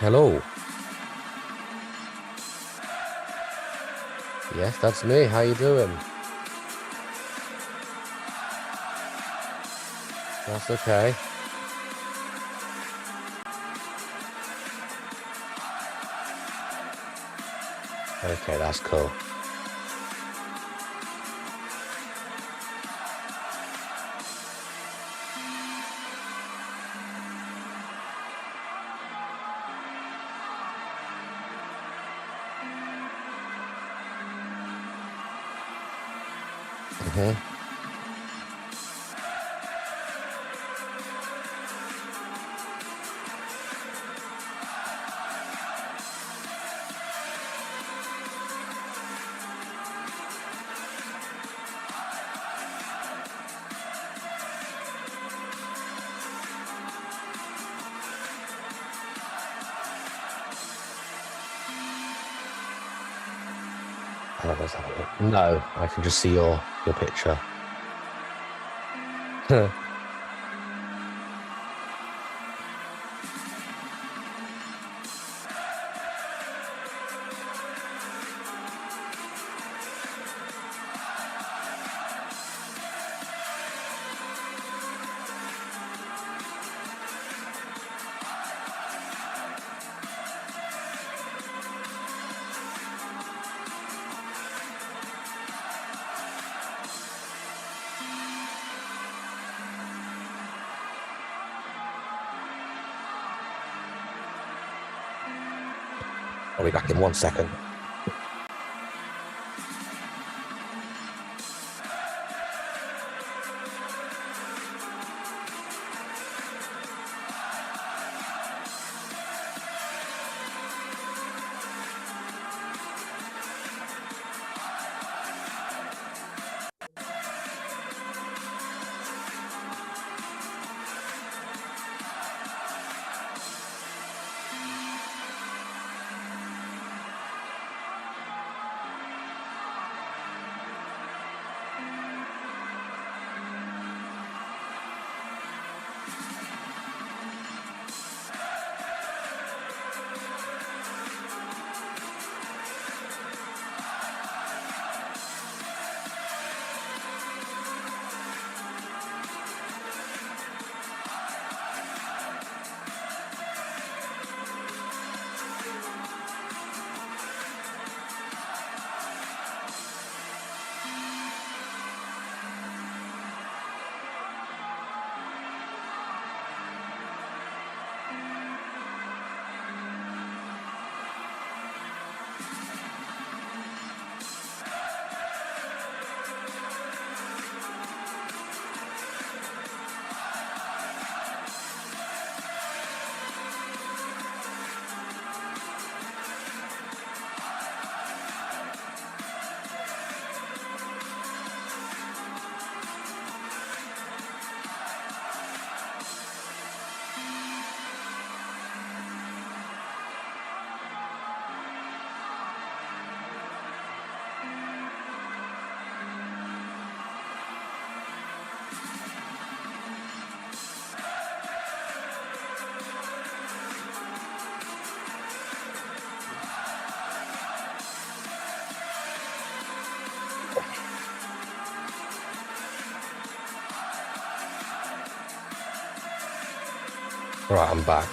Hello. Yes, that's me. How you doing? That's okay. Okay, that's cool. Mm-hmm. Let's have a look. No, I can just see your picture. I'll be back in 1 second. Right, I'm back.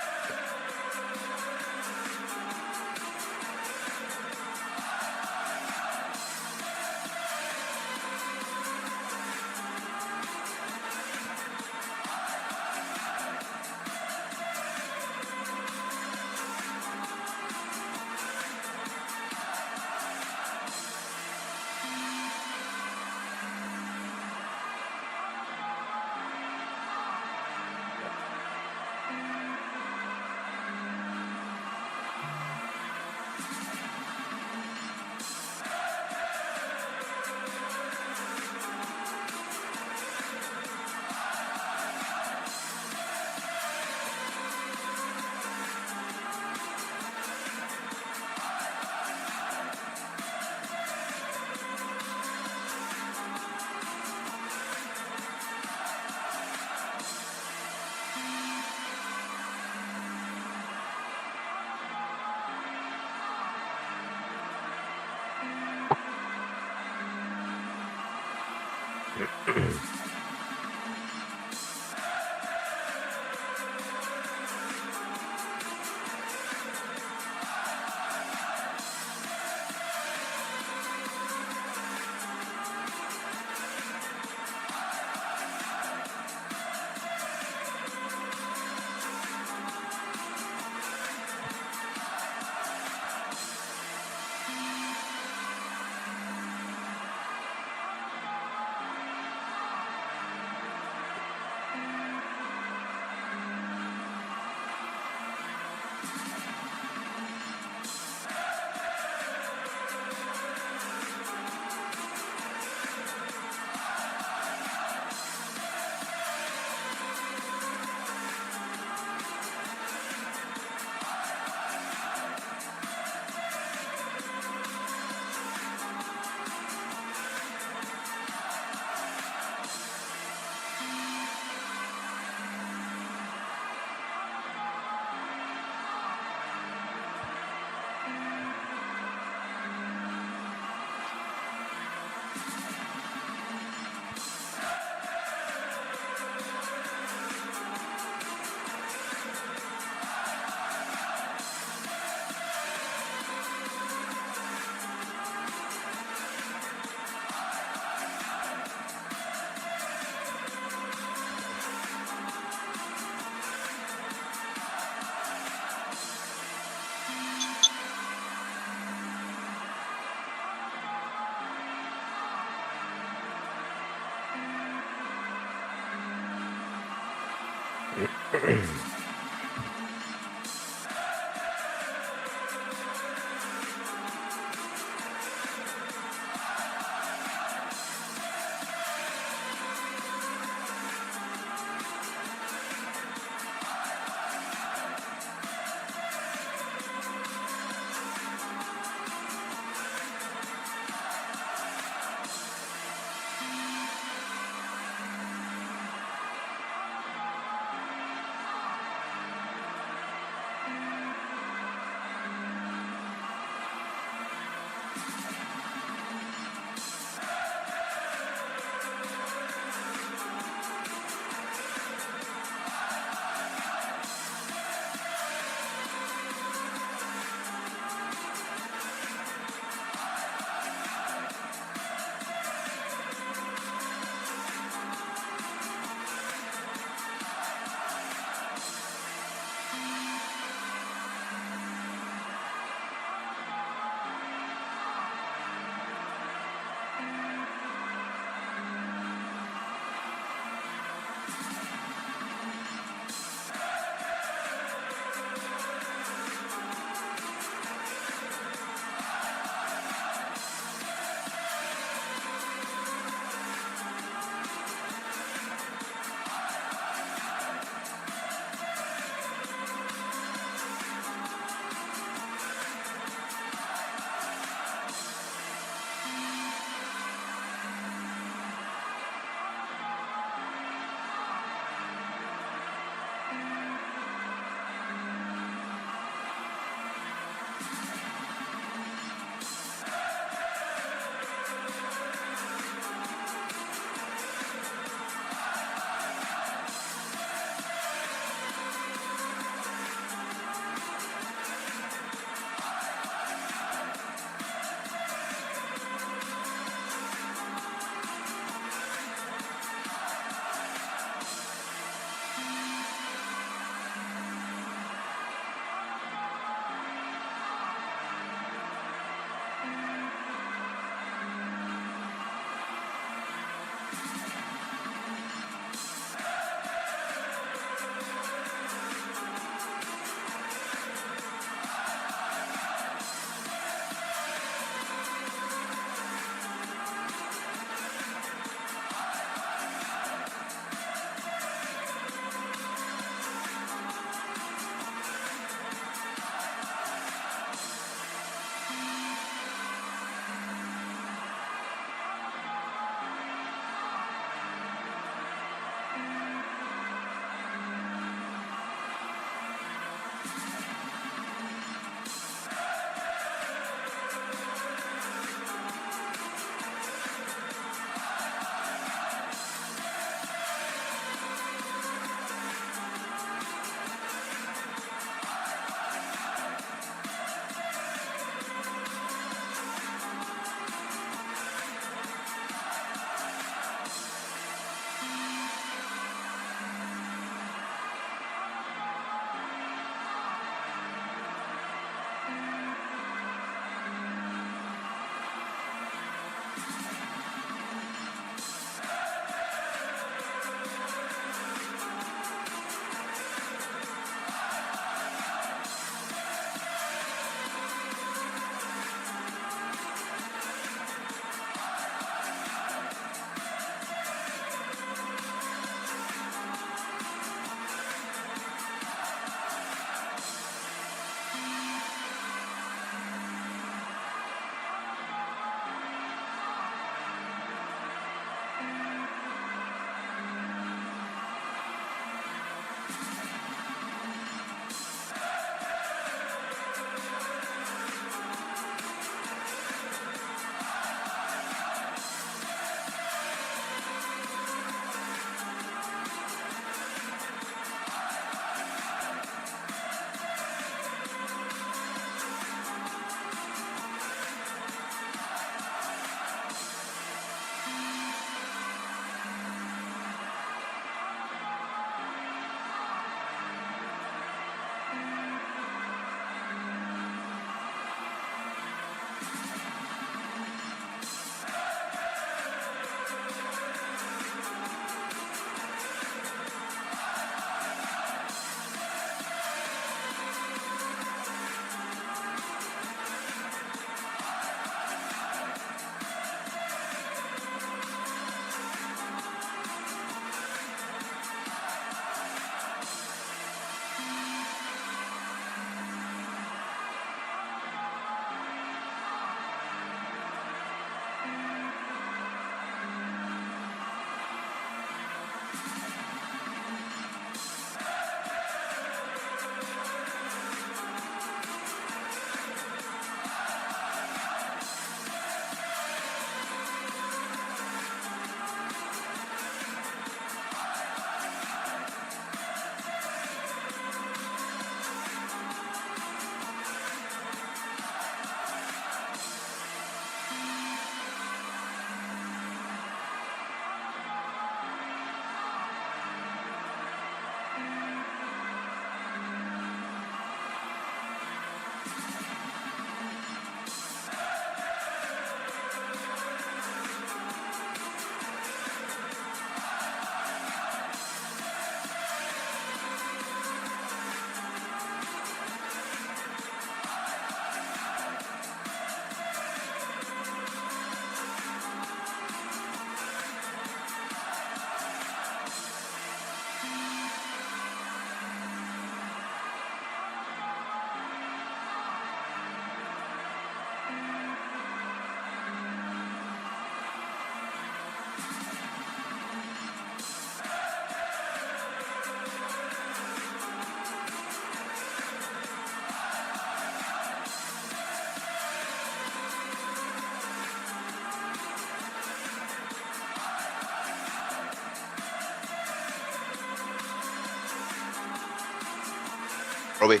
Robbie.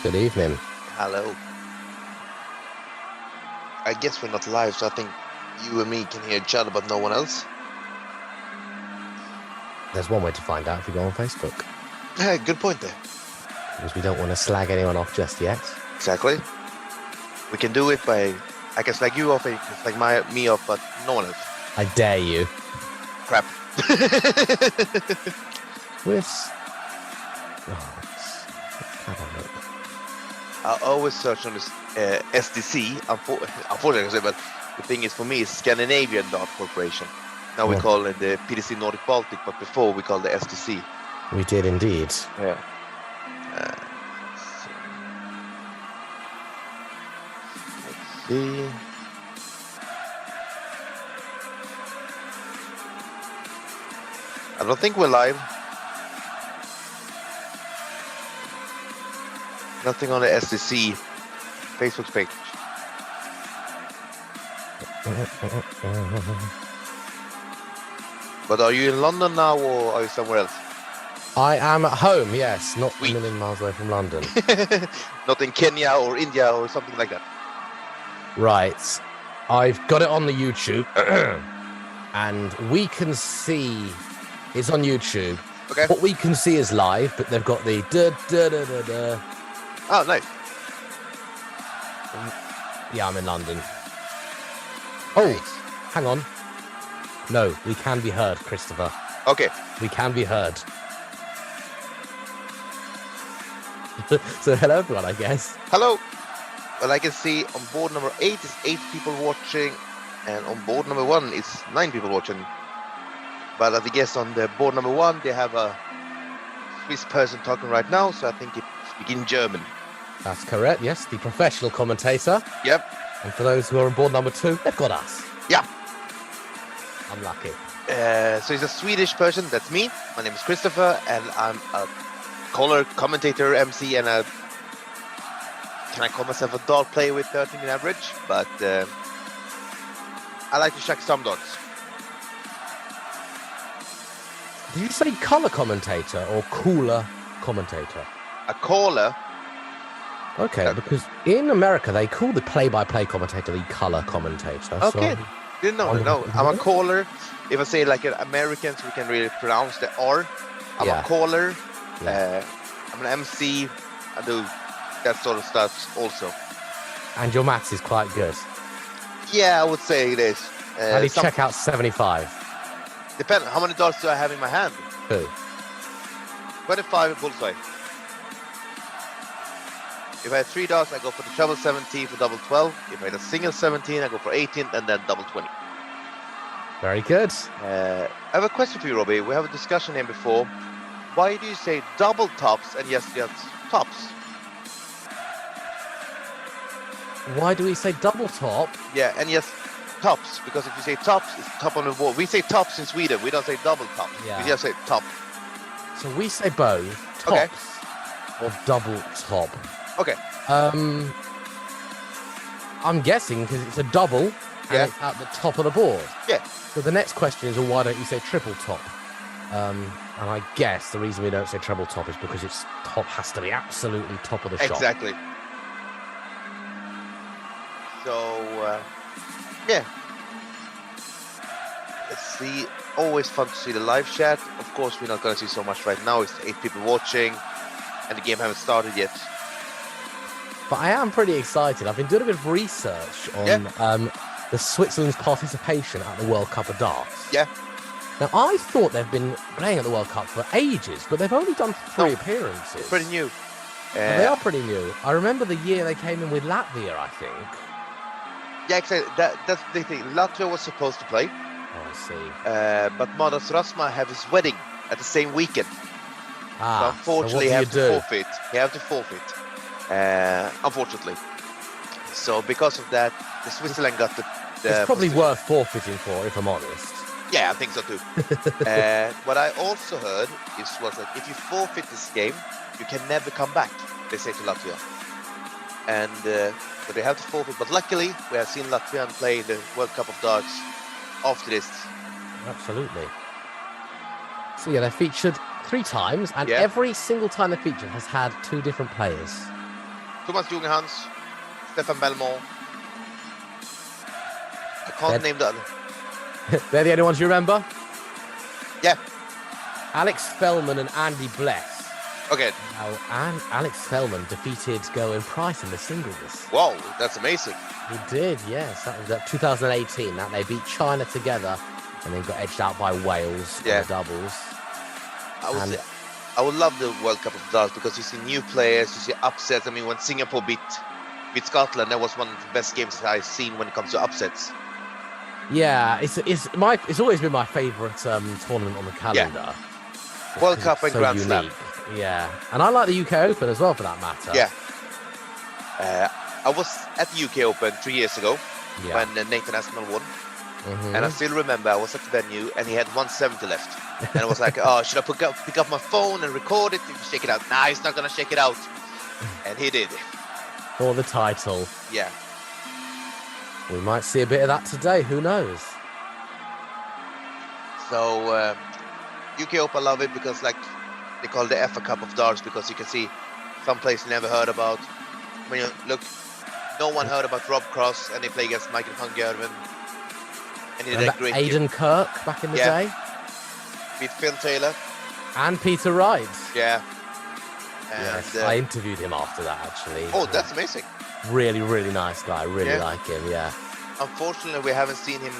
Good evening. Hello. I guess we're not live, so I think you and me can hear each other, but no one else. There's one way to find out if you go on Facebook. Yeah, good point there. Because we don't want to slag anyone off just yet. Exactly. We can do it by, I can slag you off, and you can slag me off, but no one else. I dare you. Crap. Have a look. I always search on this SDC, unfortunately, but the thing is for me, it's Scandinavian Dart Corporation. Now we call it the PDC Nordic Baltic, but before we called the SDC. We did indeed. Yeah. Let's see. I don't think we're live. Nothing on the SDC Facebook page. But are you in London now, or are you somewhere else? I am at home, yes. Not Sweet. a million miles away from London. Not in Kenya or India or something like that. Right. I've got it on the YouTube. And we can see... It's on YouTube. Okay. What we can see is live, but they've got the da-da-da-da-da. Oh, nice. Yeah, I'm in London. Oh, hang on. No, we can be heard, Christopher. Okay. We can be heard. So hello, everyone, I guess. Hello. Well, I can see on board number 8 is 8 people watching, and on board number 1 is 9 people watching. But I guess on the board number 1, they have a Swiss person talking right now, so I think it's speaking German. That's correct, yes, the professional commentator. Yep. And for those who are on board number 2, they've got us. Yeah. I'm lucky. So he's a Swedish person, that's me. My name is Christopher, and I'm a caller, commentator, MC, and a... Can I call myself a dart player with 13 in average? But I like to check some darts. Did you say colour commentator or cooler commentator? A caller. Okay, because in America they call the play-by-play commentator the colour commentator. Okay, So didn't know. No, I'm a caller. If I say like an American, so we can really pronounce the R. I'm a caller. Yeah. I'm an MC. I do that sort of stuff also. And your maths is quite good. Yeah, I would say it is. How do you check out 75? Depends. How many darts do I have in my hand? 2. 25 bullseye. If I have 3 darts, I go for the treble 17 for double 12. If I had a single 17, I go for 18 and then double 20. Very good. I have a question for you, Robbie. We have a discussion here before. Why do you say double tops and yes, tops? Why do we say double top? Yeah, and yes, tops. Because if you say tops, it's top on the board. We say tops in Sweden. We don't say double tops. Yeah. We just say top. So we say both tops or double top. Okay. I'm guessing because it's a double and it's at the top of the board. Yeah. So the next question is, well, why don't you say triple top? And I guess the reason we don't say treble top is because its top has to be absolutely top of the shop. Exactly. So, yeah. Let's see. Always fun to see the live chat. Of course, we're not going to see so much right now. It's 8 people watching, and the game hasn't started yet. But I am pretty excited. I've been doing a bit of research on the Switzerland's participation at the World Cup of Darts. Yeah. Now, I thought they've been playing at the World Cup for ages, but they've only done 3 appearances. Pretty new. They are pretty new. I remember the year they came in with Latvia, I think. Yeah, exactly. That's the thing. Latvia was supposed to play. Oh, I see. But Madas Rasma have his wedding at the same weekend. So unfortunately, so he have to forfeit. He have to forfeit. Unfortunately. So because of that, the Switzerland got the it's probably worth forfeiting for, if I'm honest. Yeah, I think so too. What I also heard was that if you forfeit this game, you can never come back, they say to Latvia. And so they have to forfeit. But luckily, we have seen Latvia play the World Cup of Darts after this. Absolutely. So yeah, they're featured 3 times, and Yeah. every single time they featured has had 2 different players. Thomas Junghans, Stefan Belmont. I can't name the other. They're the only ones you remember? Yeah. Alex Fellman and Andy Bless. Okay. Now, Alex Fellman defeated Gerwyn Price in the singles. Wow, that's amazing. He did, yes. That was 2018. That they beat China together and then got edged out by Wales in the doubles. I would love the World Cup of Darts because you see new players, you see upsets. I mean, when Singapore beat Scotland, that was one of the best games I've seen when it comes to upsets. Yeah, it's always been my favourite tournament on the calendar. Yeah. World Cup and Grand Slam. Yeah, and I like the UK Open as well, for that matter. Yeah. I was at the UK Open 3 years ago when Nathan Aspinall won. Mm-hmm. And I still remember I was at the venue and he had 170 left. And I was like, oh, should I pick up my phone and record it and shake it out? Nah, he's not going to shake it out. And he did. For the title. Yeah. We might see a bit of that today. Who knows? So, UK Open, I love it because, like, they call it the FA Cup of Darts because you can see some places you never heard about. When you look, no one heard about Rob Cross and they play against Michael van Gerwen. And he did a great Aidan Kirk back in the day? Beat Phil Taylor. And Peter Wright. Yeah. And, yes, I interviewed him after that, actually. Oh, that's amazing. Really, really nice guy. Really like him, yeah. Unfortunately, we haven't seen him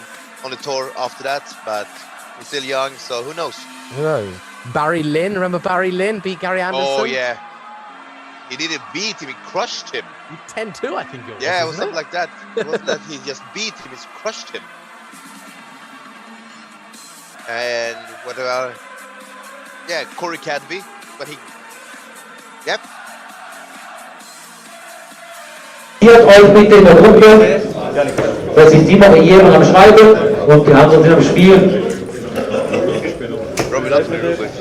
on the tour after that, but he's still young, so who knows? Who knows? Barry Lynn, remember Barry Lynn beat Gary Anderson? Oh, yeah. He didn't beat him, he crushed him. 10-2, I think it was. Yeah, it was something like that. It wasn't that he just beat him, he crushed him. And whatever. Yeah, Corey Cadby, but he. Yep. Euch bitte in der Gruppe, das ist immer jemand am Schreiben und die anderen sind am Spielen.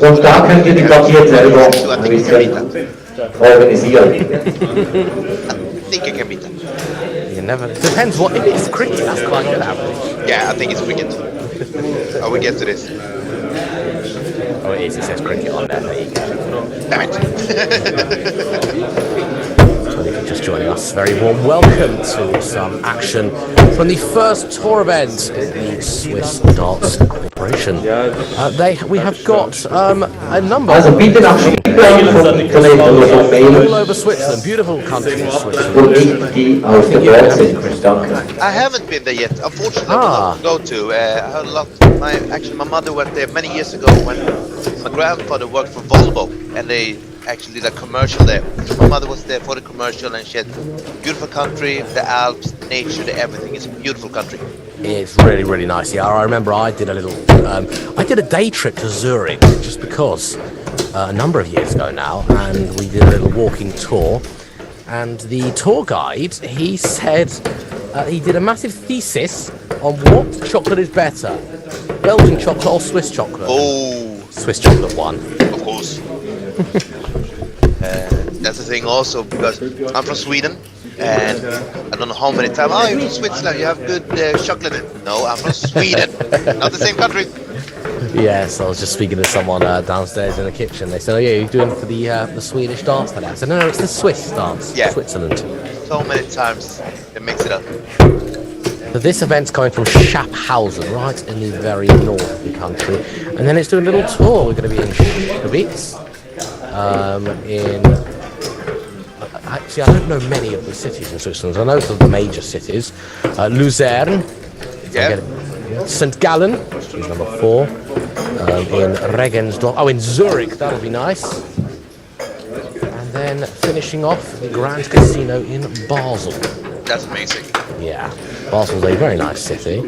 Und da könnt ihr die Quartier selber ein bisschen organisieren. I think I can beat that. You never. Depends what. If it's cricket, that's quite good average. Yeah, I think it's cricket. I will get to this. Oh, it is. It says cricket on there. There you go. Damn it. If you're just joining us, very warm welcome to some action from the first tour event in the Swiss Darts Corporation. We have got a number Also bitte nach Spielplan vom Internet oder vom Mail. all over Switzerland, beautiful country in Switzerland. Wo nicht die aus der Welt sind. Danke. I haven't been there yet. Unfortunately, I would love to go to. I heard a lot. My mother went there many years ago when my grandfather worked for Volvo, and they actually did a commercial there. So my mother was there for the commercial, and she had beautiful country, the Alps, the nature, the everything. It's a beautiful country. It's really, really nice. Yeah, I remember I did a day trip to Zurich just because a number of years ago now, and we did a little walking tour. And the tour guide, he said he did a massive thesis on what chocolate is better, Belgian chocolate or Swiss chocolate. Oh, Swiss chocolate won. of course. That's the thing also, because I'm from Sweden, and I don't know how many times, oh, you're from Switzerland, you have good chocolate. No, I'm from Sweden, not the same country. Yes, I was just speaking to someone downstairs in the kitchen. They said, "Oh yeah, you're doing it for the Swedish dance today." I said, "No, it's the Swiss dance, Switzerland." So many times they mix it up. So this event's coming from Schaffhausen, right in the very north of the country, and then it's doing a little tour. We're going to be in Schwitz, actually, I don't know many of the cities in Switzerland. I know some of the major cities. Luzern, St. Gallen, which is number 4. In Regensdorf. Oh, in Zurich, that'll be nice. And then finishing off the Grand Casino in Basel. That's amazing. Yeah, Basel's a very nice city.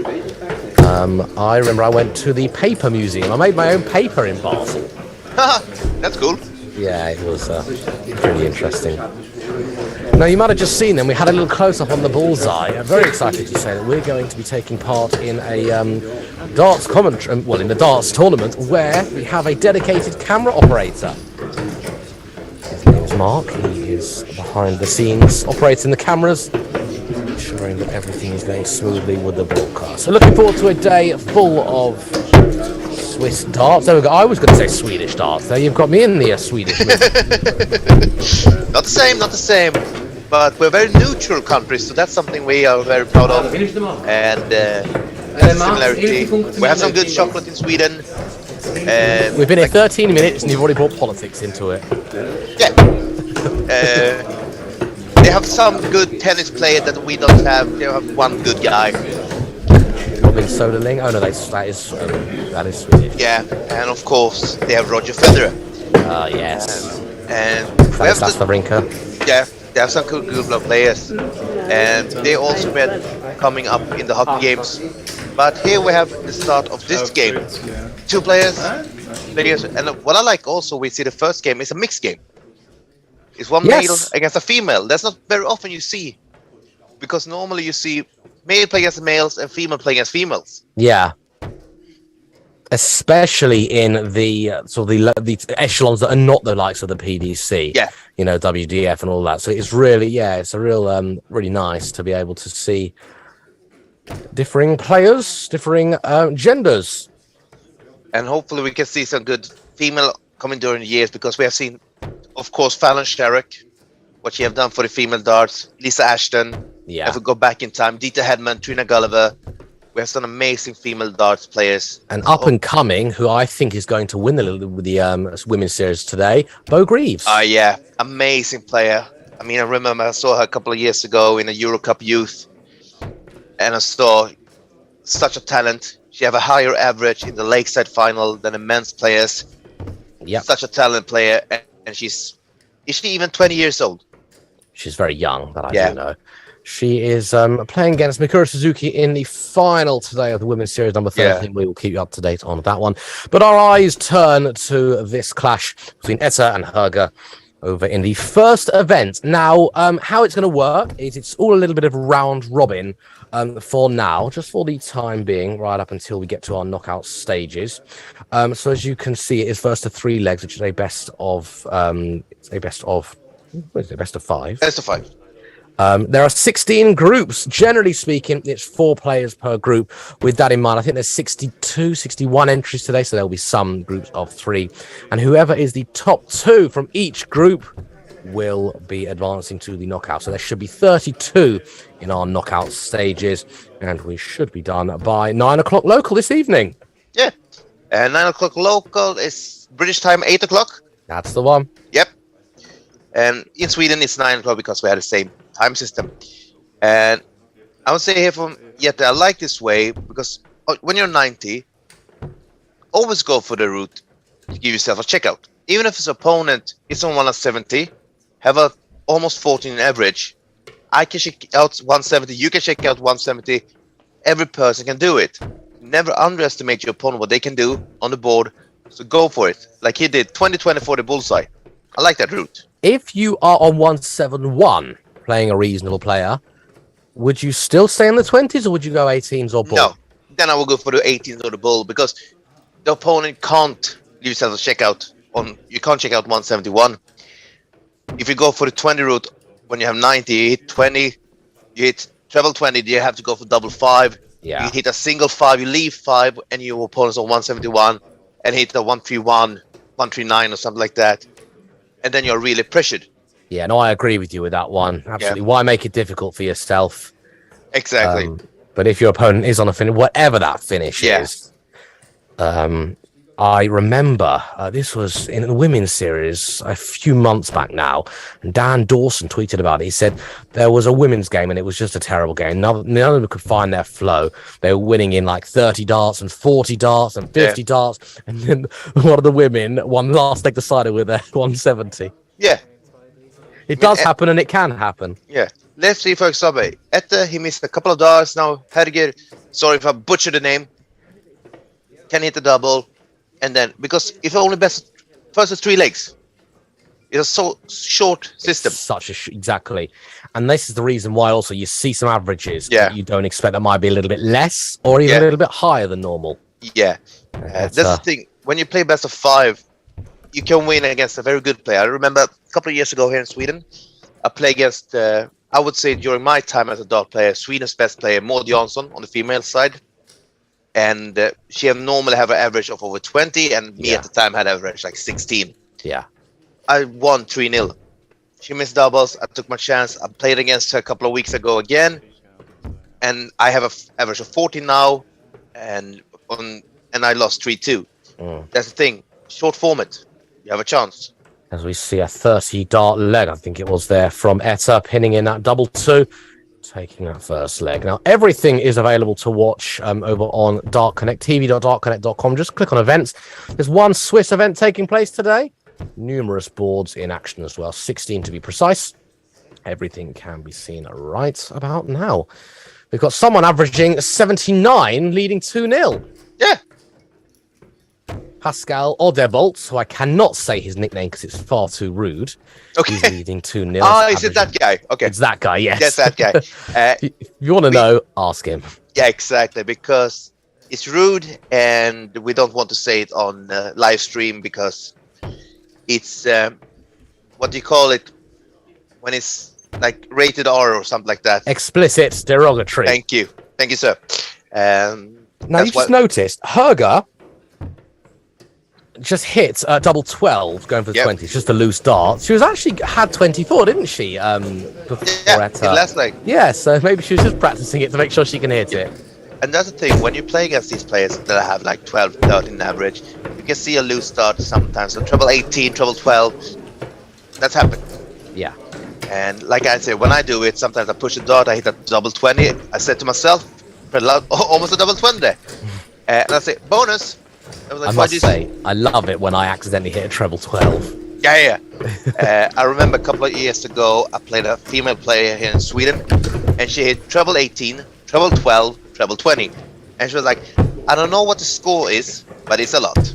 I remember I went to the paper museum. I made my own paper in Basel. That's cool. Yeah, it was pretty interesting. Now, you might have just seen them. We had a little close-up on the bullseye. I'm very excited to say that we're going to be taking part in a darts commentary, in the darts tournament, where we have a dedicated camera operator. His name's Mark. He is behind the scenes, operating the cameras, ensuring that everything is going smoothly with the broadcast. So looking forward to a day full of Swiss darts. There we go. I was going to say Swedish darts. There, you've got me in the Swedish. Not the same, not the same. But we're very neutral countries, so that's something we are very proud of. And similarity. We have some good chocolate in Sweden. We've been here 13 minutes and you've already brought politics into it. Yeah. They have some good tennis player that we don't have. They have one good guy. Robin Soderling. Oh no, that is Swedish. Yeah, and of course they have Roger Federer. Yes. And That's the Rinker. Yeah, they have some good players, and they also been coming up in the hockey games. But here we have the start of this game. 2 players, and what I like also, we see the first game is a mixed game. It's one male against a female. That's not very often you see, because normally you see male play against males and female play against females. Yeah. Especially in the sort of the echelons that are not the likes of the PDC. Yeah. You know, WDF and all that. So it's really, it's a real, really nice to be able to see differing players, differing genders. And hopefully we can see some good female coming during the years, because we have seen, of course, Fallon Sherrick, what she have done for the female darts, Lisa Ashton. Yeah. If we go back in time, Dita Hedman, Trina Gulliver. We have some amazing female darts players. And up and coming, who I think is going to win the women's series today, Bo Greaves. Yeah, amazing player. I mean, I remember I saw her a couple of years ago in a Euro Cup Youth, and I saw such a talent. She have a higher average in the Lakeside final than the men's players. Yeah, such a talent player, and is she even 20 years old? She's very young, that I do know. She is playing against Mikuru Suzuki in the final today of the Women's Series number 13. Yeah. We will keep you up to date on that one. But our eyes turn to this clash between Etta and Herger over in the first event. Now, how it's going to work is it's all a little bit of round robin for now, just for the time being, right up until we get to our knockout stages. So as you can see, it is first of 3 legs, which is a best of, best of 5. Best of 5. There are 16 groups. Generally speaking, it's 4 players per group. With that in mind, I think there's 61 entries today, so there'll be some groups of 3. And whoever is the top 2 from each group will be advancing to the knockout. So there should be 32 in our knockout stages, and we should be done by 9 o'clock local this evening. Yeah, and 9 o'clock local is British time, 8 o'clock. That's the one. Yep. And in Sweden, it's 9 o'clock because we have the same time system. And I would say here from Jette, I like this way because when you're 90, always go for the route to give yourself a checkout. Even if his opponent is on 170, have a almost 14 average, I can check out 170, you can check out 170, every person can do it. Never underestimate your opponent, what they can do on the board, so go for it. Like he did, 20-20 for the bullseye. I like that route. If you are on 171, playing a reasonable player, would you still stay in the 20s or would you go 18s or bull? No, then I will go for the 18s or the bull because the opponent can't leave yourself a checkout on. You can't check out 171. If you go for the 20 route, when you have 90, you hit 20, you hit treble 20, you have to go for double 5. Yeah. You hit a single 5, you leave 5, and your opponent's on 171 and hit a 131, 139 or something like that. And then you're really pressured. Yeah, no, I agree with you with that one. Absolutely. Yeah. Why make it difficult for yourself? Exactly. But if your opponent is on a finish, whatever that finish is, I remember this was in the women's series a few months back now, and Dan Dawson tweeted about it. He said there was a women's game and it was just a terrible game. None of them could find their flow. They were winning in like 30 darts and 40 darts and 50 darts, and then one of the women won the last leg decider with a 170. Yeah. It does happen, and it can happen. Yeah. Let's see, for example, Ette, he missed a couple of darts. Now, Herger, sorry if I butchered the name, can hit the double. And then, because if only best first 3 legs, it's a so short system. It's exactly. And this is the reason why also you see some averages that you don't expect that might be a little bit less or even a little bit higher than normal. Yeah. That's the thing. When you play best of 5, you can win against a very good player. I remember a couple of years ago here in Sweden, I played against, I would say during my time as a dart player, Sweden's best player, Maud Jansson on the female side. and she normally have an average of over 20, and me at the time had average like 16. Yeah. I won 3-0. She missed doubles. I took my chance. I played against her a couple of weeks ago again, and I have an average of 14 now, and I lost 3-2. That's the thing. Short format. You have a chance. As we see a 30 dart leg, I think it was there from Etta, pinning in that double 2, taking that first leg. Now, everything is available to watch over on tv.dartconnect.com. Just click on events. There's one Swiss event taking place today. Numerous boards in action as well, 16 to be precise. Everything can be seen right about now. We've got someone averaging 79, leading 2-0. Yeah. Pascal Odebolt, who I cannot say his nickname because it's far too rude. Okay. He's leading 2-0. Is it that guy? Okay. It's that guy, yes. Yes, that guy. If you want to know, ask him. Yeah, exactly. Because it's rude, and we don't want to say it on live stream because it's, what do you call it? When it's like rated R or something like that. Explicit, derogatory. Thank you. Thank you, sir. Now, you just noticed, Herger just hit double 12 going for the 20. It's just a loose dart. She was actually had 24, didn't she? Last night. Yeah, so maybe she was just practicing it to make sure she can hit it. And that's the thing, when you play against these players that have like 12, 13 average, you can see a loose dart sometimes. So treble 18, treble 12, that's happened. Yeah. And like I said, when I do it, sometimes I push a dart, I hit a double 20. I said to myself, almost a double 20. And I say, bonus. I must say, I love it when I accidentally hit a treble 12. Yeah. I remember a couple of years ago, I played a female player here in Sweden, and she hit treble 18, treble 12, treble 20. And she was like, I don't know what the score is, but it's a lot.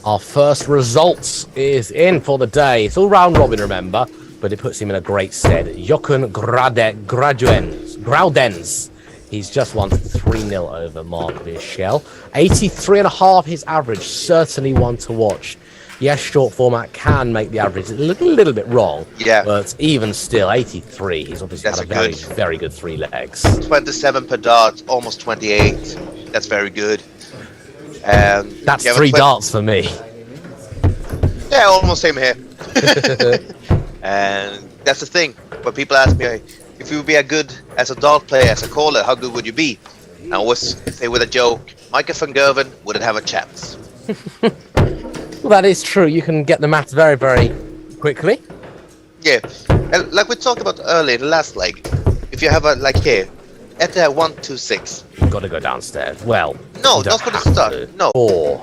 Our first results is in for the day. It's all round robin, remember, but it puts him in a great stead. Jokun Graudens. He's just won 3-0 over Mark Vierschel. 83.5 his average, certainly one to watch. Yes, short format can make the average a little bit wrong. Yeah. But even still, 83. He's obviously had a very good 3 legs. 27 per dart, almost 28. That's very good. That's 3 darts for me. Yeah, almost same here. And that's the thing. When people ask me, if you would be as a dart player, as a caller, how good would you be? I always say with a joke, Michael van Gerwen wouldn't have a chance. Well, that is true. You can get the math very, very quickly. Yeah. And like we talked about earlier, the last leg, if you have a, like here, at the 1, 2, 6. You've got to go downstairs. Well, no, not for the start. No. 4.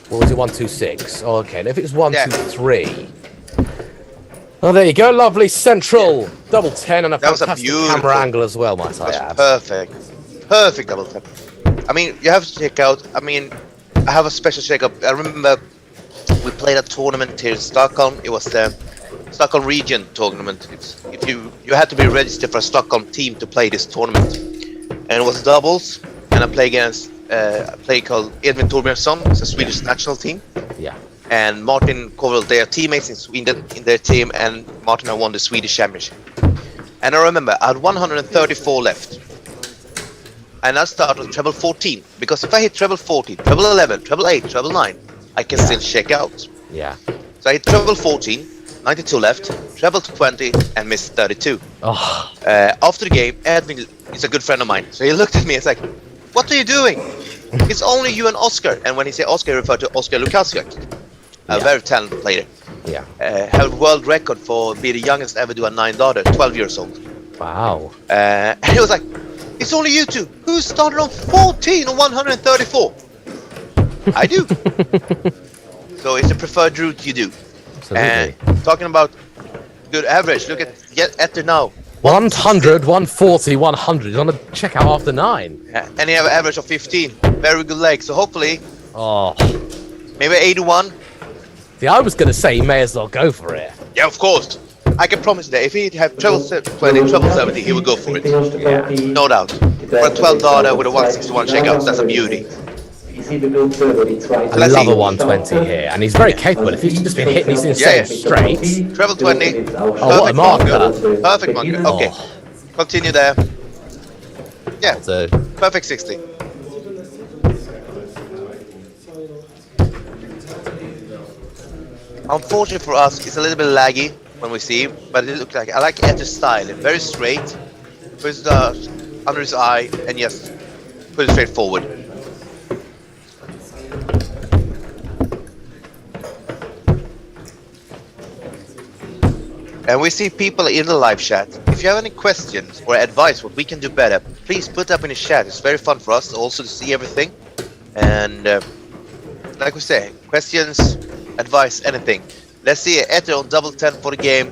What was it? 1, 2, 6. Oh, okay. And if it's 1, 2, 3. Oh, there you go. Lovely central double 10 and a fantastic camera angle as well, might I add. Perfect. Perfect double 10. I mean, you have to check out. I mean, I have a special checkup. I remember we played a tournament here in Stockholm. It was the Stockholm region tournament. If you had to be registered for a Stockholm team to play this tournament, and it was doubles. And I play against a player called Edvin Torbjörnsson. It's a Swedish national team. Yeah. And Martin Koval, they are teammates in Sweden in their team, and Martin had won the Swedish championship. And I remember I had 134 left. And I started with treble 14, because if I hit treble 14, treble 11, treble 8, treble 9, I can still check out. Yeah. So I hit treble 14, 92 left, treble 20, and missed 32. Oh. After the game, Edvin is a good friend of mine, so he looked at me and was like, "What are you doing? It's only you and Oscar." And when he said Oscar, he referred to Oscar Lukasiak. A very talented player. Yeah. Held world record for being the youngest ever do a 9-darter, 12 years old. Wow. And he was like, "It's only you two. Who started on 14 on 134? I do." So it's the preferred route you do. Absolutely. And talking about good average, look at Etter now. 100, 140, 100. He's on a checkout after 9. And he have an average of 15. Very good leg. So hopefully, maybe 81. See, I was going to say he may as well go for it. Yeah, of course. I can promise you that if he had treble 20, treble 70, he would go for it. Yeah. No doubt. For a 12 darter with a 161 checkout, that's a beauty. I love a 120 here, and he's very capable. If he's just been hitting these insane straights. Treble 20. Oh, what a marker. Perfect marker. Okay. Continue there. Yeah. That'll do. Perfect 60. Unfortunately for us, it's a little bit laggy when we see him, but it looks like I like Etter's style. Very straight, puts the under his eye, and just put it straight forward. And we see people in the live chat. If you have any questions or advice what we can do better, please put up in the chat. It's very fun for us also to see everything. And like we say, questions, advice, anything. Let's see Etter on double 10 for the game.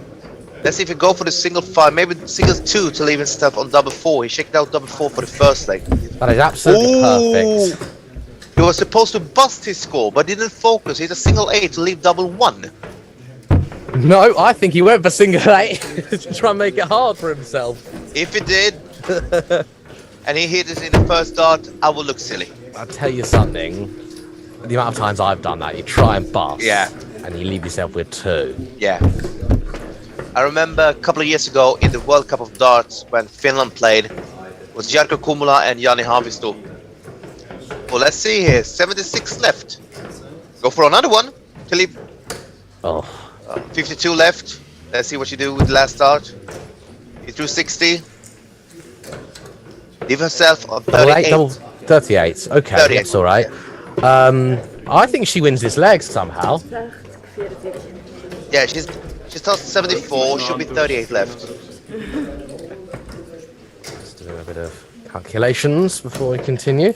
Let's see if we go for the single 5, maybe single 2 to leave himself on double 4. He checked out double 4 for the first leg. That is absolutely perfect. He was supposed to bust his score, but didn't focus. He's a single 8 to leave double 1. No, I think he went for single 8 to try and make it hard for himself. If he did, and he hit it in the first dart, I will look silly. I'll tell you something. The amount of times I've done that, you try and bust. Yeah. And you leave yourself with 2. Yeah. I remember a couple of years ago in the World Cup of Darts when Finland played, it was Jarkko Kumula and Jani Haavisto. Well, let's see here. 76 left. Go for another one to leave. Oh. 52 left. Let's see what you do with the last dart. He threw 60. Leave herself on 38. 38. Okay, 38. that's all right. I think she wins this leg somehow. Yeah, she's tossed 74. Should be 38 left. Just doing a bit of calculations before we continue.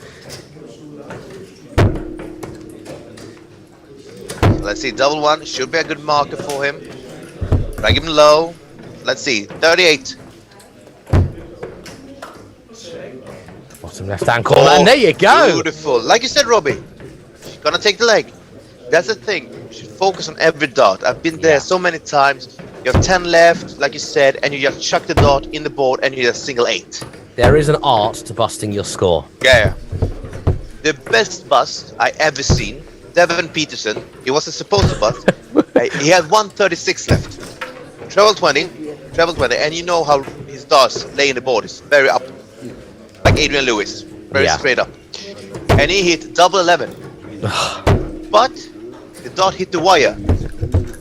Let's see, double 1 should be a good marker for him. Drag him low. Let's see, 38. Bottom left-hand corner, and there you go. Beautiful. Like you said, Robbie, she's gonna take the leg. That's the thing. You should focus on every dart. I've been there so many times. You have 10 left, like you said, and you just chuck the dart in the board, and you just single 8. There is an art to busting your score. Yeah. The best bust I ever seen. Devin Peterson. He wasn't supposed to bust. He had 136 left. Treble 20, and you know how his darts lay in the board. It's very up, like Adrian Lewis, very straight up. And he hit double 11, but the dart hit the wire,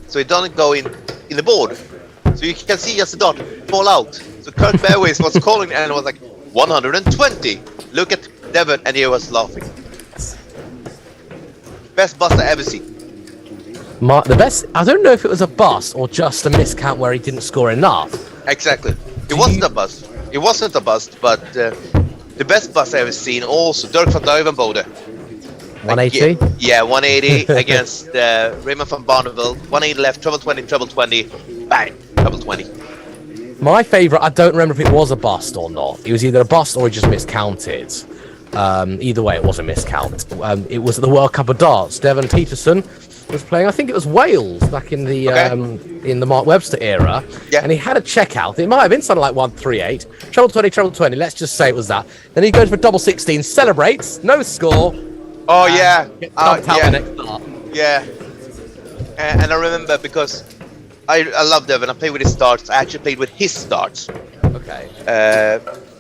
so it doesn't go in the board. So you can see just the dart fall out. So Kurt Berways was calling and it was like 120. Look at Devin, and he was laughing. Best bust I ever seen. The best. I don't know if it was a bust or just a miscount where he didn't score enough. Exactly. It wasn't a bust. It wasn't a bust, but the best bust I ever seen also Dirk van Duivenbode. 180. Yeah, 180 against Raymond van Barneveld. 180 left, treble 20, bang, treble 20. My favourite. I don't remember if it was a bust or not. It was either a bust or he just miscounted. Either way, it was a miscount. It was at the World Cup of Darts. Devin Peterson was playing. I think it was Wales back in the Mark Webster era. Yeah. And he had a checkout. It might have been something like 138. Treble 20. Let's just say it was that. Then he goes for double 16, celebrates, no score. Oh yeah. Dumped out the next dart. Yeah. And I remember because I love Devin. I played with his darts. I actually played with his darts. Okay.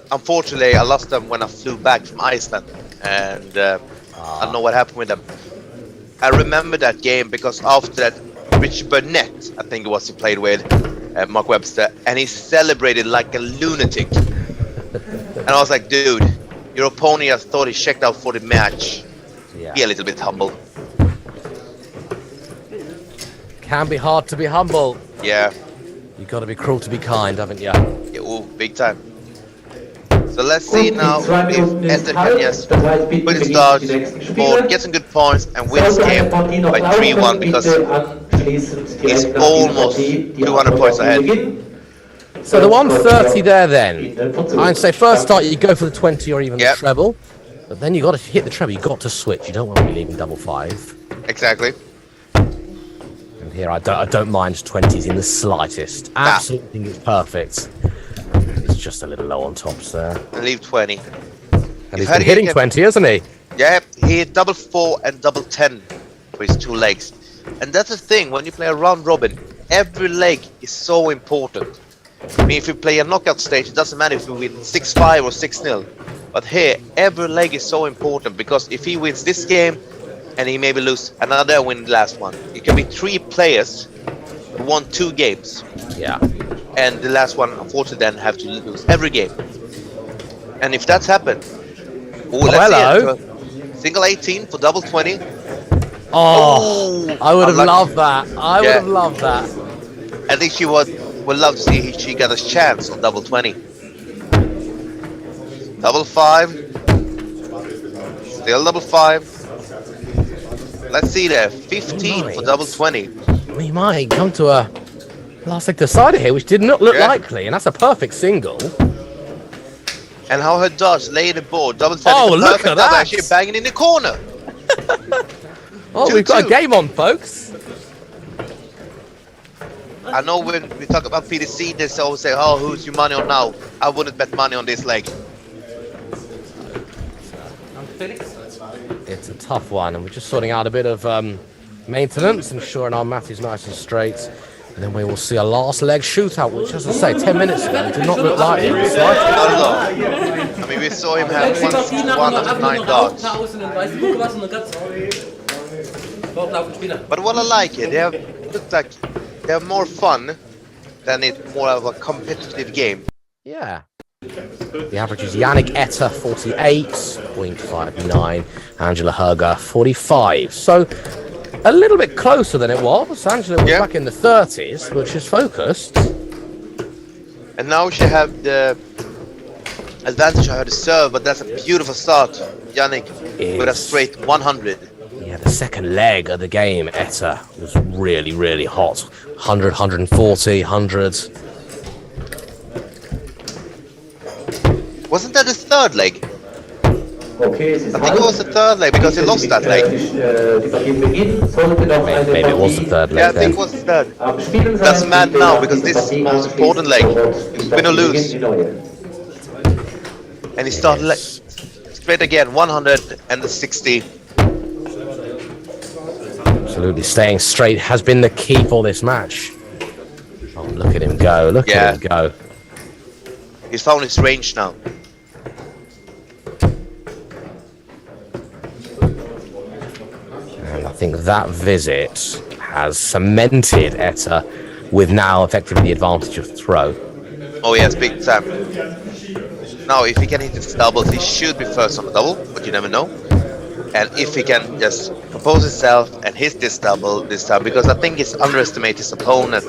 Unfortunately, I lost them when I flew back from Iceland, and I don't know what happened with them. I remember that game because after that, Rich Burnett, I think it was he played with, Mark Webster, and he celebrated like a lunatic. And I was like, dude, your opponent, I thought he checked out for the match. Yeah. Be a little bit humble. Can be hard to be humble. Yeah. You've got to be cruel to be kind, haven't you? Yeah, ooh, big time. So let's see now if Esther can just put his darts forward, get some good points, and win this game by 3-1 because he's almost 200 points ahead. So the 130 there then. I'd say first start you go for the 20 or even the treble, but then you got to hit the treble. You got to switch. You don't want to be leaving double 5. Exactly. And here I don't mind 20s in the slightest. Absolutely think it's perfect. It's just a little low on tops there. And leave 20. And he's been hitting 20, hasn't he? Yeah, he hit double 4 and double 10 for his 2 legs. And that's the thing, when you play a round robin, every leg is so important. I mean, if you play a knockout stage, it doesn't matter if you win 6-5 or 6-0. But here, every leg is so important because if he wins this game and he maybe lose another win the last one, it can be 3 players who won 2 games. Yeah. And the last one, unfortunately, then have to lose every game. And if that's happened, let's hello. see it. Single 18 for double 20. Oh, I would have loved that. I would have loved that. I think she would love to see if she got a chance on double 20. Double 5. Still double 5. Let's see there. 15 for double 20. We might come to a last leg decider here, which did not look likely, and that's a perfect single. And how her dodge lay the board. Double 10. Oh, look at that! Actually banging in the corner. Oh, we've got a game on, folks. I know when we talk about PDC, they always say, "Oh, who's your money on now?" I wouldn't bet money on this leg. It's a tough one, and we're just sorting out a bit of maintenance, ensuring our math is nice and straight. And then we will see a last leg shootout, which, as I say, 10 minutes ago did not look like it. Not at all. I mean, we saw him have 161 out of 9 darts. But what I like here, they have looked like they have more fun than it's more of a competitive game. Yeah. The average is Yannick Etter, 48.59. Angela Herger, 45. So a little bit closer than it was. Angela was back in the 30s, but she's focused. And now she have the advantage of her to serve, but that's a beautiful start. Yannick with a straight 100. Yeah, the second leg of the game, Etter was really, really hot. 100, 140, 100. Wasn't that his third leg? Okay, I think it was the third leg because he lost that leg. Maybe it was the third leg. Yeah, I think it was the third. Doesn't matter now because this is the most important leg. It's win or lose. And he started straight again, 160. Absolutely, staying straight has been the key for this match. Oh, look at him go! Look at him go! He's found his range now. And I think that visit has cemented Etter with now effectively the advantage of throw. Oh yes, big time. Now, if he can hit his doubles, he should be first on the double, but you never know. And if he can just compose himself and hit this double this time, because I think he's underestimated his opponent.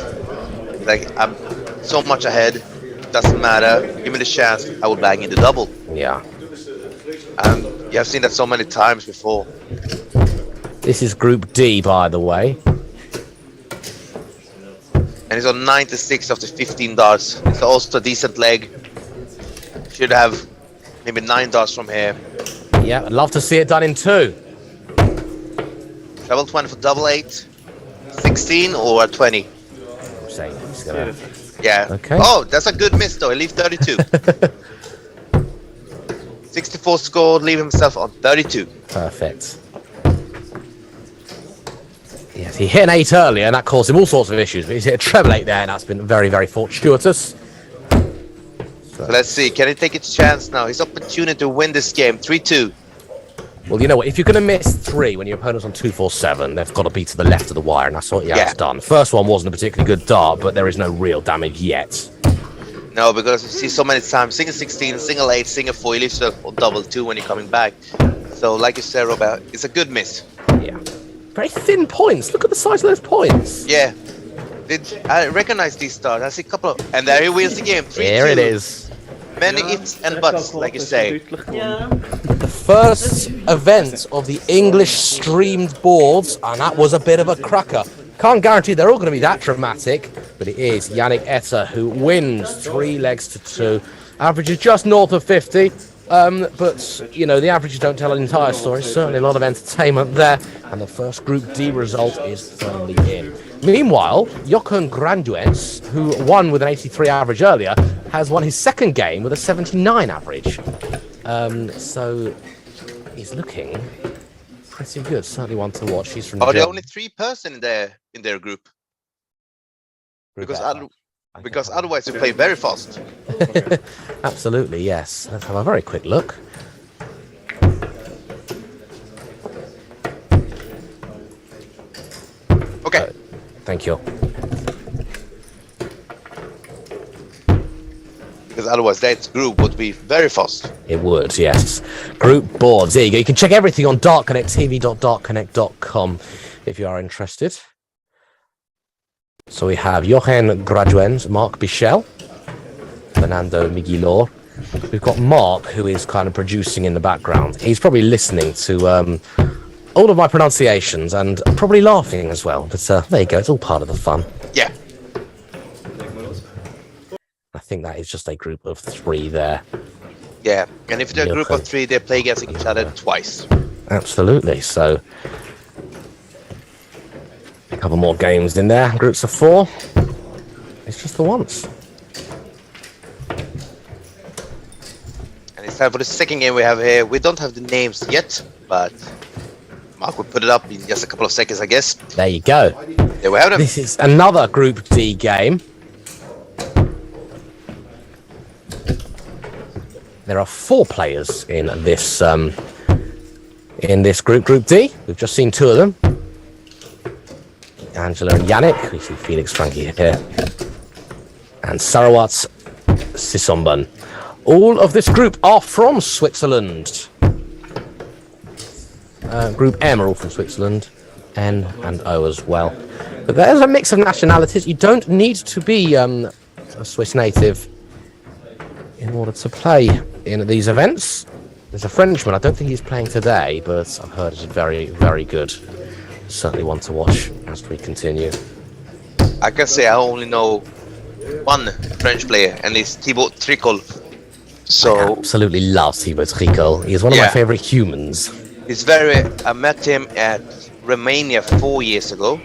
Like, I'm so much ahead, doesn't matter, give me the chance, I will bang in the double. Yeah. And you have seen that so many times before. This is Group D, by the way. And he's on 96 of the 15 darts. It's also a decent leg. Should have maybe 9 darts from here. Yeah, I'd love to see it done in 2. Double 20 for double 8. 16 or 20? I'm saying he's gonna... Yeah. Okay. Oh, that's a good miss though. He leaves 32. 64 scored, leave himself on 32. Perfect. Yes, he hit an 8 earlier, and that caused him all sorts of issues. But he's hit a treble 8 there, and that's been very, very fortuitous. So let's see. Can he take his chance now? His opportunity to win this game. 3-2. Well, you know what? If you're going to miss 3 when your opponent's on 247, they've got to be to the left of the wire, and that's what he has done. First one wasn't a particularly good dart, but there is no real damage yet. No, because you see so many times, single 16, single 8, single 4, you leave yourself on double 2 when you're coming back. So, like you said, Robert, it's a good miss. Yeah. Very thin points. Look at the size of those points. Yeah. I recognize these stars. I see a couple of... And there he wins the game. 3-2. Here it is. Many ifs and buts, like you say. The first event of the English streamed boards, and that was a bit of a cracker. Can't guarantee they're all going to be that dramatic, but it is Yannick Etter who wins 3 legs to 2. Average is just north of 50, but, you know, the averages don't tell an entire story. Certainly a lot of entertainment there, and the first Group D result is firmly in. Meanwhile, Jochen Granduens, who won with an 83 average earlier, has won his second game with a 79 average. So he's looking pretty good. Certainly one to watch. He's from Are there only 3 persons in their group? Because because otherwise we play very fast. Absolutely, yes. Let's have a very quick look. Okay. Thank you. Because otherwise that group would be very fast. It would, yes. Group boards. There you go. You can check everything on darkconnecttv.darkconnect.com if you are interested. So we have Jochen Graduens, Mark Bichel, Fernando Miguelor. We've got Mark, who is kind of producing in the background. He's probably listening to all of my pronunciations and probably laughing as well. But there you go. It's all part of the fun. Yeah. I think that is just a group of 3 there. Yeah, and if they're a group of 3, they play against each other twice. Absolutely. So a couple more games in there. Groups of 4. It's just the once. And it's time for the second game we have here. We don't have the names yet, but Mark will put it up in just a couple of seconds, I guess. There you go. There we have them. This is another Group D game. There are 4 players in this group, Group D. We've just seen 2 of them. Angela and Yannick. We see Felix Frankie here. And Sarawat Sisomban. All of this group are from Switzerland. Group M are all from Switzerland. N and O as well. But there's a mix of nationalities. You don't need to be a Swiss native in order to play in these events. There's a Frenchman. I don't think he's playing today, but I've heard it's very, very good. Certainly one to watch as we continue. I can say I only know one French player, and it's Thibaut Tricol. So I absolutely love Thibaut Tricol. He's one of my favorite humans. He's I met him at Romania 4 years ago,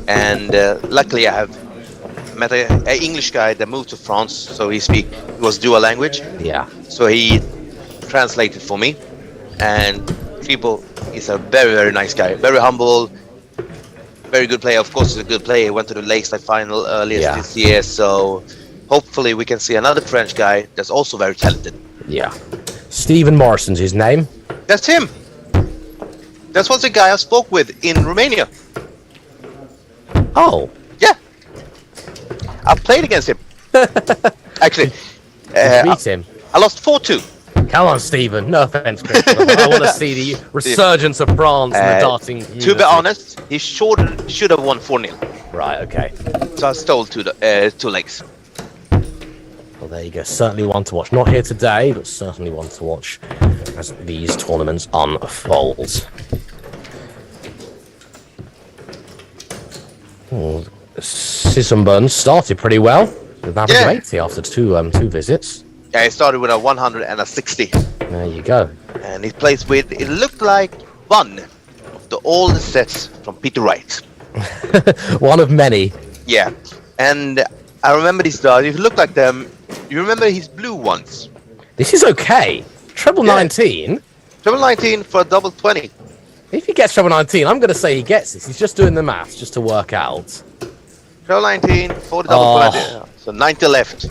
and luckily I have met an English guy that moved to France, so he was dual language. Yeah. So he translated for me, and Tricol is a very, very nice guy, very humble, very good player. Of course, he's a good player. He went to the Lakeside final earlier this year, so hopefully we can see another French guy that's also very talented. Yeah. Stephen Morrison's his name. That's him. That was the guy I spoke with in Romania. Oh. Yeah. I played against him. Actually. Beat him. I lost 4-2. Come on, Stephen. No offense, Chris. I want to see the resurgence of France and the darting. To be honest, he should have won 4-0. Right, okay. So I stole 2 legs. Well, there you go. Certainly one to watch. Not here today, but certainly one to watch as these tournaments unfold. Sisomban started pretty well with an average of 80 after two visits. Yeah, he started with a 100 and a 60. There you go. And he plays with, it looked like one of the oldest sets from Peter Wright. One of many. Yeah, and I remember these stars. If you look like them, you remember his blue ones. This is okay. Treble 19. Treble 19 for a double 20. If he gets treble 19, I'm going to say he gets this. He's just doing the maths just to work out. Treble 19 for the double 20. So 90 left.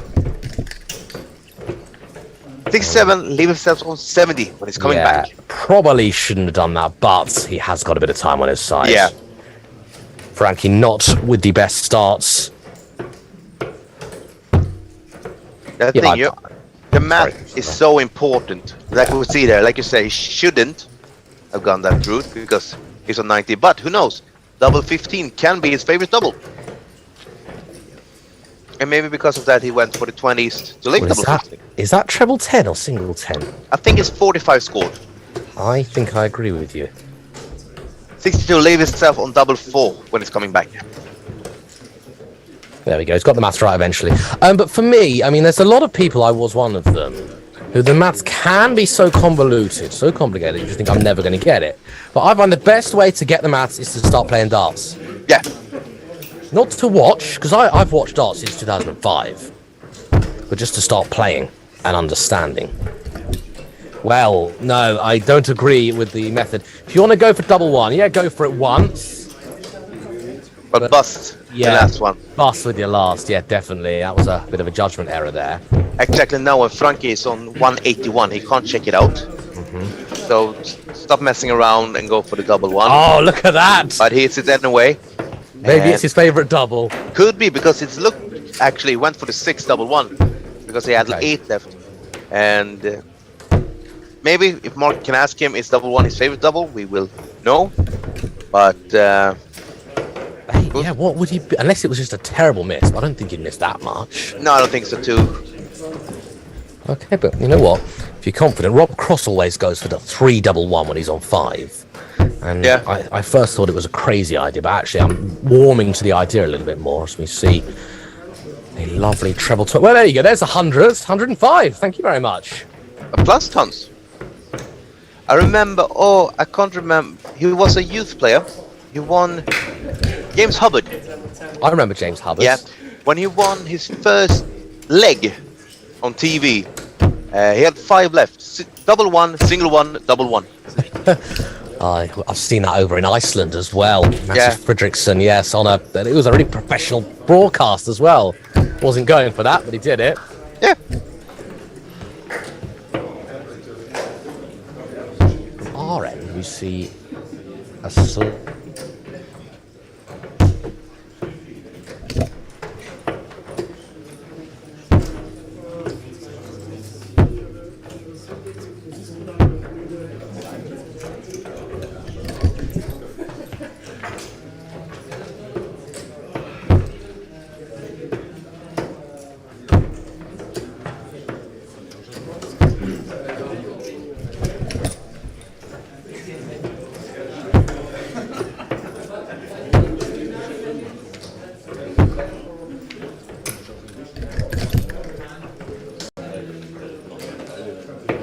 67, leave himself on 70 when he's coming back. Probably shouldn't have done that, but he has got a bit of time on his side. Yeah. Frankie not with the best starts. The math is so important. Like we see there, like you say, he shouldn't have gone that route because he's on 90. But who knows? Double 15 can be his favorite double. And maybe because of that, he went for the 20s to leave double 15. Is that treble 10 or single 10? I think it's 45 scored. I think I agree with you. 62 leave himself on double 4 when he's coming back. There we go. He's got the maths right eventually. But for me, I mean, there's a lot of people, I was one of them, who the maths can be so convoluted, so complicated, you just think I'm never going to get it. But I find the best way to get the maths is to start playing darts. Yeah. Not to watch, because I've watched darts since 2005, but just to start playing and understanding. Well, no, I don't agree with the method. If you want to go for double 1, yeah, go for it once. But bust the last one. Bust with your last, yeah, definitely. That was a bit of a judgment error there. Exactly now when Frankie is on 181, he can't check it out. So stop messing around and go for the double one. Oh, look at that! But he hits it anyway. Maybe it's his favorite double. Could be because it's actually went for the 6 double one because he had 8 left. And maybe if Mark can ask him, is double one his favorite double? We will know. But yeah, what would he be? Unless it was just a terrible miss. I don't think he'd miss that much. No, I don't think so too. Okay, but you know what? If you're confident, Rob Cross always goes for the 3 double one when he's on 5. And yeah. I first thought it was a crazy idea, but actually I'm warming to the idea a little bit more as we see a lovely treble. Well, there you go. There's 100, 105. Thank you very much. Plus tons. I remember. Oh, I can't remember. He was a youth player. He won. James Hubbard. I remember James Hubbard. Yeah. When he won his first leg on TV, he had 5 left. Double one, single one, double one. I've seen that over in Iceland as well. Matthew Yeah. Fredriksson, yes, it was a really professional broadcast as well. Wasn't going for that, but he did it. Yeah. From our end, we see a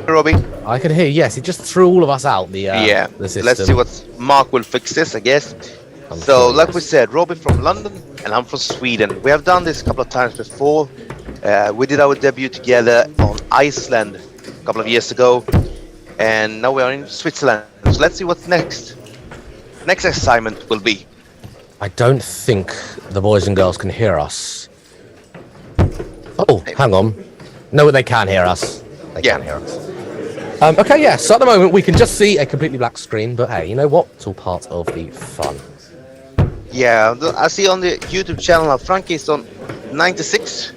Robbie. I can hear. Yes, he just threw all of us out. The system. Let's see what Mark will fix this, I guess. So, like we said, Robbie from London and I'm from Sweden. We have done this a couple of times before. We did our debut together on Iceland a couple of years ago, and now we are in Switzerland. So let's see what's next. Next assignment will be. I don't think the boys and girls can hear us. Oh, hang on. No, they can hear us. They can hear us. Okay, yeah, so at the moment we can just see a completely black screen, but hey, you know what? It's all part of the fun. Yeah, I see on the YouTube channel now Frankie is on 96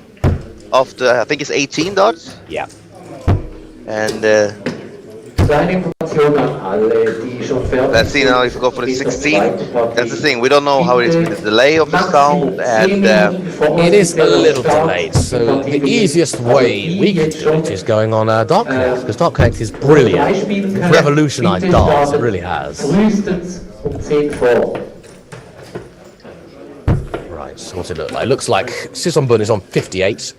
of the, I think it's 18 dots. Yeah. And let's see now if we go for the 16. That's the thing, we don't know how it is with the delay of the sound, and it is a little delayed, so the easiest way we can do it is going on Dark Connect, because Dark Connect is brilliant. It's revolutionised darts, it really has. Right, so what's it look like? It looks like Sisonbun is on 58,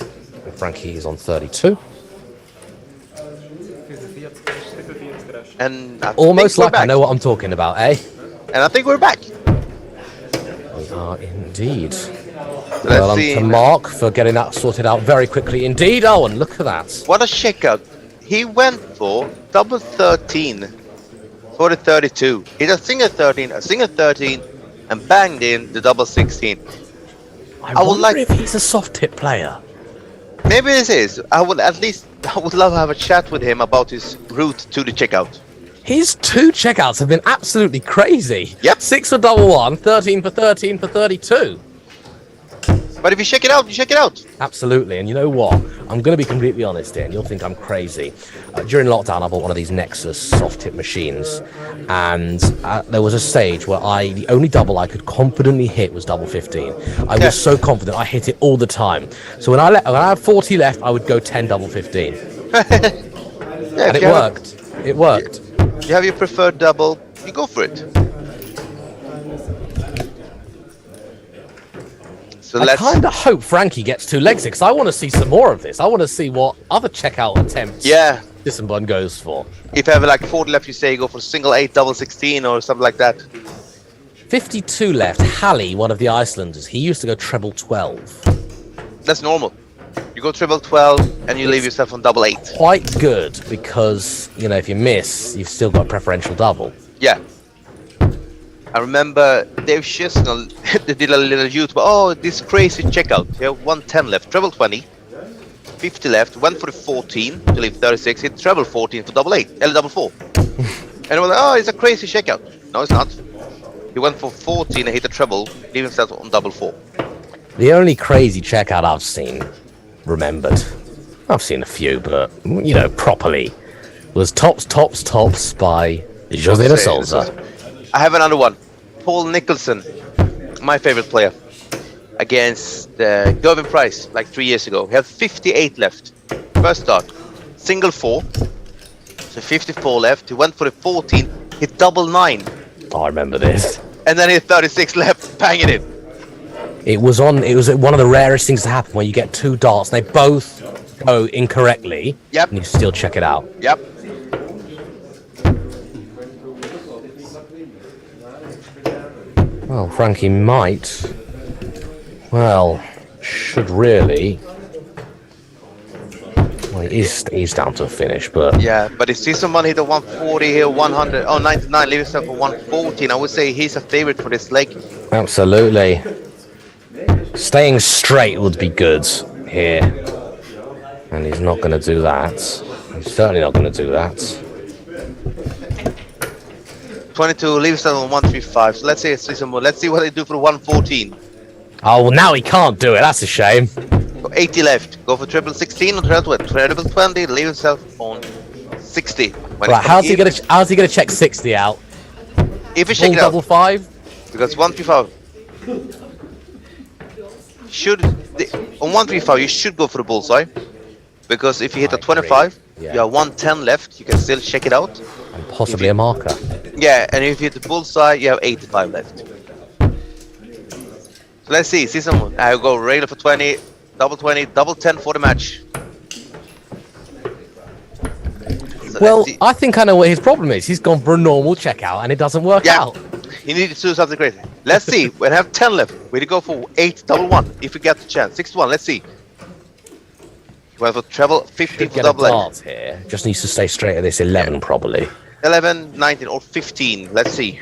and Frankie is on 32. And almost like I know what I'm talking about, eh? And I think we're back. We are indeed. Well, to Mark for getting that sorted out very quickly indeed. Oh, and look at that. What a checkout. He went for double 13 for the 32. He did a single 13, and banged in the double 16. I would like if he's a soft tip player. Maybe this is. I would love to have a chat with him about his route to the checkout. His 2 checkouts have been absolutely crazy. Yep. 6 for double one, 13 for 13 for 32. But if you check it out, you check it out. Absolutely, and you know what? I'm going to be completely honest here, and you'll think I'm crazy. During lockdown, I bought one of these Nexus soft tip machines, and there was a stage where the only double I could confidently hit was double 15. I was so confident, I hit it all the time. So when I had 40 left, I would go 10 double 15. And it worked. It worked. You have your preferred double, you go for it. So I kind of hope Frankie gets 2 legs because I want to see some more of this. I want to see what other checkout attempts Sisonbun goes for. If you have like 40 left, you say you go for single 8, double 16 or something like that. 52 left. Hallie, one of the Icelanders, he used to go treble 12. That's normal. You go treble 12 and you leave yourself on double 8. Quite good because, you know, if you miss, you've still got a preferential double. Yeah. I remember Dave Chisnell did a little YouTube. Oh, this crazy checkout. He had 110 left, treble 20, 50 left, went for the 14 to leave 36, hit treble 14 for double 8, double 4. And I was like, oh, it's a crazy checkout. No, it's not. He went for 14 and hit a treble, leaving himself on double 4. The only crazy checkout I've seen, remembered, I've seen a few, but, you know, properly, was Tops by Jose de Souza. I have another one. Paul Nicholson, my favorite player, against Gervin Price, like 3 years ago. He had 58 left. First start, single 4. So 54 left. He went for the 14, hit double 9. Oh, I remember this. And then he hit 36 left, banging it. It was one of the rarest things to happen where you get two darts and they both go incorrectly. Yep. And you still check it out. Yep. Well, Frankie might. Well, should really. Well, he's down to a finish, but Yeah, but if season 1 hit a 140 here, 100, 99, leave himself for 114. I would say he's a favorite for this leg. absolutely. Staying straight would be good here. And he's not going to do that. He's certainly not going to do that. 22, leave himself on 135. So let's say it's season 1. Let's see what they do for the 114. Oh, well, now he can't do it. That's a shame. Got 80 left. Go for triple 16 or triple 20. Leave himself on 60. When Right, how's he gonna check 60 out? If you Full check it double out, 5? because 135 on 135 you should go for the bullseye, because if you hit a 25, Yeah. you have 110 left. You can still check it out. And possibly a marker. Yeah, and if you hit the bullseye, you have 85 left. So let's see someone. I'll go regular for 20, double 10 for the match. So Well, let's see. I think I know what his problem is. He's gone for a normal checkout and it doesn't work Yeah. out. He needed to do something crazy. Let's see. We have 10 left. We go for 8 double 1 if we get the chance. 61. Let's see. We have a treble 50 Should for get a double 8. dart here. Just needs to stay straight at this 11 probably. 11, 19, or 15. Let's see.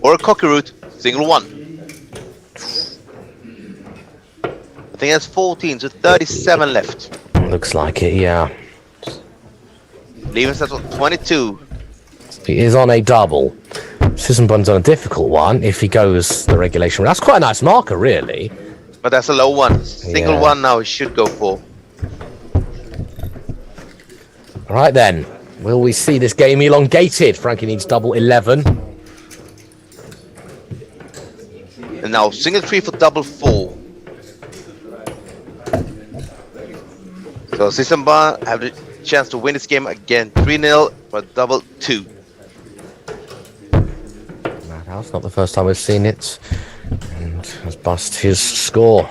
Or a cocky route, single 1. I think that's 14, so 37 left. Looks like it, yeah. Leaving us at 22. He is on a double. Sissenbun's on a difficult one if he goes the regulation. That's quite a nice marker, really. But that's a low one. Single Yeah. 1 now he should go for. All right then. Will we see this game elongated? Frankie needs double 11. And now single 3 for double 4. So Sissenbun have the chance to win this game again. 3-0 for double 2. Madhouse, not the first time we've seen it. And has bust his score.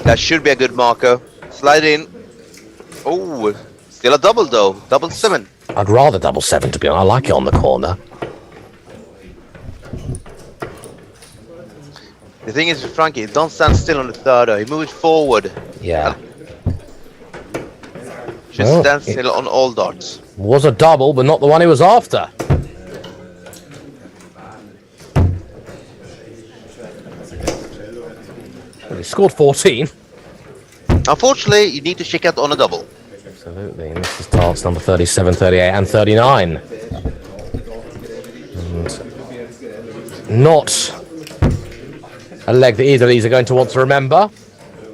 That should be a good marker. Slide in. Oh, still a double though. Double 7. I'd rather double 7 to be honest. I like it on the corner. The thing is with Frankie, don't stand still on the third. He moves forward. Yeah. Just Well, stand still on all darts. Was a double, but not the one he was after. Well, he scored 14. Unfortunately, you need to check out on a double. Absolutely. And this is darts number 37, 38, and 39. And not a leg that either of these are going to want to remember.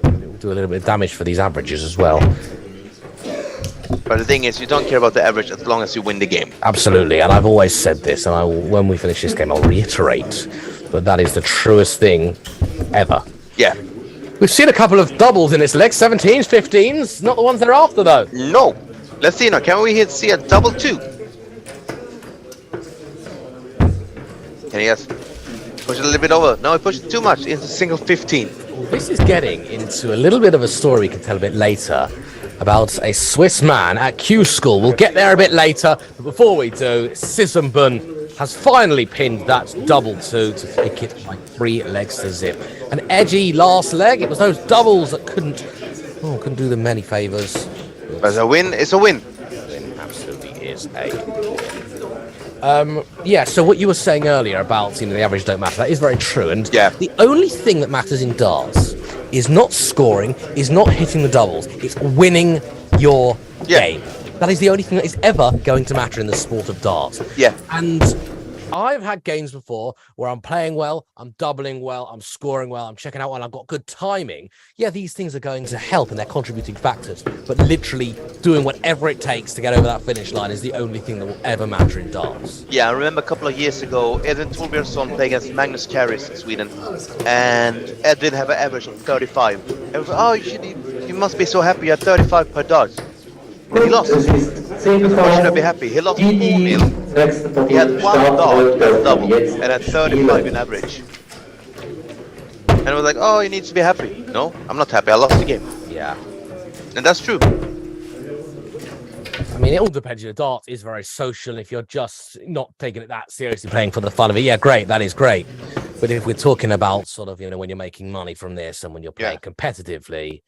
It will do a little bit of damage for these averages as well. But the thing is, you don't care about the average as long as you win the game. Absolutely, and I've always said this, and I will, when we finish this game, I'll reiterate, but that is the truest thing ever. Yeah. We've seen a couple of doubles in this leg, 17s, 15s, not the ones they're after though. No. Let's see now. Can we see a double 2? Can he just push it a little bit over? No, he pushed it too much into single 15. This is getting into a little bit of a story we can tell a bit later about a Swiss man at Q School. We'll get there a bit later, but before we do, Sissenbun has finally pinned that double 2 to take it by 3 legs to zip. An edgy last leg. It was those doubles that couldn't do them many favours. But a win is a win. Absolutely. absolutely is a. Yeah. So what you were saying earlier about the average don't matter. That is very true. And Yeah. the only thing that matters in darts is not scoring, is not hitting the doubles. It's winning your game. That is the only thing that is ever going to matter in the sport of darts. Yeah. And I've had games before where I'm playing well, I'm doubling well, I'm scoring well, I'm checking out well, I've got good timing. Yeah, these things are going to help and they're contributing factors, but literally doing whatever it takes to get over that finish line is the only thing that will ever matter in darts. Yeah, I remember a couple of years ago, Edwin Torbjörnsson played against Magnus Karius in Sweden, and Edwin had an average of 35. And was, oh, you must be so happy, you had 35 per dart. And he lost. Why should I be happy? He lost 4-0. He had one dart as double and had 35 in average. And I was like, oh, you need to be happy. No, I'm not happy. I lost the game. Yeah. And that's true. I mean, it all depends. Your darts is very social. If you're just not taking it that seriously, playing for the fun of it, yeah, great, that is great. But if we're talking about sort of, when you're making money from this and when you're playing competitively,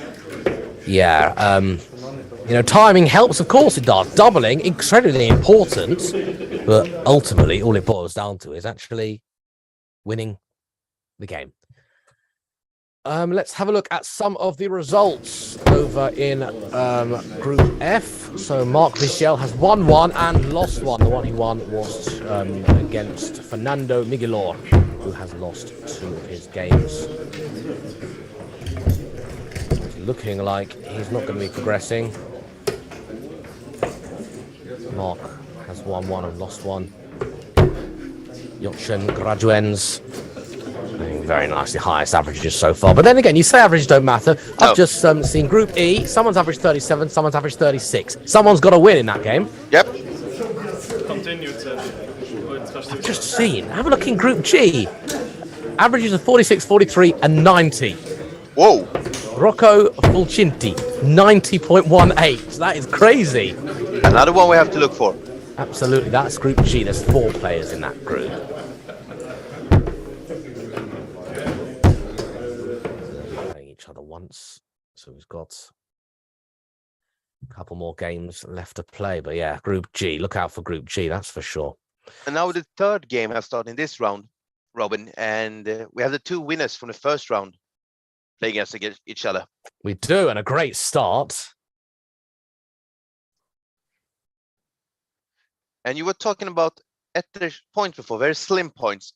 yeah, timing helps, of course, in darts. Doubling, incredibly important, but ultimately, all it boils down to is actually winning the game. Let's have a look at some of the results over in Group F. So Mark Michel has won one and lost one. The one he won was against Fernando Miguelor, who has lost 2 of his games. It's looking like he's not going to be progressing. Mark has won one and lost one. Jochen Graduens, very nicely, highest averages so far. But then again, you say averages don't matter. I've just seen Group E. Someone's averaged 37, someone's averaged 36. Someone's got to win in that game. Yep. I've just seen. Have a look in Group G. Averages of 46, 43, and 90. Whoa. Rocco Fulcinti, 90.18. That is crazy. Another one we have to look for. Absolutely. That's Group G. There's 4 players in that group. Each other once, so we've got a couple more games left to play. But yeah, Group G, look out for Group G, that's for sure. And now the third game has started in this round, Robin, and we have the 2 winners from the first round playing against each other. We do, and a great start. And you were talking about at the points before, very slim points,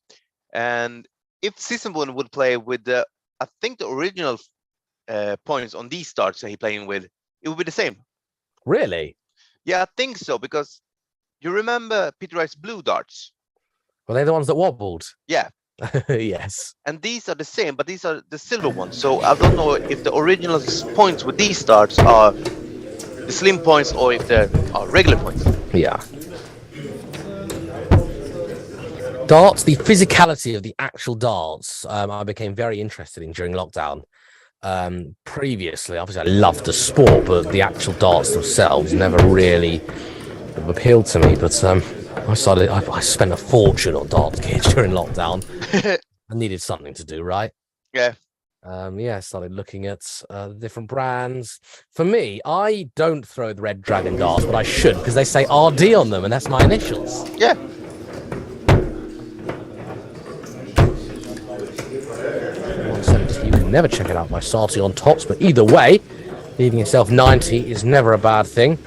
and if Sissenborn would play with the I think the original points on these starts that he's playing with, it would be the same. Really? Yeah, I think so, because you remember Peter Wright's blue darts? Were they the ones that wobbled? Yeah. Yes. And these are the same, but these are the silver ones. So I don't know if the original points with these darts are the slim points or if they are regular points. Yeah. Darts, the physicality of the actual darts, I became very interested in during lockdown. Previously, obviously, I loved the sport, but the actual darts themselves never really appealed to me. But I spent a fortune on darts kits during lockdown. I needed something to do, right? Yeah. I started looking at different brands. For me, I don't throw the Red Dragon darts, but I should, because they say RD on them, and that's my initials. Yeah. You can never check it out by starting on tops, but either way, leaving yourself 90 is never a bad thing.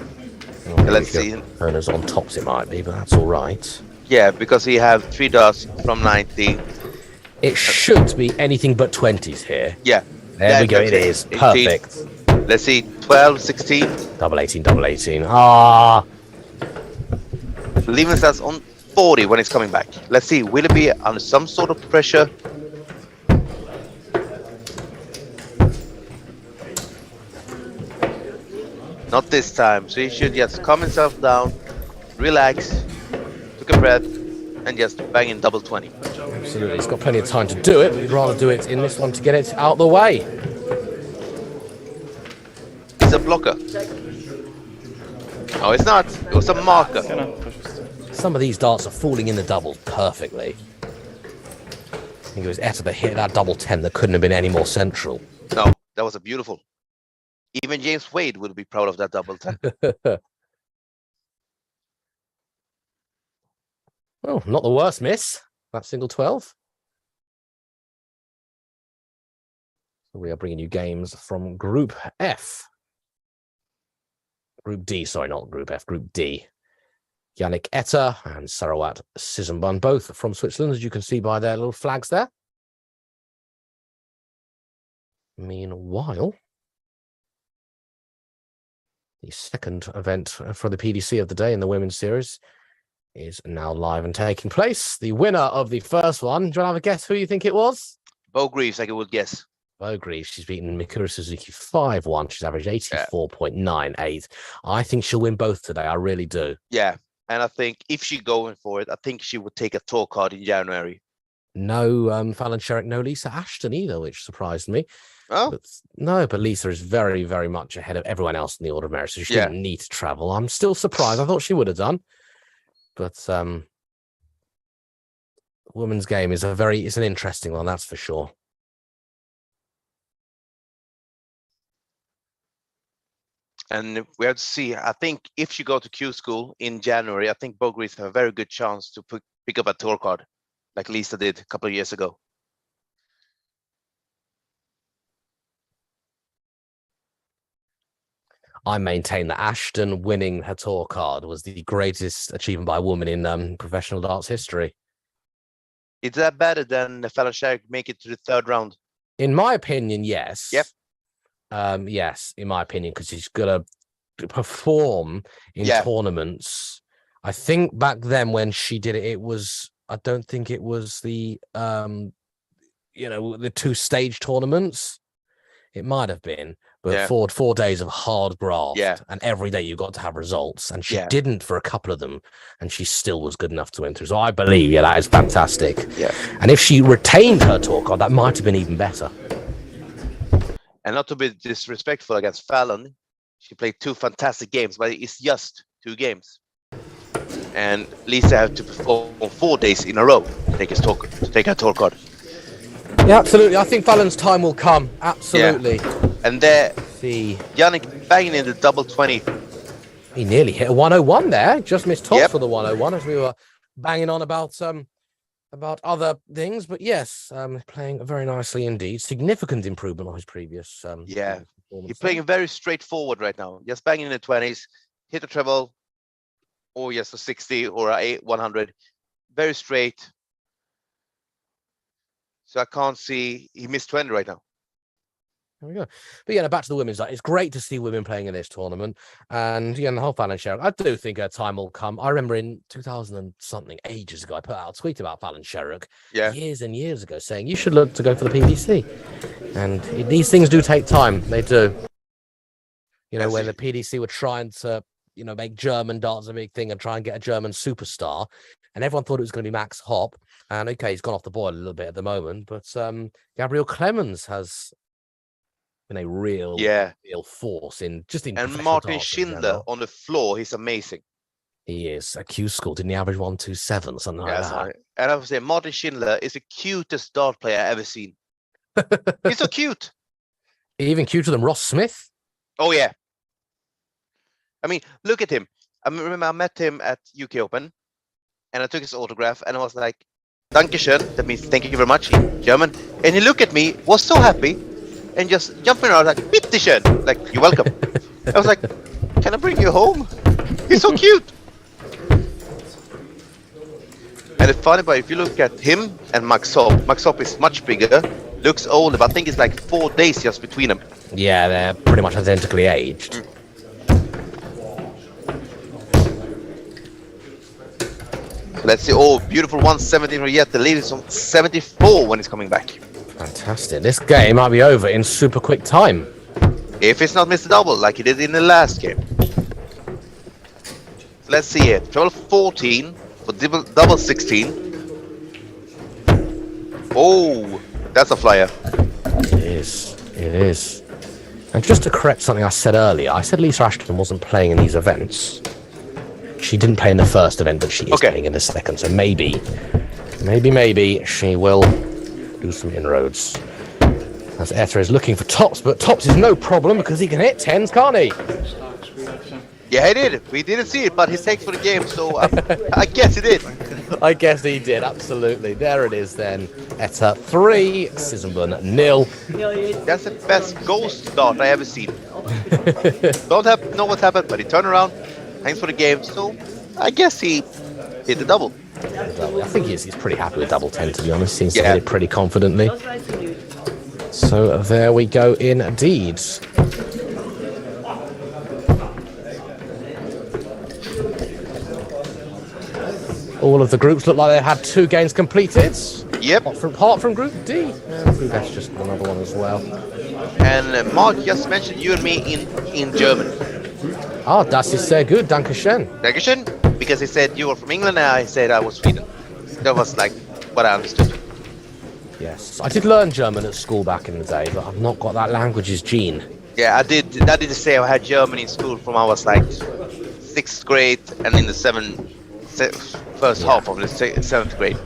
Let's see. Owners on tops it might be, but that's all right. Yeah, because we have 3 darts from 90. It should be anything but 20s here. Yeah. There we go, it is. 18. Perfect. Let's see, 12, 16. Double 18, double 18. Ah! Leaving us on 40 when it's coming back. Let's see, will it be under some sort of pressure? Not this time, so he should just calm himself down, relax, take a breath, and just bang in double 20. Absolutely, he's got plenty of time to do it. We'd rather do it in this one to get it out the way. It's a blocker. No, it's not. It was a marker. Some of these darts are falling in the doubles perfectly. I think it was Etta that hit that double 10 that couldn't have been any more central. No, that was a beautiful. Even James Wade would be proud of that double 10. Well, not the worst miss. That single 12. We are bringing you games from Group F. Group D, sorry, not Group F, Group D. Yannick Etter and Sarawat Sizenbun, both from Switzerland, as you can see by their little flags there. Meanwhile, the second event for the PDC of the day in the women's series is now live and taking place. The winner of the first one, do you want to have a guess who you think it was? Bo Greaves, I would guess. Bo Greaves, she's beaten Mikura Suzuki 5-1. She's averaged 84.98. I think she'll win both today. I really do. Yeah, and I think if she's going for it, I think she would take a tour card in January. No Fallon Sherrick, no Lisa Ashton either, which surprised me. Oh? But Lisa is very, very much ahead of everyone else in the order of merit, so she didn't need to travel. I'm still surprised. I thought she would have done. But women's game is it's an interesting one, that's for sure. And we have to see. I think if she go to Q school in January, I think Bo Greaves have a very good chance to pick up a tour card, like Lisa did a couple of years ago. I maintain that Ashton winning her tour card was the greatest achievement by a woman in professional darts history. Is that better than Fallon Sherrick make it to the third round? In my opinion, yes. Yep. Yes, in my opinion, because she's got to perform in tournaments. I think back then when she did it, I don't think it was the the 2-stage tournaments. It might have been, but 4 days of hard graft, and every day you got to have results, and she didn't for a couple of them, and she still was good enough to win through. So I believe, that is fantastic. Yeah, and if she retained her tour card, that might have been even better. And not to be disrespectful against Fallon, she played 2 fantastic games, but it's just 2 games. And Lisa had to perform 4 days in a row to take her tour card. Yeah, absolutely. I think Fallon's time will come. Absolutely. Yeah. And there, Yannick banging in the double 20. He nearly hit a 101 there. Just missed tops for the 101 as we were banging on about other things. But yes, playing very nicely indeed. Significant improvement on his previous. He's playing very straightforward right now. Just banging in the 20s, hit a treble, or a 60 or a 100. Very straight. So I can't see he missed 20 right now. There we go. But back to the women's side. It's great to see women playing in this tournament. And the whole Fallon Sherrick, I do think her time will come. I remember in 2000 and something, ages ago, I put out a tweet about Fallon Sherrick years and years ago saying you should look to go for the PDC. And these things do take time. They do. When the PDC were trying to, make German darts a big thing and try and get a German superstar. And everyone thought it was going to be Max Hopp. And he's gone off the boil a little bit at the moment. But Gabriel Clemens has been a real force in. And Martin Schindler on the floor, he's amazing. He is. At Q school, didn't he average 127, something like that? Right. And I would say Martin Schindler is the cutest dart player I've ever seen. He's so cute. Even cuter than Ross Smith? Oh, yeah. I mean, look at him. I remember I met him at UK Open, and I took his autograph, and I was like, Dankeschön, that means thank you very much in German. And he looked at me, was so happy, and just jumping around like, Bitteschön, like, you're welcome. I was like, can I bring you home? He's so cute. And it's funny, but if you look at him and Max Hopp is much bigger, looks older, but I think it's like 4 days just between them. Yeah, they're pretty much identically aged. Let's see. Oh, beautiful 117 for yet. The lead is on 74 when it's coming back. Fantastic. This game might be over in super quick time. If it's not missed a double like he did in the last game. So let's see it. Treble 14 for double 16. Oh, that's a flyer. It is. It is. And just to correct something I said earlier, I said Lisa Ashton wasn't playing in these events. She didn't play in the first event, but she is playing in the second. So maybe she will do some inroads. As Etter is looking for tops, but tops is no problem because he can hit 10s, can't he? Yeah, he did. We didn't see it, but he takes for the game, so I guess he did. I guess he did, absolutely. There it is then. Etta 3, Sissenburn 0. That's the best ghost start I ever seen. Don't know what happened, but he turned around, thanks for the game, so I guess he hit the double. I think he's pretty happy with double 10, to be honest. Seems to hit it pretty confidently. So there we go indeed. All of the groups look like they had 2 games completed. Yep. Apart from Group D. And Group F's just another one as well. And Mark just mentioned you and me in German. Ah, das ist sehr gut, danke schön. Dankeschön, because he said you were from England and I said I was Sweden. That was like what I understood. Yes, I did learn German at school back in the day, but I've not got that language's gene. Yeah, I did the same. I had German in school from I was like 6th grade and in the first half of the 7th grade.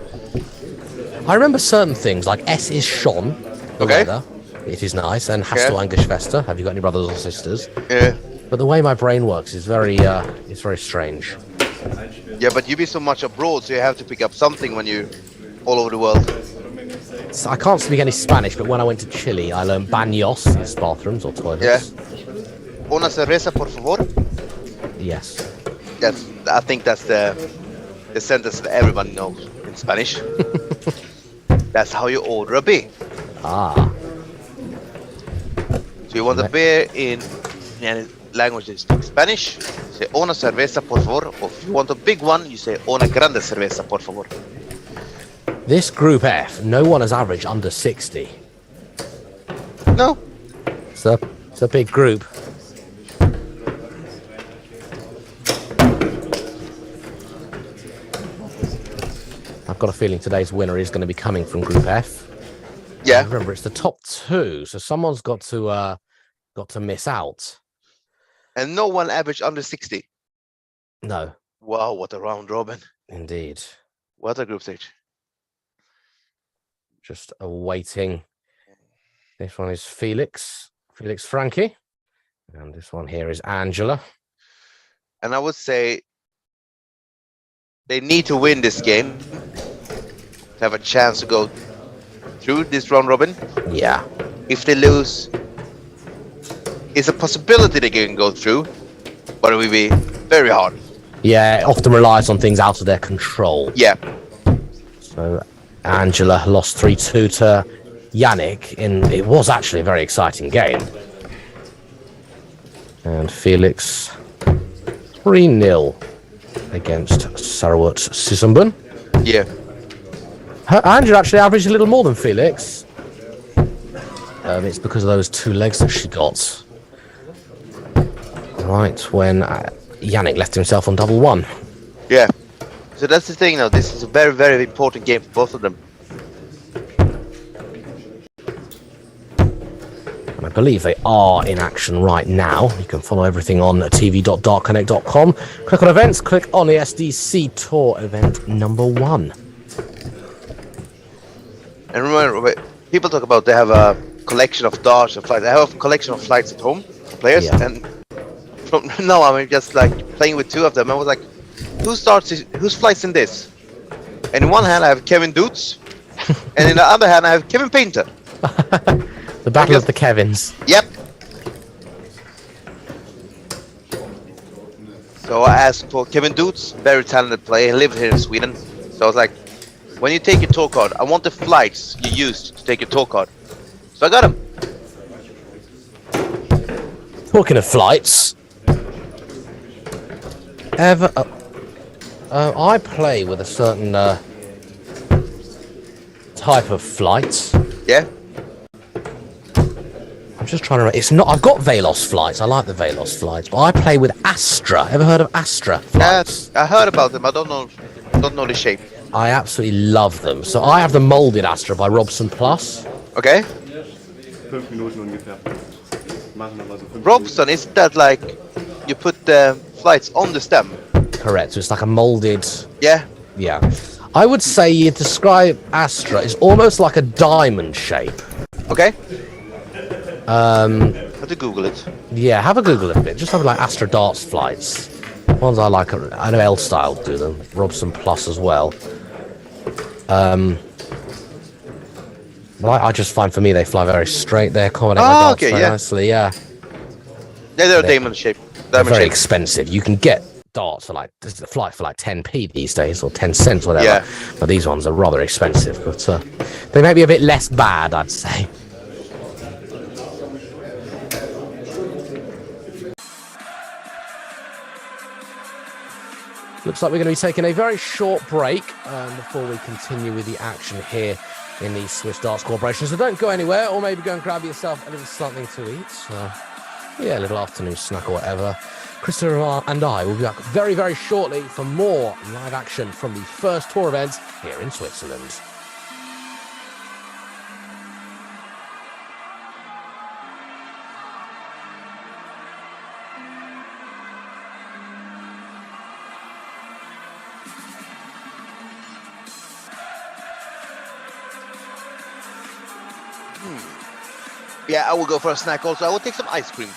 I remember certain things like S is schon, the Okay. weather. It is nice, and hast du ein Geschwister? Have you got any brothers or sisters? Yeah. But the way my brain works is very strange. Yeah, but you be so much abroad, so you have to pick up something when you all over the world. So I can't speak any Spanish, but when I went to Chile, I learned baños, is bathrooms or toilets. Yeah. Una cerveza, por favor. Yes. I think that's the sentence that everyone knows in Spanish. That's how you order a beer. Ah. So you want a beer in any language that speaks Spanish, say una cerveza, por favor. Or if you want a big one, you say una grande cerveza, por favor. This Group F, no one has averaged under 60. No. It's a big group. I've got a feeling today's winner is going to be coming from Group F. Yeah. Remember, it's the top 2, so someone's got to miss out. And no one averaged under 60. No. Wow, what a round robin. Indeed. What a group stage. Just awaiting. This one is Felix Frankie. And this one here is Angela. And I would say they need to win this game to have a chance to go through this round robin. Yeah. If they lose, it's a possibility they can go through, but it will be very hard. Yeah, it often relies on things out of their control. Yeah. So Angela lost 3-2 to Yannick it was actually a very exciting game. And Felix 3-0 against Sarawat Sissenburn. Yeah. Angela actually averaged a little more than Felix. It's because of those 2 legs that she got. Right when Yannick left himself on double 1. Yeah. So that's the thing now. This is a very, very important game for both of them. And I believe they are in action right now. You can follow everything on tv.darkconnect.com. Click on events, click on the SDC Tour event number 1. And remember, people talk about they have a collection of darts and flights. I have a collection of flights at home for players, Yeah. and from now I'm just like playing with 2 of them. I was like, whose flights in this? And in one hand I have Kevin Doots, and in the other hand I have Kevin Painter. The Battle of the Kevins. Yep. So I asked for Kevin Doots, very talented player, he lived here in Sweden. So I was like, when you take your tour card, I want the flights you used to take your tour card. So I got them. Talking of flights, I play with a certain type of flight. Yeah? I'm just trying to remember. It's not. I've got Velos flights. I like the Velos flights, but I play with Astra. Ever heard of Astra flights? I heard about them. I don't know the shape. I absolutely love them. So I have the molded Astra by Robson Plus. Okay. 5 Minuten ungefähr. Machen aber so 5 Robson, is that like you put the flights on the stem? Correct. So it's like a molded. Yeah. Yeah. I would say you describe Astra as almost like a diamond shape. Okay. But to Google it. Yeah, have a Google a bit. Just have like Astra Darts flights. Ones I like. I know L-Style do them. Robson Plus as well. But I just find for me they fly very straight. They accommodate my darts very nicely. Yeah. Yeah, they're diamond shaped. They're very expensive. You can get darts for like this is a flight for like 10p these days or 10 cents, whatever. Yeah. But these ones are rather expensive. But they may be a bit less bad, I'd say. Looks like we're going to be taking a very short break before we continue with the action here in the Swiss Darts Corporation. So don't go anywhere, or maybe go and grab yourself a little something to eat. Yeah, a little afternoon snack or whatever. Christopher and I will be back very, very shortly for more live action from the first tour events here in Switzerland. Yeah, I will go for a snack also. I will take some ice cream.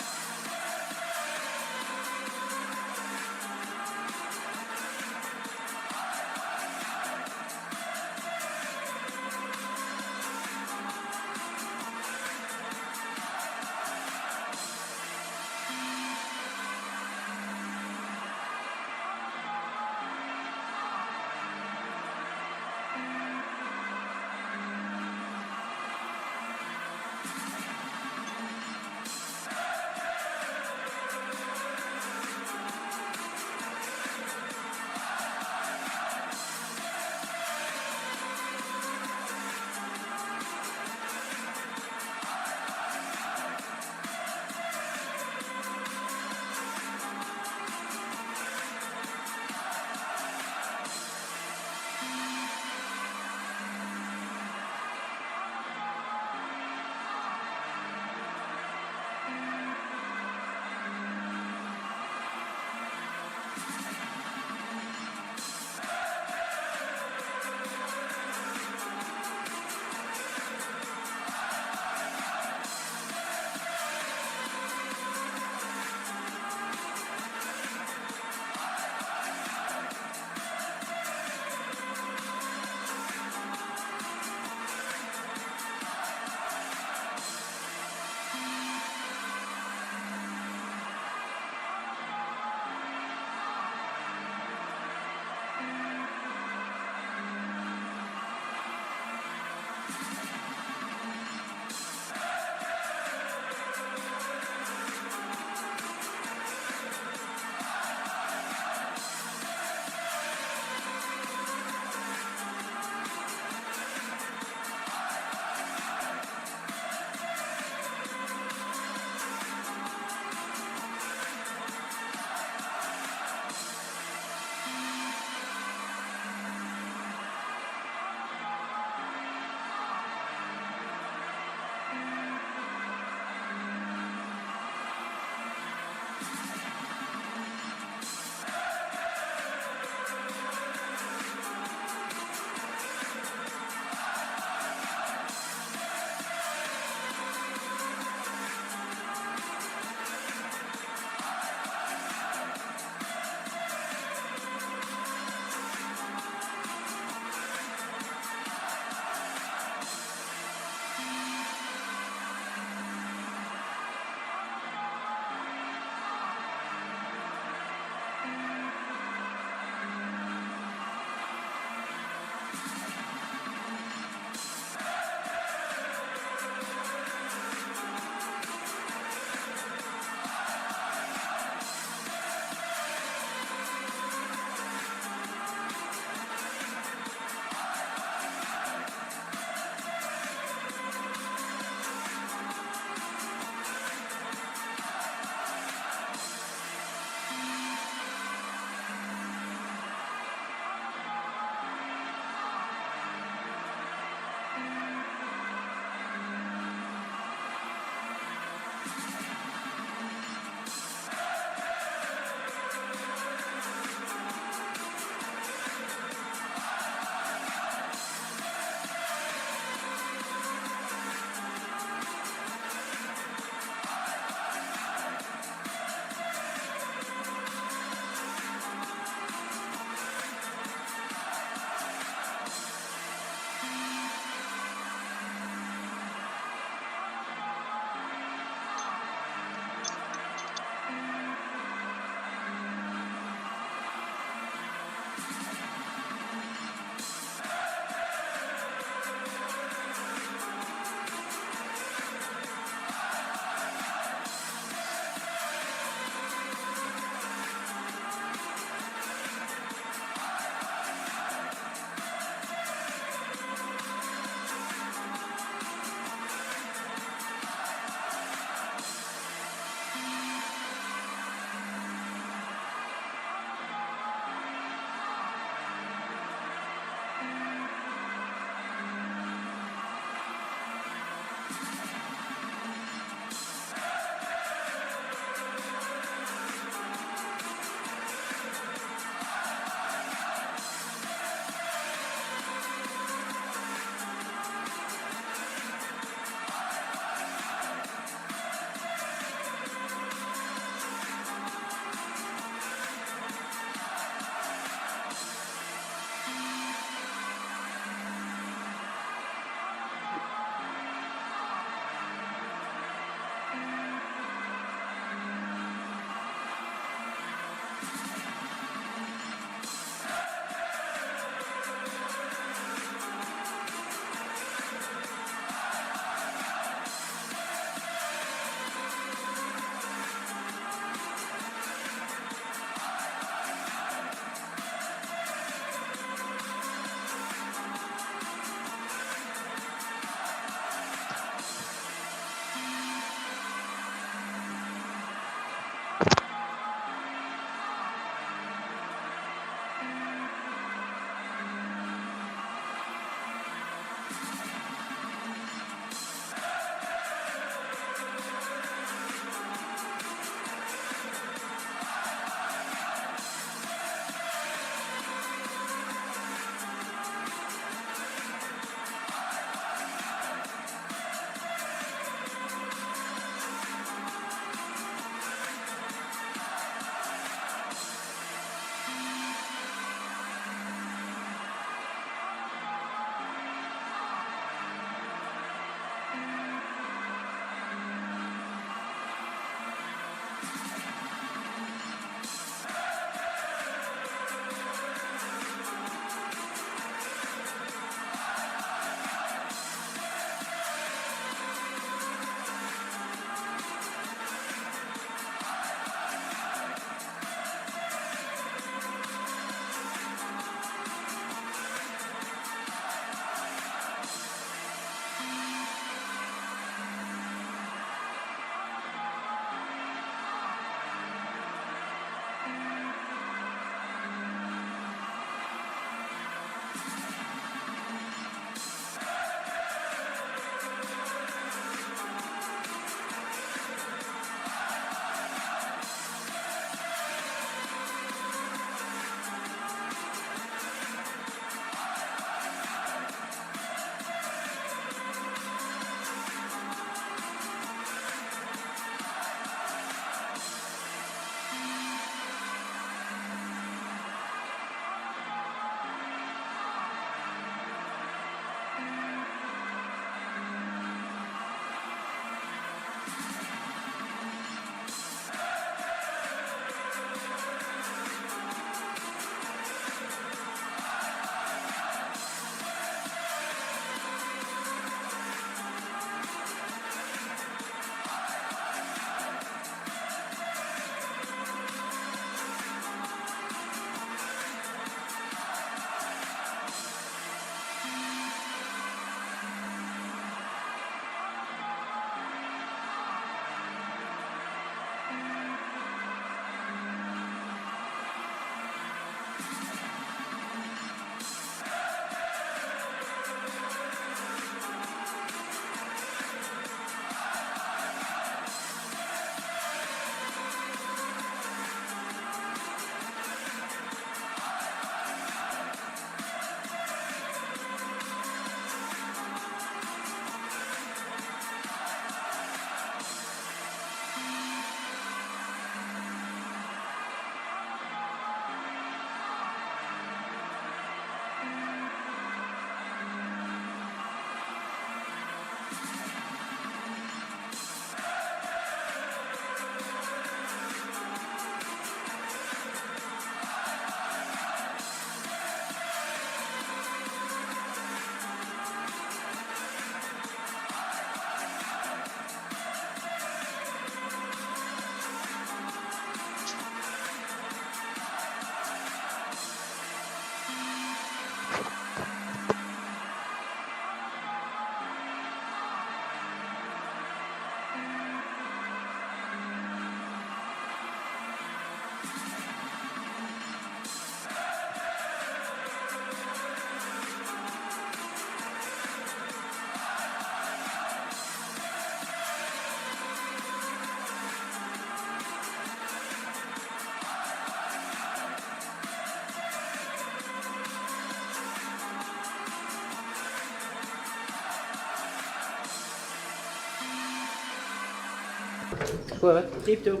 Deep two.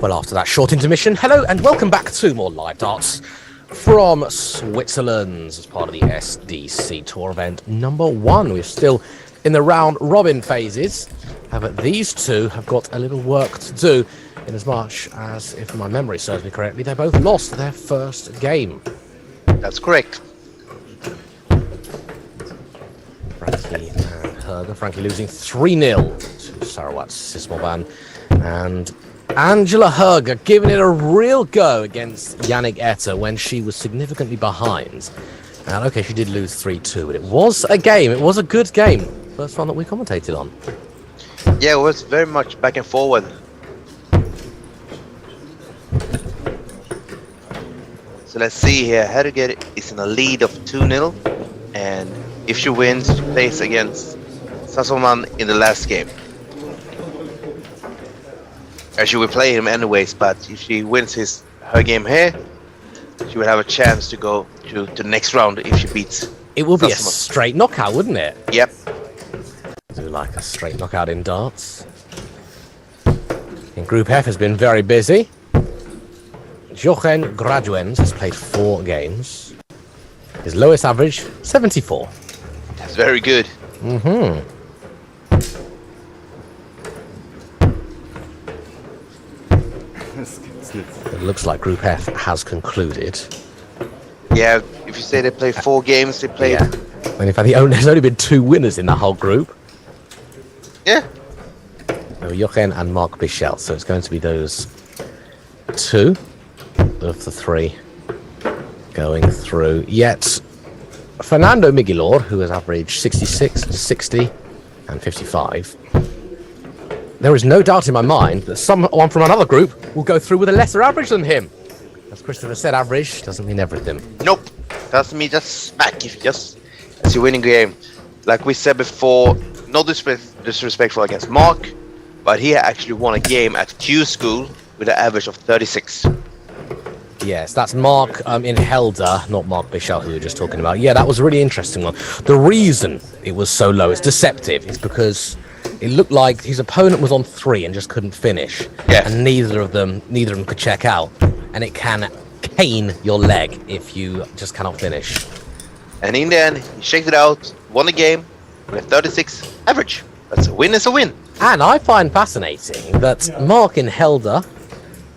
Well, after that short intermission, hello and welcome back to more live darts from Switzerland as part of the SDC Tour event number 1. We're still in the round robin phases. However, these two have got a little work to do in as much as, if my memory serves me correctly, they both lost their first game. That's correct. Frankie and Herger. Frankie losing 3-0 to Sarawat Sismoban, and Angela Herger giving it a real go against Yannick Etter when she was significantly behind. And okay, she did lose 3-2, but it was a game. It was a good game. First one that we commentated on. Yeah, it was very much back and forward. So let's see here. Herger is in a lead of 2-0, and if she wins, she plays against Sassoman in the last game. She will play him anyways, but if she wins her game here, she will have a chance to go to the next round if she beats. It will be a Sassoman. straight knockout, wouldn't it? Yep. I do like a straight knockout in darts. And Group F has been very busy. Jochen Graduens has played 4 games. His lowest average, 74. That's very good. Mm-hmm. It looks like Group F has concluded. Yeah, if you say they play 4 games, they play. Yeah. And in fact, there's only been 2 winners in the whole group. Yeah. Jochen and Mark Bichel. So it's going to be those 2 of the 3 going through. Yet Fernando Miguelor, who has averaged 66, 60, and 55. There is no doubt in my mind that someone from another group will go through with a lesser average than him. As Christopher said, average doesn't mean everything. Nope. Doesn't mean just smack if you just as you winning game. Like we said before, no disrespectful against Mark, but he actually won a game at Q School with an average of 36. Yes, that's Mark in Helder, not Mark Bichel, who we were just talking about. Yeah, that was a really interesting one. The reason it was so low, it's deceptive, is because it looked like his opponent was on 3 and just couldn't finish. Yeah. And neither of them could check out. And it can cane your leg if you just cannot finish. And in the end, he shaked it out, won the game with 36 average. That's a win is a win. And I find fascinating that Mark in Helder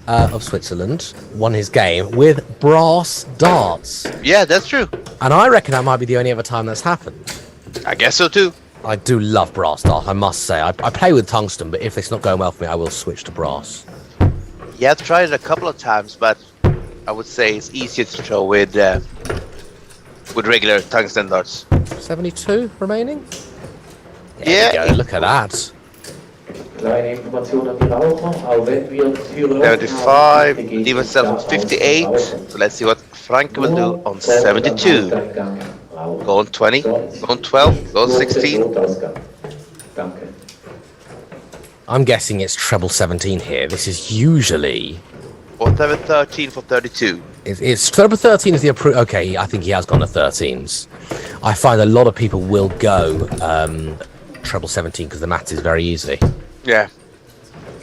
of Switzerland won his game with brass darts. Yeah, that's true. And I reckon that might be the only other time that's happened. I guess so too. I do love brass darts, I must say. I play with tungsten, but if it's not going well for me, I will switch to brass. Yeah, I've tried it a couple of times, but I would say it's easier to throw with regular tungsten darts. 72 remaining? Yeah. There we go, look at that. Kleine Information an die Raucher, auch wenn wir Führer 75, leave himself on 58. So let's see what Frank will do on 72. Go on 20, go on 12, go on 16. I'm guessing it's treble 17 here. This is usually... Or 13 for 32. It's treble 13 is the approved... Okay, I think he has gone to 13s. I find a lot of people will go treble 17 because the maths is very easy. Yeah.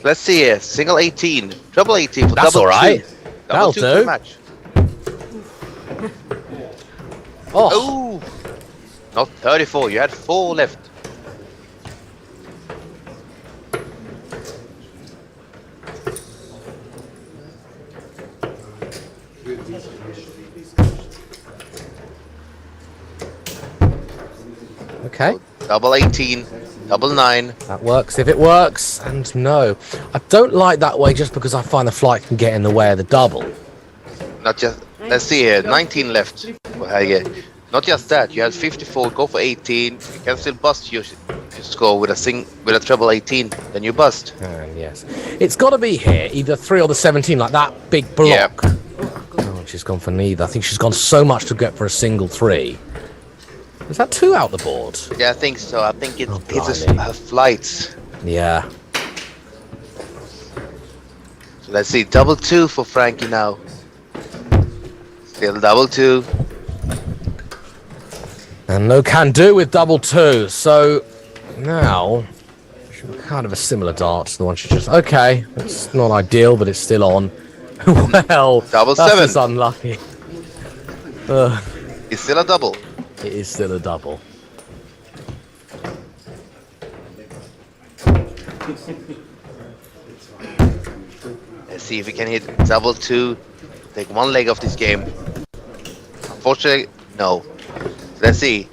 Let's see here. Single 18, treble 18 for That's double all right. 2. That'll Double 2 per do. match. Oh, Oh, not 34. You had 4 left. okay. Double 18, double 9. That works if it works. And no, I don't like that way just because I find the flight can get in the way of the double. Not just. Let's see here. 19 left for Helge. Not just that, you have 54, go for 18. You can still bust your score with a treble 18, then you bust. Yes. It's got to be here, either 3 or the 17, like that big block. Yeah. Oh, she's gone for neither. I think she's gone so much to get for a single 3. Is that 2 out the board? Yeah, I think so. I think it's blimey. her flights. Yeah. So let's see, double 2 for Frankie now. Still double 2. And no can do with double 2. So now, kind of a similar dart to the one she just. Okay, it's not ideal, but it's still on. Well, Double that's 7. just unlucky. It's still a double. It is still a double. Let's see if we can hit double 2. Take one leg off this game. Unfortunately, no. Let's see.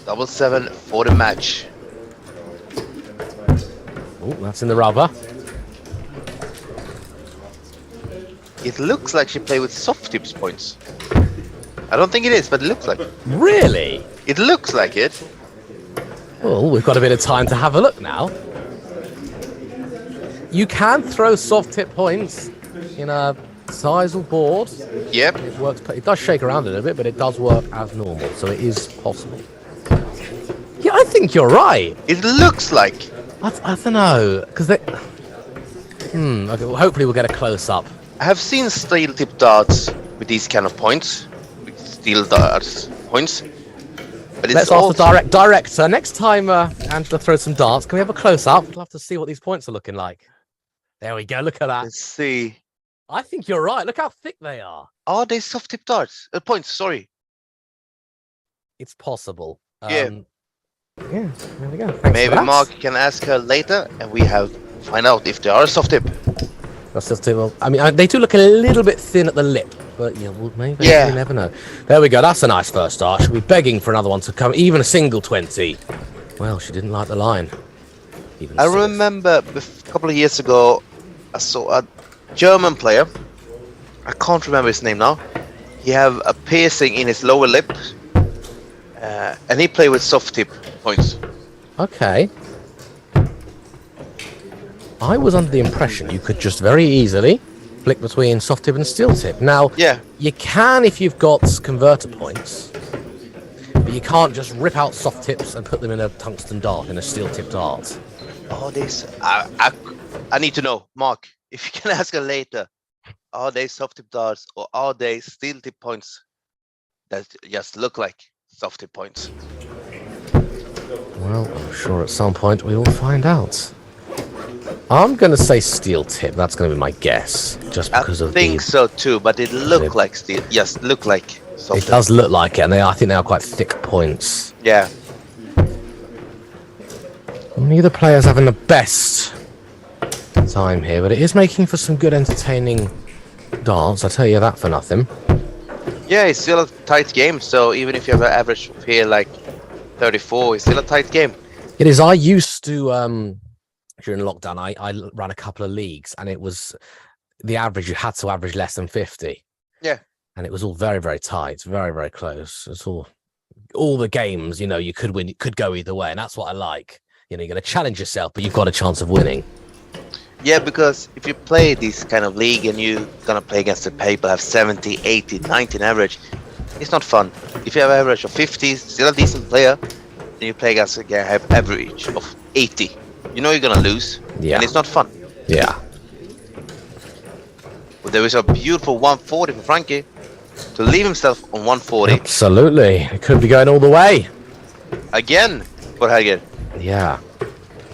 Double 7 for the match. Oh, that's in the rubber. It looks like she played with soft tips points. I don't think it is, but it looks like it. Really? It looks like it. Well, we've got a bit of time to have a look now. You can throw soft tip points in a sizable board. Yep. It works. It does shake around a little bit, but it does work as normal, so it is possible. Yeah, I think you're right. It looks like. I don't know, because they. Okay, well, hopefully we'll get a close up. I have seen steel tip darts with these kind of points. With steel darts points. But it's Let's ask the director. Next time Angela throws some darts, can we have a close up? We'd love to see what these points are looking like. There we go. Look at that. Let's see. I think you're right. Look how thick they are. Are they soft tip darts? Points, sorry. It's possible. Yeah. Yeah, there we go. Thanks Maybe for that. Mark can ask her later and we find out if they are a soft tip. That's just too well. I mean, they do look a little bit thin at the lip, but yeah, well, maybe Yeah. you never know. There we go. That's a nice first start. She'll be begging for another one to come, even a single 20. Well, she didn't like the line. Even I six. remember a couple of years ago, I saw a German player. I can't remember his name now. He have a piercing in his lower lip, and he played with soft tip points. Okay. I was under the impression you could just very easily flick between soft tip and steel tip. Now, Yeah. you can if you've got converter points, but you can't just rip out soft tips and put them in a tungsten dart, in a steel tip dart. Oh, this I need to know, Mark. If you can ask her later, are they soft tip darts or are they steel tip points that just look like soft tip points? Well, I'm sure at some point we will find out. I'm going to say steel tip. That's going to be my guess, just because I of think the. so too, but it looked like steel. Yes, look like soft It tip. does look like it, and I think they are quite thick points. Yeah. Neither player's having the best time here, but it is making for some good, entertaining darts. I tell you that for nothing. Yeah, it's still a tight game. So even if you have an average of here like 34, it's still a tight game. It is. I used to during lockdown. I ran a couple of leagues, and it was the average. You had to average less than 50. Yeah. And it was all very, very tight, very, very close. It's all the games. You know, you could win. It could go either way, and that's what I like. You know, you're going to challenge yourself, but you've got a chance of winning. Yeah, because if you play this kind of league and you're gonna play against the people have 70, 80, 90 average, it's not fun. If you have an average of 50, still a decent player, and you play against a guy have average of 80, you know you're gonna lose. Yeah. And it's not fun. Yeah. But there is a beautiful 140 for Frankie to leave himself on 140 Absolutely. It could be going all the way. again for Hagen. Yeah.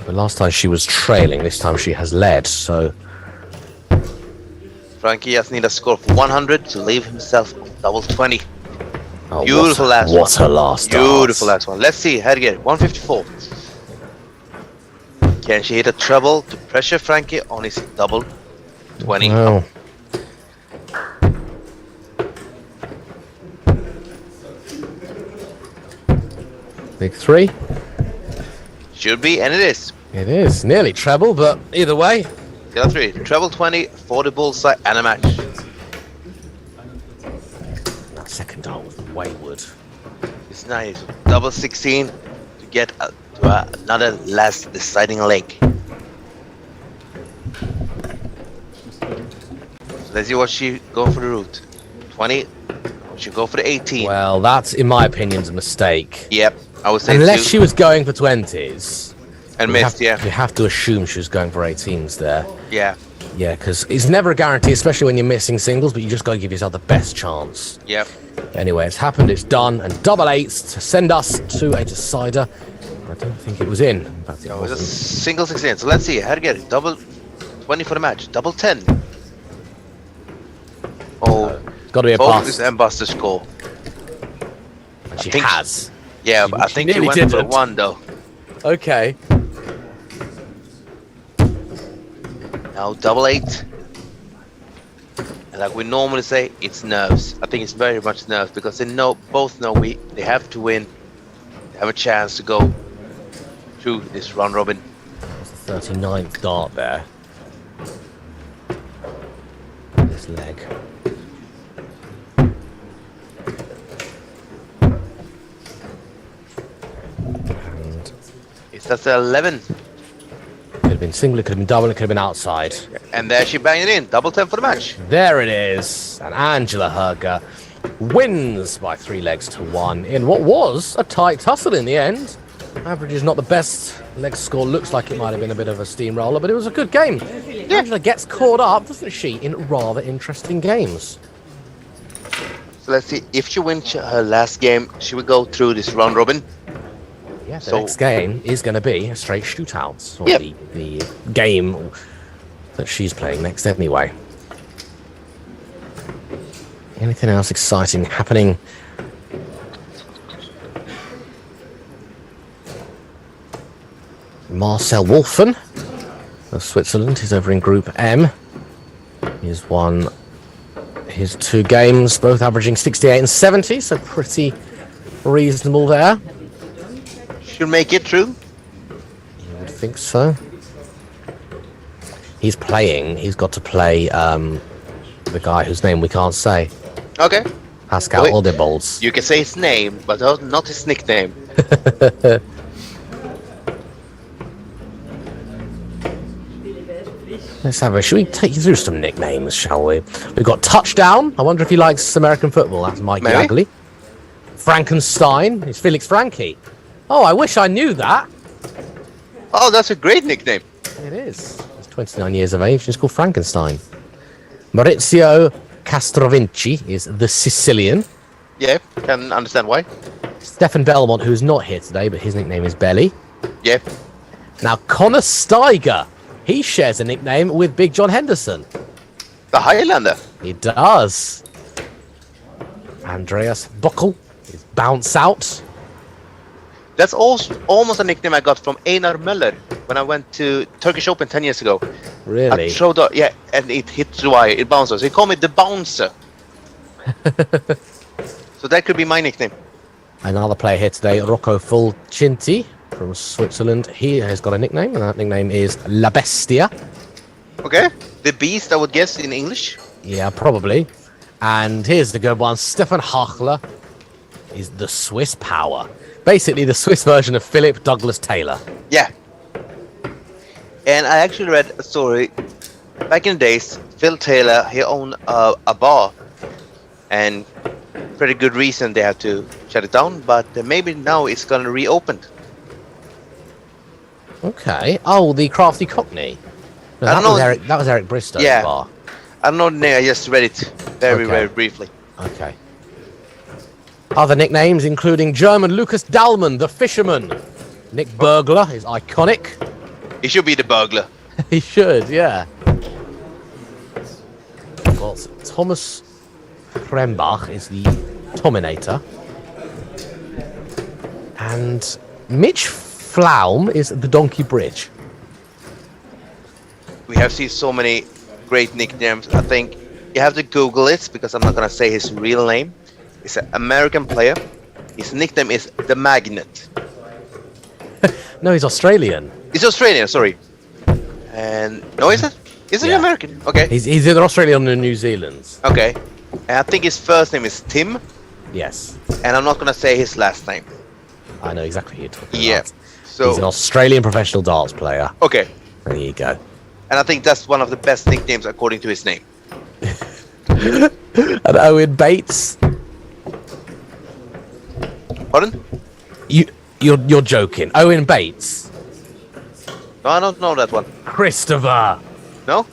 But last time she was trailing. This time she has led. So Frankie just need a score of 100 to leave himself on double 20. oh, Beautiful last one. what a last Beautiful dart. last one. Let's see, Hagen, 154. Can she hit a treble to pressure Frankie on his double 20? Well, big 3. Should be, and it is. It is nearly treble, but either way. The other 3, treble 20 for the bullseye and a match. That second dart was wayward. It's nice. Double 16 to get to another last deciding leg. So let's see what she go for the route. 20. She go for the 18. Well, that's, in my opinion, a mistake. Yep, I would say Unless too. she was going for 20s. And missed, yeah. You have to assume she was going for 18s there. Yeah. Yeah, because it's never a guarantee, especially when you're missing singles, but you just got to give yourself the best chance. Yep. Anyway, it's happened, it's done, and double 8s to send us to a decider. I don't think it was in. In fact, It was a single 16. So let's see how to get it. Double 20 for the match. Double 10. Oh, got to be a focus pass. and Buster score. And she think- has. Yeah, She- but I she think you nearly went for didn't. one though. Okay. Now double 8. And like we normally say, it's nerves. I think it's very much nerves because they both know they have to win. They have a chance to go through this round robin. That's the 39th dart there. This leg. And It's that's the 11. could have been single, it could have been double, it could have been outside. And there she banged it in. Double 10 for the match. There it is. And Angela Herger wins by 3 legs to 1 in what was a tight tussle in the end. Average is not the best. Leg score looks like it might have been a bit of a steamroller, but it was a good game. Angela gets caught up, doesn't she, in rather interesting games. So let's see. If she wins her last game, she will go through this round robin. Yeah, the So- next game is going to be a straight shootout. Or Yep. the game that she's playing next anyway. Anything else exciting happening? Marcel Wolfen of Switzerland. He's over in Group M. He's won his 2 games, both averaging 68 and 70, so pretty reasonable there. She'll make it through. I would think so. He's got to play the guy whose name we can't say. Okay. Pascal Wait. Audibles. You can say his name, but not his nickname. Should we take you through some nicknames, shall we? We've got Touchdown. I wonder if he likes American football. That's Mike Maybe. Yagley. Frankenstein is Felix Frankie. Oh, I wish I knew that. Oh, that's a great nickname. It is. He's 29 years of age. He's called Frankenstein. Maurizio Castrovinci is the Sicilian. Yeah, can understand why. Stefan Belmont, who's not here today, but his nickname is Belly. Yeah. Now, Connor Steiger, he shares a nickname with Big John Henderson. The Highlander. He does. Andreas Bockel is Bounce Out. That's also almost a nickname I got from Einar Möller when I went to Turkish Open 10 years ago. Really? I showed up, yeah, and it hit the wire, it bounced. So he called me the Bouncer. So that could be my nickname. Another player here today, Rocco Fulcinti from Switzerland. He has got a nickname, and that nickname is La Bestia. Okay. The Beast, I would guess, in English. Yeah, probably. And here's the good one. Stefan Hachler is the Swiss Power. Basically, the Swiss version of Philip Douglas Taylor. Yeah. And I actually read a story. Back in the days, Phil Taylor, he owned a bar. And pretty good reason they had to shut it down. But maybe now it's going to reopen. Okay. Oh, the Crafty Cockney. No, I that, don't was know. Eric, that was Eric Bristow's Yeah. bar. I don't know the name, I just read it very, Okay. very briefly. Okay. Other nicknames, including German Lucas Dahlmann, the Fisherman. Nick Burglar is iconic. He should be the burglar. He should, yeah. Well, Thomas Krembach is the Tominator. And Mitch Flaum is the Donkey Bridge. We have seen so many great nicknames. I think you have to Google it because I'm not going to say his real name. He's an American player. His nickname is The Magnet. No, he's Australian. He's Australian, sorry. And no, is it? Is it Yeah. American? Okay. He's either Australian or New Zealand. Okay. And I think his first name is Tim. Yes. And I'm not gonna say his last name. I know exactly who you're talking Yeah. about. So He's an Australian professional darts player. okay. There you go. And I think that's one of the best nicknames according to his name. And Owen Bates. Pardon? You're joking. Owen Bates. No, I don't know that one. Christopher. No?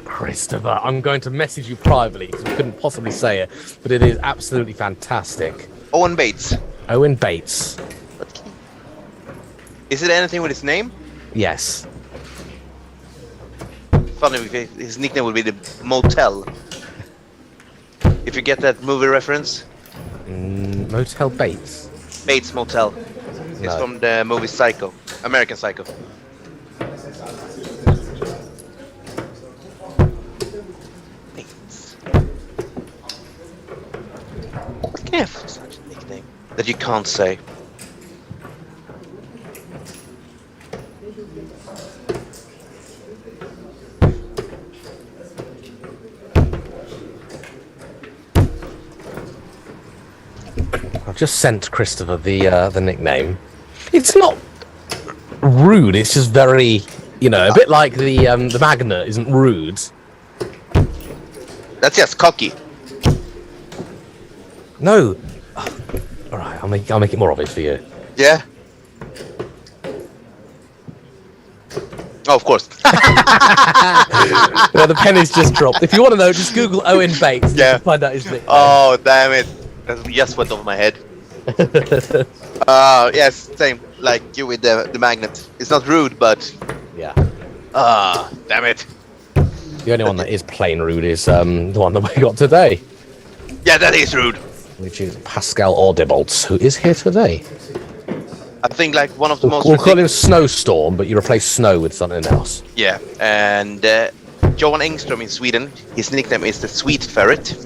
Christopher. I'm going to message you privately because I couldn't possibly say it, but it is absolutely fantastic. Owen Bates. Owen Bates. Is it anything with his name? Yes. Funny if his nickname would be the Motel. If you get that movie reference. Motel Bates. Bates Motel. It's No. from the movie Psycho. American Psycho. Bates. What can you have for such a nickname that you can't say? I've just sent Christopher the nickname. It's not rude. It's just very, a bit like the magnet isn't rude. That's just cocky. No. All right, I'll make it more obvious for you. Yeah. Oh, of course. The penny's just dropped. If you want to know, just Google Owen Bates. Yeah. And find out his nickname. Oh, damn it. That just went over my head. Yes, same. Like you with the magnet. It's not rude, but... Yeah. Damn it. The only one that is plain rude is the one that we got today, Yeah, that is rude. which is Pascal Audibolts, who is here today. I think like one of the most... We'll call him Snowstorm, but you replace snow with something else. Yeah, and Johan Engström in Sweden, his nickname is the Sweet Ferret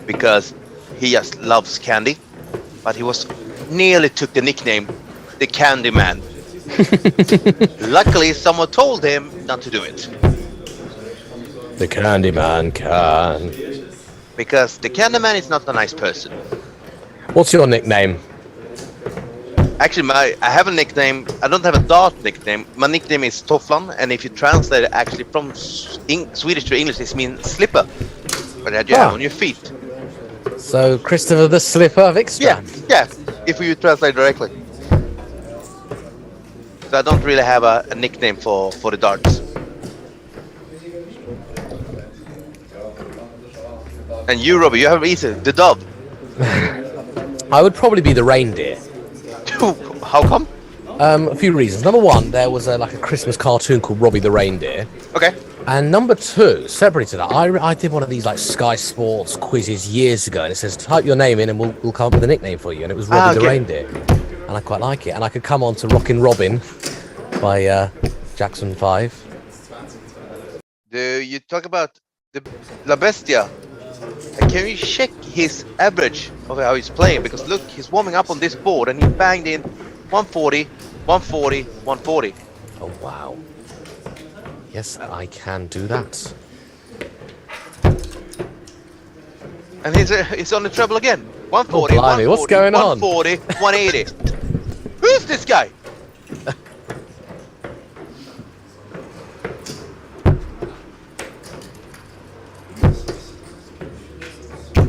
because he just loves candy, but he was nearly took the nickname the Candy Man. Luckily, someone told him not to do it The Candyman can. because the Candy Man is not a nice person. What's your nickname? Actually, I have a nickname. I don't have a dart nickname. My nickname is Tofflan, and if you translate it actually from Swedish to English, it means slipper. But that you have on your feet. So, Christopher the Slipper of Extra. Yeah, if you translate directly. So I don't really have a nickname for the darts. And you, Robbie, you have easy. The dove. I would probably be the reindeer. How come? A few reasons. Number one, there was like a Christmas cartoon called Robbie the Reindeer. Okay. And number two, separately to that, I did one of these like Sky Sports quizzes years ago, and it says type your name in and we'll come up with a nickname for you. And it was Robbie the Reindeer, and I quite like it. And I could come on to Rockin' Robin by Jackson 5. You talk about the La Bestia. Can you check his average of how he's playing? Because look, he's warming up on this board and he banged in 140, 140, 140. Oh wow! Yes, I can do that. And he's on the treble again. 140, Oh, blimey, 140, what's going on? 140, 180. Who's this guy?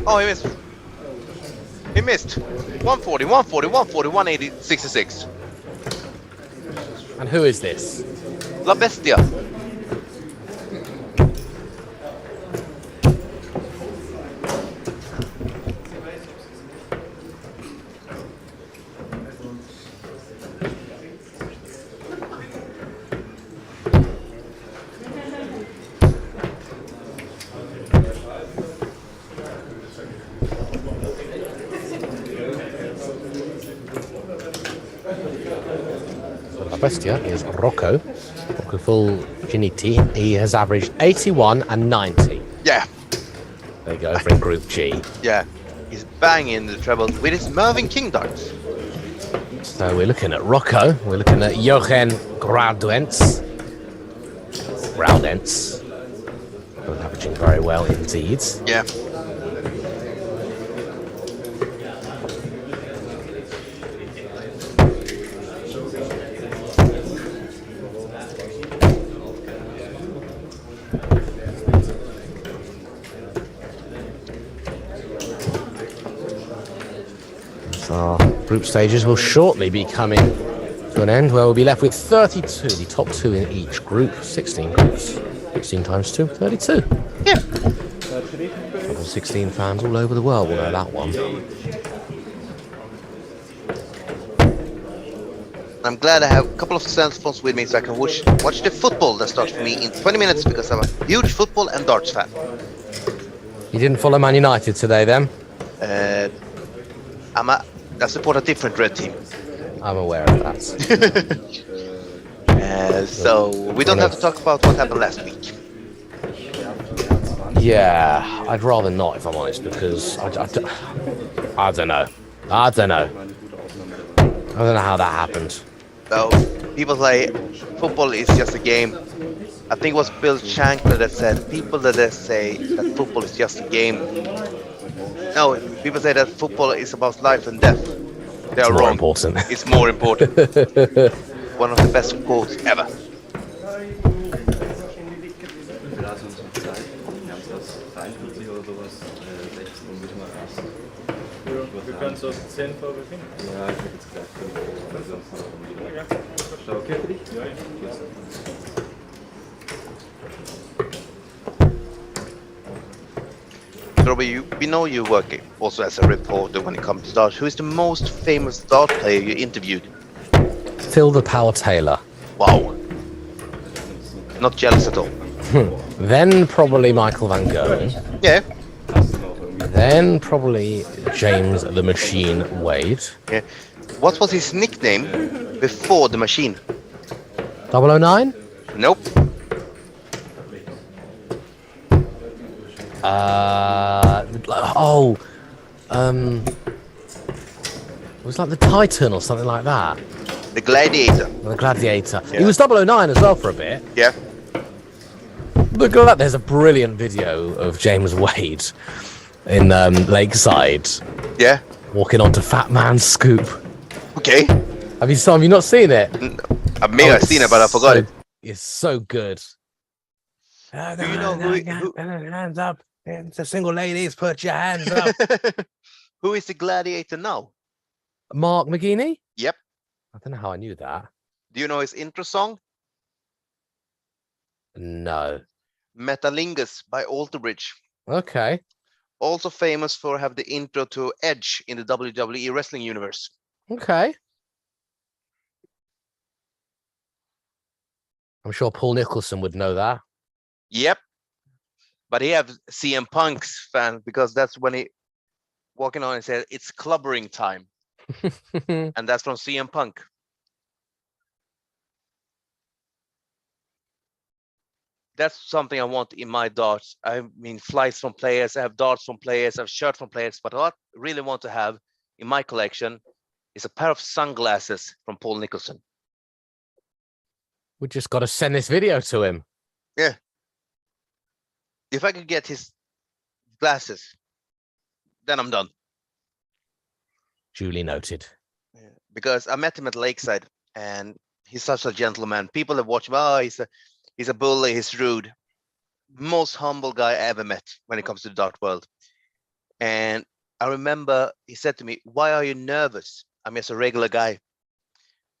Oh, he missed. He missed. 140, 140, 140, 180, 66. And who is this? La Bestia. La Bestia is Rocco Fulginiti. He has averaged 81 and 90. Yeah, There you go, over in Group G. yeah. He's banging the treble with his Mervyn King darts. So we're looking at Rocco. We're looking at Jochen Graudentz. Both averaging very well indeed. Yeah. So our group stages will shortly be coming to an end, where we'll be left with 32, the top 2 in each group, 16 groups. 16 times 2, 32. Yeah. 16 fans all over the world will know that one. I'm glad I have a couple of cell phones with me so I can watch the football that starts for me in 20 minutes because I'm a huge football and darts fan. You didn't follow Man United today, then? I support a different red team. I'm aware of that. So we don't have to talk about what happened last week. Yeah, I'd rather not, if I'm honest, because I don't know. I don't know how that happened. So people say football is just a game. I think it was Bill Shankler that said people that say that football is just a game. No, people say that football is about life and death. They are wrong. Important. It's more important. One of the best quotes ever. Wir können so 10 vor befinden. Ja, ich hätte jetzt gesagt, okay für dich? Ja, ja. Robbie, we know you work also as a reporter when it comes to darts. Who is the most famous dart player you interviewed? Phil the Power Taylor. Wow. Not jealous at all. Then probably Michael Van Gerwen. Yeah. Then probably James the Machine Wade. Yeah. What was his nickname before the machine? 009? Nope. It was like the Titan or something like that. The Gladiator. The Gladiator. Yeah. He was 009 as well for a bit. Yeah. Look at that. There's a brilliant video of James Wade in Lakeside. Yeah. Walking onto Fat Man's Scoop. Okay. Have you not seen it? I may have seen it, but I forgot it. It's so good. Do you know who Hands up. It's a single ladies, put your hands up. who is the Gladiator now? Mark McGeaney? Yep. I don't know how I knew that. Do you know his intro song? No. Metalingus by Alterbridge. Okay. Also famous for have the intro to Edge in the WWE wrestling universe. Okay. I'm sure Paul Nicholson would know that. Yep. But he have CM Punk's fan because that's when he walking on and said it's clubbering time. And that's from CM Punk. That's something I want in my darts. I mean, flights from players. I have darts from players. I have shirts from players. But what I really want to have in my collection is a pair of sunglasses from Paul Nicholson. We just got to send this video to him. Yeah. If I could get his glasses, then I'm done. Duly noted. Yeah. Because I met him at Lakeside, and he's such a gentleman. People that watch him, oh, he's a bully, he's rude. Most humble guy I ever met when it comes to the dart world. And I remember he said to me, "Why are you nervous? I'm just a regular guy."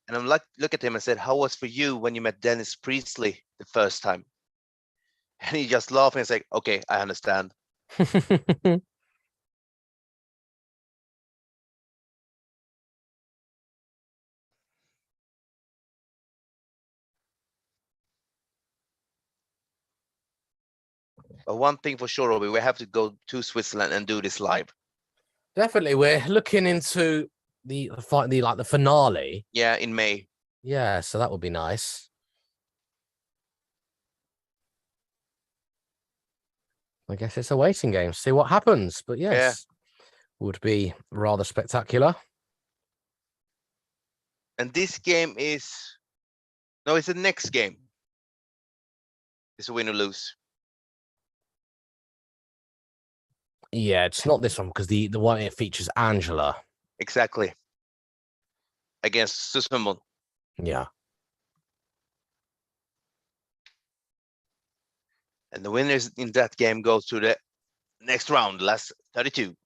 And I'm like, look at him and said, "How was it for you when you met Dennis Priestley the first time?" And he just laughed and said, "Okay, I understand." But one thing for sure, Robbie, we have to go to Switzerland and do this live. Definitely, we're looking into the finale. Yeah, in May. Yeah, so that would be nice. I guess it's a waiting game. See what happens. But yes, would be rather spectacular. And this game is it's the next game. It's a win or lose. Yeah, it's not this one because the one it features Angela. Exactly. Against Sussman. Yeah. And the winners in that game go to the next round, last 32.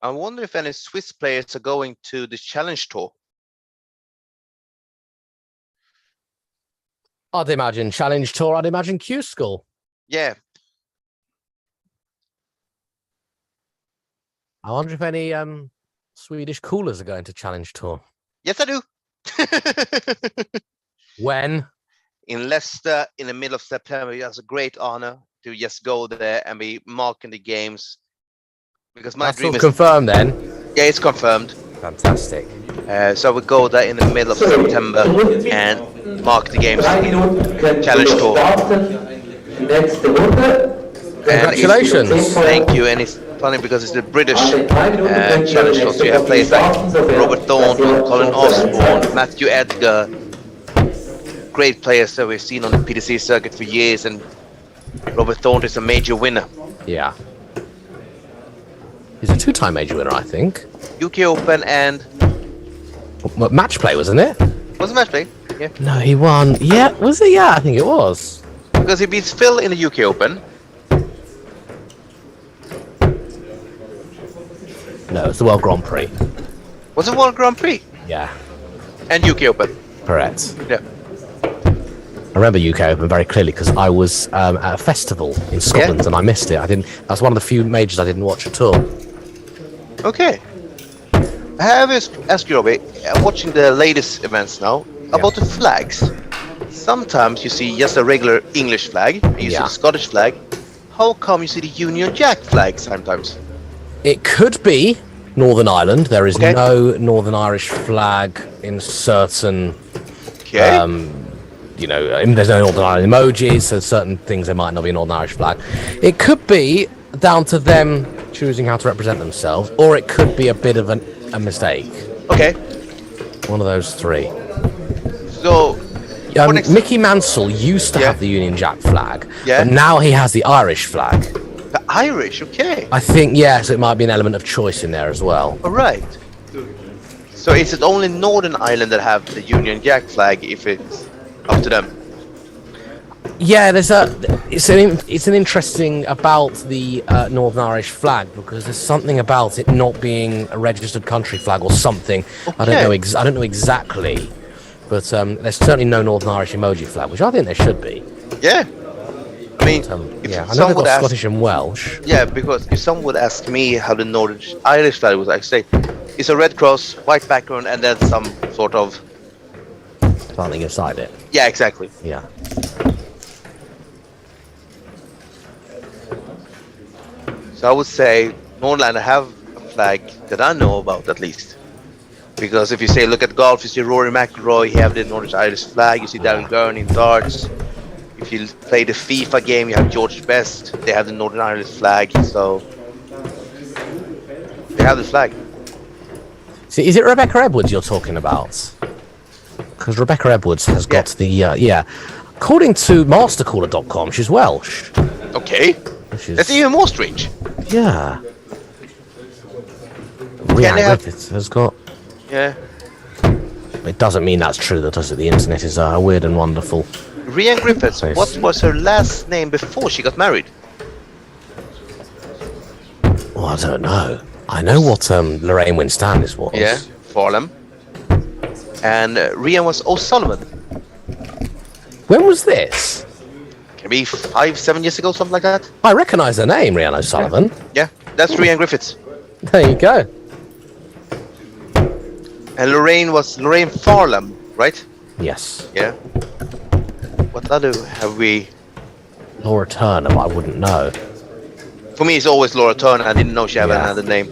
I wonder if any Swiss players are going to the Challenge Tour. I'd imagine Challenge Tour. I'd imagine Q School. Yeah. I wonder if any Swedish coolers are going to Challenge Tour. Yes, I do. When? In Leicester, in the middle of September, it's a great honor to just go there and be marking the games. Because my That's dream all is confirmed then. Yeah, it's confirmed. Fantastic. So we go there in the middle of September and mark the games. 3 Minuten können Challenge wir Tour. starten. Nächste Runde. Congratulations. Thank you, and it's funny because it's the British Challenge Tour. So you have players like Robert Thornton, Colin Osborne, Matthew Edgar, great players that we've seen on the PDC circuit for years, and Robert Thornton is a major winner. Yeah. He's a 2-time major winner, I think. UK Open and Match play, wasn't it? was it match play? Yeah, No, he won. Yeah, was it? Yeah, I think it was. because he beats Phil in the UK Open. No, it's the World Grand Prix. Was it World Grand Prix Yeah, and UK Open? correct. Yeah. I remember UK Open very clearly because I was at a festival in Scotland and I missed it. I didn't. That's one of the few majors I didn't watch at all. Okay. I have asked you, Robbie, watching the latest events now, about the flags. Sometimes you see just a regular English flag, and you see Yeah. the Scottish flag. How come you see the Union Jack flag sometimes? It could be Northern Ireland. There is Okay. no Northern Irish flag in certain. Okay. You know, there's no Northern Ireland emojis, so certain things there might not be a Northern Irish flag. It could be down to them choosing how to represent themselves, or it could be a bit of a mistake. Okay. One of those three. So, for next- Mickey Mansell used to Yeah. have the Union Jack flag, Yeah. but now he has the Irish flag. the Irish, okay. I think, yes, it might be an element of choice in there as well. All right. So is it only Northern Ireland that have the Union Jack flag if it's up to them? Yeah, it's an interesting about the Northern Irish flag because there's something about it not being a registered country flag or something. I don't Okay. know. I don't know exactly, but there's certainly no Northern Irish emoji flag, which I think there should be. Yeah. I mean, if Yeah, I know someone they've would got ask, Scottish and Welsh. yeah, because if someone would ask me how the Northern Irish flag was, I'd say it's a red cross, white background, and then some sort of. Something inside it. Yeah, exactly. Yeah. So I would say Northern Ireland have a flag that I know about at least. Because if you say look at golf, you see Rory McIlroy, he have the Northern Irish flag. You see Darren Gurney in darts. If you play the FIFA game, you have George Best. They have the Northern Irish flag. So they have the flag. See, is it Rebecca Edwards you're talking about? Because Rebecca Edwards has got the yeah. According to mastercaller.com, she's Welsh. Okay, Which is, that's even more strange. yeah. they Rhiannon have- Griffiths has got. Yeah, It doesn't mean that's true, that does it? The internet is weird and wonderful. Rhiannon Griffiths. Nice. What was her last name before she got married? Well, I don't know. I know what Lorraine Winstanley's was. Yeah, Farnham. And Rhiannon was O'Sullivan. When was this? Can be 5-7 years ago, something like that. I recognise her name, Rhiannon O'Sullivan. Yeah, that's Rhiannon Griffiths. There you go. And Lorraine was Lorraine Farnham, right? Yes. Yeah. What other have we? Laura Turner, but I wouldn't know. For me, it's always Laura Turner. I didn't know she had Yeah. another name.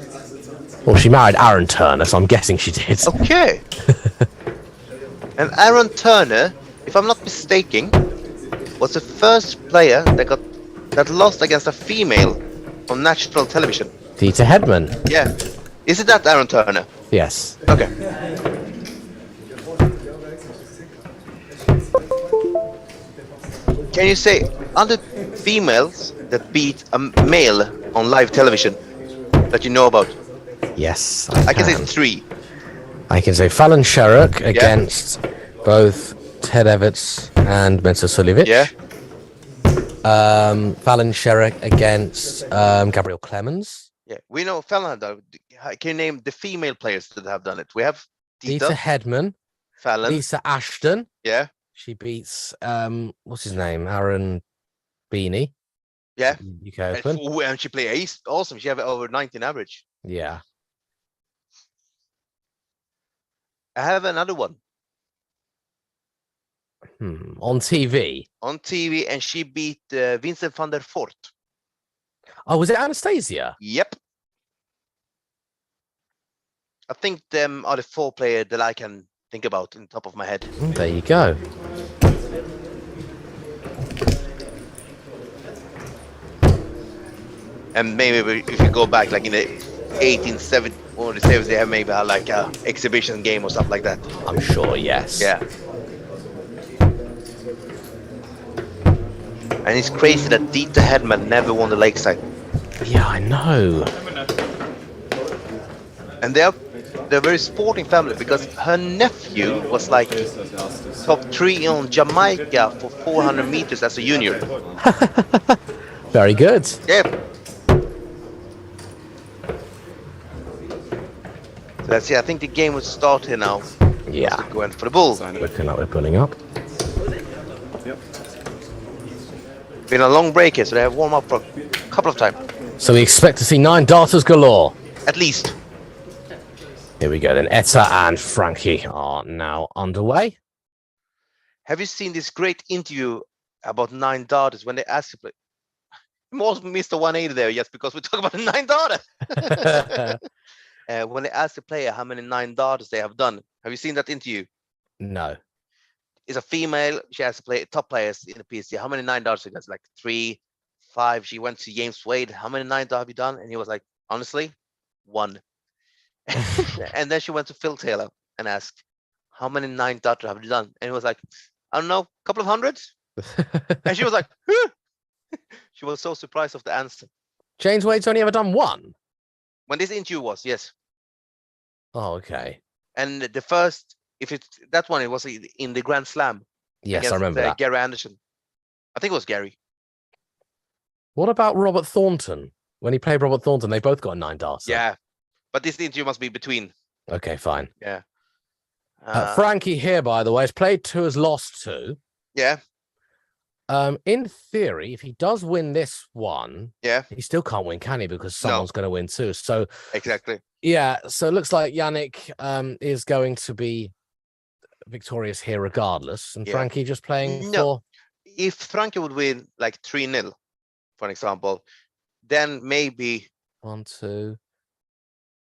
Well, she married Aaron Turner, so I'm guessing she did. Okay. And Aaron Turner, if I'm not mistaken, was the first player that lost against a female on national television. Dieter Hedman. Yeah. Is it that Aaron Turner? Yes. Okay. Can you say other females that beat a male on live television that you know about? Yes. I can say 3. I can say Fallon Sherrock against both Ted Everts and Mensa Suljovic. Yeah. Fallon Sherrock against Gabrielle Clemens. Yeah. We know Fallon Can you name the female players that have done it? We have Dieter Dieter, Hedman, Fallon. Lisa Ashton. Yeah. She beats what's his name? Aaron Beanie. Yeah. UK Open. And she play ace. Awesome. She have over 19 average. Yeah. I have another one. On TV. On TV, and she beat Vincent van der Voort. Oh, was it Anastasia? Yep. I think them are the 4 players that I can think about in the top of my head. There you go. And maybe if you go back, like in the 1870 or the 70s, they have maybe like a exhibition game or stuff like that. I'm sure, yes. Yeah. And it's crazy that Dieter Hedman never won the Lakeside. Yeah, I know. And they're a very sporting family because her nephew was like top 3 on Jamaica for 400 meters as a junior. Very good. Yeah. So that's it. I think the game will start here now. Yeah. Going for the bull. Looking like we're pulling up. Been a long break here, so they have warm up for a couple of times. So we expect to see 9 darters galore. At least. Here we go then. Etta and Frankie are now underway. Have you seen this great interview about 9 darters when they asked you? You almost missed the 180 there, yes, because we talk about the 9 darter. When they ask the player how many 9 darters they have done, have you seen that interview? No. It's a female. She has to play top players in the PSC. How many 9 darters? She does like 3, 5. She went to James Wade. How many 9 darters have you done? And he was like, honestly, 1. And then she went to Phil Taylor and asked, how many 9 darters have you done? And he was like, I don't know, a couple of hundreds. And she was like, huh? She was so surprised of the answer. James Wade's only ever done 1? When this interview was, yes. Oh, okay. And the first, if it's that one, it was in the Grand Slam. Yes, I remember that. Gary Anderson. I think it was Gary. What about Robert Thornton? When he played Robert Thornton, they both got a 9 darter. Yeah. But this interview must be between. Okay, fine. Yeah. Frankie here, by the way, has played 2, has lost 2. Yeah. In theory, if he does win this one, yeah, he still can't win, can he? Because someone's going to win too. So exactly. Yeah. So it looks like Yannick is going to be victorious here regardless. And Frankie just playing for. If Frankie would win like 3-0, for an example, then maybe 1, 2.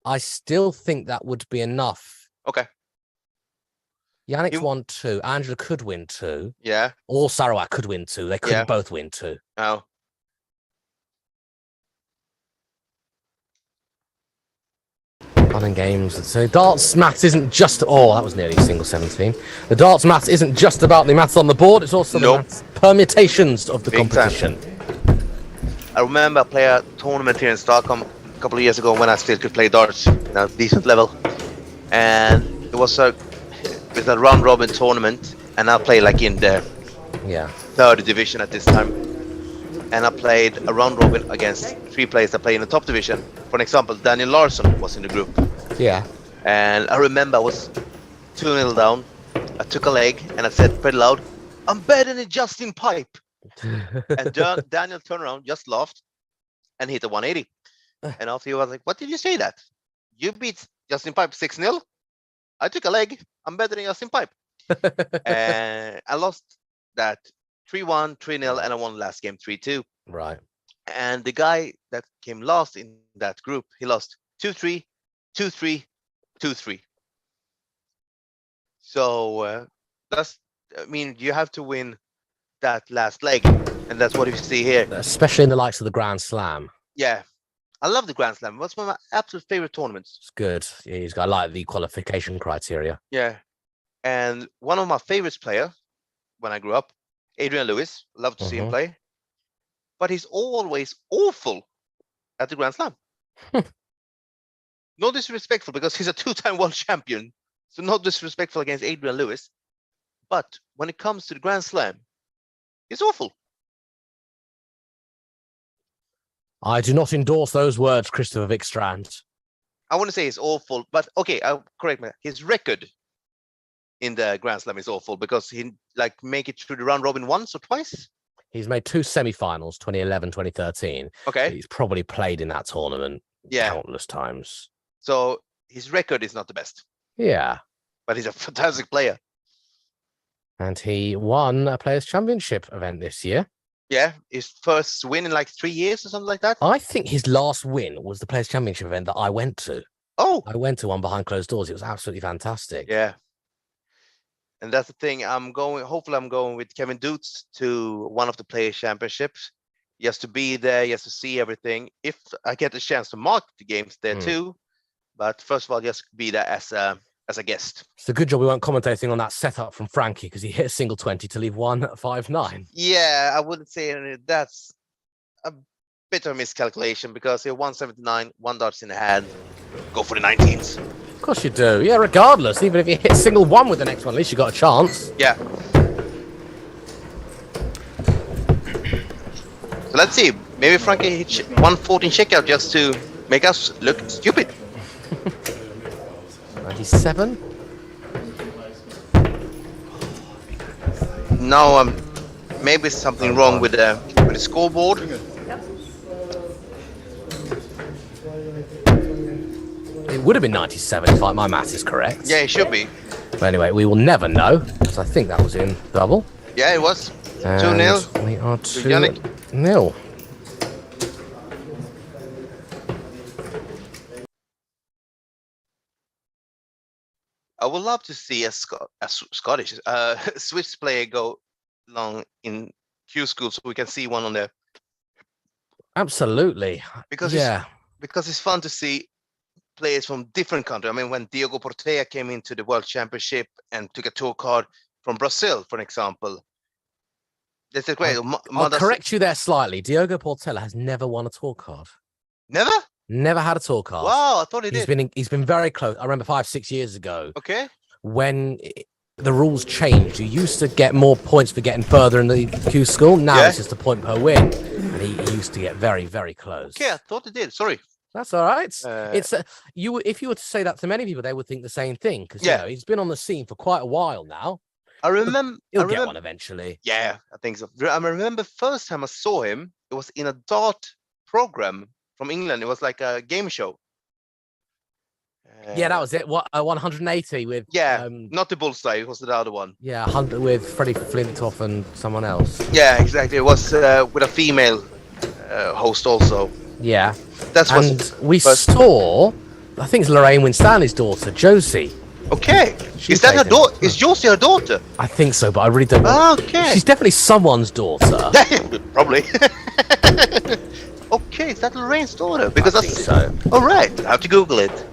I still think that would be enough. Okay. Yannick's won 2. Angela could win 2. Yeah. Or Sarawak could win 2. They couldn't both win 2. Oh. Fun and games. So darts maths isn't just. Oh, that was nearly single 17. The darts maths isn't just about the maths on the board. It's also the maths permutations of the competition. I remember I played a tournament here in Stockholm a couple of years ago when I still could play darts at a decent level, and it was a round robin tournament, and I played like in the third division at this time, and I played a round robin against 3 players that play in the top division. For an example, Daniel Larsson was in the group. Yeah. And I remember I was 2-0 down. I took a leg and I said pretty loud, "I'm better than Justin Pipe." And Daniel turned around, just laughed, and hit a 180. And after he was like, "What did you say that? You beat Justin Pipe 6-0? I took a leg. I'm better than Justin Pipe." And I lost that 3-1, 3-0, and I won the last game 3-2. Right. And the guy that came last in that group, he lost 2-3, 2-3, 2-3. So you have to win that last leg, and that's what you see here. Especially in the likes of the Grand Slam. Yeah, I love the Grand Slam. That's one of my absolute favorite tournaments. It's good. Yeah, I like the qualification criteria. Yeah, and one of my favorite players when I grew up, Adrian Lewis. Love to see him play, but he's always awful at the Grand Slam. No disrespectful, because he's a 2-time world champion, so not disrespectful against Adrian Lewis. But when it comes to the Grand Slam, he's awful. I do not endorse those words, Christopher Vikstrand. I wouldn't say it's awful, but okay, I'll correct me. His record in the Grand Slam is awful because he like make it through the round robin once or twice. He's made 2 semi-finals, 2011, 2013. Okay. So he's probably played in that tournament Yeah. countless times. So his record is not the best, Yeah. but he's a fantastic player. And he won a Players' Championship event this year. Yeah, his first win in like 3 years or something like that. I think his last win was the Players' Championship event that I went to. Oh, I went to one behind closed doors. It was absolutely fantastic. yeah. And that's the thing. Hopefully I'm going with Kevin Dutz to one of the Players' Championships. Just to be there, just to see everything. If I get the chance to mark the games there too. But first of all, just be there as a guest. It's a good job we weren't commentating on that setup from Frankie because he hit a single 20 to leave 1-5-9. Yeah, I wouldn't say that's a bit of a miscalculation because you're 179, 1 darts in the hand. Go for the 19s. Of course you do. Yeah, regardless, even if you hit single 1 with the next one, at least you got a chance. Yeah. So let's see. Maybe Frankie hit 114 checkout just to make us look stupid. 97. Now, maybe something wrong with the scoreboard. It would have been 97 if my math is correct. Yeah, it should be. But anyway, we will never know because I think that was in double. Yeah, it was. 2-0. We are Yannick. 2-0. I would love to see a Scottish, Swiss player go long in Q school so we can see one on there. Absolutely. Because it's fun to see players from different countries. I mean, when Diogo Portela came into the World Championship and took a tour card from Brazil, for example. That's great. I'll correct you there slightly. Diogo Portela has never won a tour card. Never? Never had a tour card. Wow, I thought he did. He's been very close. I remember 5-6 years ago. Okay. When the rules changed, you used to get more points for getting further in the Q school. Now it's just a point per win, and he used to get very, very close. Okay, I thought he did. Sorry. That's all right. It's if you were to say that to many people, they would think the same thing because you know, he's been on the scene for quite a while now. I remember He'll get one eventually. Yeah, I think so. I remember first time I saw him, it was in a dart program from England. It was like a game show. Yeah, that was it. What 180 with? Yeah, not the bullseye. It was the other one. Yeah, 100 with Freddie Flintoff and someone else. Yeah, exactly. It was with a female host also. Yeah, that's what we saw. I think it's Lorraine Winstanley's daughter, Josie. Okay, is that her daughter? Is Josie her daughter? I think so, but I really don't know. Okay, she's definitely someone's daughter. Probably. Okay, is that Lorraine's daughter? Because I think so. All right, I have to Google it.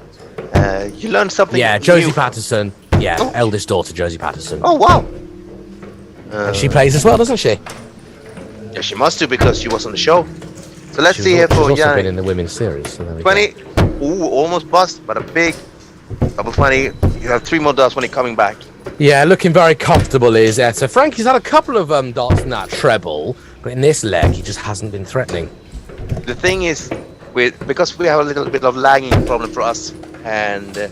You learned something. Yeah, Josie Patterson. Yeah, eldest daughter, Josie Patterson. Oh wow. And she plays as well, doesn't she? Yeah, she must do because she was on the show. So let's see here for She's also been in the women's series. So there we 20. Ooh, almost bust, but a big double 20. You have 3 more darts when you're coming back. Yeah, looking very comfortable is Etta. Frankie's had a couple of darts in that treble, but in this leg he just hasn't been threatening. The thing is, because we have a little bit of lagging problem for us, and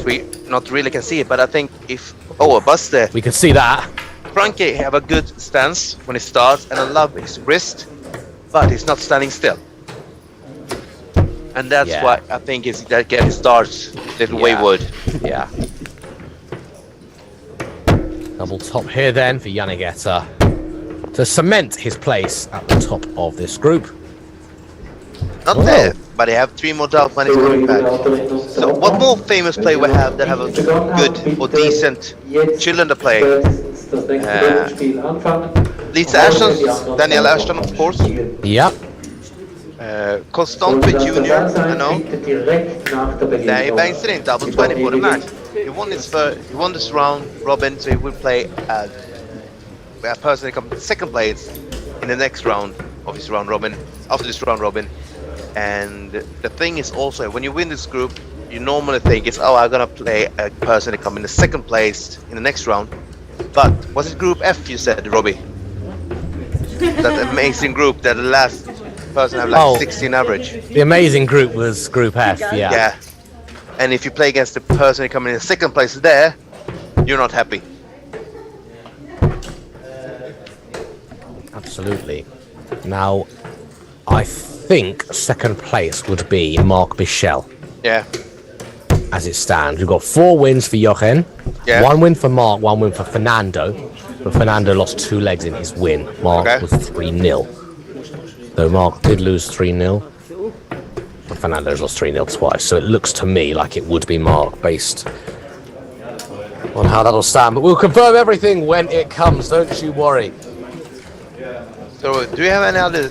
we not really can see it. But I think if a bust there, we can see that. Frankie have a good stance when he starts, and I love his wrist, but he's not standing still. And that's why I think is that get his starts a little wayward. Yeah. Double top here then for Yannick Etta to cement his place at the top of this group. Not there, but they have 3 more darts when he's coming back. So what more famous player we have that have a good or decent children to play? Lisa Ashton, Daniel Ashton, of course. Yeah. Constante Jr., I know. There he bangs it in, double 20 for the match. He won this round robin, so he will play a person that comes second place in the next round of his round robin, after this round robin. And the thing is also, when you win this group, you normally think it's, I'm gonna play a person that comes in the second place in the next round. But was it Group F you said, Robbie? That amazing group that the last person have like 16 average. The amazing group was Group F, yeah. And if you play against the person coming in second place there, you're not happy. Absolutely. Now, I think second place would be Mark Bichel. Yeah. As it stands, we've got 4 wins for Jochen, Yeah. 1 win for Mark, 1 win for Fernando. But Fernando lost 2 legs in his win. Mark was 3-0. Though Mark did lose 3-0. But Fernando's lost 3-0 twice. So it looks to me like it would be Mark based on how that'll stand. But we'll confirm everything when it comes, don't you worry. So, do you have any other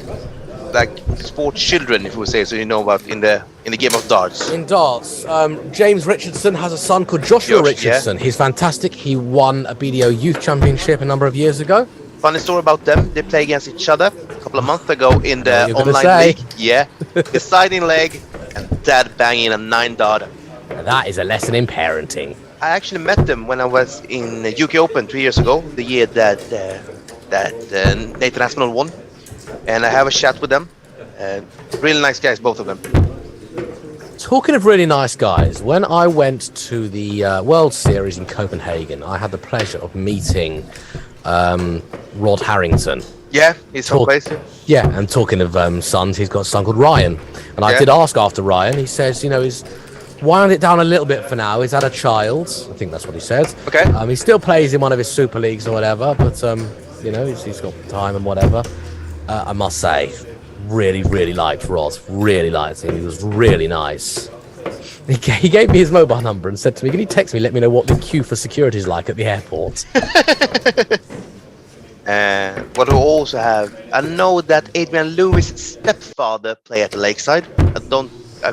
like sport children, if we say so, you know about in the game of darts? In darts, James Richardson has a son called Joshua Richardson. Yeah. He's fantastic. He won a BDO Youth Championship a number of years ago. Funny story about them. They play against each other a couple of months ago in the online league. Yeah. Deciding leg and dad banging a 9-darter. That is a lesson in parenting. I actually met them when I was in the UK Open 3 years ago, the year that Nathan Aspinall won. And I have a chat with them. Really nice guys, both of them. Talking of really nice guys, when I went to the World Series in Copenhagen, I had the pleasure of meeting Rod Harrington. Yeah, he's from place. Yeah, and talking of sons, he's got a son called Ryan. And I did ask after Ryan. He says, you know, he's wound it down a little bit for now. He's had a child. I think that's what he says. Okay. He still plays in one of his Super Leagues or whatever, but, you know, he's got time and whatever. I must say, really, really liked Rod. Really liked him. He was really nice. He gave me his mobile number and said to me, can you text me, let me know what the queue for security is like at the airport? What we also have, I know that Adrian Lewis' stepfather played at the Lakeside. I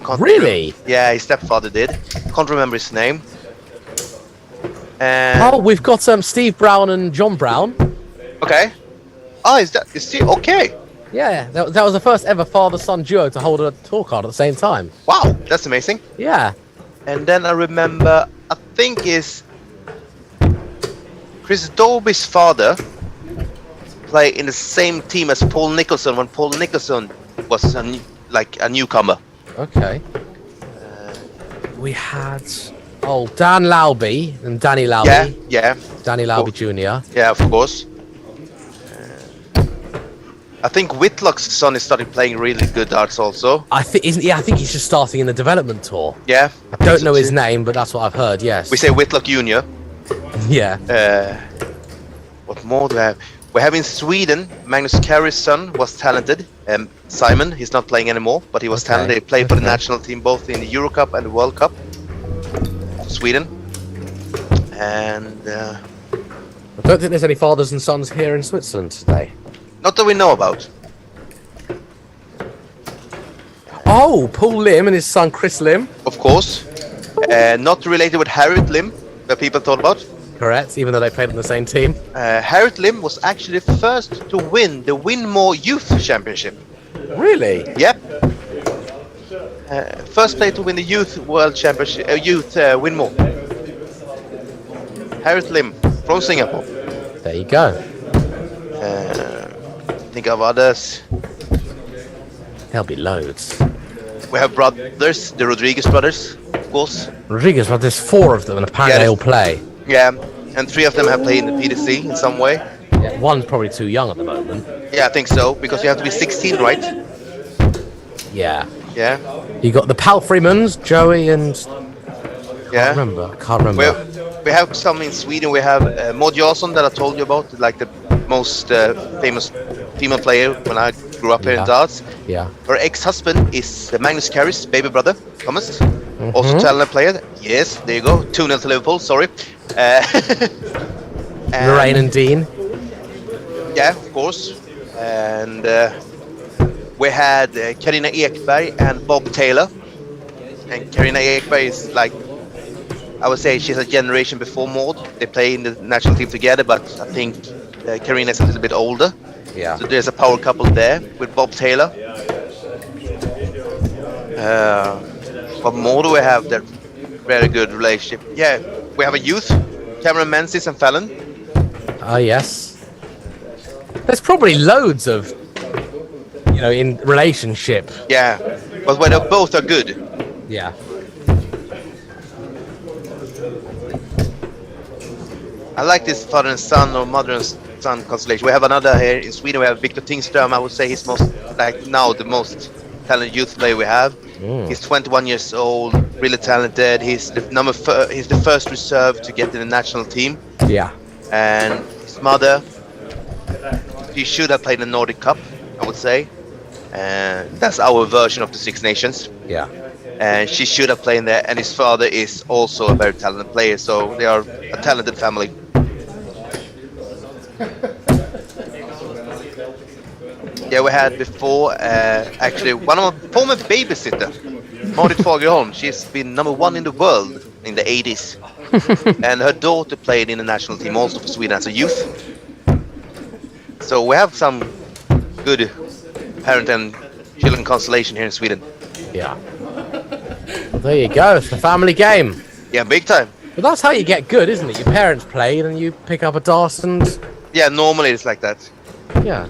can't Really? remember. Yeah, his stepfather did. Can't remember his name. Oh, we've got Steve Brown and John Brown. Okay. Oh, is he okay? Yeah, that was the first ever father-son duo to hold a tour card at the same time. Wow, that's amazing. Yeah. And then I remember, I think is Chris Dobie's father play in the same team as Paul Nicholson when Paul Nicholson was a newcomer. Okay. We had Dan Lauby and Danny Lauby. Yeah. Danny Lauby Jr. Yeah, of course. I think Whitlock's son is starting playing really good darts also. I think he's just starting in the development tour. Yeah. I don't know his name, but that's what I've heard. Yes. We say Whitlock Jr. Yeah. What more do we have? We have in Sweden, Magnus Carey's son was talented. Simon, he's not playing anymore, but he was talented. He played for the national team both in the Euro Cup and the World Cup. Sweden. And I don't think there's any fathers and sons here in Switzerland today. not that we know about. Oh, Paul Lim and his son Chris Lim. Of course. Not related with Harriet Lim, that people thought about. Correct, even though they played on the same team. Harriet Lim was actually the first to win the Winmore Youth Championship. Really? Yep. First player to win the Youth World Championship, Youth Winmore. Harriet Lim from Singapore. There you go. Think of others. There'll be loads. We have brothers, the Rodriguez brothers, of course. Rodriguez, well, there's 4 of them, and apparently they all play. Yeah, and 3 of them have played in the PDC in some way. Yeah, one's probably too young at the moment. Yeah, I think so, because you have to be 16, right? Yeah. Yeah. You got the Palfreymans, Joey and... Yeah. I can't remember. We have some in Sweden. We have Maud Jansson that I told you about, like the most famous female player when I grew up here in darts. Yeah. Her ex-husband is Magnus Carey's baby brother, Thomas. Also talented player. Yes, there you go. 2-0 to Liverpool, sorry. Lorraine and Dean. Yeah, of course. And we had Carina Ekberg and Bob Taylor. And Carina Ekberg is like, I would say she's a generation before Maud. They play in the national team together, but I think Carina is a little bit older. Yeah. So there's a power couple there with Bob Taylor. What more do we have? That very good relationship. Yeah, we have a youth, Cameron Menzies and Fallon. Oh, yes. There's probably loads of, in relationship. Yeah, but when they both are good. Yeah. I like this father and son or mother and son constellation. We have another here in Sweden. We have Victor Tingström. I would say he's most like now the most talented youth player we have. He's 21 years old, really talented. He's he's the first reserve to get in the national team. Yeah. And his mother, he should have played the Nordic Cup, I would say. And that's our version of the Six Nations. Yeah. And she should have played there. And his father is also a very talented player, so they are a talented family. Yeah, we had before actually one of my former babysitter, Marit Fagerholm. She's been #1 in the world in the 80s, and her daughter played in the national team also for Sweden as a youth. So we have some good parent and children constellation here in Sweden. Yeah. Well, there you go. It's the family game. Yeah, big time. But that's how you get good, isn't it? Your parents play, and you pick up a dart, and Yeah, normally it's like that. yeah.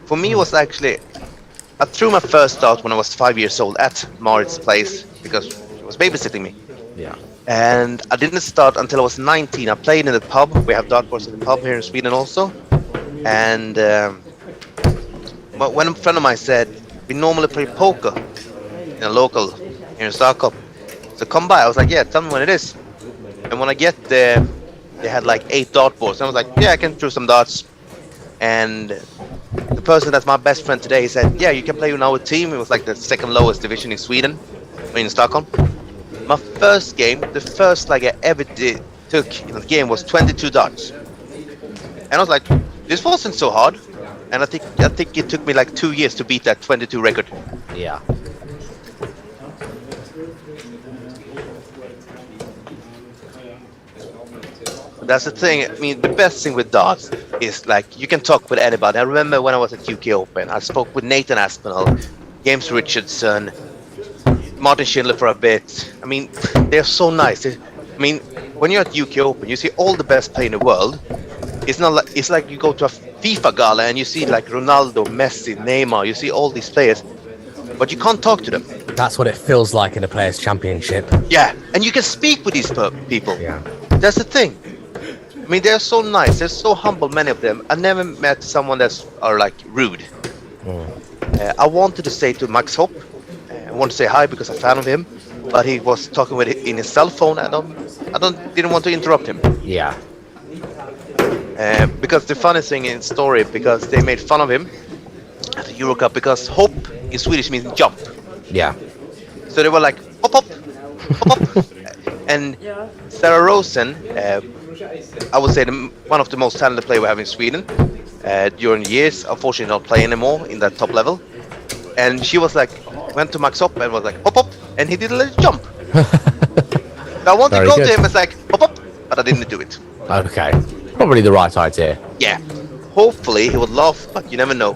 For me, it was actually I threw my first dart when I was 5 years old at Marit's place because she was babysitting me. Yeah. And I didn't start until I was 19. I played in the pub. We have dartboards in the pub here in Sweden also. And when a friend of mine said, we normally play poker in a local here in Stockholm. So come by. I was like, yeah, tell me when it is. And when I get there, they had like 8 dartboards. And I was like, yeah, I can throw some darts. And the person that's my best friend today, he said, yeah, you can play in our team. It was like the second lowest division in Sweden, in Stockholm. My first game, the first like I ever took in the game was 22 darts. And I was like, this wasn't so hard. And I think it took me like 2 years to beat that 22 record. Yeah. That's the thing. I mean, the best thing with darts is like you can talk with anybody. I remember when I was at UK Open, I spoke with Nathan Aspinall, James Richardson, Martin Schindler for a bit. I mean, they're so nice. I mean, when you're at UK Open, you see all the best players in the world. It's like you go to a FIFA gala and you see like Ronaldo, Messi, Neymar. You see all these players, but you can't talk to them. That's what it feels like in a Players' Championship. Yeah, and you can speak with these people. Yeah. That's the thing. I mean, they're so nice. They're so humble, many of them. I never met someone that's are like rude. I wanted to say to Max Hopp, I want to say hi because I'm a fan of him, but he was talking with it in his cell phone. Didn't want to interrupt him. Yeah. Because the funny thing in the story, because they made fun of him at the Euro Cup because Hopp in Swedish means jump. Yeah. So they were like hop hop, hop hop, and Sarah Rosen. I would say one of the most talented players we have in Sweden during the years. Unfortunately, not playing anymore in that top level. And she was like, went to Max Hopp and was like, hop hop, and he did a little jump. So I wanted to go to him and like, hop hop, but I didn't do it. Okay. Probably the right idea. Yeah. Hopefully he would laugh, but you never know.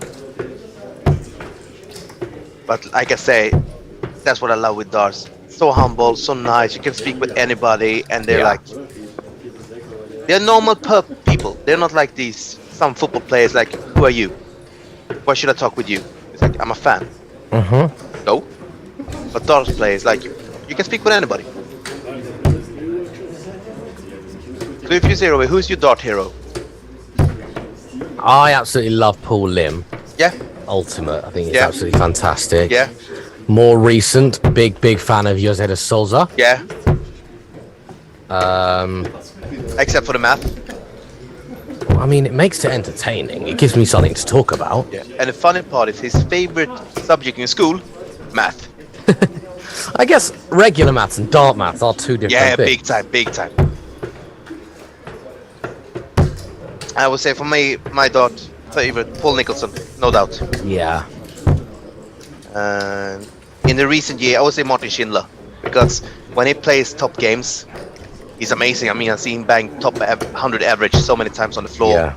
But like I say, that's what I love with darts. So humble, so nice. You can speak with anybody, and they're like. They're normal people. They're not like these some football players like, who are you? Why should I talk with you? It's like, I'm a fan. No. But darts players, like, you can speak with anybody. So if you say, Robbie, who's your dart hero? I absolutely love Paul Lim. Yeah. Ultimate. I think it's absolutely fantastic. Yeah. More recent, big fan of Jose de Souza. Yeah. Except for the math. I mean, it makes it entertaining. It gives me something to talk about. Yeah. And the funny part is his favorite subject in school, math. I guess regular maths and dart maths are two different things. Yeah, big time. I would say for me, my dart favorite, Paul Nicholson, no doubt. Yeah. In the recent year, I would say Martin Schindler, because when he plays top games, he's amazing. I mean, I've seen him bang top 100 average so many times on the floor. Yeah.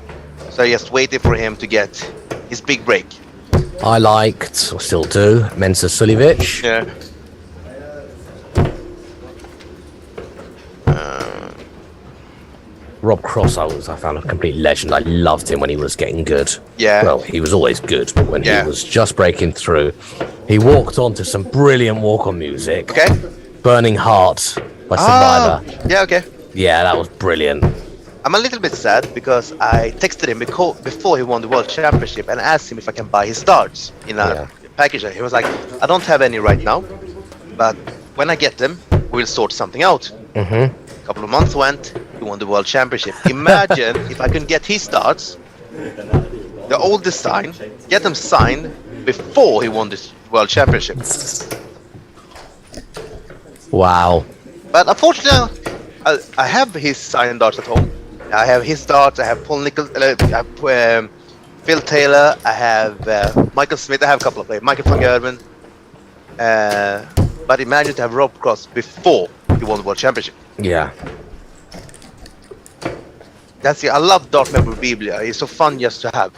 So I just waited for him to get his big break. I liked, or still do, Mensa Suljevic. Yeah. Rob Cross, I found a complete legend. I loved him when he was getting good. Yeah. Well, he was always good, but when he Yeah. was just breaking through, he walked on to some brilliant walk-on music. Okay. Burning Heart by Survivor. Yeah, okay. Yeah, that was brilliant. I'm a little bit sad because I texted him before he won the World Championship and asked him if I can buy his darts in a package. He was like, I don't have any right now, but when I get them, we'll sort something out. A couple of months went, he won the World Championship. Imagine if I can get his darts, the old design, get them signed before he won this World Championship. Wow. But unfortunately, I have his signed darts at home. I have his darts. I have Paul Nichols, I have Phil Taylor. I have Michael Smith. I have a couple of players. Michael van Gerwen. But imagine to have Rob Cross before he won the World Championship. Yeah. That's it. I love dart memorabilia. It's so fun just to have.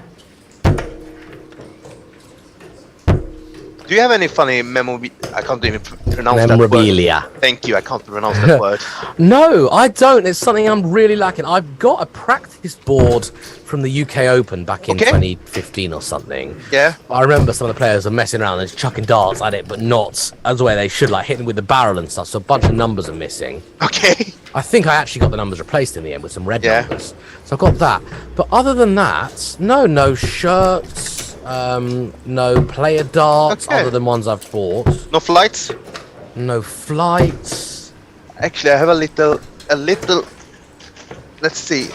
Do you have any funny I can't even pronounce memorabilia. that word. Thank you. I can't pronounce that word. No, I don't. It's something I'm really lacking. I've got a practice board from the UK Open back in 2015 or something. Yeah. I remember some of the players are messing around and chucking darts at it, but not as the way they should, like hitting with the barrel and stuff. So a bunch of numbers are missing. Okay. I think I actually got the numbers replaced in the end with some red numbers. So I've got that. But other than that, no shirts. No player darts other than ones I've bought. No flights? No flights. Actually, I have a little. Let's see.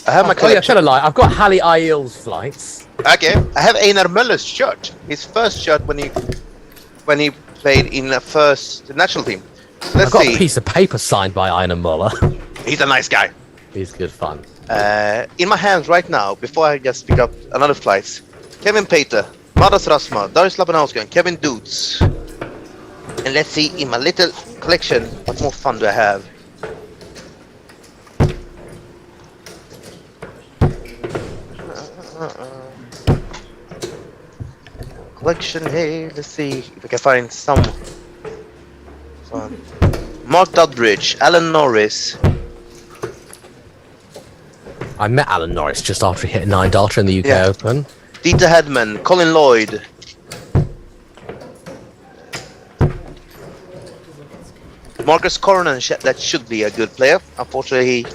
I have my collection. Oh yeah, tell a lie. I've got Halle Aiel's flights. Okay, I have Einar Möller's shirt. His first shirt when he played in the first national team. Let's I've got see. a piece of paper signed by Einar Möller. He's a nice guy. He's good fun. In my hands right now, before I just pick up another flights, Kevin Pater, Madas Rasma, Darius Labanowski, Kevin Doots. And let's see, in my little collection, what more fun do I have? Collection here, let's see if I can find some fun. Mark Dudbridge, Alan Norris. I met Alan Norris just after he hit a 9 darter in the UK Open. Dieter Hedman, Colin Lloyd. Marcus Coronan, that should be a good player. Unfortunately,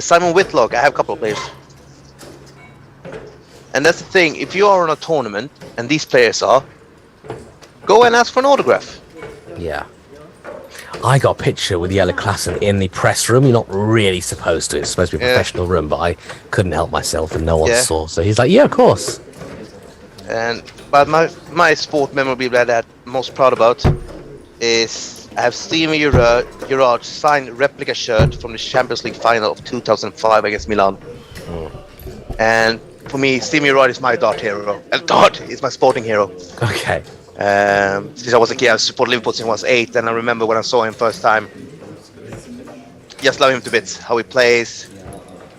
Simon Whitlock, I have a couple of players. And that's the thing, if you are on a tournament, and these players are, go and ask for an autograph. Yeah. I got a picture with Jelle Klassen in the press room. You're not really supposed to. It's supposed to be a professional room, but I couldn't help myself and no one saw. So he's like, yeah, of course. But my sport memorabilia that I'm most proud about is I have Steven Gerrard's signed replica shirt from the Champions League final of 2005 against Milan. And for me, Steven Gerrard is my dart hero. And dart is my sporting hero. Okay. Since I was a kid, I supported Liverpool since I was 8, and I remember when I saw him first time, just love him to bits. How he plays,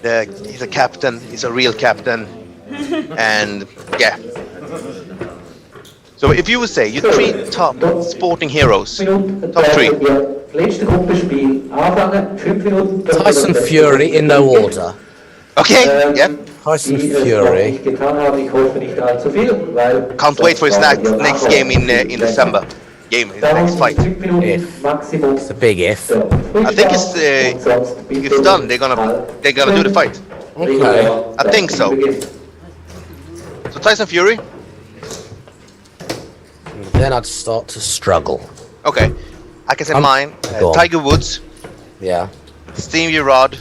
he's a captain, he's a real captain, and yeah. So if you would say your 3 top sporting heroes, top 3. Tyson Fury in no order. Okay, yeah. Tyson Fury. Can't wait for his next game in December. His next fight. If. It's a big if. I think it's done. They're gonna do the fight. Okay. I think so. So Tyson Fury. Then I'd start to struggle. Okay, I can say mine. Tiger Woods. Yeah. Steven Gerrard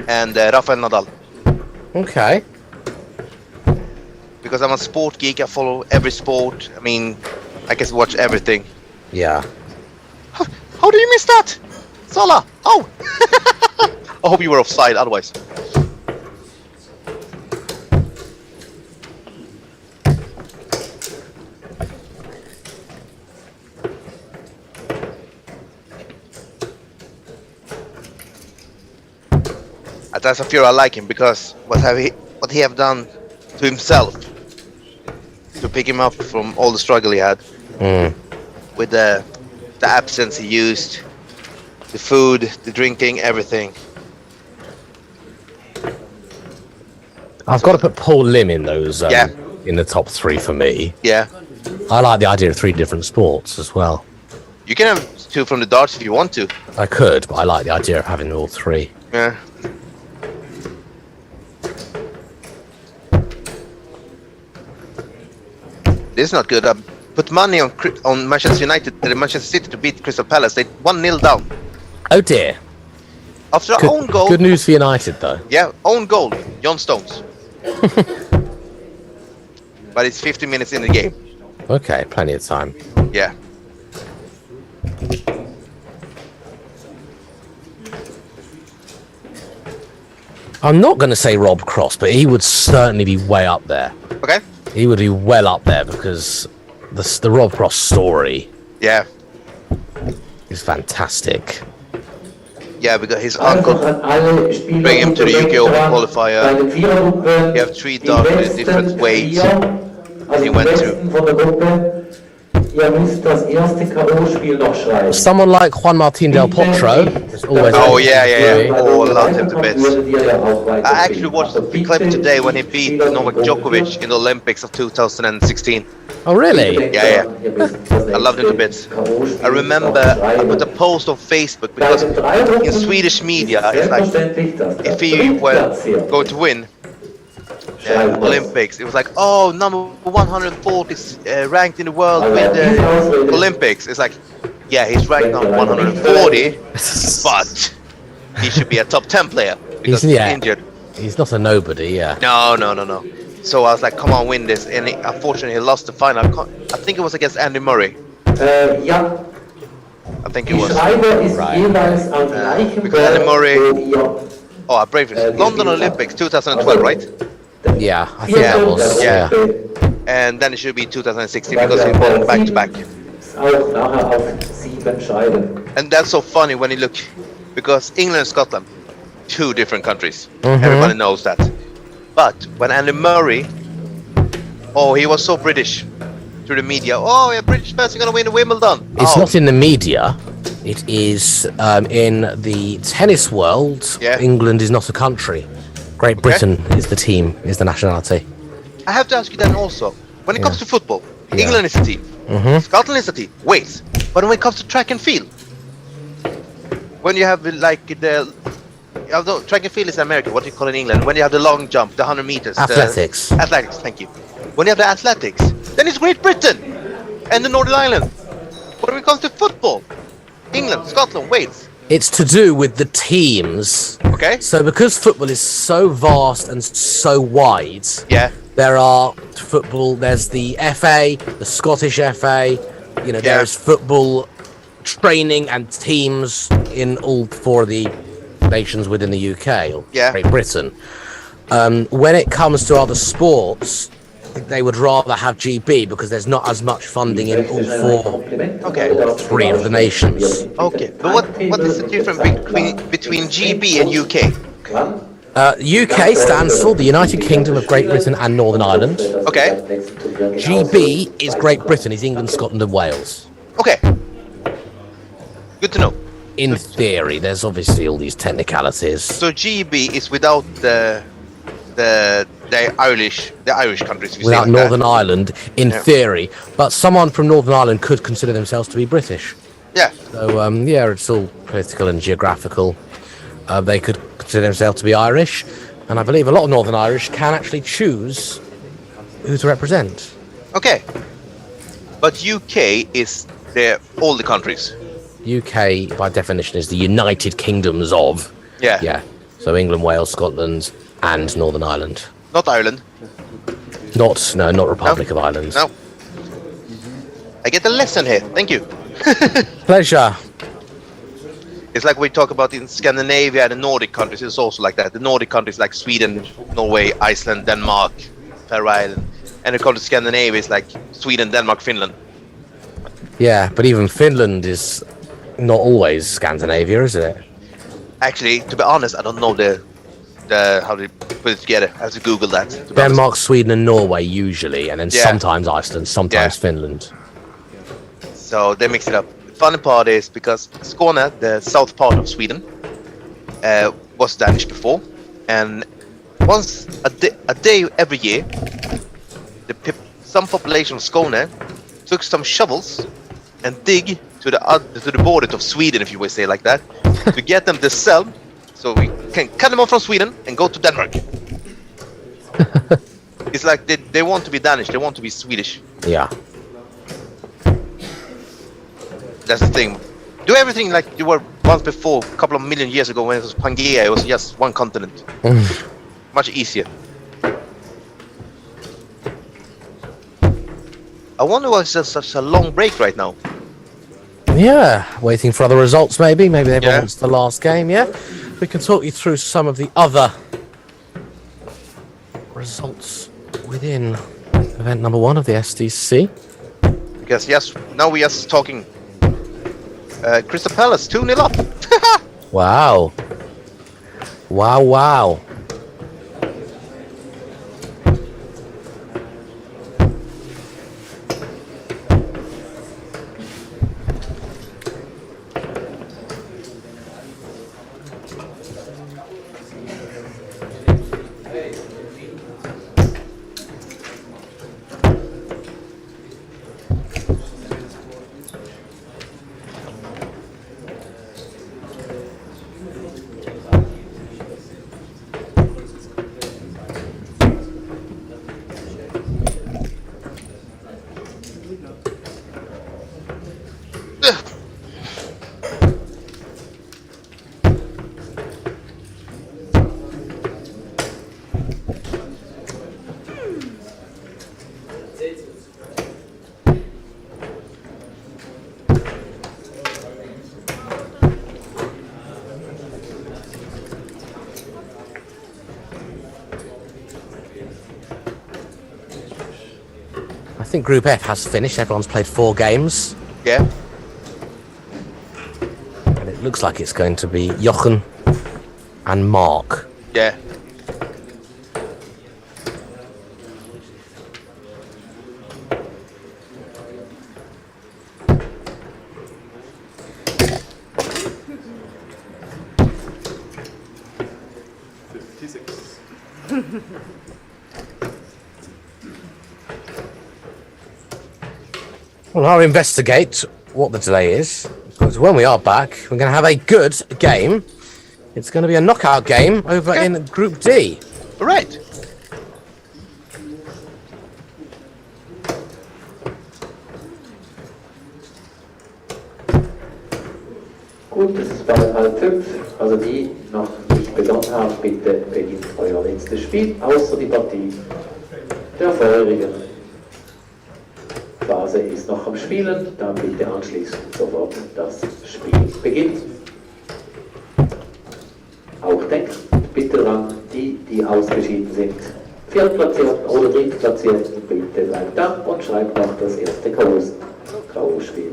and Rafael Nadal. Okay. Because I'm a sport geek, I follow every sport. I mean, I can watch everything. Yeah. How do you miss that? Salah! Oh! I hope you were offside, otherwise. Tyson Fury, I like him because what he have done to himself to pick him up from all the struggle he had with the absence he used, the food, the drinking, everything. I've got to put Paul Lim in those in the top 3 for me. Yeah. I like the idea of 3 different sports as well. You can have 2 from the darts if you want to. I could, but I like the idea of having all 3. Yeah. This is not good. I put money on Manchester United, Manchester City to beat Crystal Palace. They 1-0 down. Oh dear. After our own goal. Good news for United, though. Yeah, own goal, John Stones. But it's 50 minutes in the game. Okay, plenty of time. Yeah. I'm not going to say Rob Cross, but he would certainly be way up there. Okay. He would be well up there because the Rob Cross story Yeah. is fantastic. Yeah, because his uncle bring him to the UK Open qualifier. You have 3 darts with different weights. And he went to. Someone like Juan Martín del Potro is always. Oh yeah. Oh, I loved him to bits. I actually watched the clip today when he beat Novak Djokovic in the Olympics of 2016. Oh really? Yeah. I loved him to bits. I remember I put a post on Facebook because in Swedish media it's like if he were going to win Olympics, it was like, oh, number 140 ranked in the world with the Olympics. It's like, yeah, he's ranked number 140, but he should be a top 10 player because he's injured. He's not a nobody, yeah. No. So I was like, come on, win this. And unfortunately, he lost the final. I think it was against Andy Murray. Ja. I think it was. Right. Because Andy Murray. Oh, I braved it. London Olympics 2012, right? Yeah, I think that was. Yeah. And then it should be 2016 because he won back to back. And that's so funny when you look, because England and Scotland, 2 different countries. Everybody knows that. But when Andy Murray, he was so British through the media. Oh, yeah, British person gonna win the Wimbledon. It's not in the media. It is in the tennis world. Yeah. England is not a country. Great Britain is the team, is the nationality. I have to ask you then also, when it comes to football, England is a team, Scotland is a team, Wales. But when it comes to track and field, when you have like although track and field is America, what do you call it in England? When you have the long jump, the 100 meters. Athletics. Athletics, thank you. When you have the athletics, then it's Great Britain and the Northern Ireland. But when it comes to football, England, Scotland, Wales. It's to do with the teams. Okay. So because football is so vast and so wide, there are football, there's the FA, the Scottish FA, there's football training and teams in all 4 of the nations within the UK or Great Britain. When it comes to other sports, they would rather have GB because there's not as much funding in all 3 of the nations. Okay, but what is the difference between GB and UK? UK stands for the United Kingdom of Great Britain and Northern Ireland. Okay. GB is Great Britain, is England, Scotland and Wales. Okay. Good to know. In theory, there's obviously all these technicalities. So GB is without the Irish countries. Without Northern Ireland, in theory, but someone from Northern Ireland could consider themselves to be British. Yeah. So it's all political and geographical. They could consider themselves to be Irish, and I believe a lot of Northern Irish can actually choose who to represent. Okay. But UK is all the countries. UK, by definition, is the United Kingdoms of. Yeah. So England, Wales, Scotland, and Northern Ireland. Not Ireland. Not Republic of Ireland. No. I get a lesson here. Thank you. Pleasure. It's like we talk about in Scandinavia and the Nordic countries. It's also like that. The Nordic countries like Sweden, Norway, Iceland, Denmark, Faroe Island. And it comes to Scandinavia, it's like Sweden, Denmark, Finland. Yeah, but even Finland is not always Scandinavia, is it? Actually, to be honest, I don't know the how they put it together. I have to Google that. Denmark, Sweden, and Norway usually, and then sometimes Iceland, sometimes Finland. So they mix it up. The funny part is because Skåne, the south part of Sweden, was Danish before, and once a day every year, some population of Skåne took some shovels and dig to the border of Sweden, if you will say it like that, to get them to sell, so we can cut them off from Sweden and go to Denmark. It's like they want to be Danish, they want to be Swedish. Yeah. That's the thing. Do everything like you were once before, a couple of million years ago when it was Pangea, it was just one continent. Much easier. I wonder why it's just such a long break right now. Yeah, waiting for other results maybe. Maybe everyone wants the last game, yeah? We can talk you through some of the other results within event number 1 of the SDC. Because yes, now we are just talking Crystal Palace 2-0 up. Wow. Wow, wow. I think Group F has finished. Everyone's played 4 games. Yeah. And it looks like it's going to be Jochen and Mark. Yeah. Well, I'll investigate what the delay is, because when we are back, we're going to have a good game. It's going to be a knockout game over in Group D. All right. Gut, es ist bald 4:30. Also die noch nicht begonnen haben, bitte beginnt euer letztes Spiel, außer die Partie der vorherigen Phase ist noch am Spielen, dann bitte anschließend sofort das Spiel beginnt. Auch denkt bitte daran, die ausgeschieden sind, Viertplatzierten oder Drittplatzierten, bitte bleibt da und schreibt noch das erste K.O.-Spiel.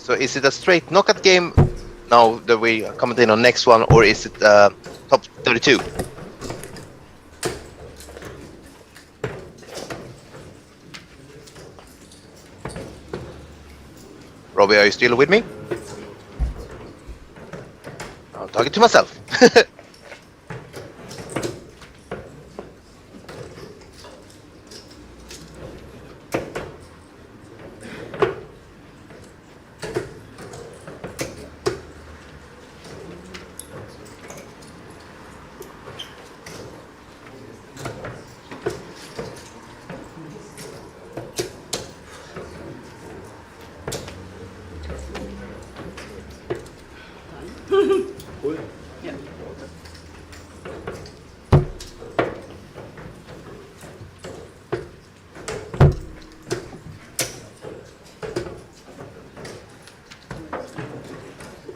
So is it a straight knockout game now that we are commenting on next one, or is it top 32? Robbie, are you still with me? I'm talking to myself.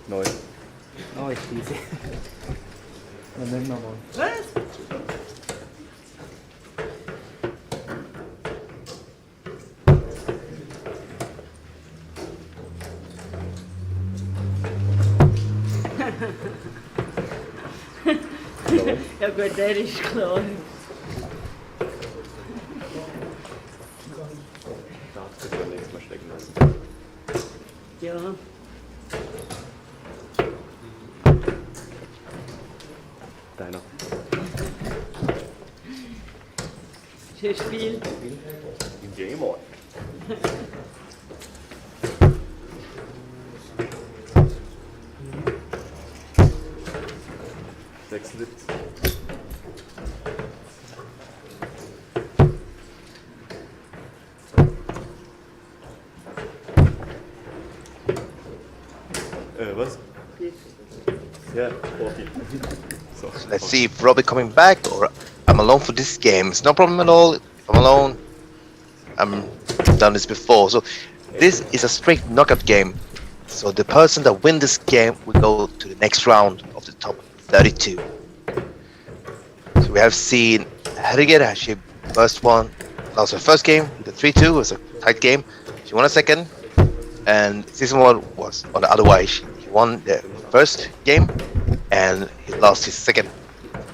Neu. Oh, ich schieße. Dann nimm nochmal. Was? Ja gut, der ist klar. Dart können wir nächstes Mal stecken lassen. Ja. Deiner. Schönes Spiel. Game on. Was? Yeah, 40. So, Let's see if Robbie coming back or I'm alone for this game. It's no problem at all. I'm alone. I've done this before. So this is a straight knockout game. So the person that wins this game will go to the next round of the top 32. So we have seen Herriger, she first won, lost her first game. The 3-2 was a tight game. She won a second. And season 1 was on the other way. He won the first game and he lost his second.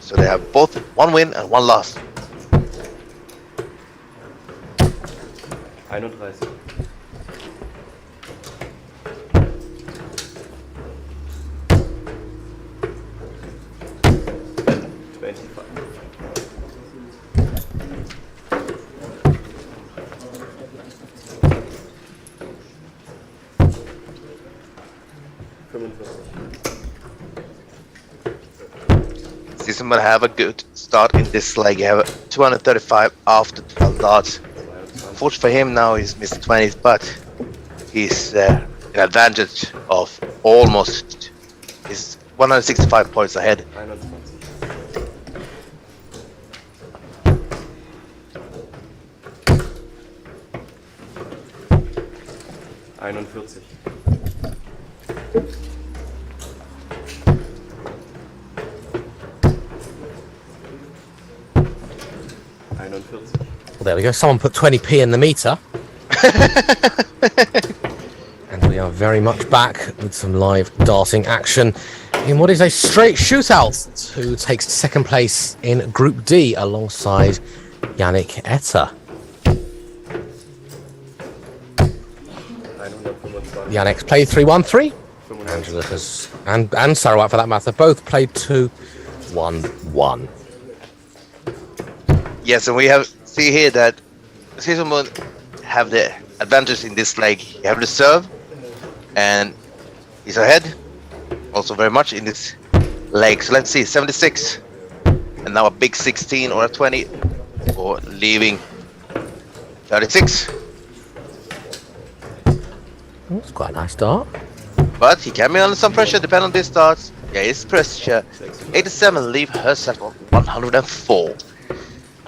So they have both one win and one loss. 31. Season will have a good start in this leg. You have 235 after 12 darts. Unfortunately for him now he's missed 20s, but he's an advantage of almost, he's 165 points ahead. 41. Well, there we go. Someone put 20p in the meter. And we are very much back with some live darting action in what is a straight shootout. Who takes second place in Group D alongside Yannick Etter. Yannick's played 3-1-3. Angela has, and Sarawak for that matter, both played 2-1-1. Yes, and we have see here that Season 1 have the advantage in this leg. You have the serve, and he's ahead, also very much in this leg. So let's see, 76, and now a big 16 or a 20, or leaving 36. That's quite a nice start. But he can be under some pressure, depending on this starts. Yeah, it's pressure. 87, leave herself on 104.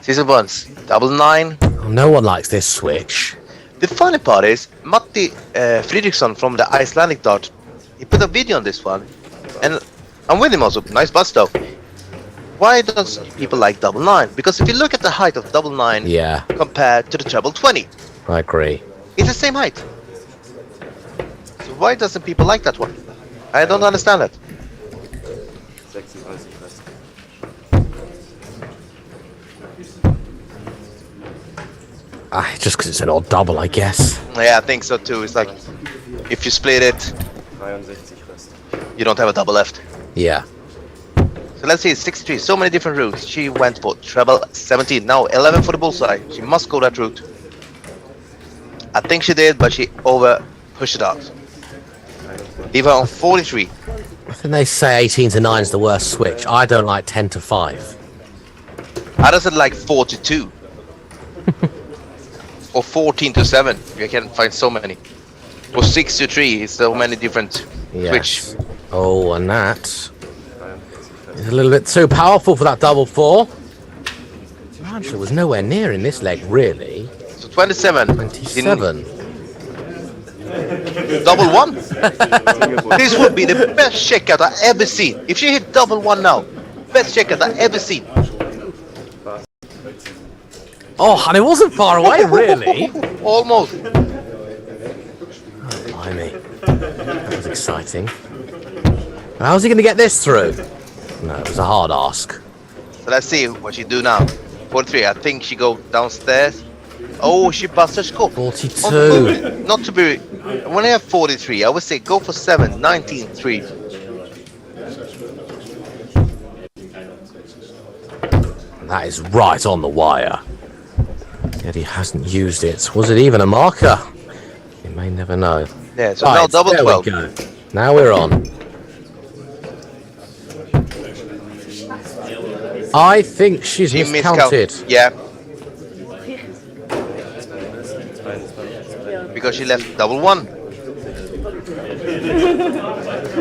Season 1's double 9. Oh, no one likes this switch. The funny part is, Matti Fridriksson from the Icelandic Dart, he put a video on this one, and I'm with him also. Nice bust though. Why don't people like double 9? Because if you look at the height of double 9 Yeah, compared to the treble 20, I agree. it's the same height. So why doesn't people like that one? I don't understand that. 36. Just because it's an odd double, I guess. Yeah, I think so too. It's like, if you split it, 63 Rest. you don't have a double left. Yeah. So let's see, 63, so many different routes. She went for treble 17, now 11 for the bullseye. She must go that route. I think she did, but she over pushed it out. Leave her on 43. I think they say 18 to 9 is the worst switch. I don't like 10 to 5. I doesn't like 42. Or 14 to 7. You can find so many. Or 6 to 3. It's so many different switch. Yes. Oh, and that is a little bit too powerful for that double 4. Angela was nowhere near in this leg, really. So 27. 27. Double 1. This would be the best checkout I ever seen. If she hit double 1 now, best checkout I ever seen. Oh, and it wasn't far away, really. Almost. Blimey. That was exciting. How's he going to get this through? No, it was a hard ask. So let's see what she do now. 43. I think she go downstairs. Oh, she busts her score. 42. Not to be. When I have 43, I would say go for 7. 19-3. That is right on the wire. Yet he hasn't used it. Was it even a marker? You may never know. Yeah, so Right, now double there 12. we go. Now we're on. I think she's She miscounted. Yeah. Because she left double 1.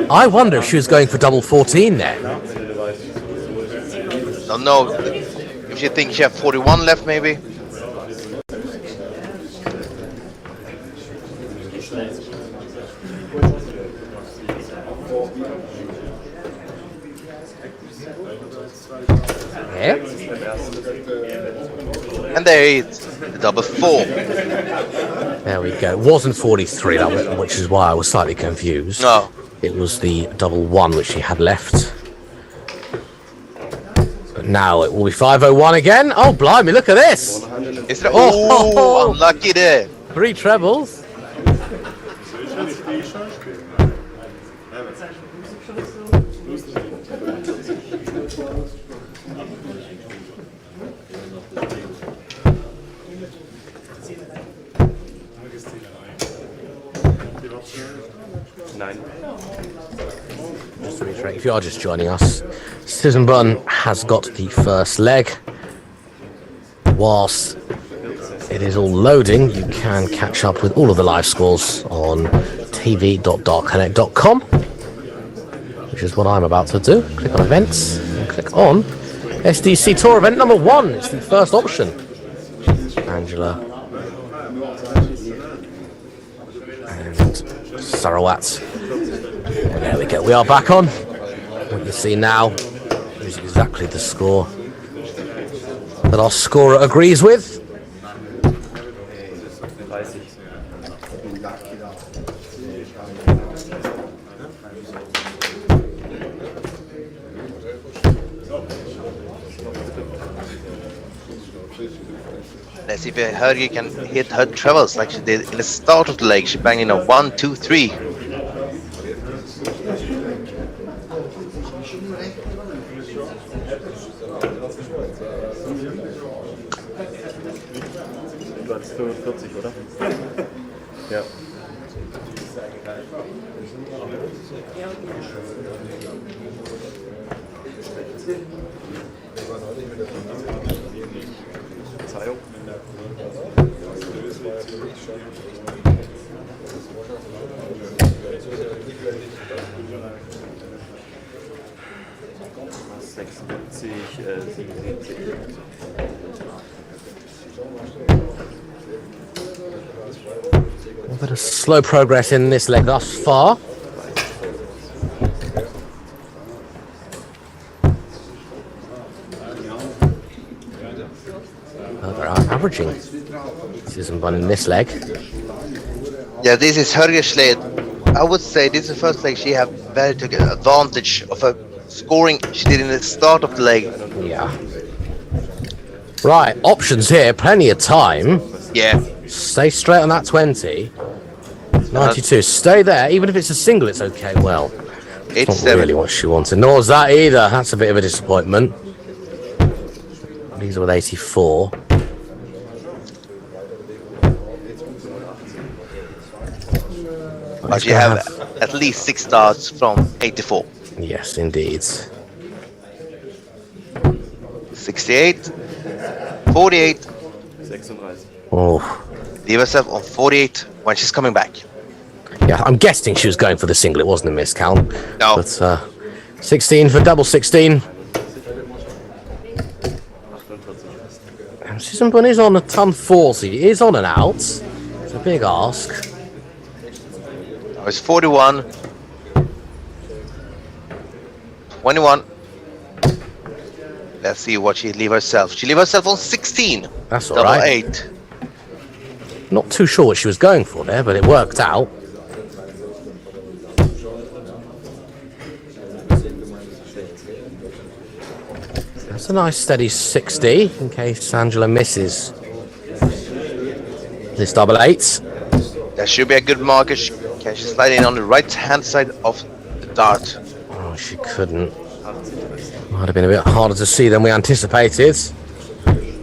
I wonder if she was going for double 14 there. Don't know if she thinks she have 41 left, maybe. Yeah. And there it's the double 4. There we go. It wasn't 43, which is why I was slightly confused. No. It was the double 1 which she had left. But now it will be 501 again. Oh, blimey, look at this. Is it? Oh, unlucky there. 3 trebles. Just to reiterate, if you are just joining us, Susan Bunn has got the first leg. Whilst it is all loading, you can catch up with all of the live scores on tv.darkconnect.com, which is what I'm about to do. Click on events and click on SDC Tour event number 1. It's the first option. Angela and Sarawat. And there we go. We are back on. What you see now is exactly the score that our scorer agrees with. Let's see if Helge can hit her trebles like she did in the start of the leg. She banged in a 1, 2, 3. Du hattest 45, oder? Ja. Verzeihung. A bit of slow progress in this leg thus far. They're averaging Susan Bunn in this leg. Yeah, this is Helge Sled. I would say this is the first leg she have very took advantage of her scoring she did in the start of the leg. Yeah. Right, options here, plenty of time. Yeah. Stay straight on that 20. 92, stay there. Even if it's a single, it's okay. Well, it's not really what she wanted. Nor is that either. That's a bit of a disappointment. These are with 84. But you have at least 6 starts from 84. Yes, indeed. 68, 48. 36. Oh. Leave herself on 48 when she's coming back. Yeah, I'm guessing she was going for the single. It wasn't a miscount. No. But 16 for double 16. And Susan Bunn is on a ton 40. He is on and out. It's a big ask. Now it's 41. 21. Let's see what she leave herself. She leave herself on 16. That's all double right. 8. Not too sure what she was going for there, but it worked out. That's a nice steady 60 in case Angela misses this double eight. That should be a good marker. Can she slide in on the right hand side of the dart? Oh, she couldn't. Might have been a bit harder to see than we anticipated.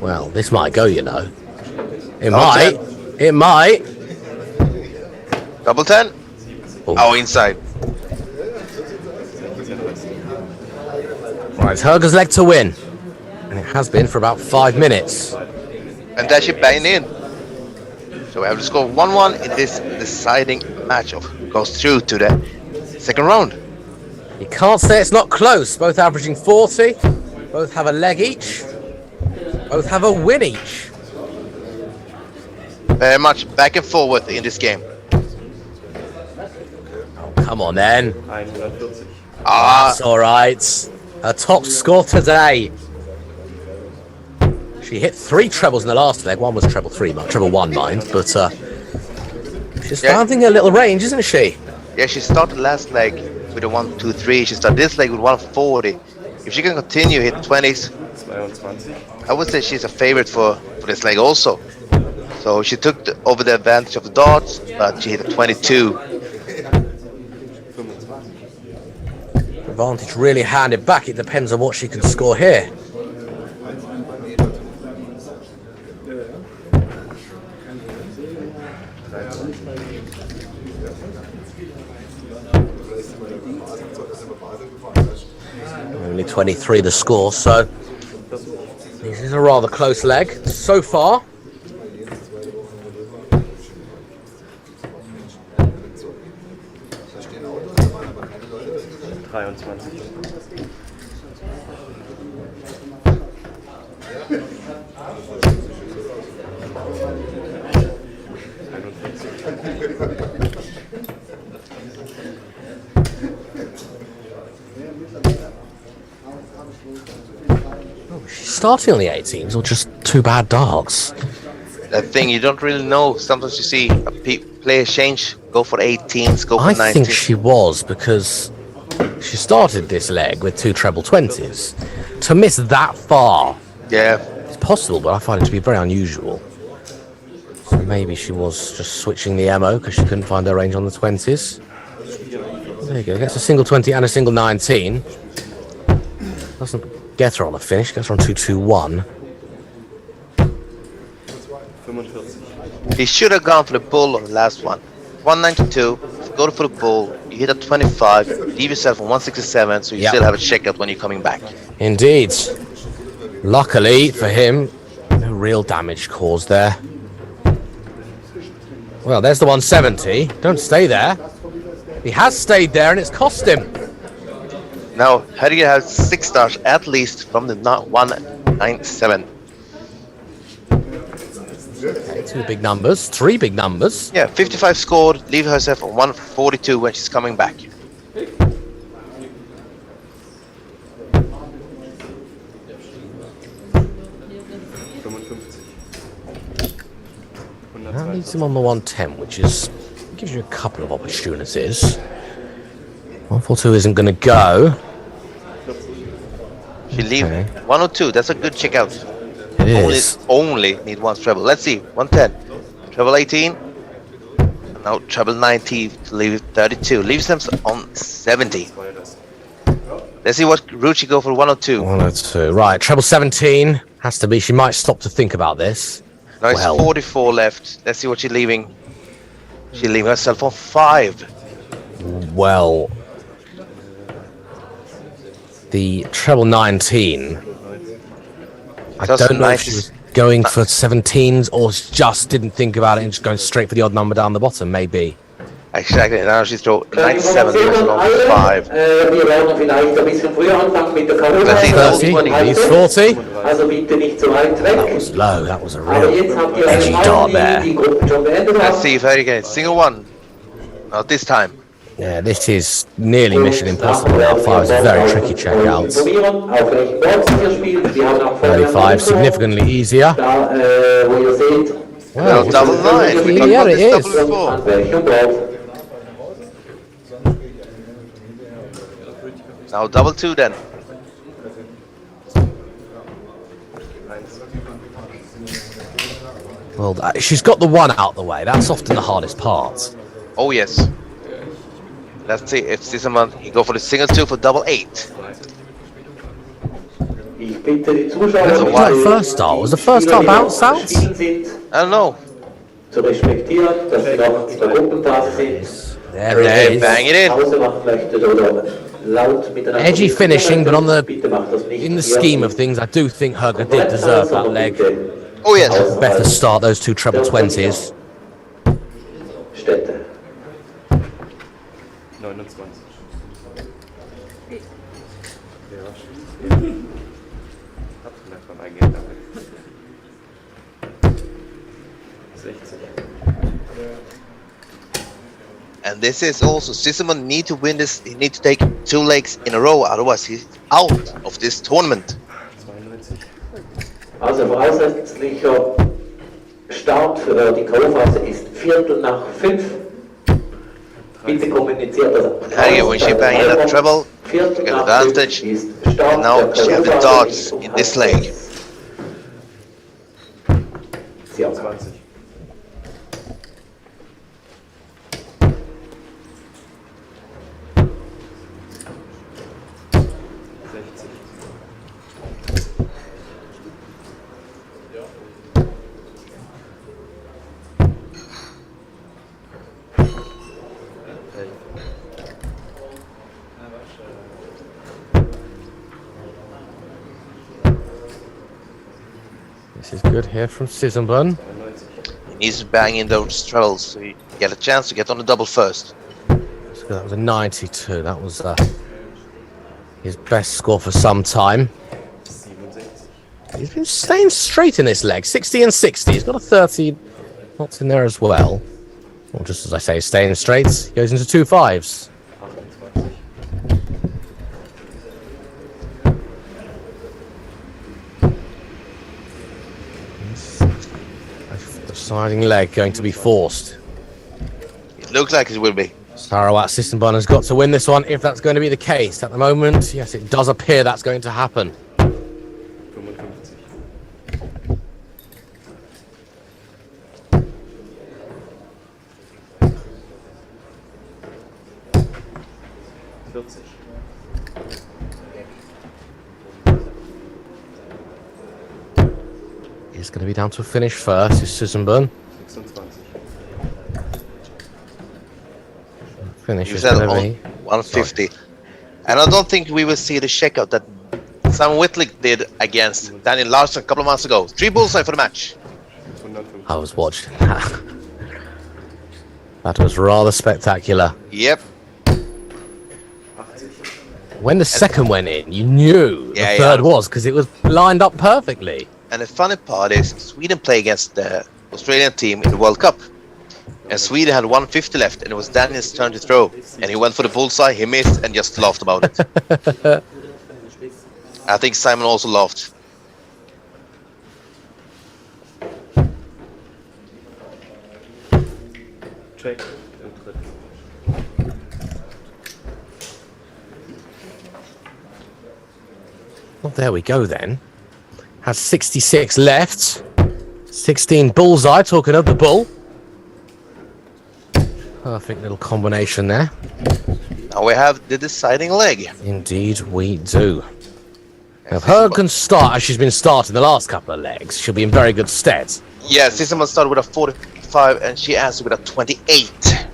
Well, this might go, you know. It might. 10. It might. Double 10. Oh, inside. Right, it's Helga's leg to win. And it has been for about 5 minutes. And that she banged in. So we have to score 1-1 in this deciding match of goes through to the second round. You can't say it's not close. Both averaging 40. Both have a leg each. Both have a win each. Very much back and forward in this game. Oh, come on then. 140. That's all right. A top score today. She hit 3 trebles in the last leg. One was treble 1, mind. But she's finding a little range, isn't she? Yeah, she started last leg with a 1, 2, 3. She started this leg with 140. If she can continue hit 20s, 22. I would say she's a favorite for this leg also. So she took over the advantage of the darts, but she hit a 22. Advantage really handed back. It depends on what she can score here. Only 23 the score, so this is a rather close leg so far. She's starting on the 18s or just 2 bad darts? That thing you don't really know. Sometimes you see a player change, go for 18s, go for 19s. I think she was, because she started this leg with 2 treble 20s. To miss that far, Yeah, it's possible, but I find it to be very unusual. So maybe she was just switching the ammo because she couldn't find her range on the 20s. There you go, gets a single 20 and a single 19. Doesn't get her on a finish, gets her on 2-2-1. 45. he should have gone for the bull on the last one. 192, go for the bull, you hit a 25, leave yourself on 167, so you still have a checkout when you're coming back. Indeed. Luckily for him, no real damage caused there. Well, there's the 170. Don't stay there. He has stayed there and it's cost him. Now, how do you have 6 stars at least from the 197? Okay, 2 big numbers, 3 big numbers. Yeah, 55 scored, leave herself on 142 when she's coming back. That leaves him on the 110, which gives you a couple of opportunities. 142 isn't going to go. She leave 102, that's a good checkout. It is. Only need 1 treble. Let's see, 110, treble 18, and now treble 90 to leave 32. Leaves them on 70. Let's see what route she go for 102. 102. Right, treble 17 has to be. She might stop to think about this. Now it's 44 left. Let's see what she's leaving. She's leaving herself on 5. Well, the treble 19. I don't know if she was going for 17s or just didn't think about it and just going straight for the odd number down the bottom, maybe. Exactly, now she's throw 97, leaves her on 5. Wir werden vielleicht ein bisschen früher anfangen mit der Let's see, Karosse. 30, he's 40. Also bitte nicht zu weit That weg. was low, that was a Aber real jetzt habt ihr edgy eine dart Pause, there. die Gruppen schon beendet Let's haben. see if Harry gets single 1. Not this time. Yeah, this is nearly mission impossible now. 5 is a very tricky checkout. Informieren, auf welchem Board ihr spielt. Wir haben auch vorher 35, significantly easier. Da, wo ihr seht, Well, double 9. We talked Yeah, about it this is. double before. an welchem Board. Now double two then. Well, she's got the one out the way. That's often the hardest part. Oh yes. Let's see if Sisselmann he go for the single two for double 8. Ich bitte die Zuschauer, Also, die why first start? Was the first start bounce out? Spielen sind, I don't know. zu respektieren, dass sie noch in der Gruppenphase sind. There it is. Bang it in. Pause machen möchtet oder laut miteinander Edgy finishing, but on the bitte macht das nicht in the hier. scheme of things, I do think Herger did deserve that leg. Oh yes. Better start those two treble 20s. Städte. 29. Hat vielleicht beim Eingehen dabei. 60. And this is also Sisselmann need to win this. He need to take 2 legs in a row, otherwise he's out of this tournament. 92. Also voraussichtlicher Start für die K.O.-Phase ist 5:45. Bitte kommuniziert das. Herger, when she bang in that treble, she got advantage. And now she have the darts in this leg. Circa. 20. This is good here from Sisselmann. He needs to bang in those trebles so he get a chance to get on the double first. That was a 92. That was his best score for some time. 67. He's been staying straight in this leg. 60 and 60. He's got a 30 knots in there as well. Or just as I say, staying straight. He goes into 2 5s. 28. The sliding leg going to be forced. It looks like it will be. Sarawat Sisselmann has got to win this one if that's going to be the case. At the moment, yes, it does appear that's going to happen. 55. It's going to be down to a finish first. Is Sisselmann. 26. Finish You is said going to on be 150. And I don't think we will see the checkout that Sam Whitlick did against Daniel Larsson a couple of months ago. 3 bullseye for the match. 105. I was watching that. That was rather spectacular. Yep. 80. When the second went in, you knew Yeah, the third yeah. was because it was lined up perfectly. And the funny part is Sweden play against the Australian team in the World Cup. And Sweden had 150 left and it was Daniel's turn to throw. And he went for the bullseye, he missed and just laughed about it. I think Simon also laughed. Check. Und dritt. Well, there we go then. Has 66 left. 16 bullseye, talking of the bull. Perfect little combination there. Now we have the deciding leg. Indeed we do. Now, if her can start as she's been starting the last couple of legs, she'll be in very good stead. Yeah, Sisselmann started with a 45 and she answered with a 28.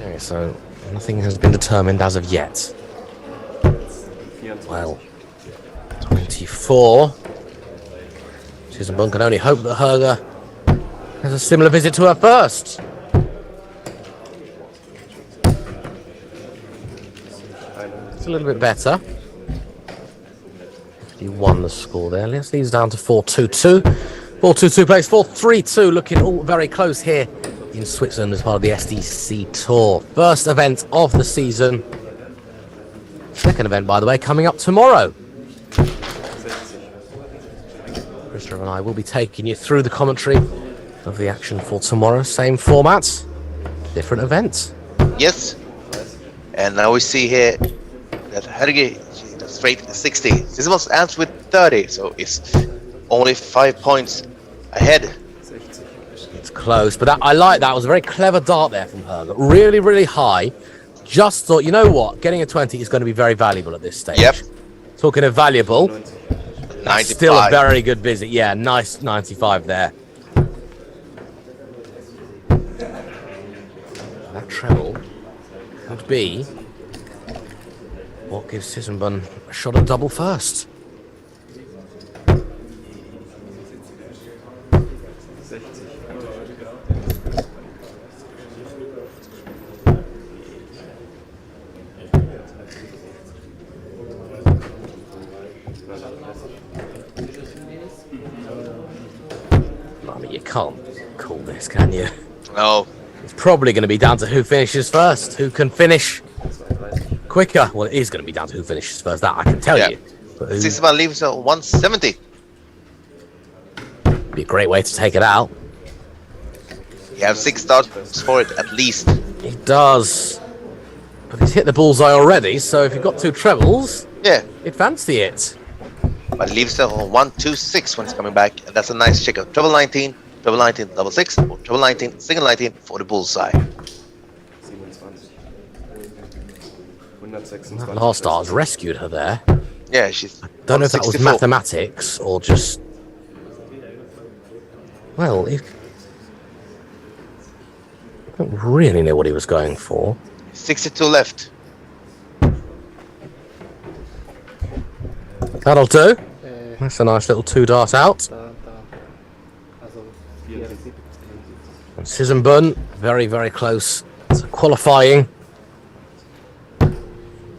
Okay, so nothing has been determined as of yet. 24. Well, 24. Sisselmann can only hope that Herger has a similar visit to her first. It's a little bit better. 51 the score there. Let's these down to 4-2-2. 4-2-2 plays 4-3-2. Looking all very close here in Switzerland as part of the SDC Tour. First event of the season. Second event, by the way, coming up tomorrow. Christopher and I will be taking you through the commentary of the action for tomorrow. Same format, different events. Yes. And now we see here that Helge straight 60. This was Ants with 30, so it's only 5 points ahead. It's close, but I like that. It was a very clever dart there from her. Really, really high. Just thought, you know what? Getting a 20 is going to be very valuable at this stage. Yep. Talking of valuable, 95. still a very good visit. Yeah, nice 95 there. That treble could be what gives Sissenbun a shot at double first. I mean, you can't call this, can you? No. It's probably going to be down to who finishes first. Who can finish quicker? Well, it is going to be down to who finishes first. That I can tell you. But who- Sisseman leaves at 170. be a great way to take it out. You have 6 darts for it at least. He does. But he's hit the bullseye already, so if you've got 2 trebles, Yeah. you'd fancy it. But it leaves it on 126 when it's coming back. And that's a nice check of treble 19, treble 19, double 6, or treble 19, single 19 for the bullseye. 27. 126. That last dart's rescued her there. Yeah, she's. Don't know if that was 164. mathematics or just... Well, I don't really know what he was going for. 62 left. That'll do. That's a nice little 2 dart out. And Sissenbun, very, very close to qualifying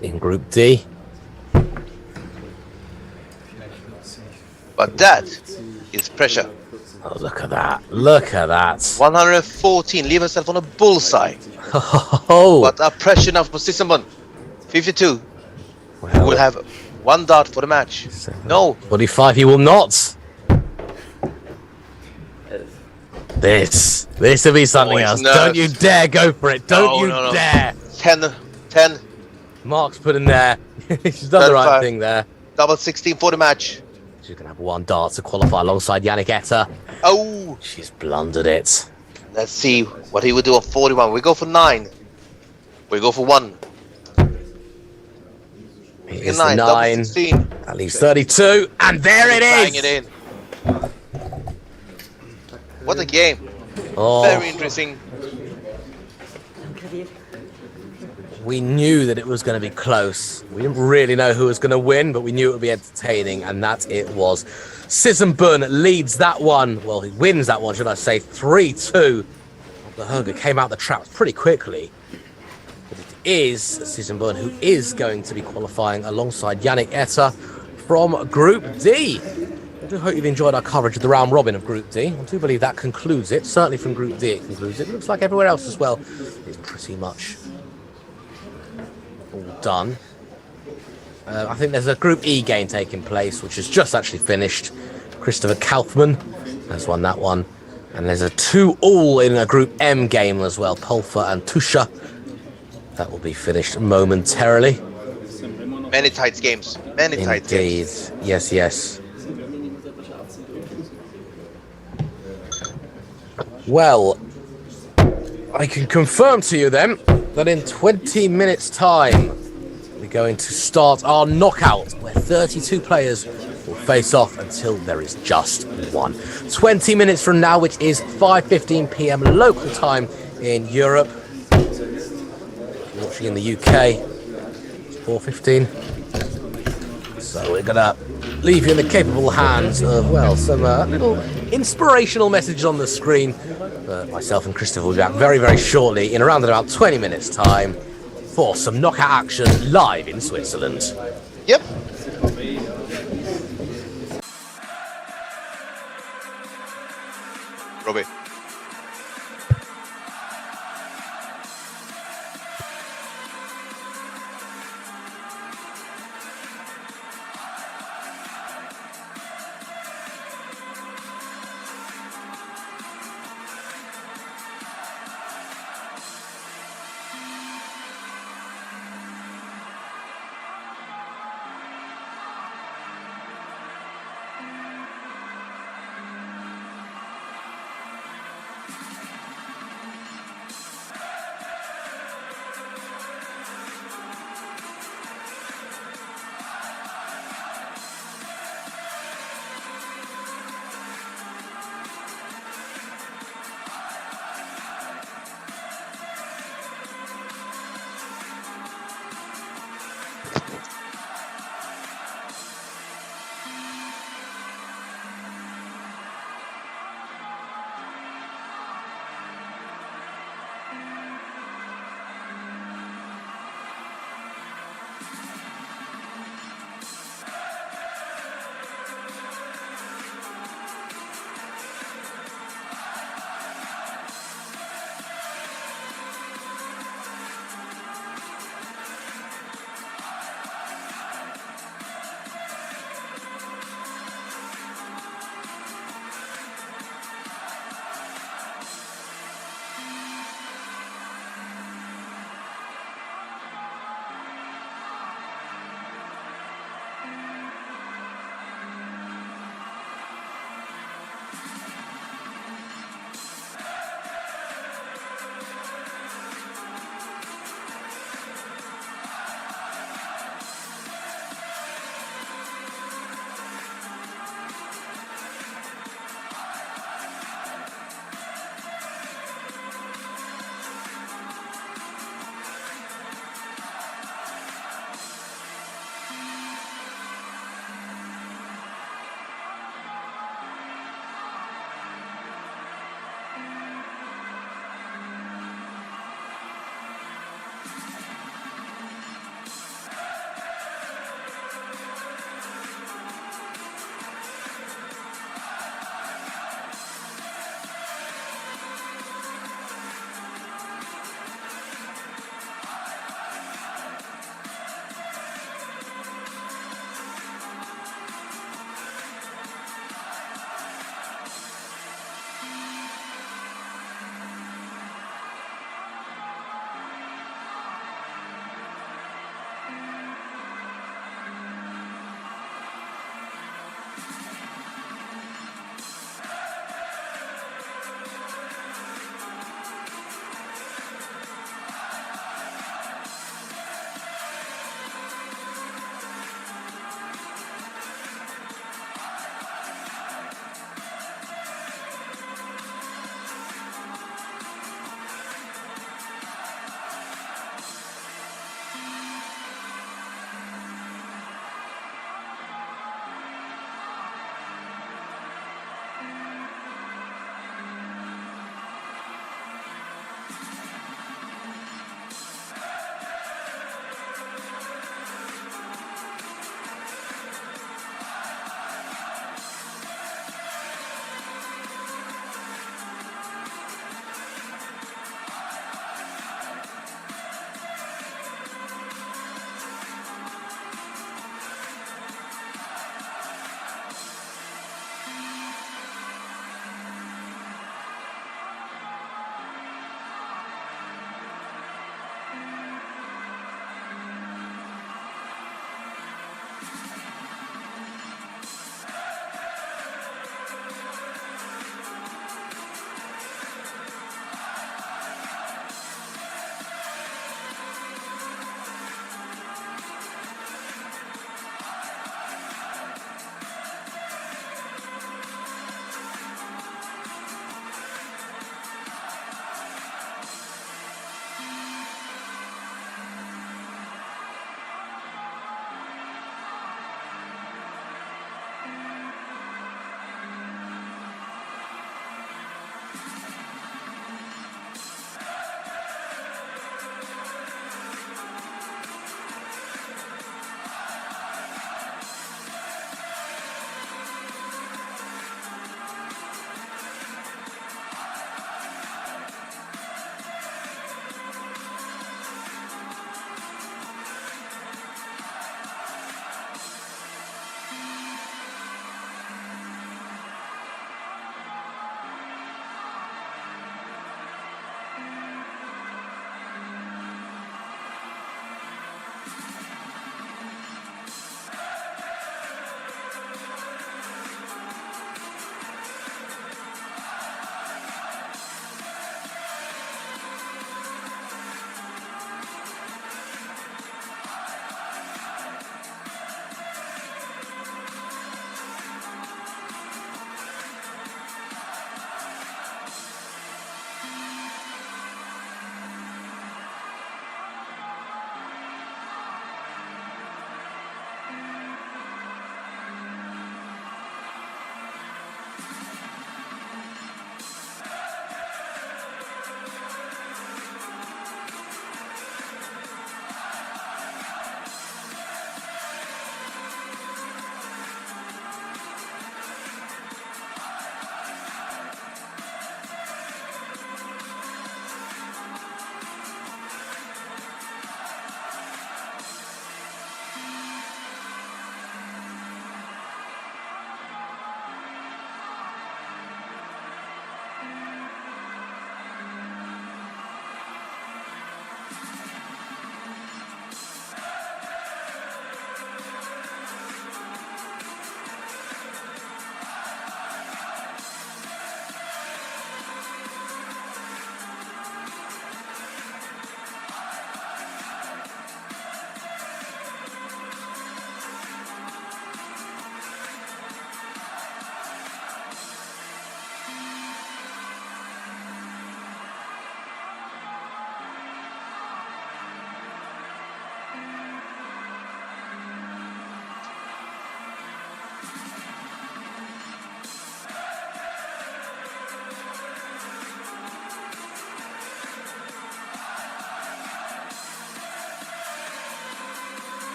in Group D. But that is pressure. Oh, look at that. Look at that. 114, leave herself on a bullseye. Oh, But a pressure now for Sisseman. 52. well, Will have 1 dart for the match. No. 45 he will not. This will be something Oh, else. it's Don't you nerves. dare go for it. Don't you No. dare. 10. Mark's put in there. She's done the right 35. thing there. Double 16 for the match. She's going to have 1 dart to qualify alongside Yannick Etter. Oh. She's blundered it. Let's see what he would do on 41. We go for 9. We go for 1. Here's 9. the Double 9. 16. That leaves 32. And there it Bang is. it in. What a game. Oh, Very interesting. we knew that it was going to be close. We didn't really know who was going to win, but we knew it would be entertaining, and that it was. Sissenbun leads that one. Well, he wins that one, should I say, 3-2. The Hurger came out the traps pretty quickly. But it is Sissenbun who is going to be qualifying alongside Yannick Etter from Group D. I do hope you've enjoyed our coverage of the round robin of Group D. I do believe that concludes it. Certainly from Group D it concludes it. It looks like everywhere else as well is pretty much all done. I think there's a Group E game taking place, which has just actually finished. Christopher Kaufman has won that one. And there's a 2-all in a Group M game as well. Pulfer and Tusha. That will be finished momentarily. Many tight games. Many tight games. Indeed. Yes. Well, I can confirm to you then that in 20 minutes' time, we're going to start our knockout, where 32 players will face off until there is just one. 20 minutes from now, which is 5:15 p.m. local time in Europe. If you're watching in the UK, it's 4:15. So we're gonna leave you in the capable hands of, well, some little inspirational messages on the screen. Myself and Christopher will be back very, very shortly, in around about 20 minutes' time, for some knockout action live in Switzerland. Yep. Robbie.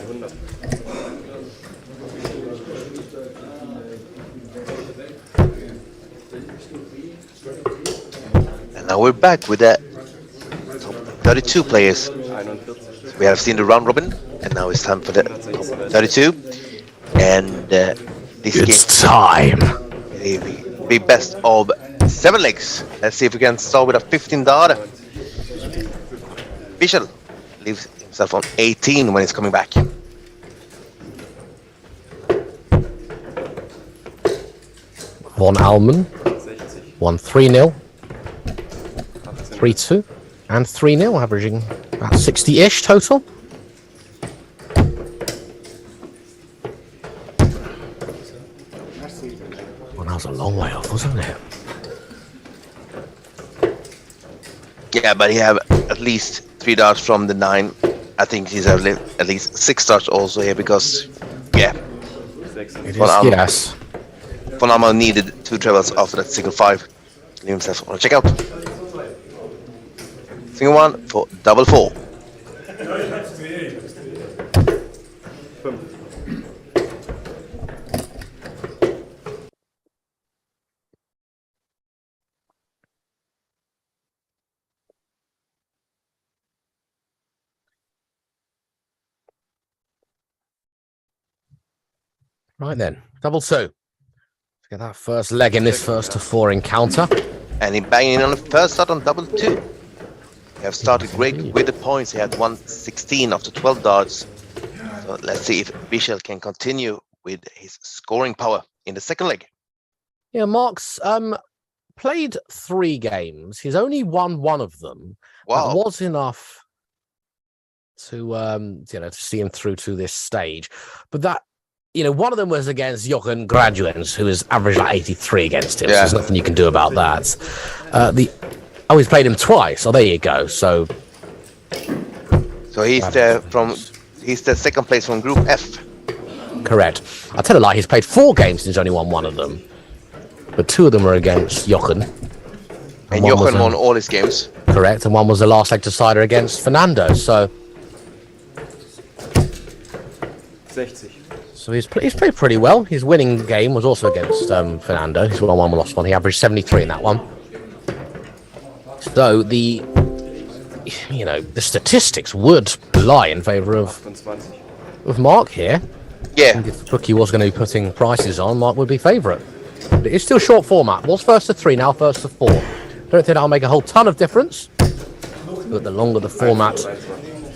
100. And now we're back with the top 32 players. 41. We have seen the round robin, and now it's time for the top 32. And this It's game time. will be best of 7 legs. Let's see if we can start with a 15 dart. Vishal leaves himself on 18 when he's coming back. Von Almen 60. won 3-0, 18. 3-2, and 3-0, averaging about 60-ish total. Well, that was a long way off, wasn't it? Yeah, but he have at least 3 darts from the 9. I think he's at least 6 darts also here because, yeah, 6. It is, Well, yes. Von Alma needed 2 travels after that single 5. Leave himself on a checkout. Single 1 for double 4. 5. Right then, double 2. Let's get that first leg in this first to 4 encounter. And he banging in on the first start on double 2. He have started great with the points. He had 116 after 12 darts. So let's see if Vishal can continue with his scoring power in the second leg. Yeah, Mark's played 3 games. He's only won 1 of them. Wow. That was enough to to see him through to this stage. But that, one of them was against Jochen Graduens, who has averaged like 83 against him. So Yeah. there's nothing you can do about that. He's played him twice. Oh, there you go. So So he's the second place from Group F. correct. I tell a lie. He's played 4 games and he's only won 1 of them. But 2 of them were against Jochen. And one was Jochen won all his games. correct, and 1 was the last leg decider against Fernando. So 60. he's played pretty well. His winning game was also against Fernando. He's won 1, lost 1. He averaged 73 in that one. So the statistics would lie in favour of 25. Mark here. Yeah. If the bookie was going to be putting prices on, Mark would be favourite. But it is still short format. Was first to 3, now first to 4. Don't think that'll make a whole ton of difference. But the longer the format,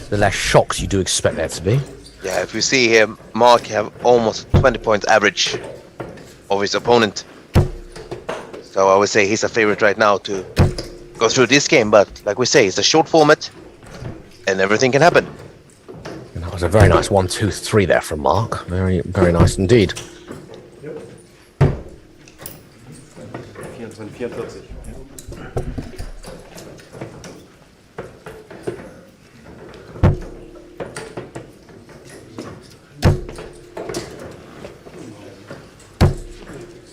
the less shocks you do expect there to be. Yeah, if you see here, Mark have almost 20 points average of his opponent. So I would say he's a favorite right now to go through this game. But like we say, it's a short format and everything can happen. And that was a very nice 1, 2, 3 there from Mark. Very, very nice indeed. 44.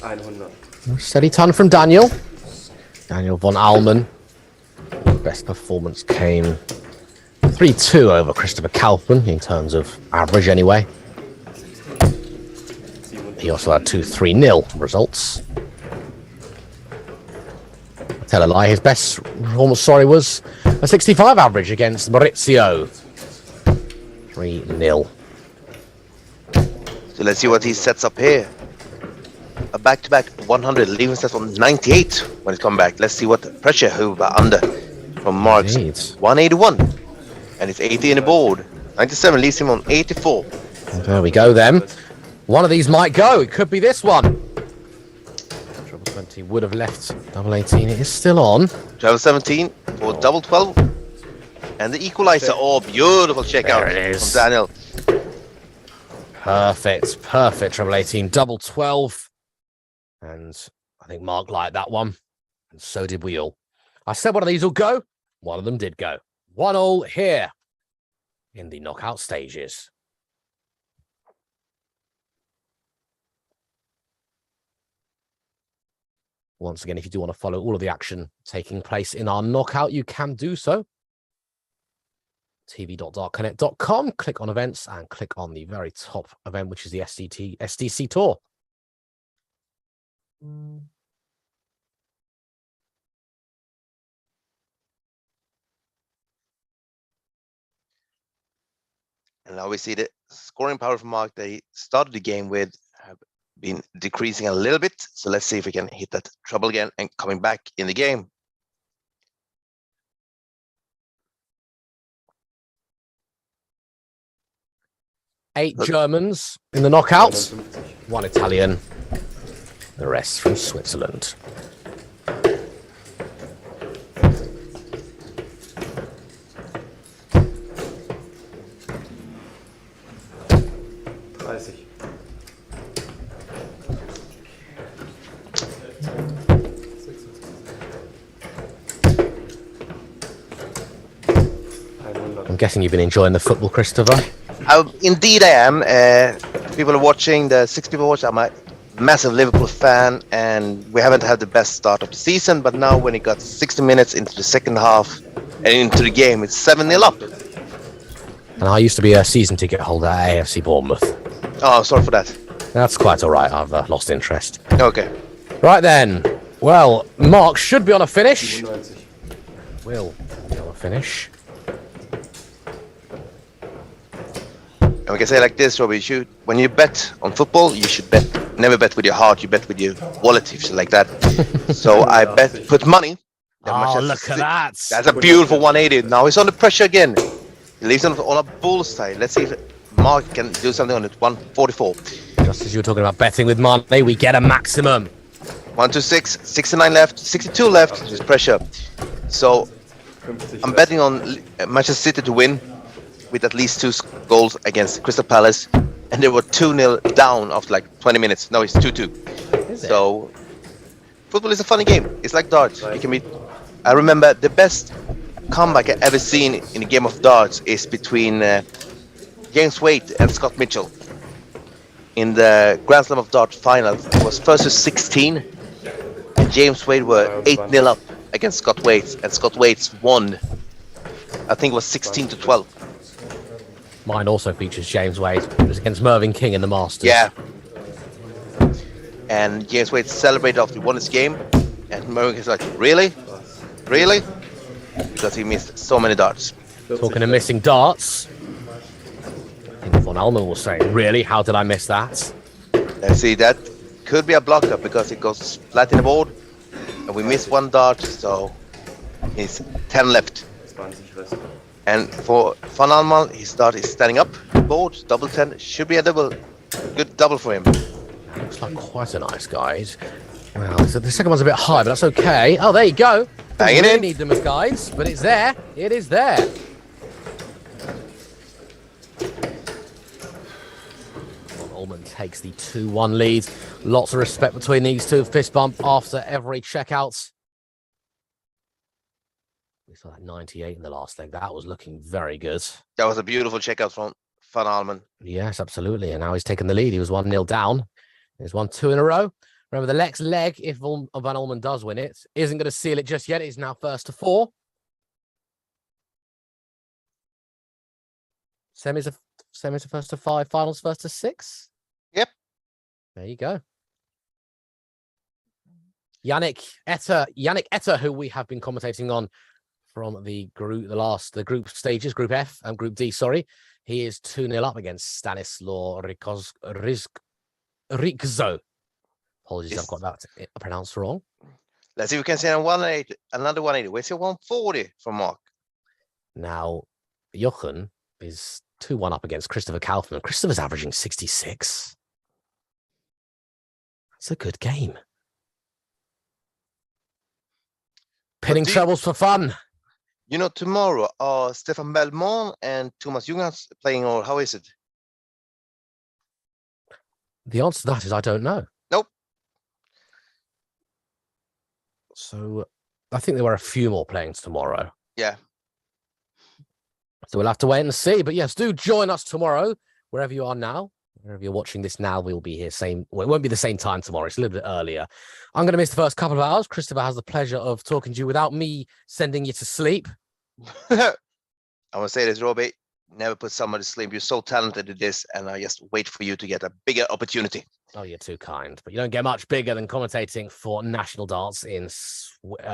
100. Steady ton from Daniel. Daniel von Almen. Best performance came 3-2 over Christopher Kaufman in terms of average anyway. He also had 2-3-0 results. Tell a lie, his best performance, was a 65 average against Maurizio. 3-0. So let's see what he sets up here. A back-to-back 100, leaving himself on 98 when he's come back. Let's see what pressure Hoover under from Mark's Indeed. 181. And it's 80 in the board. 97 leaves him on 84. There we go then. One of these might go. It could be this one. Treble 20 would have left double 18. It is still on. Travel 17 for double 12. And the equalizer. Oh, beautiful checkout There it is. from Daniel. Perfect. Perfect. Treble 18. Double 12. And I think Mark liked that one. And so did we all. I said one of these will go. One of them did go. 1-1 here in the knockout stages. Once again, if you do want to follow all of the action taking place in our knockout, you can do so. tv.darkconnect.com, click on events and click on the very top event, which is the SDC tour. And now we see the scoring power from Mark they started the game with have been decreasing a little bit. So let's see if we can hit that treble again and coming back in the game. Eight Germans in the knockouts, one Italian, the rest from Switzerland. I'm guessing you've been enjoying the football, Christopher. Indeed, I am. People are watching. The 6 people watch. I'm a massive Liverpool fan, and we haven't had the best start of the season. But now, when it got 60 minutes into the second half and into the game, it's 7-0 up. And I used to be a season ticket holder at AFC Bournemouth. Oh, sorry for that. That's quite all right. I've lost interest. Okay. Right then. Well, Mark should be on a finish. Will be on a finish. And we can say like this, Robbie, when you bet on football, you should never bet with your heart, you bet with your wallet, if you like that. So I put money. Oh, look at that. That's a beautiful 180. Now he's under pressure again. He leaves on a bullseye. Let's see if Mark can do something on it. 144. Just as you were talking about betting with money, we get a maximum. 126, 69 left, 62 left. There's pressure. So I'm betting on Manchester City to win with at least 2 goals against Crystal Palace, and they were 2-0 down after like 20 minutes. Now it's 2-2. So football is a funny game. It's like darts. You can be. I remember the best comeback I ever seen in a game of darts is between James Wade and Scott Mitchell in the Grand Slam of Darts final. It was first to 16, and James Wade were 8-0 up against Scott Wade, and Scott Wade's won. I think it was 16-12. Mine also features James Wade. It was against Mervyn King in the Masters. Yeah. And James Wade celebrated after he won his game. And Mervyn King's like, really? Really? Because he missed so many darts. Talking of missing darts, I think Von Allman will say, really? How did I miss that? Let's see, that could be a blocker because it goes flat in the board. And we missed 1 dart, so he's 10 left. And for Van Alman, his dart is standing up. Board, double 10, should be a good double for him. Looks like quite a nice guide. Well, so the second one's a bit high, but that's okay. Oh, there you go. Bang it really in. Need them as guides, but it's there. It is there. Von Allman takes the 2-1 lead. Lots of respect between these two. Fist bump after every checkout. We saw that 98 in the last leg. That was looking very good. That was a beautiful checkout from Van Alman. Yes, absolutely. And now he's taken the lead. He was 1-0 down. He's won 2 in a row. Remember, the next leg, if Van Allman does win it, isn't going to seal it just yet. He's now first to 4. Semis are first to 5. Finals first to 6. Yep. There you go. Yannick Etter, who we have been commentating on from the group stages, Group F and Group D, sorry. He is 2-0 up against Stanislaw Rikzo. Apologies, Yes. I've got that pronounced wrong. Let's see if we can see another 180. Where's your 140 from Mark? Now, Jochen is 2-1 up against Christopher Kaufman. Christopher's averaging 66. That's a good game. Pinning trebles for fun. You know, tomorrow are Stefan Belmont and Thomas Junghans playing, or how is it? The answer to that is I don't know. Nope. So I think there were a few more playing tomorrow. Yeah. So we'll have to wait and see. But yes, do join us tomorrow, wherever you are now. Wherever you're watching this now, we'll be here well, it won't be the same time tomorrow. It's a little bit earlier. I'm going to miss the first couple of hours. Christopher has the pleasure of talking to you without me sending you to sleep. I want to say this, Robbie. Never put somebody to sleep. You're so talented at this, and I just wait for you to get a bigger opportunity. Oh, you're too kind. But you don't get much bigger than commentating for national darts in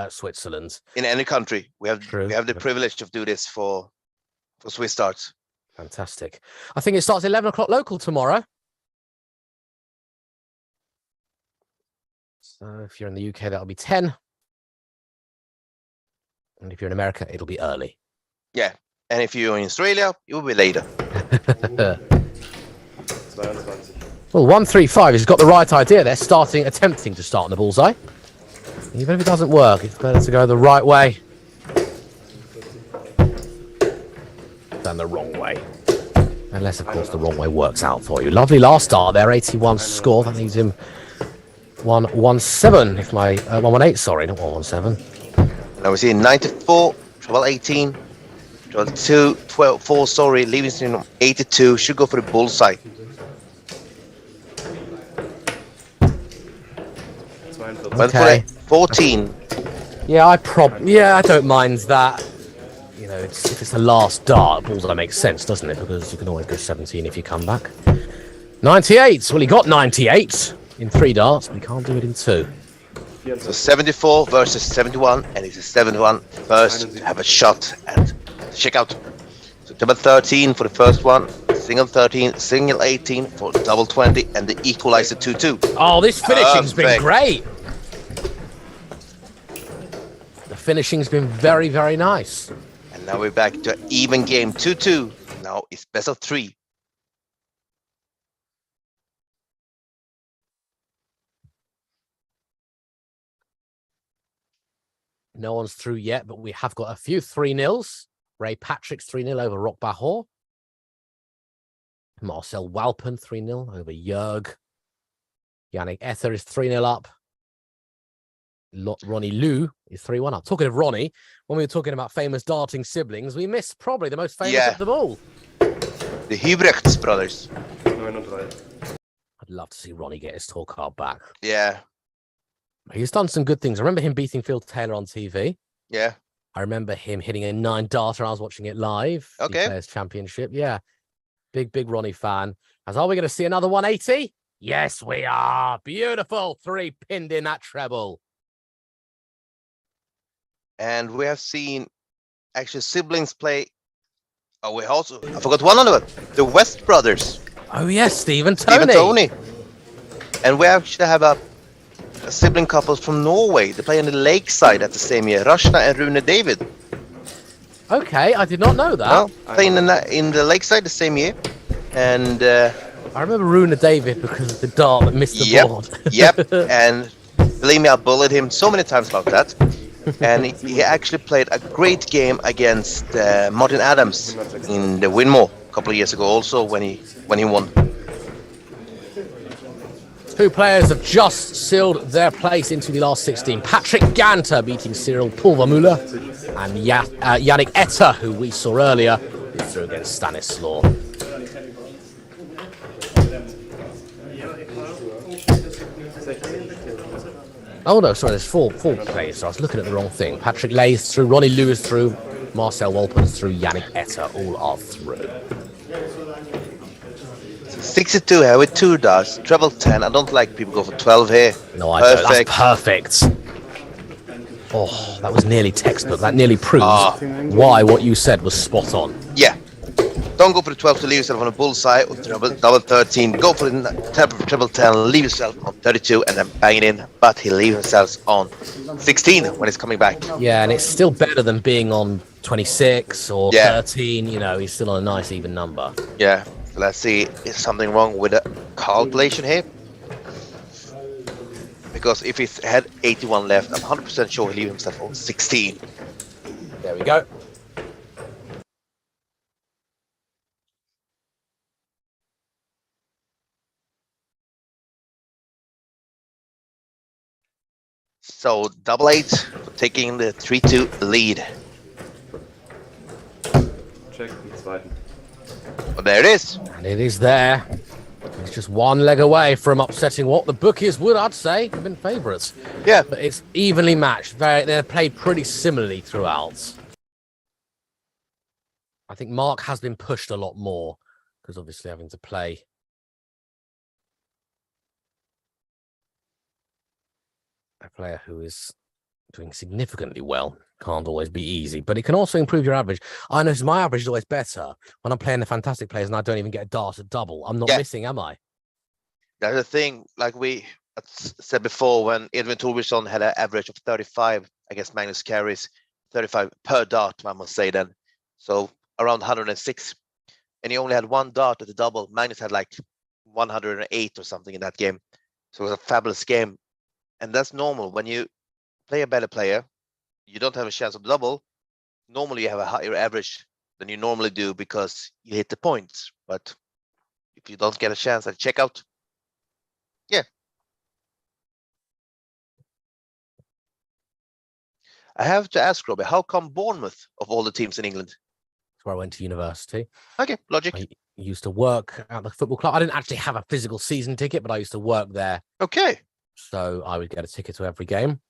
Switzerland. In any country, we have True. the privilege of do this for Swiss darts. Fantastic. I think it starts 11 o'clock local tomorrow. So if you're in the UK, that'll be 10. And if you're in America, it'll be early. Yeah. And if you're in Australia, it will be later. 22. Well, 135 has got the right idea. They're attempting to start on the bullseye. Even if it doesn't work, it's better to go the right way than the wrong way. Unless, of course, the wrong way works out for you. Lovely last start there, 81 score. That leaves him 117, if my 118, sorry, not 117. Now we see 94, treble 18, treble 2, 12, 4, sorry, leaving him 82. Should go for the bullseye. 42. But Okay. for 14. Yeah, I don't mind that. You know, if it's the last dart, bullseye makes sense, doesn't it? Because you can always go 17 if you come back. 98. Well, he got 98 in 3 darts, but he can't do it in 2. So 74 versus 71, and it's a 71 first to have a shot and check out. So double 13 for the first one, single 13, single 18 for double 20, and the equalizer 2-2. Oh, this finishing's been Perfect. great. The finishing's been very, very nice. And now we're back to an even game 2-2. Now it's best of 3. No one's through yet, but we have got a few 3-0s. Ray Patrick's 3-0 over Rock Bahor. Marcel Walpen 3-0 over Jörg. Yannick Ether is 3-0 up. Ronnie Liu is 3-1 up. Talking of Ronnie, when we were talking about famous darting siblings, we missed probably the most famous of them all. The Hubrechts brothers. 39. I'd love to see Ronnie get his tour card back. Yeah, He's done some good things. I remember him beating Phil Taylor on TV. yeah. I remember him hitting a 9 darter. I was watching it live. Okay. The Players Championship. Yeah. Big Ronnie fan. As are we going to see another 180? Yes, we are. Beautiful. 3 pinned in that treble. And we have seen actually siblings play. Oh, we also, I forgot one of them. The West brothers. Oh, yes, Stephen Steve Tony. and Tony. And we actually have a sibling couple from Norway. They play on the lakeside at the same year. Rashna and Rune David. Okay, I did not know that. Well, playing in the lakeside the same year. And I remember Runa David because of the dart that missed the yep, board. yep. And believe me, I bullied him so many times about that. And he actually played a great game against Martin Adams in the Winmore a couple of years ago also when he won. 2 players have just sealed their place into the last 16. Patrick Ganter beating Cyril Pulvermüller, and Yannick Etter, who we saw earlier, is through against Stanislaw. Oh no, sorry, there's 4 players, so I was looking at the wrong thing. Patrick Lay's through, Ronnie Lewis through, Marcel Walpen's through, Yannick Etter, all are through. 62 here with 2 darts, treble 10. I don't like people go for 12 here. No, I don't. That's perfect. Oh, that was nearly textbook. That nearly proves why what you said was spot on. Yeah. Don't go for the 12 to leave yourself on a bullseye or double 13. Go for the triple 10, leave yourself on 32 and then bang it in. But he leaves himself on 16 when he's coming back. Yeah, and it's still better than being on 26 or 13. You know, he's still on a nice even number. Yeah. So let's see, is something wrong with the calculation here? Because if he had 81 left, I'm 100% sure he'll leave himself on 16. There we go. So double 8 for taking the 3-2 lead. Check den zweiten. But there it is. And it is there. It's just 1 leg away from upsetting what the bookies would, I'd say, have been favourites. Yeah. But it's evenly matched. They're played pretty similarly throughout. I think Mark has been pushed a lot more because obviously having to play a player who is doing significantly well can't always be easy, but it can also improve your average. I notice my average is always better when I'm playing the fantastic players and I don't even get a dart at double. I'm not missing, am I? That's the thing, like we said before, when Edwin Torbjörnsson had an average of 35, I guess Magnus carries 35 per dart, I must say then. So around 106. And he only had one dart at the double. Magnus had like 108 or something in that game. So it was a fabulous game. And that's normal. When you play a better player, you don't have a chance of double. Normally you have a higher average than you normally do because you hit the points. But if you don't get a chance at checkout, yeah. I have to ask, Robbie, how come Bournemouth of all the teams in England? That's where I went to university. Okay, logic. I used to work at the football club. I didn't actually have a physical season ticket, but I used to work there. Okay. So I would get a ticket to every game.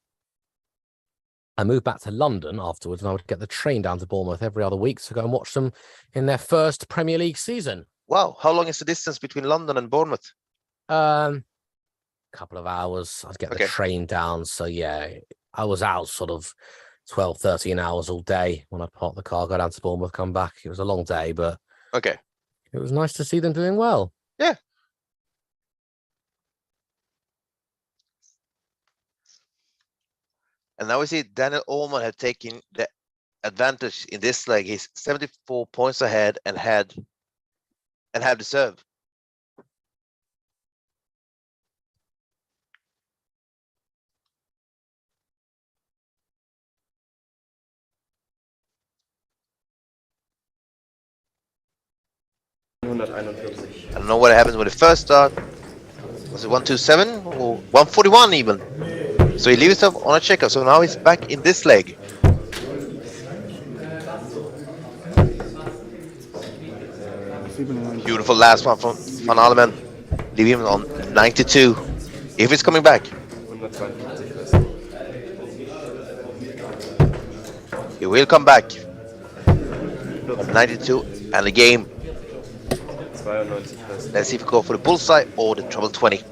I moved back to London afterwards, and I would get the train down to Bournemouth every other week to go and watch them in their first Premier League season. Wow. How long is the distance between London and Bournemouth? Couple of hours. I'd get the train down. So yeah, I was out sort of 12, 13 hours all day when I parked the car, go down to Bournemouth, come back. It was a long day, but it was nice to see them doing well. Yeah. And now we see Daniel Allman had taken the advantage in this leg. He's 74 points ahead and had the serve. I don't know what happens with the first start. Was it 127 or 141 even? So he leaves himself on a checkout. So now he's back in this leg. Beautiful last one from Van Almen. Leave him on 92. If he's coming back. He will come back. On 92 and the game. Let's see if we go for the bullseye or the treble 20.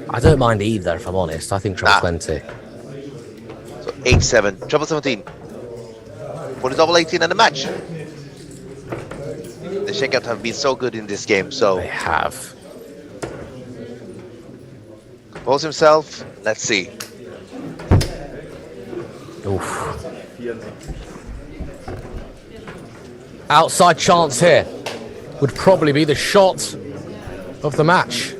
I don't mind either, if I'm honest. I think treble 20. So 8-7, treble 17. For the double 18 and the match. The checkout have been so good in this game, so they have. Compose himself. Let's see. Oof. Outside chance here would probably be the shot of the match.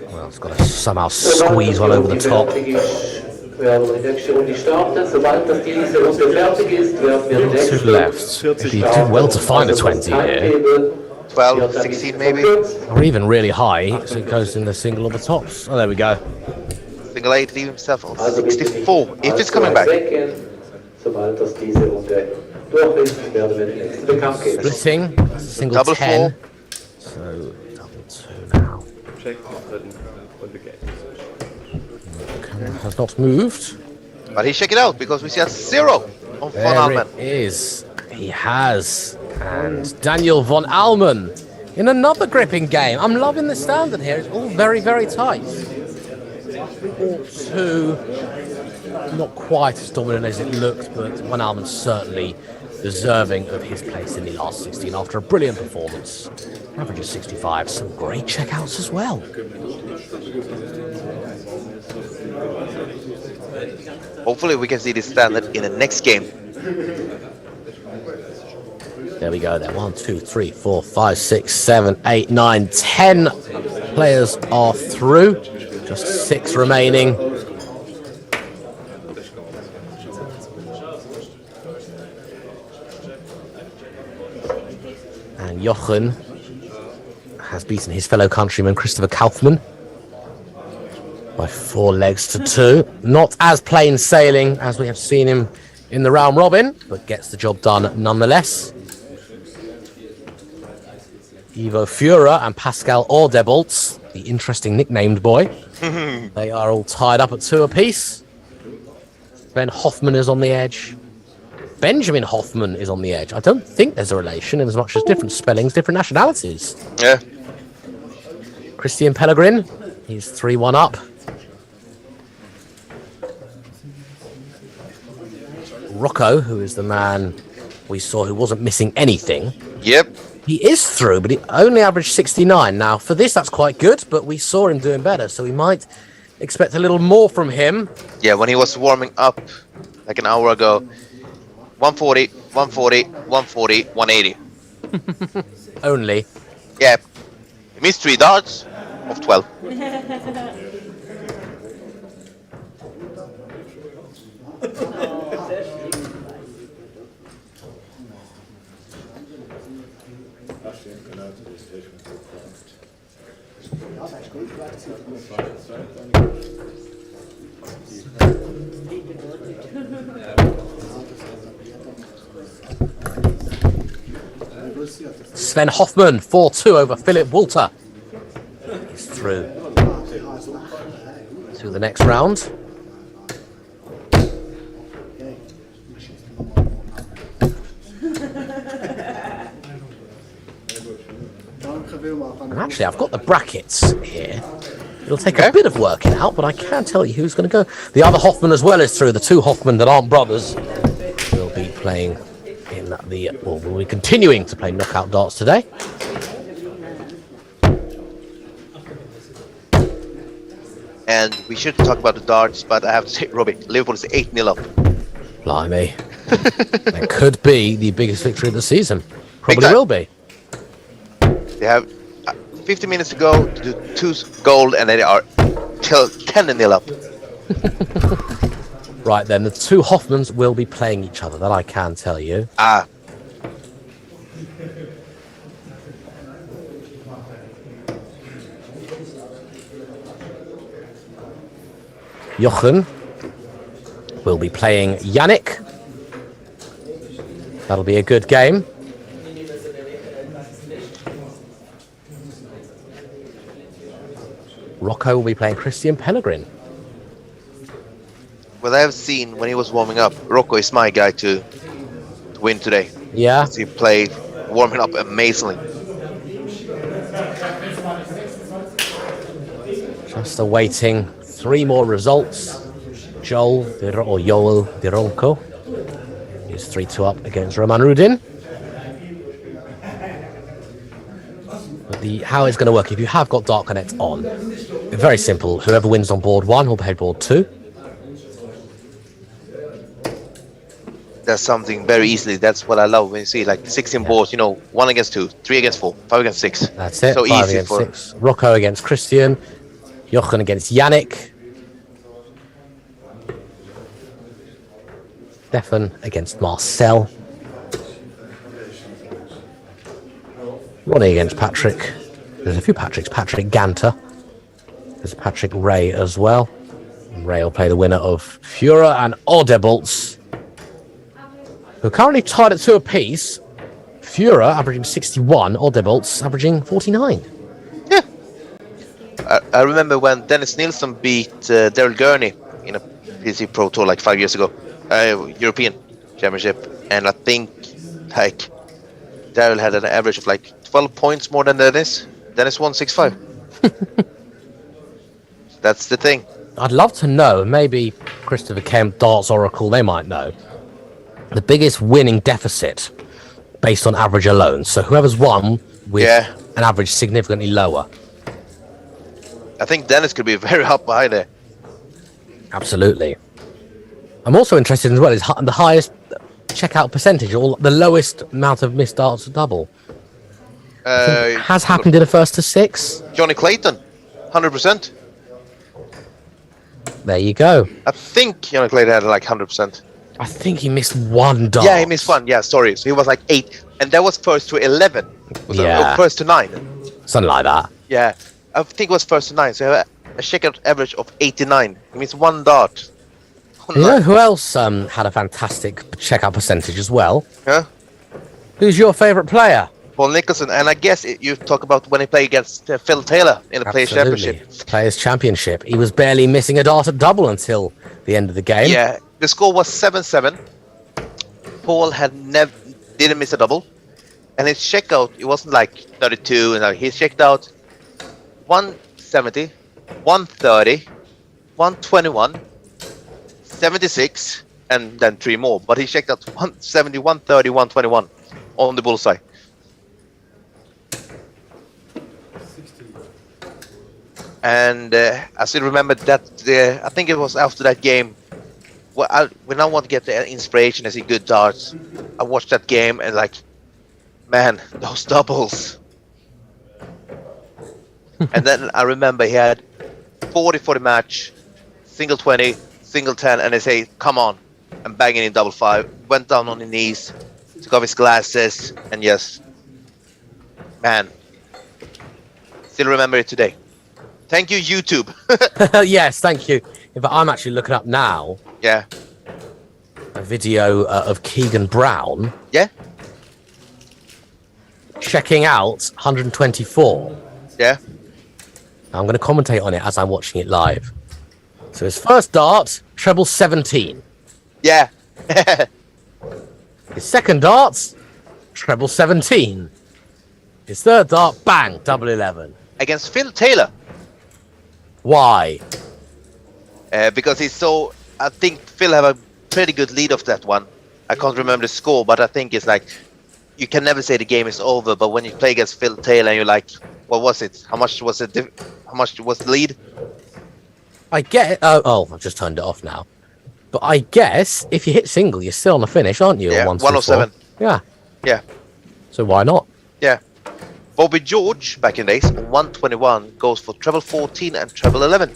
Well, it's got to somehow squeeze one over the top. Two left. He did well to find a 20 here. 12, 16 maybe. Or even really high, so it goes in the single on the tops. Oh, there we go. Single 8, leave himself on 64, if it's coming back. Splitting, single double 10. 4. So, double 2 now. Has not moved. But he check it out because we see a 0 on Von Almen. There it is. He has. And Daniel Von Almen in another gripping game. I'm loving the standard here. It's all very, very tight. 4-2. Not quite as dominant as it looked, but Von Almen certainly deserving of his place in the last 16 after a brilliant performance. Average of 65. Some great checkouts as well. Hopefully we can see this standard in the next game. There we go there. 1, 2, 3, 4, 5, 6, 7, 8, 9, 10 players are through. Just 6 remaining. And Jochen has beaten his fellow countryman Christopher Kaufmann by 4 legs to 2. Not as plain sailing as we have seen him in the round robin, but gets the job done nonetheless. Ivo Fura and Pascal Ordebolts, the interesting nicknamed boy. They are all tied up at 2 apiece. Ben Hoffman is on the edge. Benjamin Hoffman is on the edge. I don't think there's a relation in as much as different spellings, different nationalities. Yeah. Christian Pellegrin, he's 3-1 up. Rocco, who is the man we saw who wasn't missing anything. Yep. He is through, but he only averaged 69. Now, for this, that's quite good, but we saw him doing better, so we might expect a little more from him. Yeah, when he was warming up like an hour ago, 140, 140, 140, 180. Only. Yeah. He missed 3 darts of 12. Sven Hoffman, 4-2 over Philip Walter. He's through to the next round. And actually, I've got the brackets here. It'll take a bit of working out, but I can tell you who's going to go. The other Hoffman as well is through. The 2 Hoffman that aren't brothers will be playing in the, or will be continuing to play knockout darts today. And we should talk about the darts, but I have to say, Robbie, Liverpool is 8-0 up. Blimey. That could be the biggest victory of the season. Probably time. will be. They have 50 minutes to go to do 2 goal, and they are 10-0 up. Right then, the 2 Hoffmans will be playing each other, that I can tell you. Ah. Jochen will be playing Yannick. That'll be a good game. Rocco will be playing Christian Pellegrin. What I have seen when he was warming up, Rocco is my guy to win today. Yeah. He played warming up amazingly. Just awaiting 3 more results. Joel Dirolko is 3-2 up against Roman Rudin. But how it's going to work, if you have got Dark Connect on, very simple. Whoever wins on board 1 will play board 2. That's something very easily. That's what I love when you see like 16 boards, 1 against 2, 3 against 4, 5 against 6. That's it. So 5 easy against for 6. Rocco against Christian. Jochen against Yannick. Stefan against Marcel. Ronnie against Patrick. There's a few Patricks. Patrick Ganter. There's Patrick Ray as well. And Ray will play the winner of Fura and Ordebolts, who are currently tied at 2 apiece. Fura averaging 61, Ordebolts averaging 49. Yeah. I remember when Dennis Nilsson beat Daryl Gurney in a PC Pro Tour like 5 years ago. European Championship. And I think like Daryl had an average of like 12 points more than Dennis. Dennis won 6-5. That's the thing. I'd love to know, maybe Christopher Kemp, Darts Oracle, they might know, the biggest winning deficit based on average alone. So whoever's won with an average significantly lower. I think Dennis could be very up behind there. Absolutely. I'm also interested as well is the highest checkout percentage or the lowest amount of missed darts to double. Has happened in the first to 6. Johnny Clayton, 100%. There you go. I think Johnny Clayton had like 100%. I think he missed 1 dart. Yeah, he missed 1. Yeah, sorry. So he was like 8, and that was first to 11. First to 9. Something like that. Yeah, I think it was first to 9. So a checkout average of 89. He missed 1 dart. You know who else had a fantastic checkout percentage as well? Huh? Who's your favourite player? Paul Nicholson, and I guess you talk about when he played against Phil Taylor in the Players' Absolutely. Championship. Players' Championship. He was barely missing a dart at double until the end of the game. Yeah, the score was 7-7. Paul had didn't miss a double, and his checkout it wasn't like 32, and he checked out 170, 130, 121, 76, and then 3 more. But he checked out 170, 130, 121 on the bullseye. And I still remember that. I think it was after that game. Well, when I want to get the inspiration and see good darts, I watched that game and like, man, those doubles. And then I remember he had 40 for the match, single 20, single 10, and they say, come on, and banging in double 5. Went down on the knees, took off his glasses, and yes, man, still remember it today. Thank you, YouTube. Yes, thank you. In fact, I'm actually looking up now Yeah. a video of Keegan Brown Yeah. checking out 124. Yeah. I'm going to commentate on it as I'm watching it live. So his first dart, treble 17. Yeah. His second dart, treble 17. His third dart, bang, double 11. Against Phil Taylor. Why? Because he's so. I think Phil have a pretty good lead of that one. I can't remember the score, but I think it's like you can never say the game is over. But when you play against Phil Taylor, and you're like, what was it? How much was it? How much was the lead? I get it. Oh, I've just turned it off now. But I guess if you hit single, you're still on the finish, aren't you? Yeah, 107. Yeah. Yeah. So why not? Yeah. Bobby George back in the days, 121 goes for treble 14 and treble 11.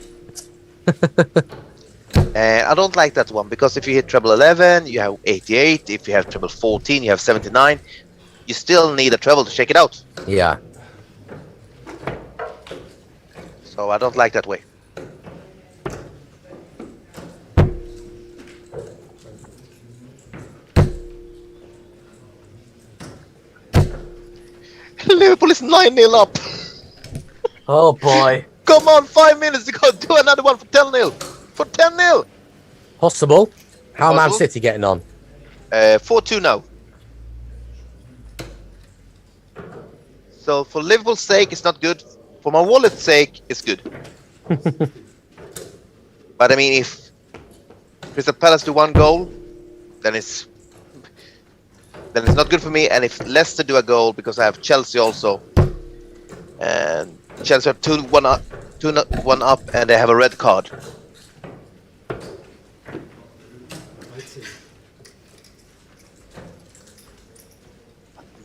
And I don't like that one because if you hit treble 11, you have 88. If you have treble 14, you have 79. You still need a treble to shake it out. Yeah. So I don't like that way. Liverpool is 9-0 up. Oh boy. Come on, 5 minutes to go. Do another one for 10-0. For 10-0. Possible. How Man Possible. City getting on? 4-2 now. So for Liverpool's sake, it's not good. For my wallet's sake, it's good. But I mean, if Crystal Palace do 1 goal, then it's not good for me. And if Leicester do a goal, because I have Chelsea also, and Chelsea are 2-1 up, and they have a red card.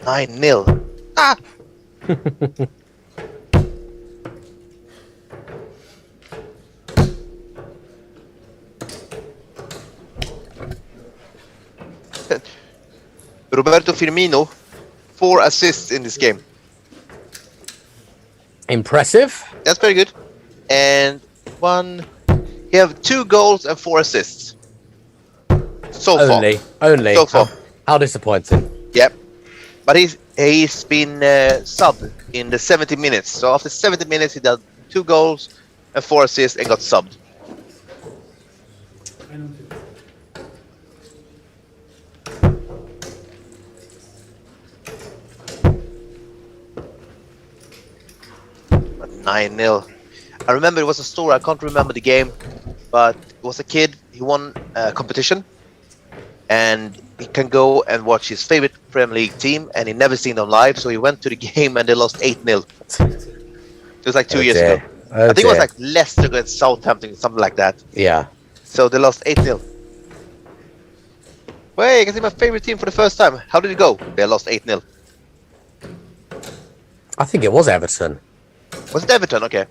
Nine-0. Ah! Roberto Firmino, 4 assists in this game. Impressive. That's very good. And he have 2 goals and 4 assists. So Only. So far. How disappointing. Yep. But he's been subbed in the 70 minutes. So after 70 minutes, he did 2 goals and 4 assists and got subbed. But 9-0. I remember it was a story. I can't remember the game, but it was a kid. He won a competition, and he can go and watch his favorite Premier League team, and he never seen them live. So he went to the game, and they lost 8-0. It was like 2 years ago. I think it was like Leicester against Southampton, something like that. Yeah. So they lost 8-0. Wait, I can see my favorite team for the first time. How did it go? They lost 8-0. I think it was Everton. Was it Everton? Okay.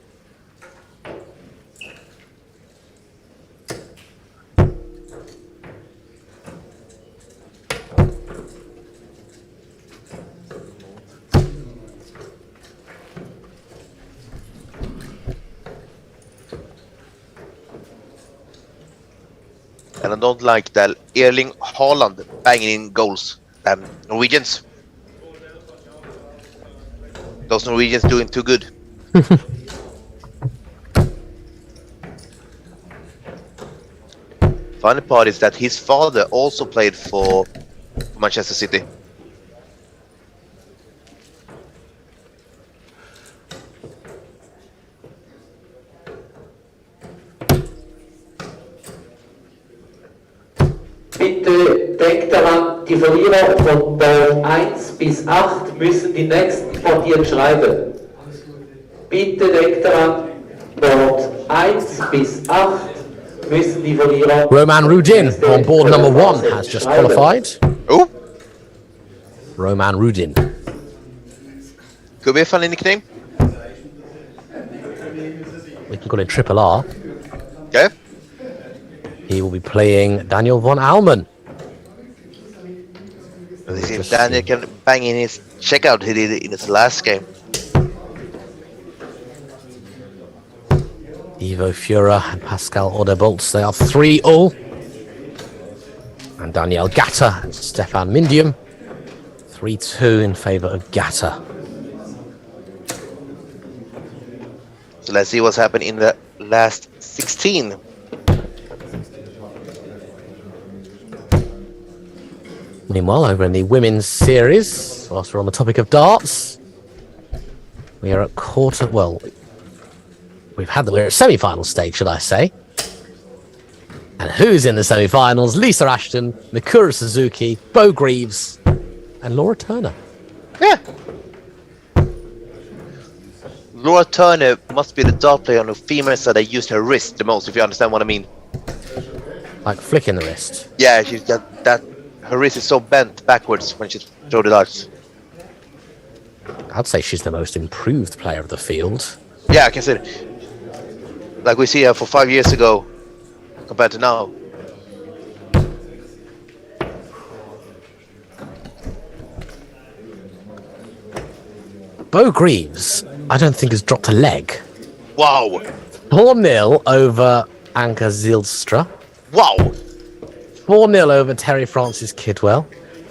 And I don't like that Erling Haaland banging in goals. Norwegians. Those Norwegians doing too good. Funny part is that his father also played for Manchester City. Bitte denkt daran, die Verlierer von Board 1 bis 8 müssen die nächsten Partien schreiben. Bitte denkt daran, Board 1 bis 8 müssen die Verlierer... Roman Rudin on board number 1 has just qualified. Oh! Roman Rudin. Could be a funny nickname. We can call it Triple R. Okay. He will be playing Daniel von Almen. Let's see if Daniel can bang in his checkout he did in his last game. Ivo Fura and Pascal Oderbolts, they are 3-all. And Daniel Gatta and Stefan Mindium, 3-2 in favour of Gatta. So let's see what's happened in the last 16. Meanwhile, over in the women's series, whilst we're on the topic of darts, we are at we're at semi-final stage, should I say. And who's in the semi-finals? Lisa Ashton, Mikura Suzuki, Bo Greaves, and Laura Turner. Yeah. Laura Turner must be the dart player on the female side that used her wrist the most, if you understand what I mean. Like flicking the wrist. Yeah, she's got that. Her wrist is so bent backwards when she throws the darts. I'd say she's the most improved player of the field. Yeah, I can say it. Like we see her for 5 years ago compared to now. Bo Greaves, I don't think has dropped a leg. Wow. 4-0 over Anka Zylstra. Wow. 4-0 over Terry Francis Kidwell.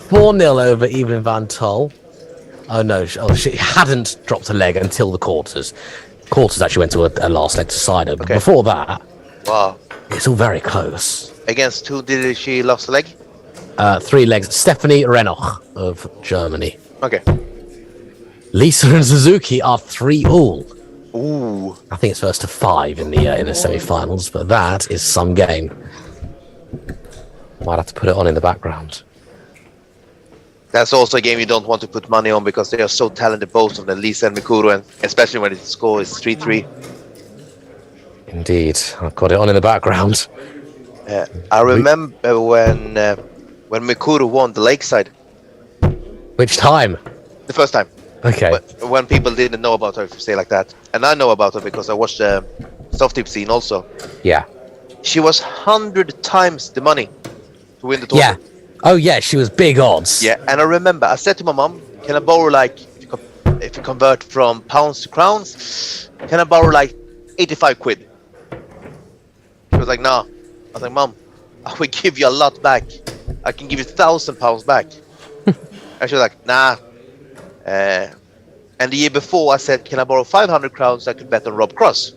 4-0 over Evelyn Van Tol. Oh no, she hadn't dropped a leg until the quarters. Quarters actually went to a last leg decider, but before that, Wow. it's all very close. Against who did she lost a leg? 3 legs. Stephanie Renoch of Germany. Okay. Lisa and Suzuki are 3-all. Ooh. I think it's first to 5 in the semi-finals, but that is some game. Might have to put it on in the background. That's also a game you don't want to put money on because they are so talented, both of them, Lisa and Mikuru, and especially when the score is 3-3. Indeed, I've got it on in the background. I remember when Mikuru won the Lakeside. Which time? The first time. Okay. When people didn't know about her, if you say like that. And I know about her because I watched the soft tip scene also. Yeah. She was 100 times the money to win the Yeah. tournament. Oh yeah, she was big odds. Yeah, and I remember I said to my mom, can I borrow like, if you convert from pounds to crowns, can I borrow like 85 quid? She was like, no. I was like, Mom, I will give you a lot back. I can give you £1,000 back. And she was like, nah. And the year before I said, can I borrow 500 crowns so I could bet on Rob Cross?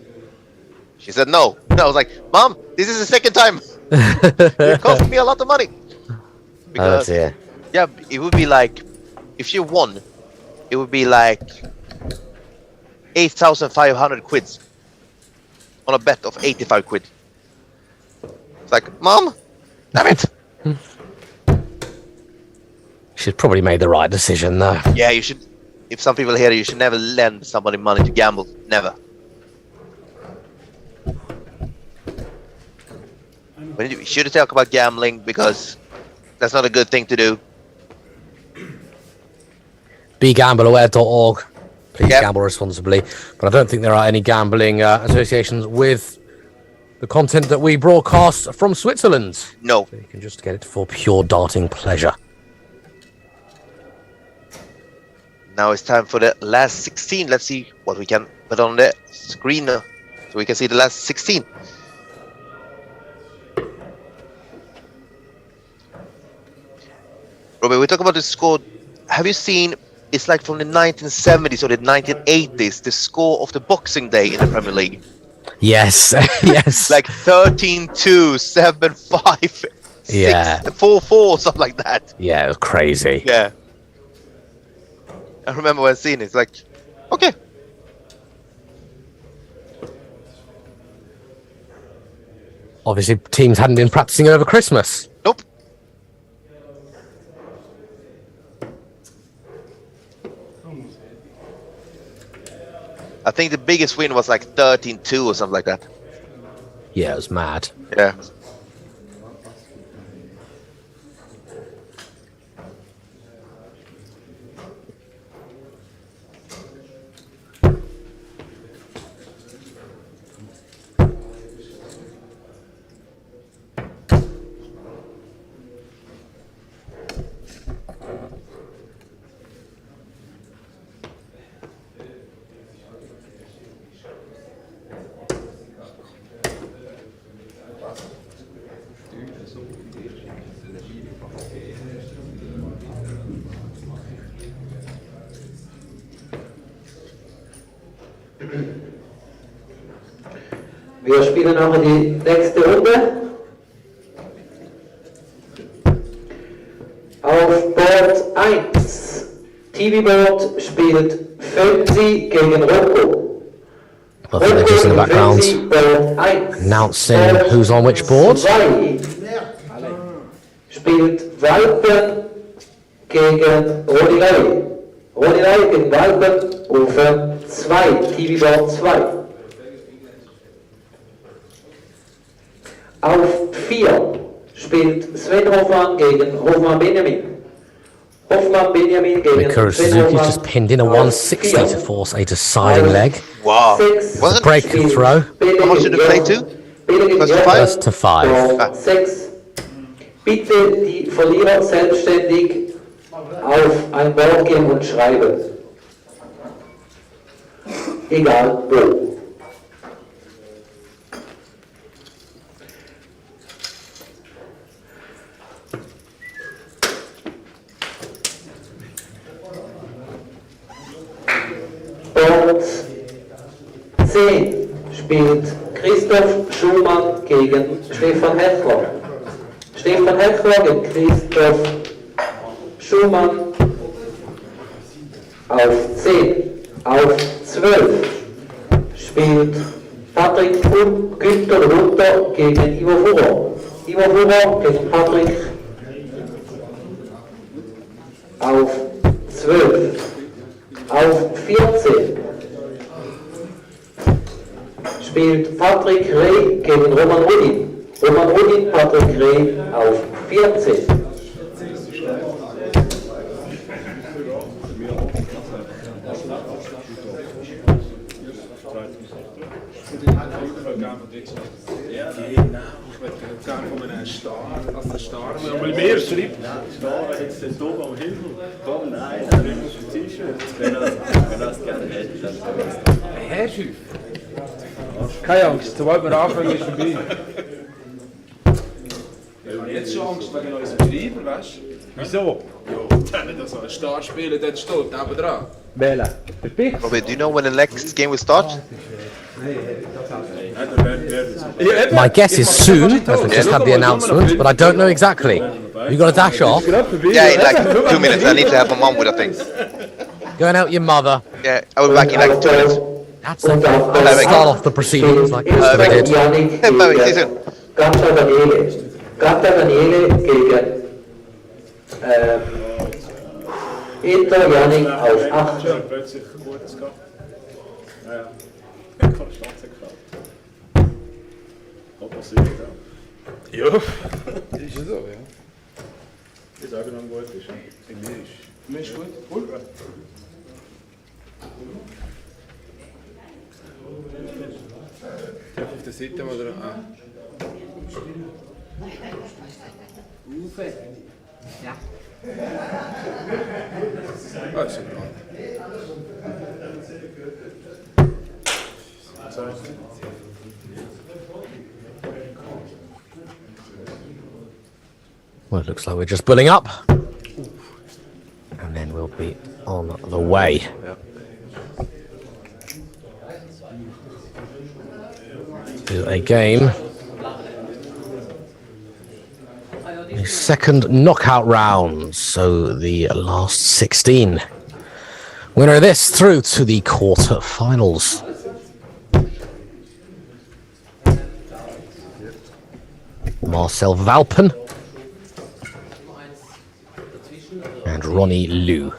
She said no. And I was like, Mom, this is the second time. It cost me a lot of money. Because, oh dear. yeah, it would be like, if she won, it would be like 8,500 quid on a bet of 85 quid. It's like, Mom, damn it. She's probably made the right decision though. Yeah, you should. If some people hear it, you should never lend somebody money to gamble. Never. But you should talk about gambling because that's not a good thing to do. BeGambleAware.org. Please Yep. gamble responsibly. But I don't think there are any gambling associations with the content that we broadcast from Switzerland. No. So you can just get it for pure darting pleasure. Now it's time for the last 16. Let's see what we can put on the screen so we can see the last 16. Robert, we talk about the score. Have you seen? It's like from the 1970s or the 1980s. The score of the Boxing Day in the Premier League. Yes, yes. Like 13-2, 7-5, 6, Yeah. 4-4, something like that. Yeah, it was crazy. Yeah. I remember when seeing it. It's like, okay. Obviously, teams hadn't been practicing over Christmas. Nope. I think the biggest win was like 13-2 or something like that. Yeah, it was mad. Yeah. Wir spielen nachher die nächste Runde. Auf Board 1. TV-Board spielt Fenzi gegen Rocco. I think they're just in the background Fenzi, Board 1. announcing who's on which board. 2 spielt Walpen gegen Ronilei. Ronilei gegen Walpen auf 2. TV-Board 2. Auf 4 spielt Sven Hoffmann gegen Hoffmann Benjamin. Hoffmann Benjamin gegen Mikura Sven Suzuki's Hoffmann just pinned in a auf 160 4. to force a deciding leg. Wow. 6 Wasn't Break and throw. How much did it play to? First to 5? First to 5. Auf 6. Bitte die Verlierer selbstständig auf ein Board gehen und schreiben. Egal wo. Board 10 spielt Christoph Schumann gegen Stefan Hechler. Stefan Hechler gegen Christoph Schumann auf 10. Auf 12 spielt Patrick Günther Runter gegen Ivo Fuhrer. Ivo Fuhrer gegen Patrick auf 12. Auf 14 spielt Patrick Reh gegen Roman Rudin. Roman Rudin, Patrick Reh auf 14. Weil mehr schreibt. Da jetzt den Tom am Himmel. Tom, nein, er nimmt auf dem T-Shirt. Wenn er das gerne hätte, dann Herr Schiff. Keine Angst, sobald wir anfangen, ist vorbei. Wir haben jetzt schon Angst wegen unserem Schreiber, weißt du? Wieso? Ja, wenn da so ein Starspieler dort steht, nebendran. Wählen. Robert, do you know when the next game will start? My guess is soon, as we just had the announcement, but I don't know exactly. You got to dash off. Yeah, in like 2 minutes. I need to help my mom with a thing. Go and help your mother. Yeah, I will be back in like 2 minutes. That's it. Let's start off the proceedings like I did. Bye, see you soon. Gata Daniele gegen Inter Janik auf 8. plötzlich Gutes gehabt. Ja, ja. Konstanz gefällt. Kann passieren, ja. Ja, ist ja so, ja. Ich sage noch gut ist. Bei mir ist gut. Cool. Auf der Seite mal dran. Uwe. Ja. Ah, ist ja klar. Well, it looks like we're just bulling up. be on the way. To a game. The second knockout round, so the last 16. Winner of this through to the quarter-finals. Marcel Valpen and Ronnie Liu.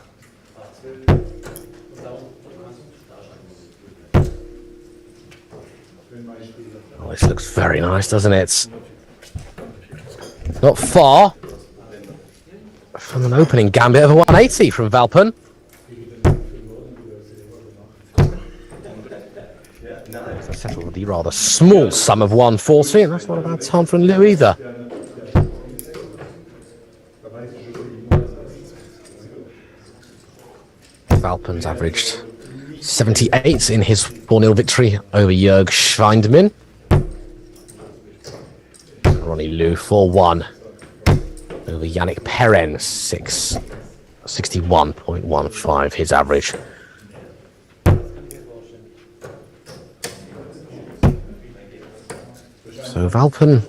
Oh, this looks very nice, doesn't it? Not far from an opening gambit of a 180 from Valpen. Settled with the rather small sum of 140, and that's not a bad time for Liu either. Valpen's averaged 78 in his 4-0 victory over Jörg Schweindemann. Ronnie Liu 4-1 over Yannick Perrin, 61.15 his average. So Valpen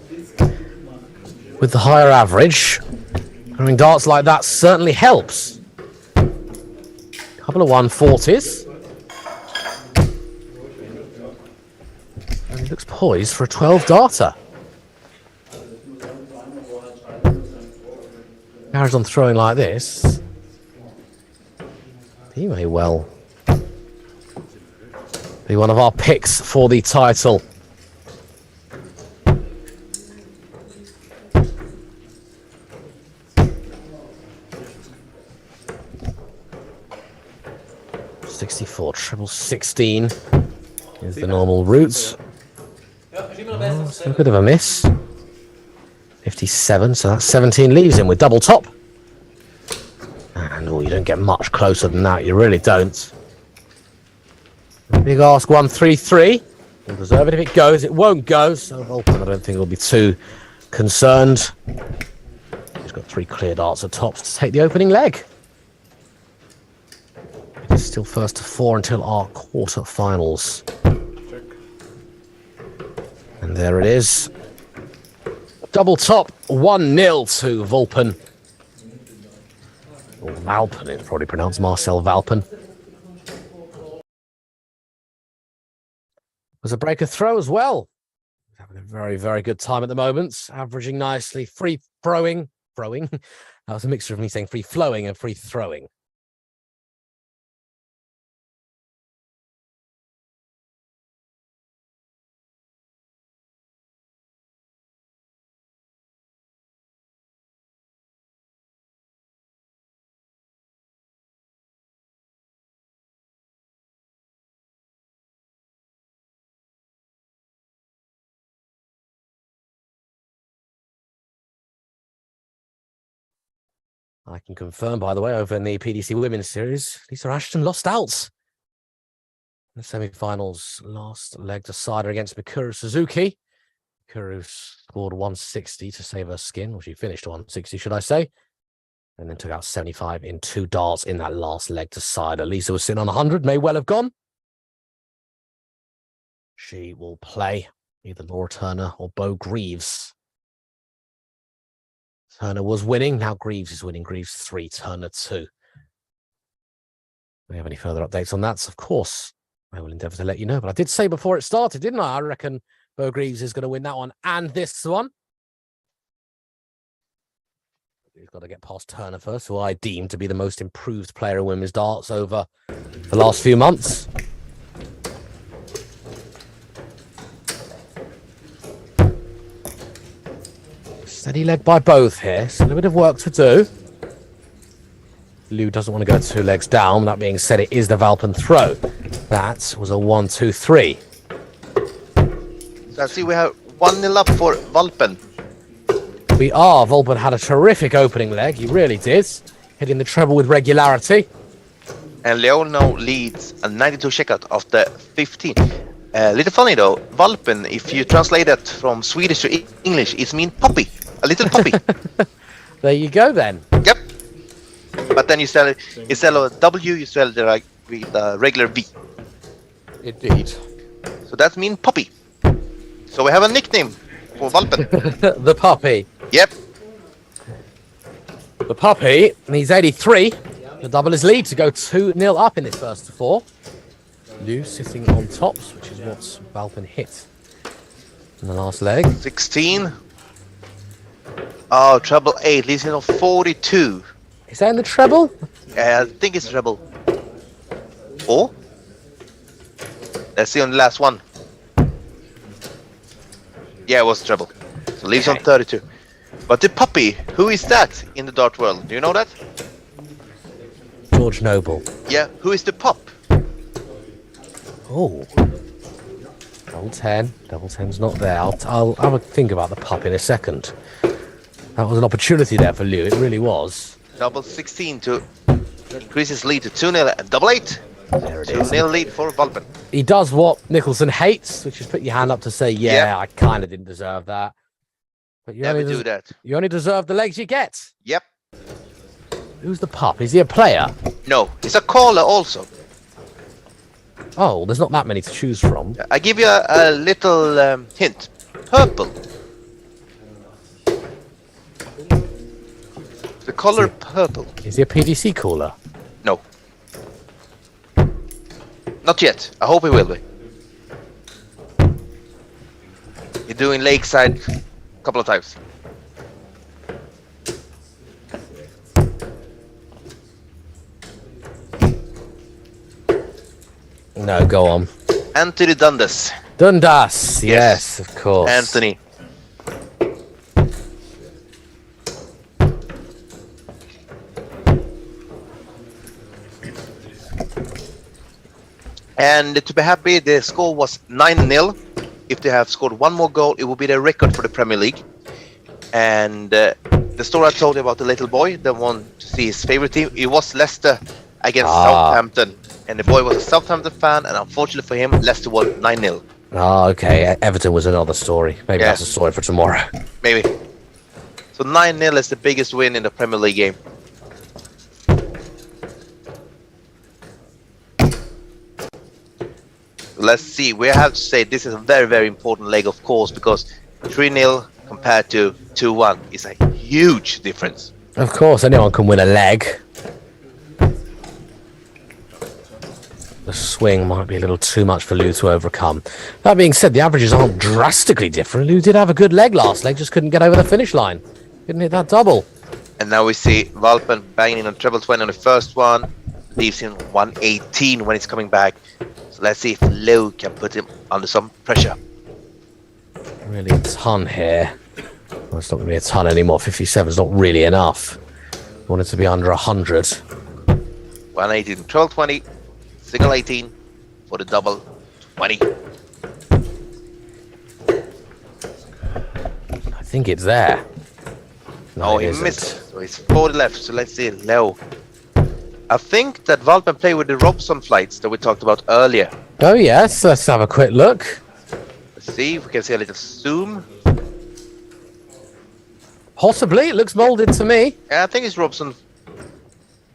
with the higher average. Throwing darts like that certainly helps. Couple of 140s. And he looks poised for a 12-darter. Carries on throwing like this. He may well be one of our picks for the title. Treble 16 is the normal route. Oh, so a bit of a miss. 57, so that's 17 leaves him with double top. And you don't get much closer than that, you really don't. Big ask 133. We'll deserve it. If it goes, it won't go. So Valpen, I don't think will be too concerned. He's got 3 clear darts at tops to take the opening leg. It's still first to 4 until our quarter-finals. And there it is. Double top, 1-0 to Valpen. Or Valpen, it's probably pronounced Marcel Valpen. There's a breaker throw as well. Having a very, very good time at the moment. Averaging nicely. Free throwing. That was a mixture of me saying free flowing and free throwing. I can confirm, by the way, over in the PDC Women's Series, Lisa Ashton lost out in the semi-finals. Last leg decider against Mikuru Suzuki. Mikuru scored 160 to save her skin, or she finished 160, should I say, and then took out 75 in 2 darts in that last leg decider. Lisa was sitting on 100, may well have gone. She will play either Laura Turner or Bo Greaves. Turner was winning. Now Greaves is winning. Greaves 3, Turner 2. Do we have any further updates on that? Of course, I will endeavour to let you know. But I did say before it started, didn't I? I reckon Bo Greaves is going to win that one and this one. He's got to get past Turner first, who I deem to be the most improved player in women's darts over the last few months. Steady leg by both here. Still a bit of work to do. Liu doesn't want to go 2 legs down. That being said, it is the Valpen throw. That was a 1-2-3. So I see we have 1-0 up for Valpen. We are. Valpen had a terrific opening leg. He really did. Hitting the treble with regularity. And Leon now leads a 92 checkout after 15. Little funny though, Valpen, if you translate that from Swedish to English, it means puppy. A little puppy. There you go then. Yep. but then you sell it instead of a W, you sell it like with the regular V. Indeed. So that means puppy. So we have a nickname for Valpen. The puppy. Yep. The puppy needs 83 to double his lead to go 2-0 up in this first 4. Lou sitting on tops, which is what Valpen hit in the last leg. 16. Oh, treble 8 leaves him on 42. Is that in the treble? I think it's treble. 4. Let's see on the last one. Yeah, it was treble. So leaves on 32. But the puppy, who is that in the dart world? Do you know that? George Noble. Yeah, who is the pup? Oh. Double 10. Double 10's not there. I'll have a think about the pup in a second. That was an opportunity there for Lou. It really was. Double 16 to increase his lead to 2-0 and double 8. There it is. 2-0 lead for Valpen. He does what Nicholson hates, which is put your hand up to say, yeah. I kind of didn't deserve that. But you Never only do that. You only deserve the legs you get. Yep. Who's the pup? Is he a player? No, he's a caller also. Oh, there's not that many to choose from. I give you a little hint. Purple. The color purple. Is he a PDC caller? No. Not yet. I hope he will be. You're doing Lakeside a couple of times. No, go on. Anthony Dundas. Dundas, yes, of course. Anthony. And to be happy, the score was 9-0. If they have scored one more goal, it will be the record for the Premier League. And the story I told you about the little boy, the one to see his favorite team, it was Leicester against Southampton. And the boy was a Southampton fan, and unfortunately for him, Leicester won 9-0. Oh, okay. Everton was another story. Maybe that's a story for tomorrow. Maybe. So 9-0 is the biggest win in the Premier League game. Let's see. We have to say this is a very, very important leg, of course, because 3-0 compared to 2-1 is a huge difference. Of course, anyone can win a leg. The swing might be a little too much for Lou to overcome. That being said, the averages aren't drastically different. Lou did have a good leg last leg, just couldn't get over the finish line. Couldn't hit that double. And now we see Valpen banging in on treble 20 on the first one. Leaves him 118 when he's coming back. So let's see if Lou can put him under some pressure. Really a ton here. Well, it's not going to be a ton anymore. 57 is not really enough. I want it to be under 100. 118, treble 20, single 18 for the double 20. I think it's there. No, he it isn't. missed. So he's 40 left. So let's see, Leo. I think that Valpen play with the Robson flights that we talked about earlier. Oh, yes. Let's have a quick look. Let's see if we can see a little zoom. Possibly. It looks molded to me. Yeah, I think it's Robson.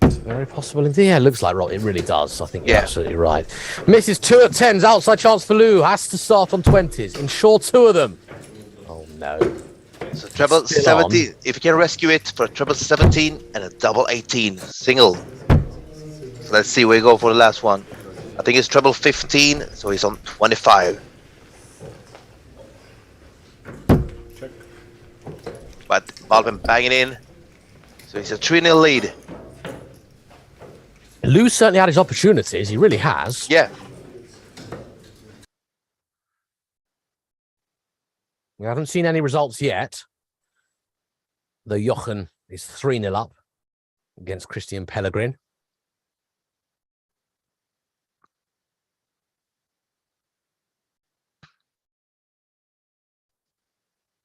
Very possible indeed. Yeah, it looks like Rob. It really does. I think you're Yeah. absolutely right. Misses 2 at 10s. Outside chance for Lou. Has to start on 20s. Ensure 2 of them. Oh, no. So treble Still 17. If you can rescue it for a treble 17 and a double 18 single. So let's see where we go for the last one. I think it's treble 15, so he's on 25. Check. But Valpen banging in. So he's a 3-0 lead. Lou certainly had his opportunities. He really has. Yeah. We haven't seen any results yet. Though Jochen is 3-0 up against Christian Pellegrin.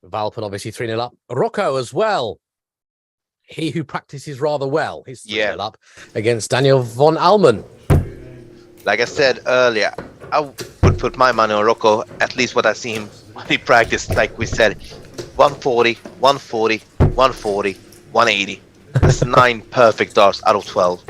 Valpen obviously 3-0 up. Rocco as well. He who practices rather well. He's 3-0 up against Daniel von Almen. Like I said earlier, I would put my money on Rocco, at least what I see him when he practiced. Like we said, 140, 140, 140, 180. That's 9 perfect darts out of 12.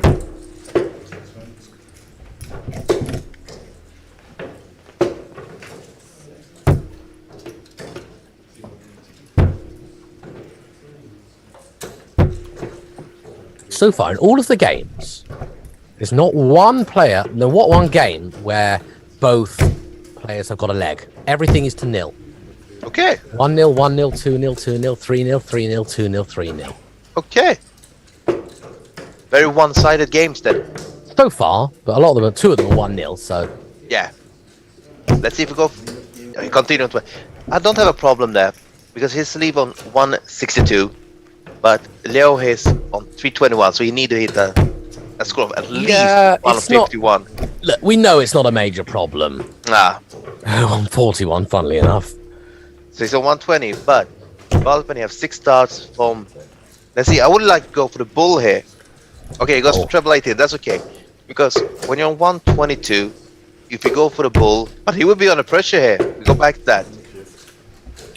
So far, in all of the games, there's not one game where both players have got a leg. Everything is to nil. Okay. 1-0, 1-0, 2-0, 2-0, 3-0, 3-0, 2-0, 3-0. Okay. Very one-sided games then. So far, but a lot of them, 2 of them are 1-0, so... Yeah. Let's see if we go... continue to... I don't have a problem there, because he's leave on 162, but Leo is on 321, so he need to hit a score of at least 151. Look, we know it's not a major problem. Ah. 141, funnily enough. So he's on 120, but Valpen have 6 starts from... Let's see, I would like to go for the bull here. Okay, he goes for treble 18, that's okay. Because when you're on 122, if you go for the bull... But he would be under pressure here. We go back to that.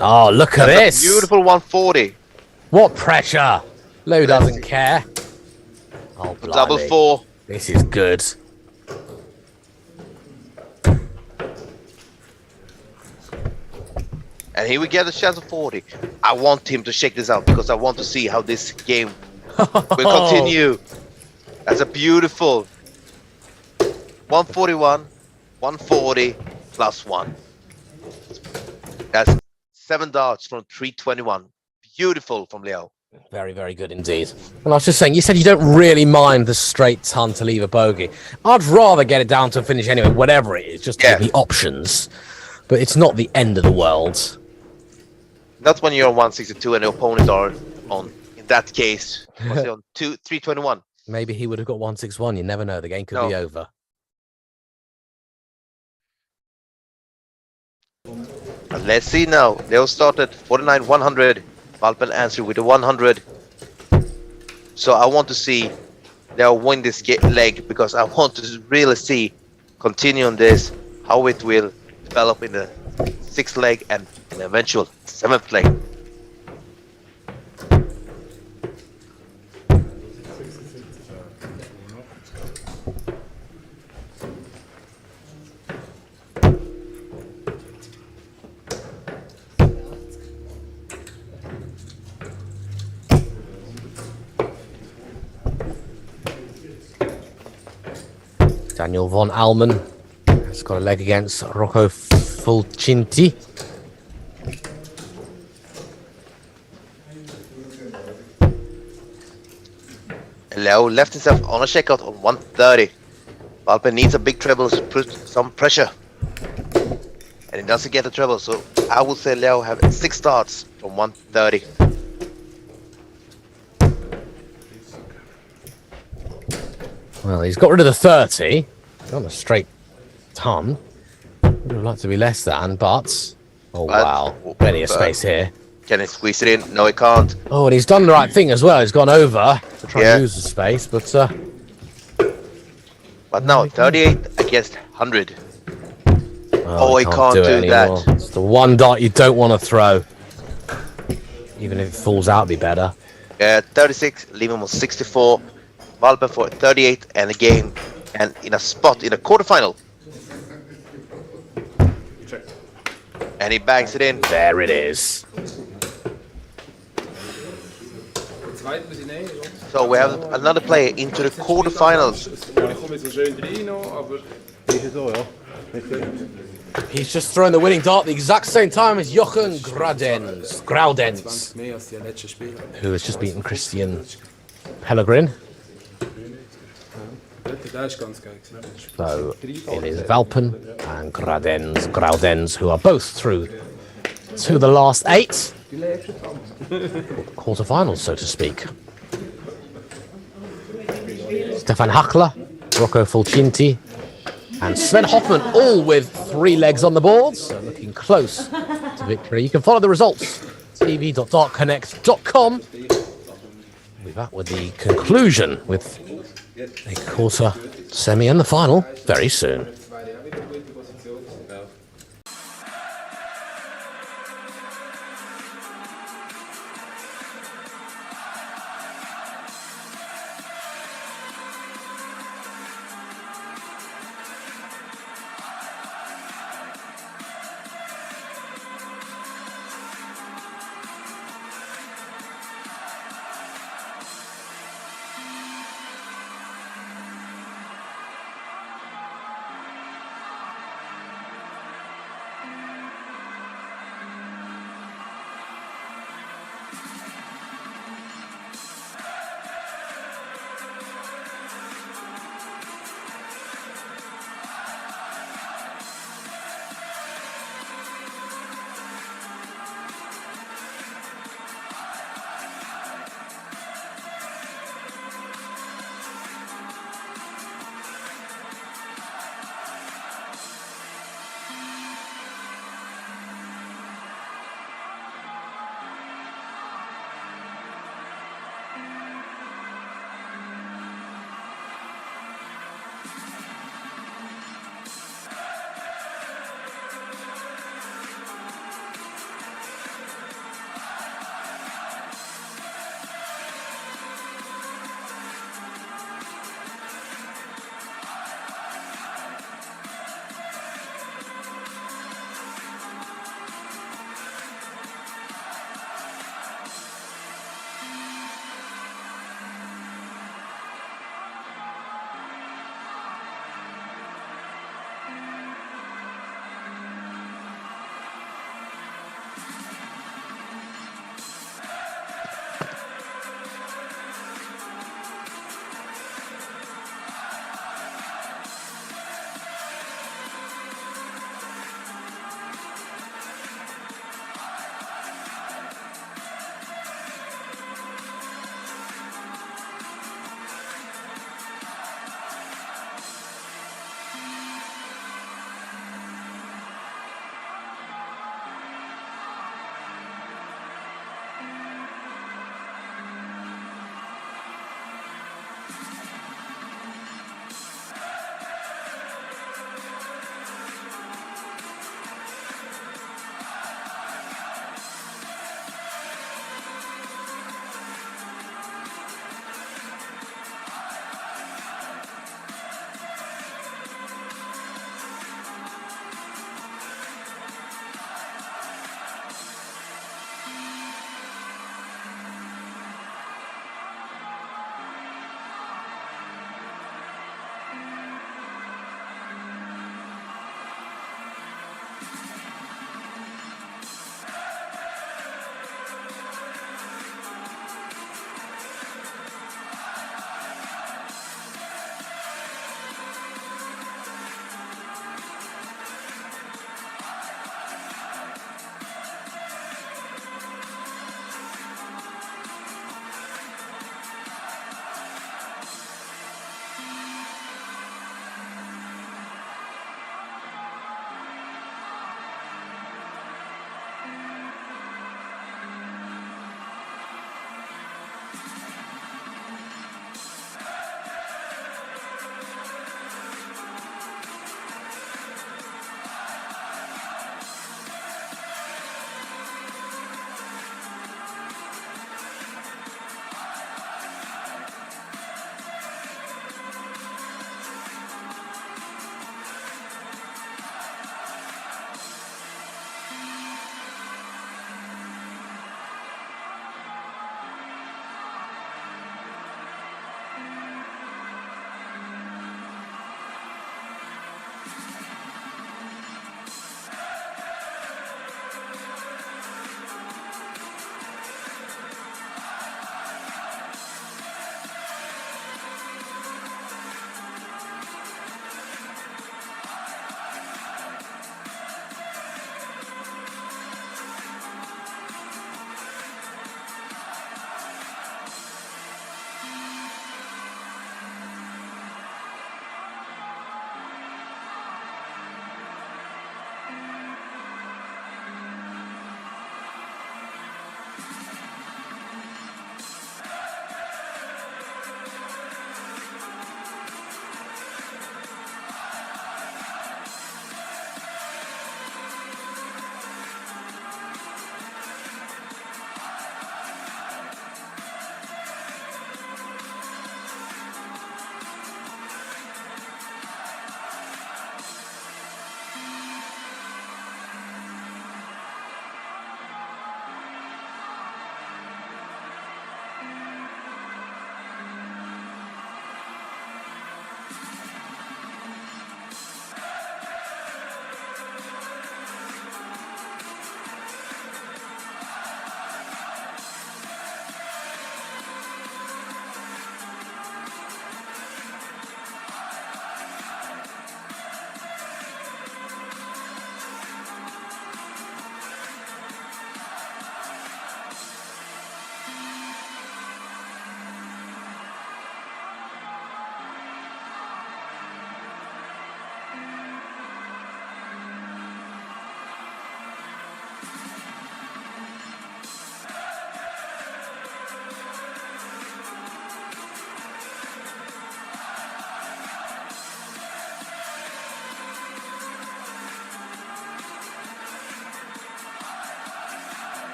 Oh, look at this! Beautiful 140. What pressure! Lou doesn't care. Oh, Double 4. This is good. And here we get a chance of 40. I want him to shake this out because I want to see how this game will continue. That's a beautiful 141, 140 plus 1. That's 7 darts from 321. Beautiful from Leo. Very, very good indeed. And I was just saying, you said you don't really mind the straight ton to leave a bogey. I'd rather get it down to a finish anyway, whatever it is, just to give me options. But it's not the end of the world. That's when you're on 162 and the opponents are on, in that case, on 321. Maybe he would have got 161. You never know. The game could be over. And let's see now. Leo started 49, 100. Valpen answered with a 100. So I want to see Leo win this leg because I want to really see, continue on this, how it will develop in the 6th leg and the eventual 7th leg. Daniel von Almen has got a leg against Rocco Fulcinti. Leo left himself on a checkout on 130. Valpen needs a big treble to put some pressure. And he doesn't get the treble, so I would say Leo have 6 starts from 130. Well, he's got rid of the 30. Got a straight ton. Would have liked to be less than, but... Oh, wow. Plenty of space here. Can he squeeze it in? No, he can't. Oh, and he's done the right thing as well. He's gone over to try and use the space, but... But now, 38 against 100. Oh, he can't do that. It's the one dart you don't want to throw. Even if it falls out, it'd be better. 36, leave him on 64. Valpen for 38 and a game. And in a spot in a quarterfinal. And he bangs it in. There it is. So we have another player into the quarterfinals. He's just thrown the winning dart at the exact same time as Jochen Graudens, who has just beaten Christian Pellegrin. So it is Valpen and Graudens, who are both through to the last 8 quarterfinals, so to speak. Stefan Hackler, Rocco Fulcinti, and Sven Hoffman, all with 3 legs on the board, so looking close to victory. You can follow the results, tv.dartconnect.com. We'll be back with the conclusion with a quarter, semi, and the final very soon.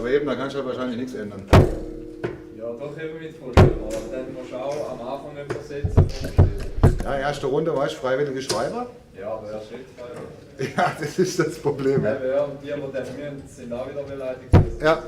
Aber eben, da kannst du ja wahrscheinlich nichts ändern. Ja, doch eben mit vorstellen, aber dann musst du auch am Anfang etwas setzen. Ja, erste Runde, weißt du, freiwillige Schreiber? Ja, aber erst jetzt freiwillig. Ja, das ist das Problem. Ja, und die, die definieren, sind auch wieder beleidigt. Ja.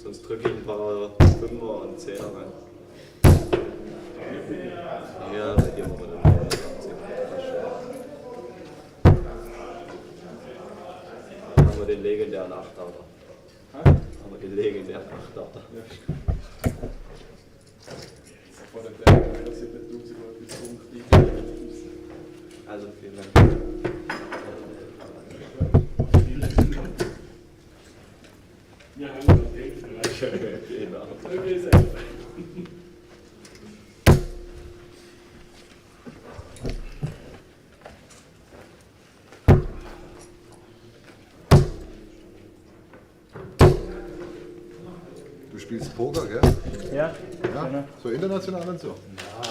Sonst drücke ich ein paar 5er und 10er rein. Ja, bei dir machen wir das. Dann haben wir den legendären 8-Auter. Haben wir den legendären 8-Auter. Also vielen Dank. Genau. Du spielst Poker, gell? Ja, Ja, genau. so international und so. Ja,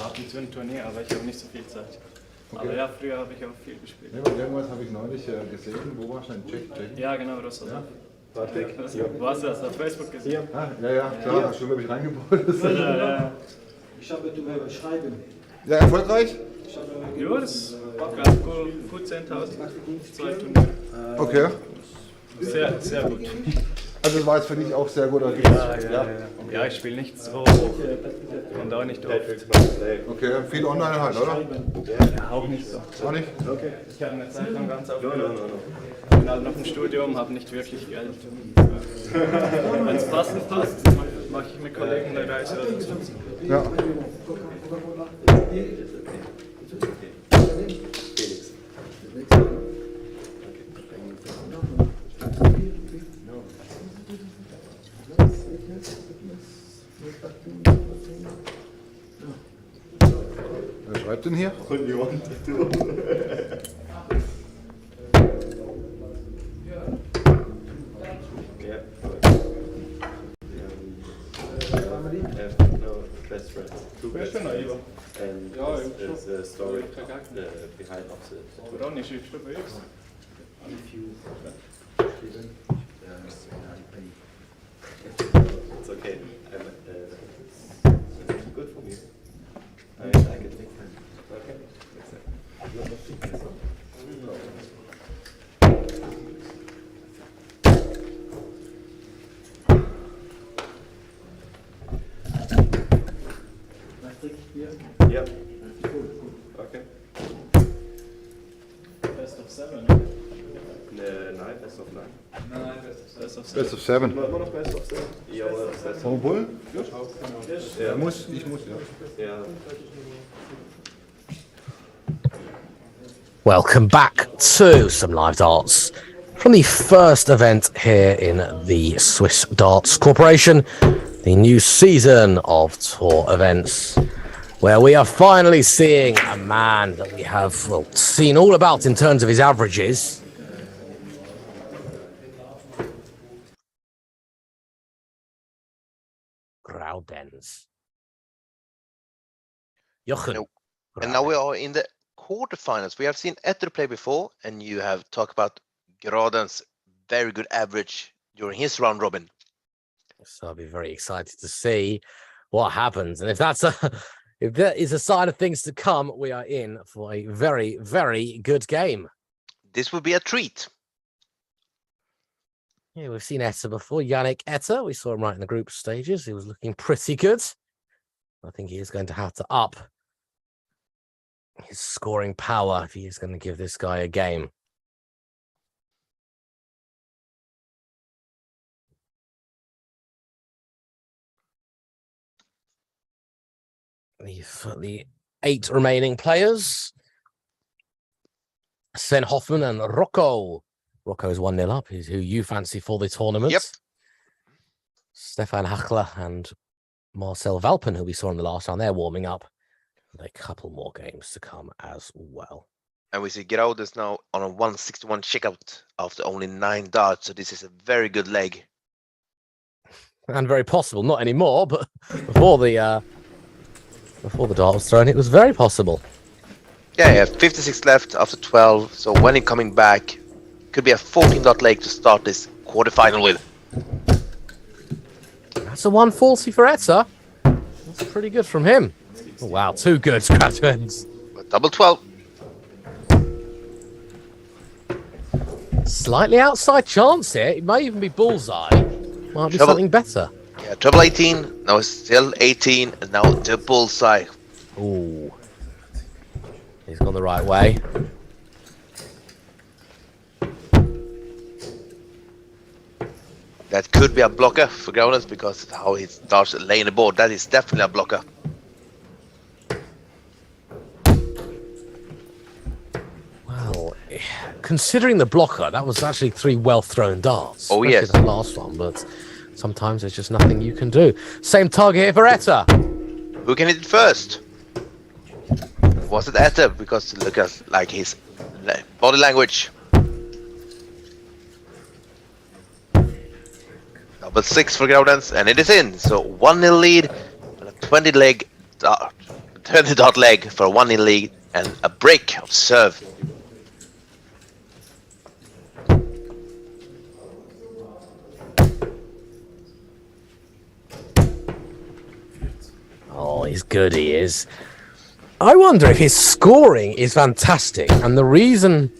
ab und zu ein Turnier, aber ich habe nicht so viel Zeit. Aber ja, früher habe ich auch viel gespielt. Nee, weil irgendwas habe ich neulich gesehen. Wo warst du denn? Tschechien? Ja, genau, Rostock. Patrick, Du hast das auf Facebook gesehen? Ah, ja, klar, hast du, glaube ich, reingebaut. Ich habe du schreiben. Ja, erfolgreich? Ja, das war ganz gut 10.000. 2 Turniere. Okay. Sehr, sehr gut. Also das war jetzt für dich auch sehr gut. Ja, ich spiele nicht so hoch und auch nicht oft. Okay, viel online halt, oder? Ja, auch nicht so. Auch nicht? Okay. Ich habe eine Zeit lang ganz aufgehört. Bin halt noch im Studium, habe nicht wirklich Geld. Wenn es passt, mache ich mit Kollegen eine Reise oder so. Ja. Wer schreibt denn hier? Best friends. Bist du noch Ivo? And Ja, there's a story behind of it. Ronny, schreibst du bei uns? It's okay. It's good for me. I like it. Okay. Yep. Okay. Best of 7. Nein, best of 9. Nein, best of 7. Best of 7. Immer noch best of 7? Ja, oder best of Vom Bull? Ja. Ich muss, ja. Ja. Welcome back to some live darts from the first event here in the Swiss Darts Corporation, the new season of tour events, where we are finally seeing a man that we have seen all about in terms of his averages. Graudens. Jochen. Nope. And now we are in the quarterfinals. We have seen Etter play before, and you have talked about Graden's very good average during his round robin. So I'll be very excited to see what happens. And if that is a sign of things to come, we are in for a very, very good game. This would be a treat. Yeah, we've seen Etter before. Yannick Etter. We saw him right in the group stages. He was looking pretty good. I think he is going to have to up his scoring power if he is going to give this guy a game. The 8 remaining players. Sven Hoffman and Rocco. Rocco is 1-0 up. Who you fancy for the tournament? Yep. Stefan Hachler and Marcel Valpen, who we saw in the last round, they're warming up. And a couple more games to come as well. And we see Graudens now on a 161 checkout after only 9 darts. So this is a very good leg. And very possible, not anymore, but before the dart was thrown, it was very possible. Yeah, yeah, 56 left after 12. So when he's coming back, could be a 14 dot leg to start this quarterfinal with. That's a 140 for Etter. That's pretty good from him. Oh, wow, 2 good scratch-ins. Double 12. Slightly outside chance here. It may even be bullseye. Might be Trouble. something better. Yeah, treble 18. Now it's still 18, and now the bullseye. Ooh. He's gone the right way. That could be a blocker for Grounders because of how he starts laying the board. That is definitely a blocker. Well, considering the blocker, that was actually 3 well-thrown darts. Oh, especially yes. that last one, but sometimes there's just nothing you can do. Same target here for Etta. Who can hit it first? Was it Etta? Because look at like his body language. Double 6 for Grounders, and it is in. So 1-0 lead, and a 20 dot leg for a 1-0 lead, and a break of serve. Oh, he's good, he is. I wonder if his scoring is fantastic, and the reason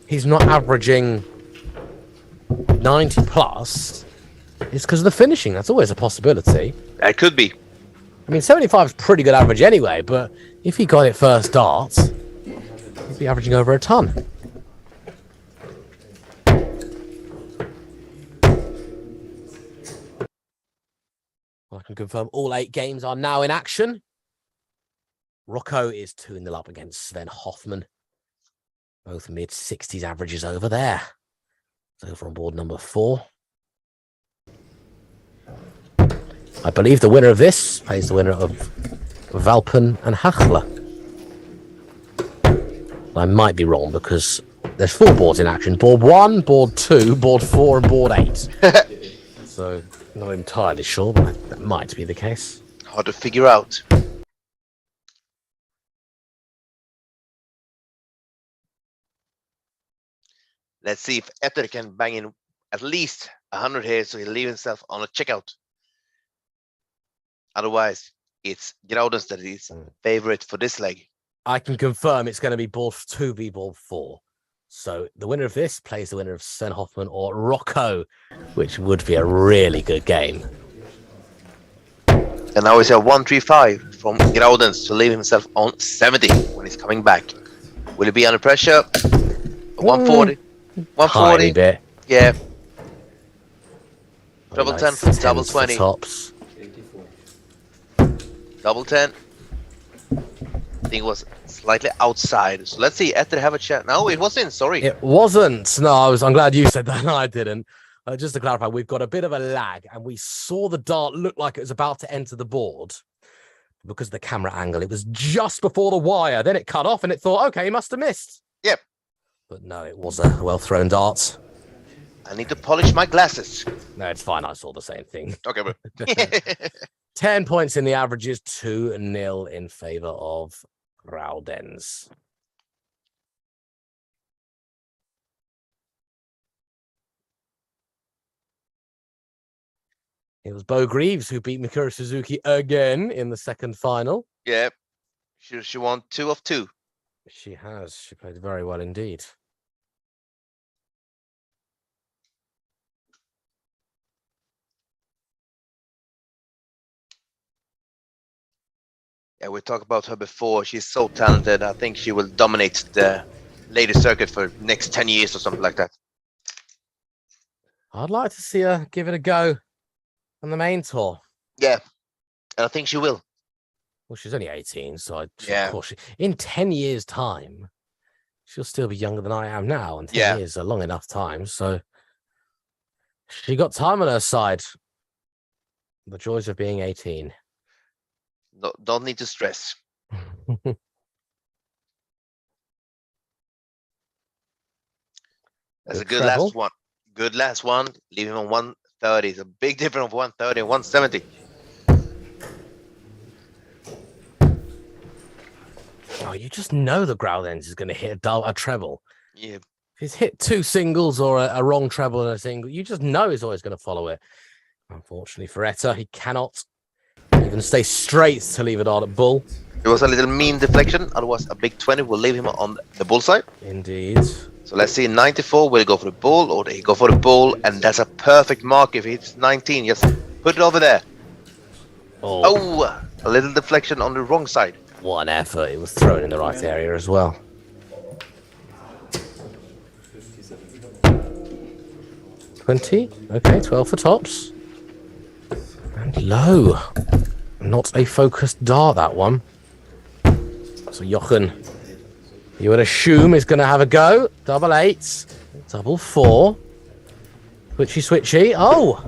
he's not averaging 90 plus is because of the finishing. That's always a possibility. That could be. I mean, 75 is pretty good average anyway, but if he got it first dart, he'd be averaging over a ton. I can confirm all 8 games are now in action. Rocco is 2-0 up against Sven Hoffman. Both mid-60s averages over there. It's over on board number 4. I believe the winner of this plays the winner of Valpen and Hachler. I might be wrong because there's 4 boards in action. Board 1, board 2, board 4 and board 8. So not entirely sure, but that might be the case. Hard to figure out. Let's see if Etter can bang in at least 100 here so he'll leave himself on a checkout. Otherwise, it's Grounders that is favorite for this leg. I can confirm it's going to be board 2 v board 4. So the winner of this plays the winner of Sven Hoffman or Rocco, which would be a really good game. And now it's a 135 from Grounders to leave himself on 70 when he's coming back. Will he be under pressure? 140. 140. Tiny bit. Yeah. Double Nice 10 from double 10s 20. for tops. Double 10. I think it was slightly outside. So let's see. Etter have a chat. No, it was in. Sorry. It wasn't. No, I'm glad you said that. No, I didn't. Just to clarify, we've got a bit of a lag, and we saw the dart look like it was about to enter the board because of the camera angle. It was just before the wire. Then it cut off, and it thought, okay, he must have missed. Yep. But no, it was a well-thrown dart. I need to polish my glasses. No, it's fine. I saw the same thing. Okay, bro. 10 points in the averages, 2-0 in favor of Raudens. It was Bo Greaves who beat Mikuru Suzuki again in the second final. Yeah. She won 2 of 2. She has. She played very well indeed. Yeah, we talked about her before. She's so talented. I think she will dominate the ladies circuit for next 10 years or something like that. I'd like to see her give it a go on the main tour. Yeah, and I think she will. Well, she's only 18, so Yeah. of course, in 10 years' time, she'll still be younger than I am now, and 10 Yeah. years is a long enough time, so she got time on her side. The joys of being 18. No, don't need to stress. That's a good treble. last one. Good last one. Leave him on 130. It's a big difference of 130 and 170. Oh, you just know the Groundens is going to hit a treble. Yeah. If he's hit 2 singles or a wrong treble and a single, you just know he's always going to follow it. Unfortunately for Etta, he cannot even stay straight to leave it on at bull. It was a little mean deflection. Otherwise, a big 20 will leave him on the bullseye. Indeed. So let's see, 94 will go for the bull, or they go for the bull, and that's a perfect mark. If it's 19, just put it over there. Oh, a little deflection on the wrong side. What an effort. It was thrown in the right area as well. 20. Okay, 12 for tops. And low. Not a focused dart, that one. So Jochen, you would assume is going to have a go. Double 8. Double 4. Switchy, switchy. Oh!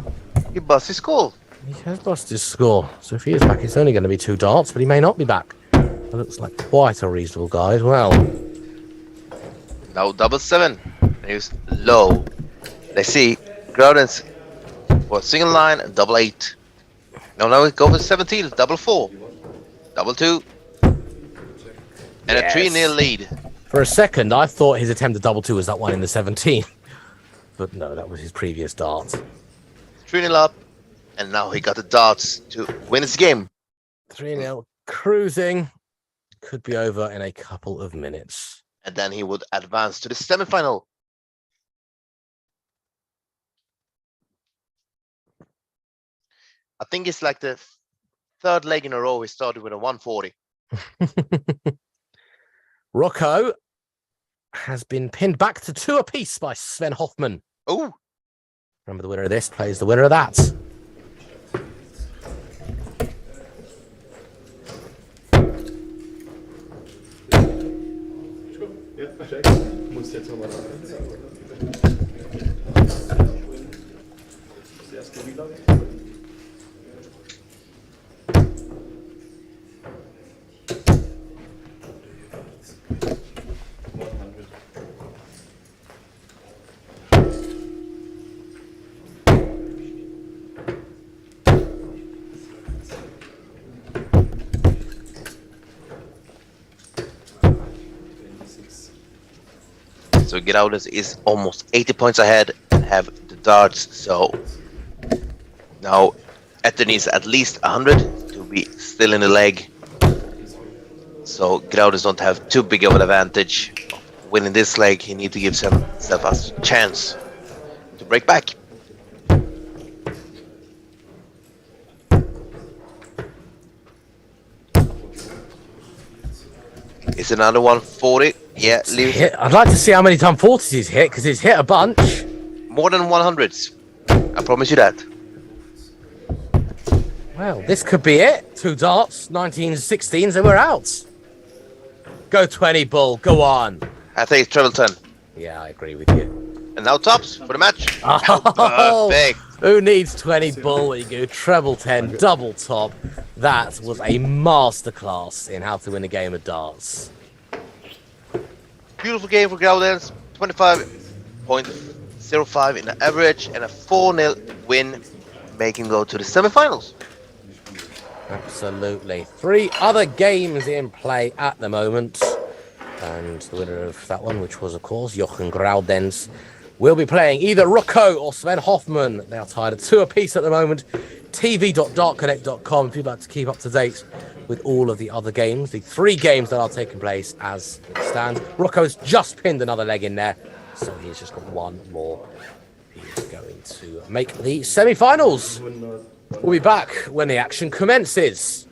He busts his skull. He has busted his score. So if he is back, it's only going to be 2 darts, but he may not be back. That looks like quite a reasonable guy as well. Now double 7. He's low. Let's see. Groudens for single line, double 8. Now we go for 17, double 4. Double 2. And a 3-0 lead. For a second, I thought his attempt at double 2 was that one in the 17. But no, that was his previous dart. 3-0 up. And now he got the darts to win his game. 3-0. Cruising. Could be over in a couple of minutes. And then he would advance to the semifinal. I think it's like the 3rd leg in a row he started with a 140. Rocco has been pinned back to 2 apiece by Sven Hoffman. Oh! Remember, the winner of this plays the winner of that. Ja, perfekt. Muss jetzt nochmal das erste wie lange? So Groudens is almost 80 points ahead and have the darts. So now Ether needs at least 100 to be still in the leg. So Groudens don't have too big of an advantage of winning this leg. He needs to give himself a chance to break back. It's another 140. Yeah, I'd like to see how many time 40s he's hit, because he's hit a bunch. More than 100s. I promise you that. Well, this could be it. 2 darts, 19s, 16s, and we're out. Go 20, Bull. Go on. I think it's treble 10. Yeah, I agree with you. And now tops for the match. Oh, Perfect. Who needs 20, Bull? You go treble 10, double top. That was a masterclass in how to win a game of darts. Beautiful game for Groudens. 25.05 in the average and a 4-0 win, making go to the semifinals. Absolutely. 3 other games in play at the moment. And the winner of that one, which was, of course, Jochen Groudens, will be playing either Rocco or Sven Hoffman. They are tied at 2 apiece at the moment. tv.dartconnect.com if you'd like to keep up to date with all of the other games, the 3 games that are taking place as it stands. Rocco's just pinned another leg in there, so he's just got 1 more. He's going to make the semi-finals. We'll be back when the action commences.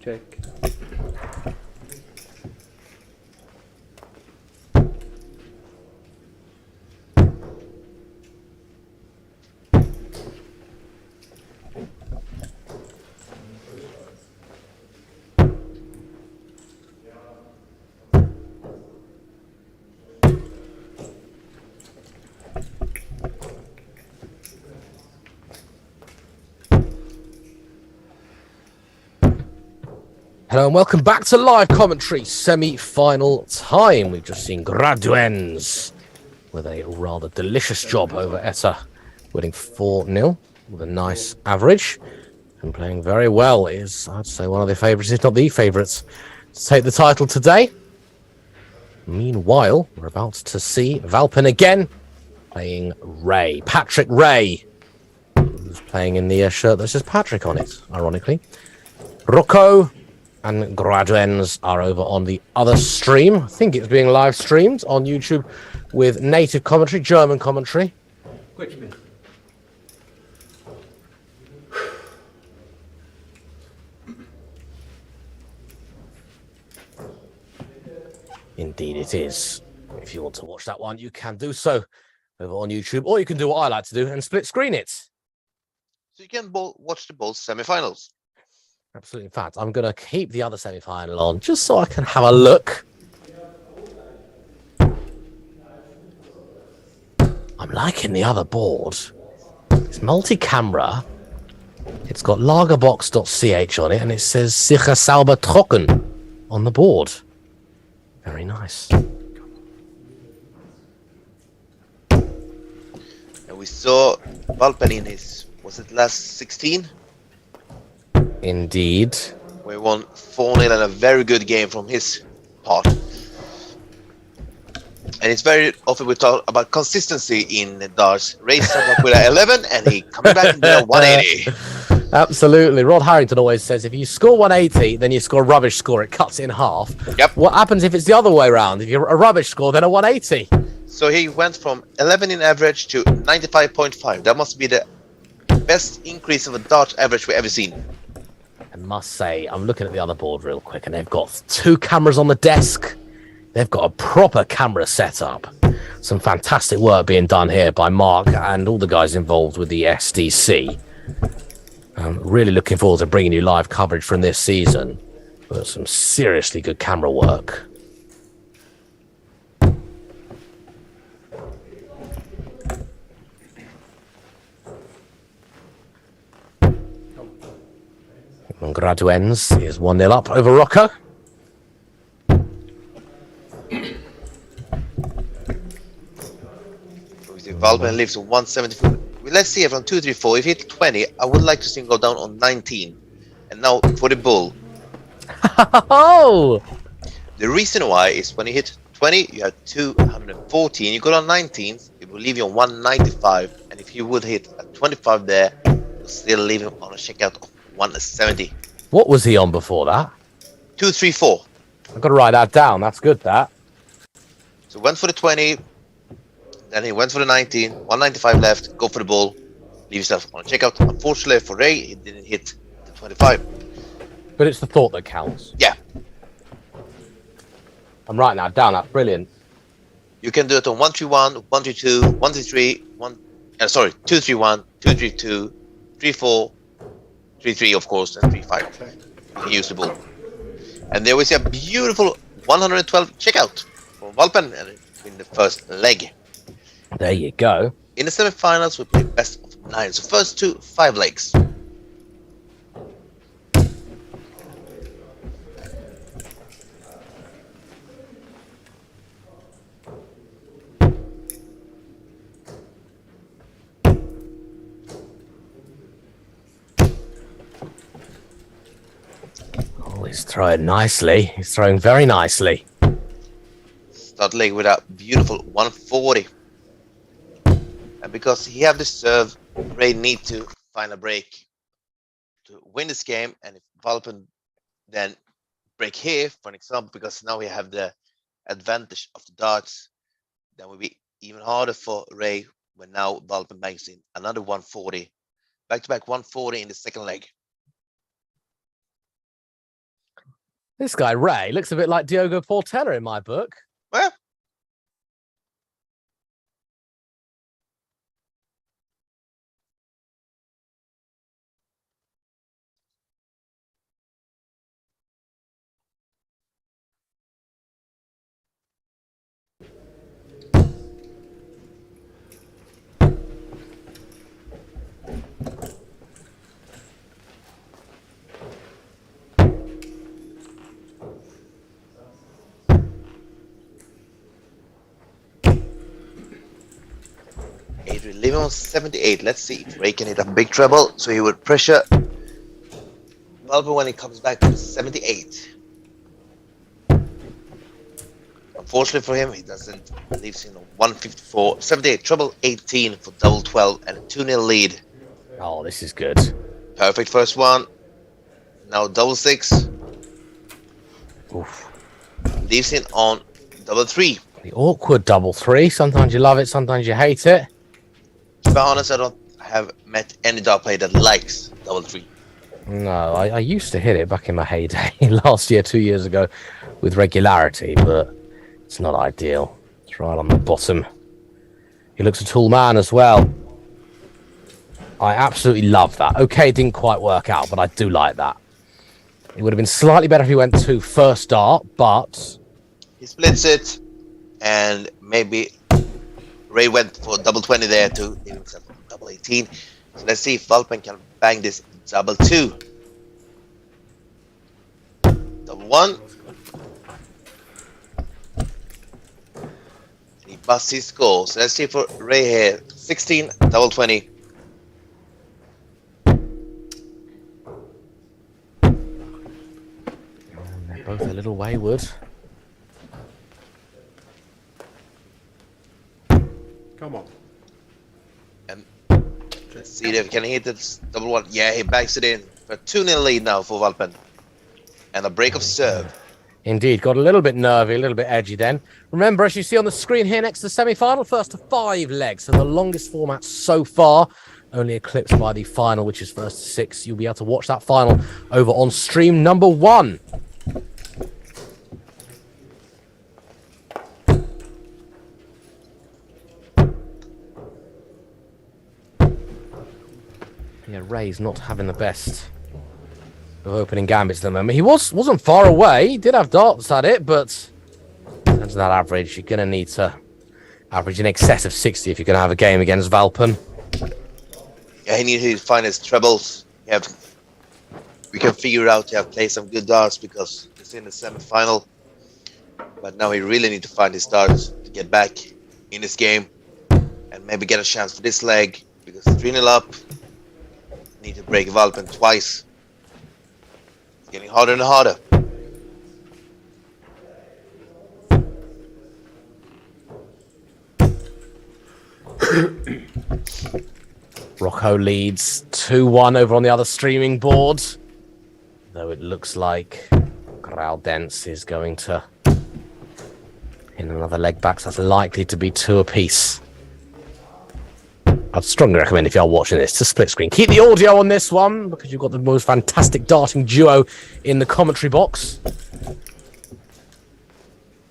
Check. Hello and welcome back to live commentary, semi-final time. We've just seen Graduens with a rather delicious job over Etta, winning 4-0 with a nice average and playing very well. Is, I'd say, one of the favourites, if not the favourites, to take the title today. Meanwhile, we're about to see Valpen again playing Ray. Patrick Ray, who's playing in the shirt that says Patrick on it, ironically. Rocco and Graduens are over on the other stream. I think it's being live streamed on YouTube with native commentary, German commentary. Quick spin. Indeed it is. If you want to watch that one, you can do so over on YouTube, or you can do what I like to do and split screen it. So you can watch the both semi-finals. Absolutely. In fact, I'm going to keep the other semi-final on just so I can have a look. I'm liking the other board. It's multi-camera. It's got Lagerbox.ch on it, and it says Sicher Sauber Trocken on the board. Very nice. And we saw Valpen in his, was it last 16? Indeed. We won 4-0 and a very good game from his part. And it's very often we talk about consistency in darts. Ray started up with an 11 and he coming back with a 180. Absolutely. Rod Harrington always says if you score 180, then you score a rubbish score. It cuts it in half. Yep. What happens if it's the other way around? If you're a rubbish score, then a 180? So he went from 11 in average to 95.5. That must be the best increase of a dart average we've ever seen. I must say, I'm looking at the other board real quick, and they've got 2 cameras on the desk. They've got a proper camera setup. Some fantastic work being done here by Mark and all the guys involved with the SDC. I'm really looking forward to bringing you live coverage from this season. But some seriously good camera work. And Graduens is 1-0 up over Rocco. Valpen lives on 174. Let's see if on 2, 3, 4, if he hit 20, I would like to see him go down on 19. And now for the bull. Oh! The reason why is when you hit 20, you have 214. You go down 19, it will leave you on 195. And if you would hit a 25 there, you'll still leave him on a checkout of 170. What was he on before that? 2, 3, 4. I've got to write that down. That's good, that. So went for the 20. Then he went for the 19, 195 left, go for the ball, leave yourself on a checkout. Unfortunately for Ray, he didn't hit the 25. But it's the thought that counts. Yeah. I'm writing that down, that's brilliant. You can do it on 131, 132, 133, 231, 232, 34, 33 of course, and 35. You can use the ball. And there we see a beautiful 112 checkout from Valpen in the first leg. There you go. In the semi-finals, we play best of 9. So first 2, 5 legs. Oh, he's throwing nicely. He's throwing very nicely. Start leg with a beautiful 140. And because he have the serve, Ray need to find a break to win this game. And if Valpen then break here, for an example, because now we have the advantage of the darts, then will be even harder for Ray when now Valpen banks in another 140. Back-to-back 140 in the second leg. This guy, Ray, looks a bit like Diogo Portela in my book. Well, Adrian leaving on 78. Let's see if Ray can hit a big treble, so he would pressure Valpo when he comes back to 78. Unfortunately for him, he doesn't. Leaves him on 154. 78, treble 18 for double 12 and a 2-0 lead. Oh, this is good. Perfect first one. Now double 6. Oof. Leaves him on double 3. The awkward double 3. Sometimes you love it, sometimes you hate it. To be honest, I don't have met any dart player that likes double 3. No, I used to hit it back in my heyday last year, 2 years ago, with regularity, but it's not ideal. It's right on the bottom. He looks a tall man as well. I absolutely love that. Okay, it didn't quite work out, but I do like that. It would have been slightly better if he went to first dart, but... He splits it, and maybe Ray went for double 20 there to give himself double 18. So let's see if Valpen can bang this double 2. Double 1. And he busts his score. So let's see for Ray here. 16, double 20. They're both a little wayward. Come on. And let's see if he can hit this double 1. Yeah, he backs it in for a 2-0 lead now for Valpen. And a break of serve. Indeed, got a little bit nervy, a little bit edgy then. Remember, as you see on the screen here next to the semi-final, first to 5 legs. So the longest format so far, only eclipsed by the final, which is first to 6. You'll be able to watch that final over on stream number 1. Yeah, Ray's not having the best of opening gambits at the moment. He wasn't far away. He did have darts at it, but in terms of that average, you're going to need to average in excess of 60 if you're going to have a game against Valpen. Yeah, he needs to find his trebles. We can figure out to play some good darts because he's in the semi-final. But now he really needs to find his darts to get back in this game and maybe get a chance for this leg because 3-0 up. Need to break Valpen twice. It's getting harder and harder. Rocco leads 2-1 over on the other streaming board. Though it looks like Graudens is going to hit another leg back, so that's likely to be 2 apiece. I'd strongly recommend if you're watching this to split screen. Keep the audio on this one because you've got the most fantastic darting duo in the commentary box.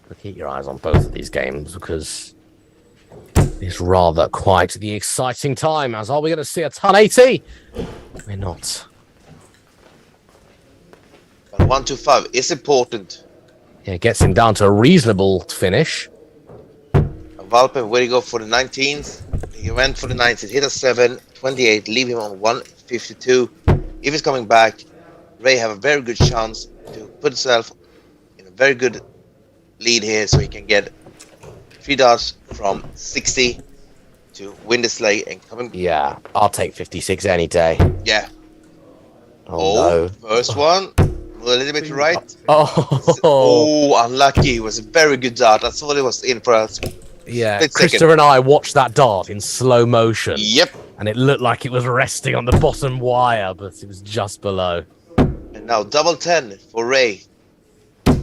But keep your eyes on both of these games because it's rather quite the exciting time. As are we going to see a ton 80? We're not. But 1-2-5 is important. Yeah, it gets him down to a reasonable finish. Valpen, where he go for the 19th? He went for the 19th, hit a 7, 28, leave him on 152. If he's coming back, Ray have a very good chance to put himself in a very good lead here so he can get 3 darts from 60 to win this leg and coming. Yeah, I'll take 56 any day. Yeah. Oh, no. First one. A little bit right. Oh, Unlucky. It was a very good dart. That's all it was in for us. Yeah, Christopher and I watched that dart in slow motion. Yep. And it looked like it was resting on the bottom wire, but it was just below. And now double 10 for Ray. Oh,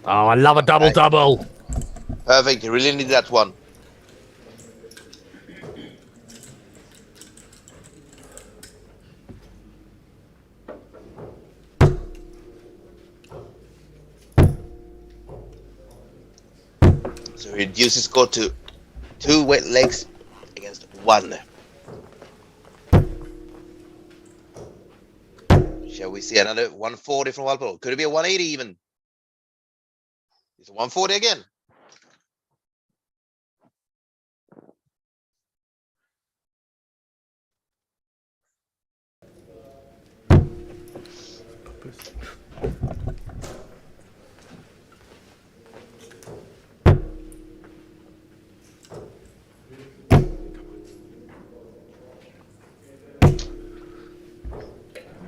I love a double-double. Perfect. You really need that one. to reduce his score to 2 wet legs against 1. Shall we see another 140 from Valpo? Could it be a 180 even? It's a 140 again.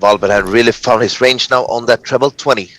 Valpen had really found his range now on that treble 20.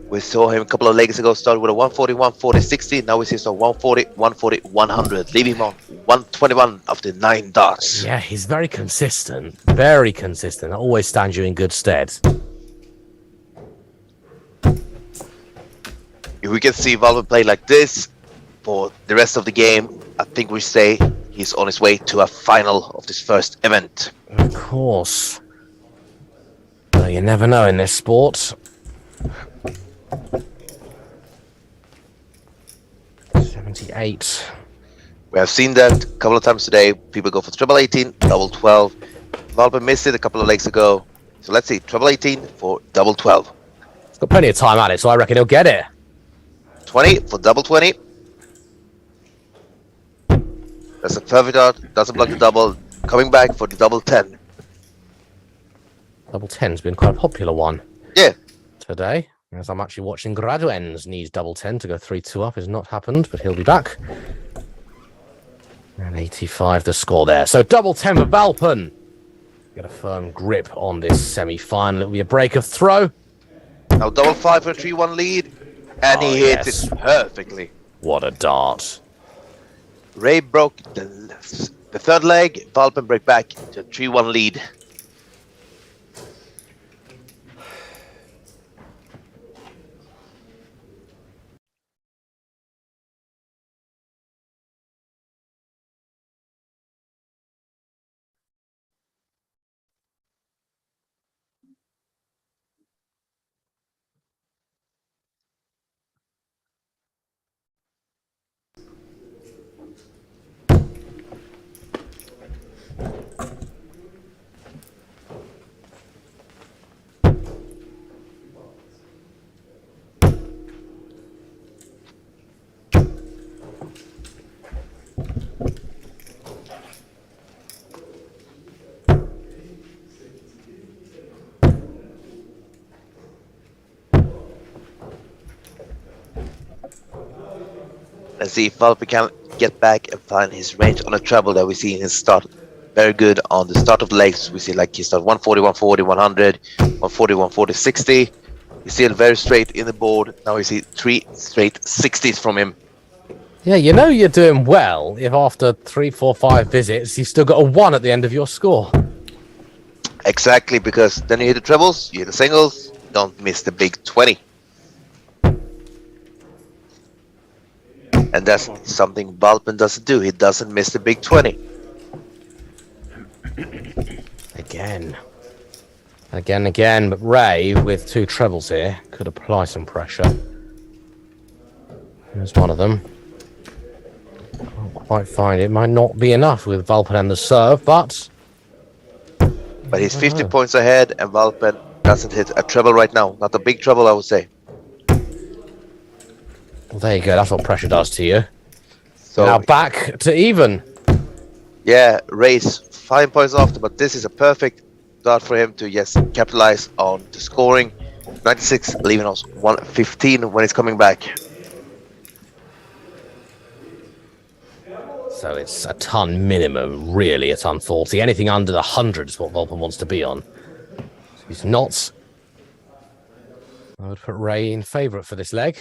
We saw him a couple of legs ago start with a 140, 140, 60. Now we see some 140, 140, 100. Leaving him on 121 after 9 darts. Yeah, he's very consistent. Very consistent. That always stands you in good stead. If we can see Valve play like this for the rest of the game, I think we say he's on his way to a final of this first event. Of course. Well, you never know in this sport. 78. We have seen that a couple of times today. People go for treble 18, double 12. Valve missed it a couple of legs ago. So let's see, treble 18 for double 12. He's got plenty of time at it, so I reckon he'll get it. 20 for double 20. That's a perfect dart, doesn't block the double. Coming back for the double 10. Double 10's been quite a popular one. Yeah. Today, as I'm actually watching Graduen's needs double 10 to go 3-2 up. Has not happened, but he'll be back. And 85 the score there. So double 10 for Valpen. Get a firm grip on this semi-final. It'll be a break of throw. Now double 5 for a 3-1 lead. And he hits it perfectly. What a dart. Ray broke the third leg. Valpen break back to a 3-1 lead. Let's see if Valpe can get back and find his range on a treble that we see in his start. Very good on the start of the legs. We see like he started 140, 140, 100, 140, 140, 60. You see it very straight in the board. Now we see 3 straight 60s from him. Yeah, you know you're doing well if after 3, 4, 5 visits, you've still got a 1 at the end of your score. Exactly, because then you hit the trebles, you hit the singles, don't miss the big 20. And that's something Valpen doesn't do. He doesn't miss the big 20. Again. But Ray, with 2 trebles here, could apply some pressure. There's one of them. Can't quite find it. Might not be enough with Valpen and the serve, but he's 50 points ahead, and Valpen doesn't hit a treble right now. Not a big treble, I would say. Well, there you go. That's what pressure does to you. So now back to even. Yeah, Ray's 5 points after, but this is a perfect dart for him to capitalize on the scoring. 96, leaving us 115 when he's coming back. So it's a ton minimum, really, a ton 40. Anything under the 100 is what Valpen wants to be on. So he's not. I would put Ray in favourite for this leg.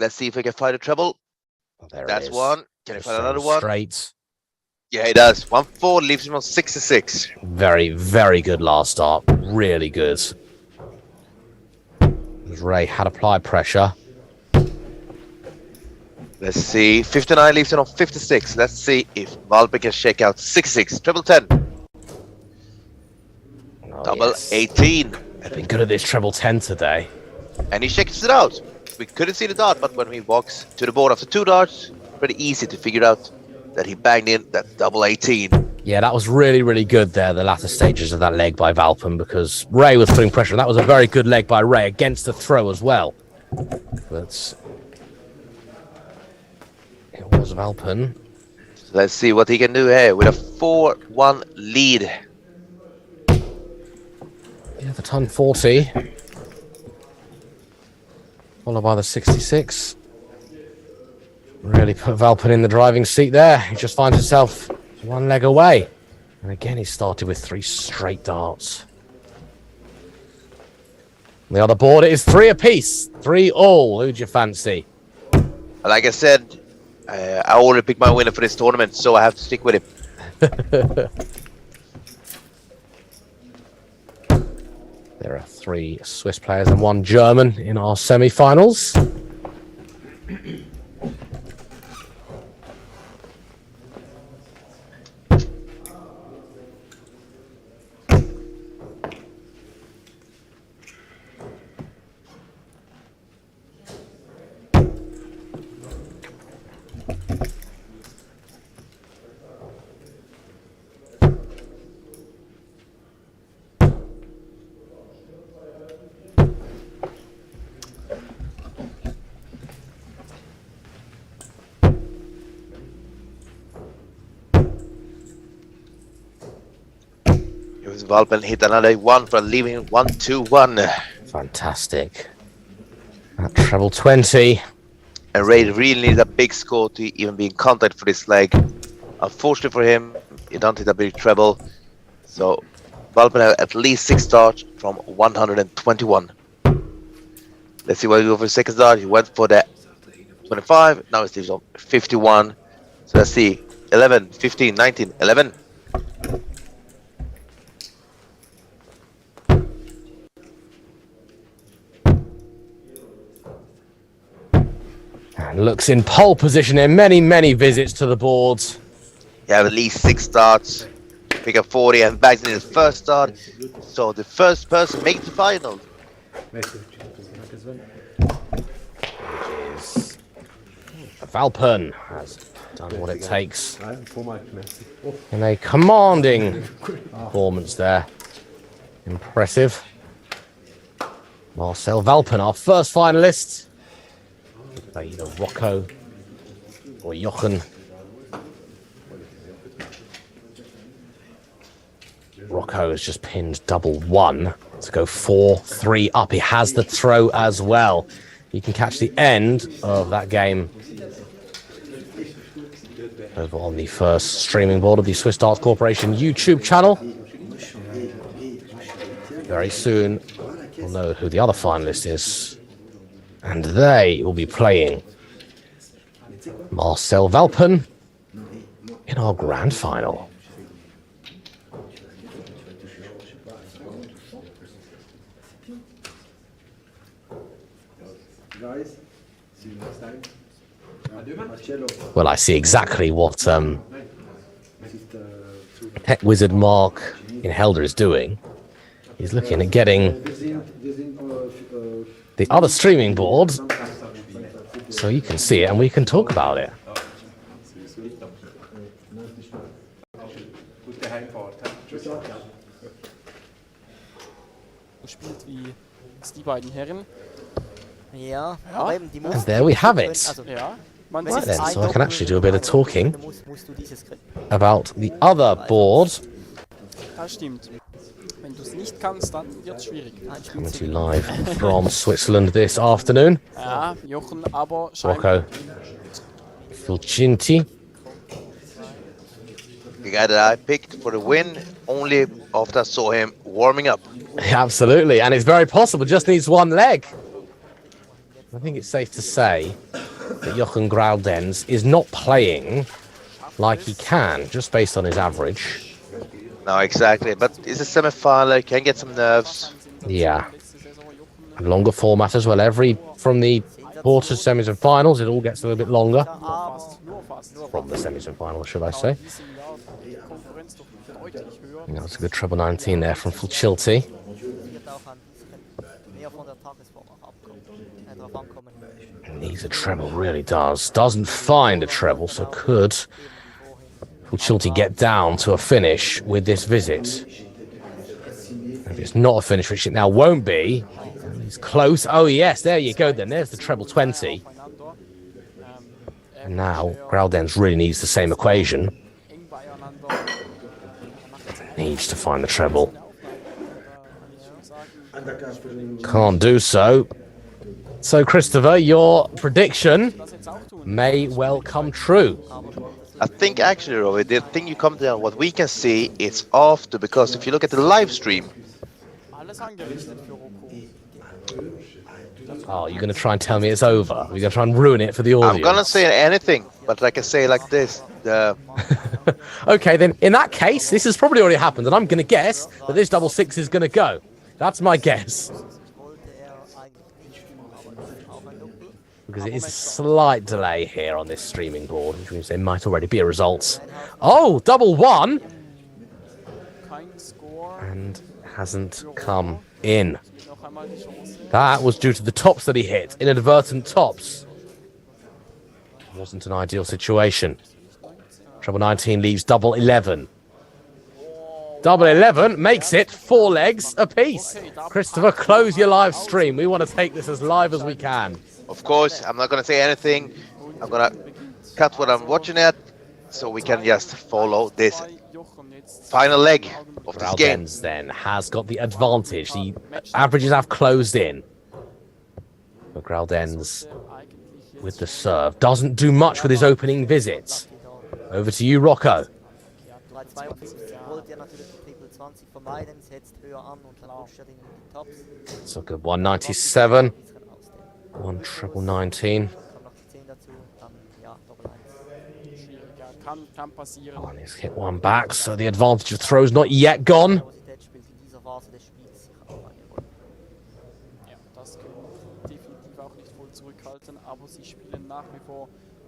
Let's see if we can find a treble. Oh, there That's it is. one. Can he find another one? Straight. Yeah, he does. 1-4 leaves him on 66. Very, very good last start. Really good. Ray had applied pressure. Let's see. 59 leaves him on 56. Let's see if Valpe can shake out 66. Treble 10. Oh, Double yes. 18. I've been good at this treble 10 today. And he shakes it out. We couldn't see the dart, but when he walks to the board after 2 darts, pretty easy to figure out that he banged in that double 18. Yeah, that was really, really good there, the latter stages of that leg by Valpen, because Ray was putting pressure. That was a very good leg by Ray against the throw as well. But it was Valpen. So let's see what he can do here with a 4-1 lead. Yeah, the ton 40. Followed by the 66. Really put Valpen in the driving seat there. He just finds himself one leg away. And again, he started with 3 straight darts. On the other board, it is 3 apiece. 3 all. Who'd you fancy? Like I said, I already picked my winner for this tournament, so I have to stick with him. There are 3 Swiss players and 1 German in our semi-finals. Valpen hit another 1 for leaving 1-2-1. Fantastic. That treble 20. And Ray really needed a big score to even be in contact for this leg. Unfortunately for him, he don't hit a big treble. So Valpen had at least 6 starts from 121. Let's see what he go for the second start. He went for the 25. Now he's still on 51. So let's see. 11, 15, 19, 11. And looks in pole position in many, many visits to the boards. You have at least 6 starts. Pick up 40 and bags in his first start. So the first person makes the final. Valpen has done what it takes in a commanding performance there. Impressive. Marcel Valpen, our first finalist. Either Rocco or Jochen. Rocco has just pinned double 1 to go 4-3 up. He has the throw as well. You can catch the end of that game over on the first streaming board of the Swiss Darts Corporation YouTube channel. Very soon we'll know who the other finalist is. And they will be playing Marcel Valpen in our grand final. Well, I see exactly what Tech Wizard Mark in Helder is doing. He's looking at getting the other streaming board so you can see it and we can talk about it. Spielt wie die beiden Herren. Ja, aber eben, die And there we have it. Also, Ja, man Right sieht then, so I can actually do a bit of talking musst du dieses about the other board. das stimmt. Wenn du es nicht kannst, dann wird es schwierig. Coming to you live from Switzerland this afternoon. Ja, Jochen aber Rocco Fulcinti. The guy that I picked for the win only after I saw him warming up. Absolutely, and it's very possible, just needs 1 leg. I think it's safe to say that Jochen Graudens is not playing like he can, just based on his average. No, exactly. But it's a semi-final. Can get some nerves. Yeah. A longer format as well. From the quarters, semis, and finals, it all gets a little bit longer. From the semis and finals, should I say? Yeah, that's a good treble 19 there from Fulchilti. Needs a treble, really does. Doesn't find a treble, so could Fulchilti get down to a finish with this visit? Maybe it's not a finish, which it now won't be. He's close. Oh, yes, there you go then. There's the treble 20. And now Graudenz really needs the same equation. Needs to find the treble. Can't do so. So, Christopher, your prediction may well come true. I think actually, Robbie, the thing you come down, what we can see, it's after, because if you look at the live stream. Oh, you're going to try and tell me it's over? You're going to try and ruin it for the audience? I'm going to say anything, but I can say like this. Okay, then, in that case, this has probably already happened, and I'm going to guess that this double six is going to go. That's my guess. Because it is a slight delay here on this streaming board, which means there might already be a result. Oh, double one! And hasn't come in. That was due to the tops that he hit, inadvertent tops. Wasn't an ideal situation. Treble 19 leaves double 11. Double 11 makes it 4 legs apiece. Christopher, close your live stream. We want to take this as live as we can. Of course, I'm not going to say anything. I'm going to cut what I'm watching at, so we can just follow this final leg of this game. Graudenz then has got the advantage. The averages have closed in. But Graudenz with the serve doesn't do much with his opening visit. Over to you, Rocco. It's a good 197. 1 treble 19. Oh, and he's hit one back, so the advantage of throws not yet gone.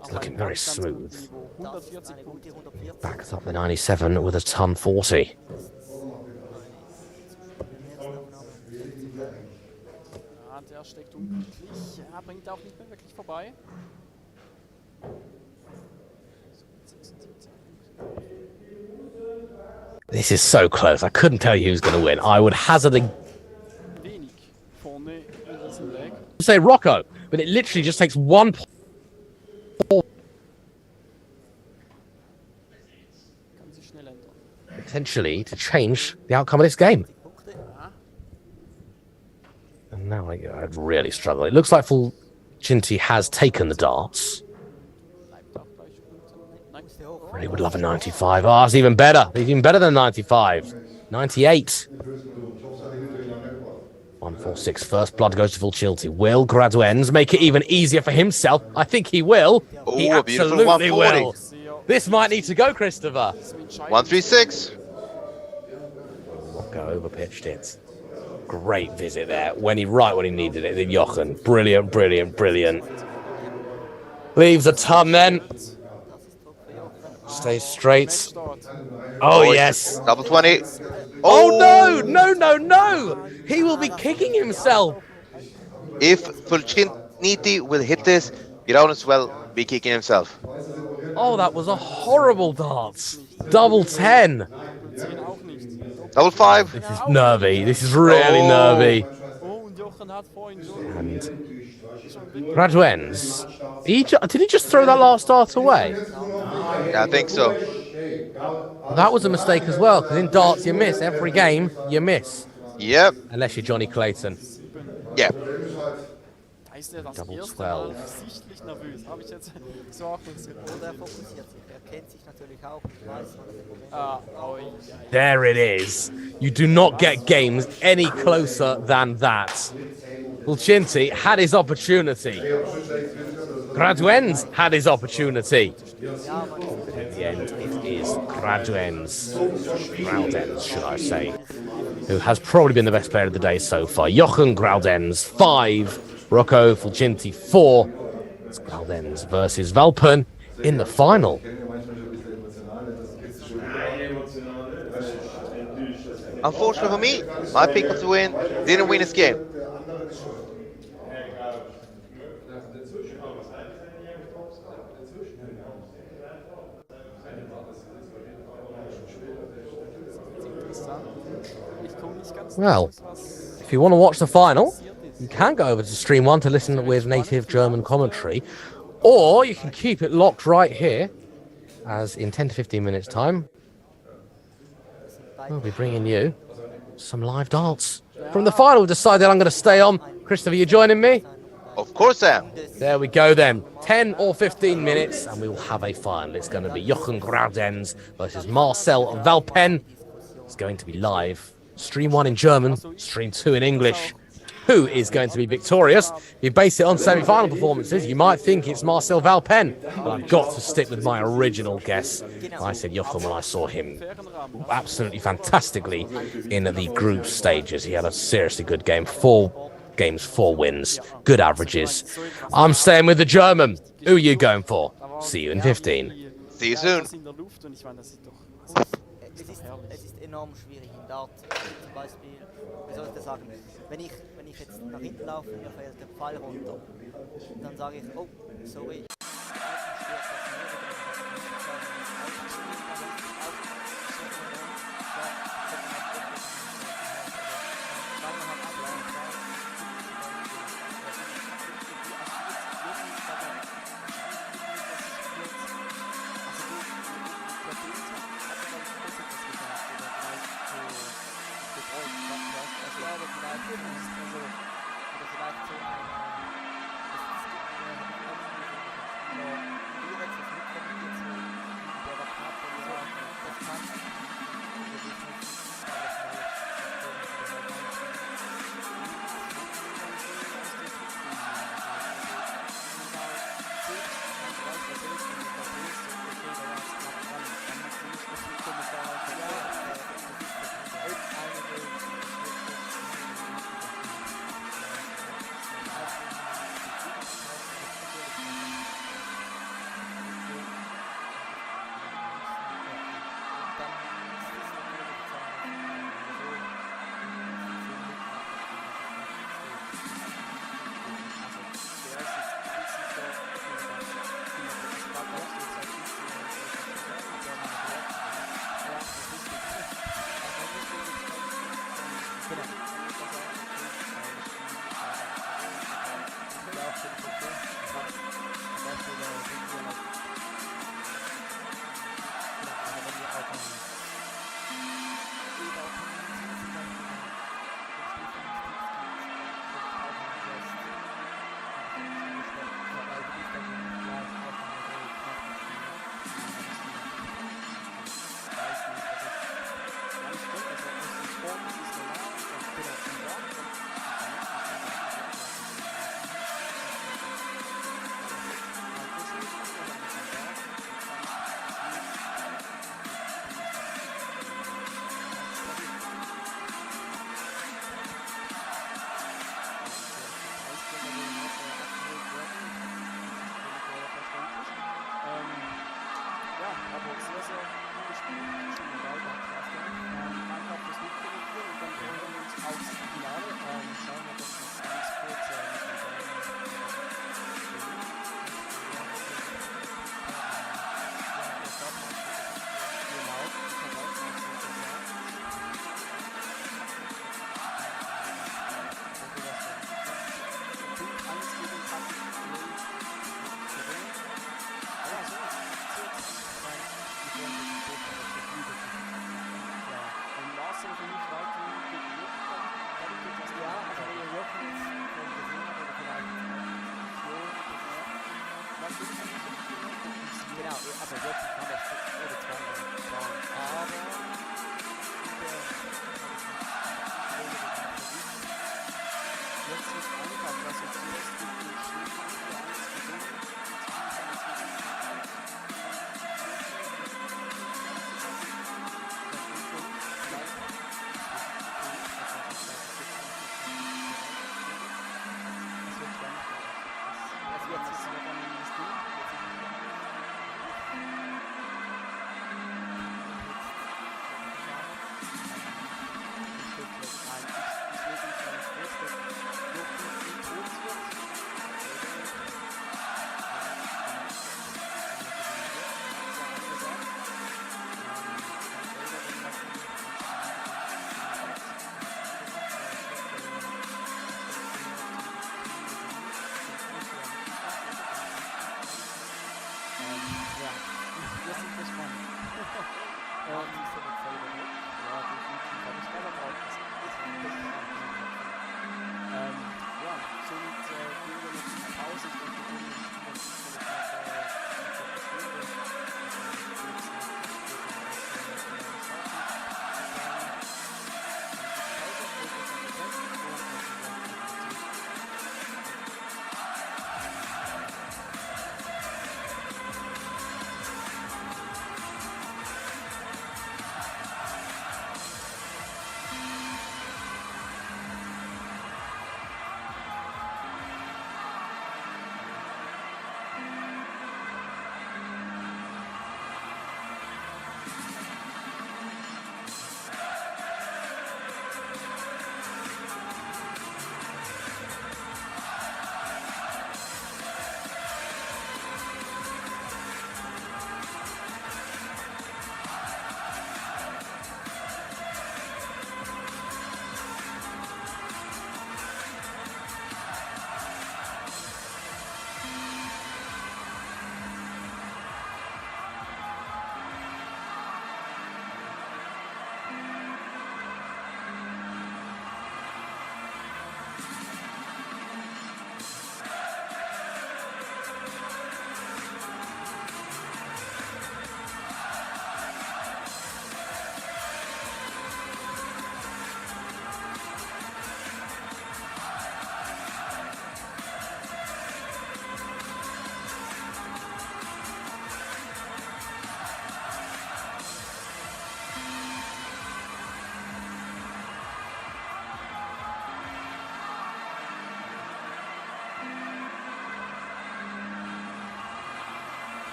It's looking very smooth. Backs up the 97 with a ton 40. This is so close. I couldn't tell you who's going to win. I would hazard a say Rocco, but it literally just takes 1 point potentially to change the outcome of this game. And now I'd really struggle. It looks like Fulcinti has taken the darts. Really would love a 95. Oh, it's even better. It's even better than 95. 98. 146. First blood goes to Fulcinti. Will Graudenz make it even easier for himself? I think he will. Oh, he absolutely will. This might need to go, Christopher. 136. Rocco overpitched it. Great visit there. When he needed it, the Jochen. Brilliant, brilliant, brilliant. Leaves a ton then. Stays straight. Oh, yes. Double 20. Oh, no, no, no, no. He will be kicking himself. If Fulcinti will hit this, Graudenz will be kicking himself. Oh, that was a horrible dart. Double 10. Double 5. This is nervy. This is really nervy. And Graudenz, did he just throw that last dart away? Yeah, I think so. That was a mistake as well, because in darts you miss. Every game you miss. Yep. Unless you're Johnny Clayton. Yeah. Double 12. There it is. You do not get games any closer than that. Fulcinti had his opportunity. Graudenz had his opportunity. the end, it is Graudens, should I say, who has probably been the best player of the day so far. Jochen Graudens, 5. Rocco Fulcinti, 4. It's Graudens versus Valpen in the final. Unfortunately for me, my pick of the win didn't win this game. Well, if you want to watch the final, you can go over to Stream 1 to listen with native German commentary, or you can keep it locked right here, as in 10 to 15 minutes' time, we'll be bringing you some live darts. From the final, we've decided I'm going to stay on. Christopher, you joining me? Of course I am. There we go then. 10 or 15 minutes, and we will have a final. It's going to be Jochen Graudens versus Marcel Valpen. It's going to be live. Stream 1 in German, Stream 2 in English. Who is going to be victorious? If you base it on semi-final performances, you might think it's Marcel Valpen, but I've got to stick with my original guess. I said Jochen when I saw him absolutely fantastically in the group stages. He had a seriously good game. 4 games, 4 wins, good averages. I'm staying with the German. Who are you going for? See you in 15. See you soon. Es ist enorm schwierig im Dart, zum Beispiel, wie soll ich das sagen, wenn ich jetzt nach hinten laufe, mir fällt der Pfeil runter, dann sage ich, oh, sorry.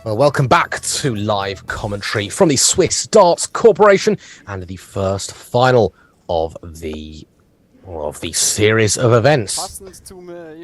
Well, welcome back to live commentary from the Swiss Darts Corporation and the first final of the series of events.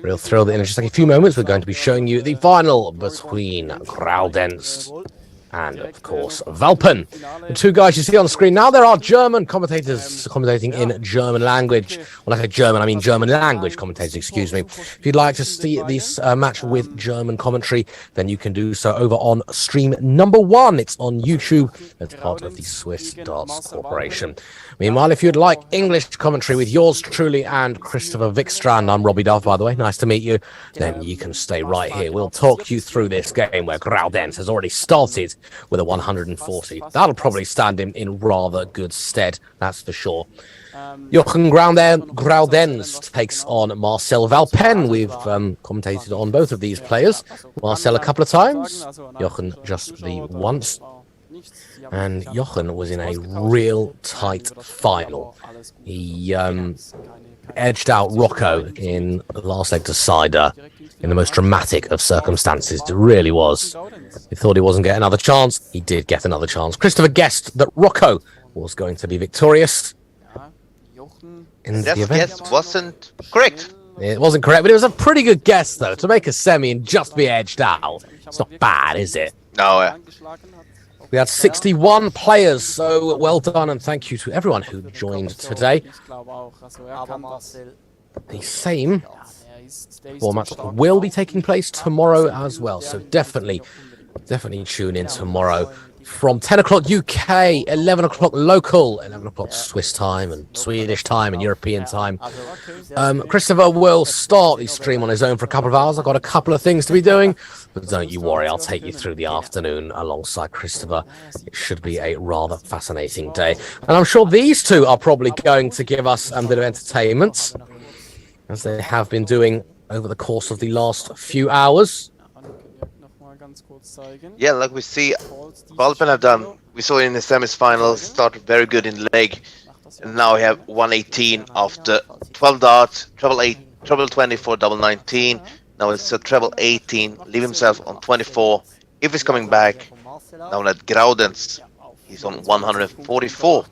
Real thrill that in just like a few moments we're going to be showing you the final between Graudenz and, of course, Valpen. The two guys you see on the screen now, there are German commentators commentating in German language. When I say German, I mean German language commentators, excuse me. If you'd like to see this match with German commentary, then you can do so over on stream number 1. It's on YouTube as part of the Swiss Darts Corporation. Meanwhile, if you'd like English commentary with yours truly and Christopher Vikstrand, I'm Robbie Dove, by the way, nice to meet you, then you can stay right here. We'll talk you through this game where Graudenz has already started with a 140. That'll probably stand him in rather good stead, that's for sure. Jochen Graudenz takes on Marcel Valpen. We've commentated on both of these players. Marcel a couple of times, Jochen just the once. And Jochen was in a real tight final. He edged out Rocco in the last leg decider in the most dramatic of circumstances. It really was. He thought he wasn't getting another chance. He did get another chance. Christopher guessed that Rocco was going to be victorious in the event. Guess wasn't correct. It wasn't correct, but it was a pretty good guess, though, to make a semi and just be edged out. It's not bad, is it? No. We had 61 players, so well done, and thank you to everyone who joined today. The same format will be taking place tomorrow as well, so definitely tune in tomorrow from 10 o'clock UK, 11 o'clock local, 11 o'clock Swiss time and Swedish time and European time. Christopher will start the stream on his own for a couple of hours. I've got a couple of things to be doing, but don't you worry, I'll take you through the afternoon alongside Christopher. It should be a rather fascinating day. And I'm sure these two are probably going to give us a bit of entertainment, as they have been doing over the course of the last few hours. Yeah, like we see, Valpen have done. We saw in the semi-finals, started very good in leg, and now we have 118 after 12 darts, treble 8, treble 24, double 19. Now it's a treble 18, leave himself on 24. If he's coming back, now at Graudenz, he's on 144.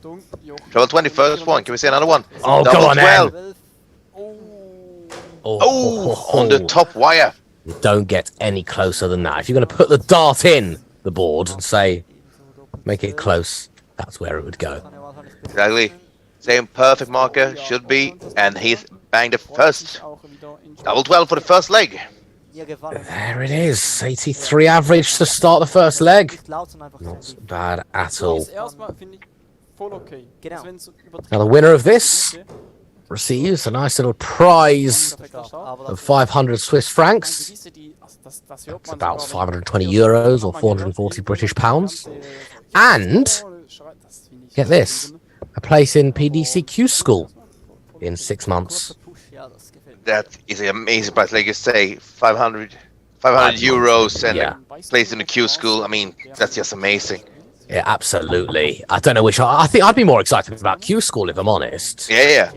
Treble 20, first one. Can we see another one? Oh, double go on, 12. On the top wire. You don't get any closer than that. If you're going to put the dart in the board and say, make it close, that's where it would go. Exactly. Same perfect marker, should be. And he's banged the first. Double 12 for the first leg. There it is. 83 average to start the first leg. Not bad at all. Now the winner of this receives a nice little prize of 500 Swiss francs. That's about 520 euros or 440 British pounds. And, get this, a place in PDCQ school in 6 months. That is an amazing price. Like you say, 500 euros and a place in the Q school. I mean, that's just amazing. Yeah, absolutely. I don't know which. I think I'd be more excited about Q school if I'm honest. Yeah.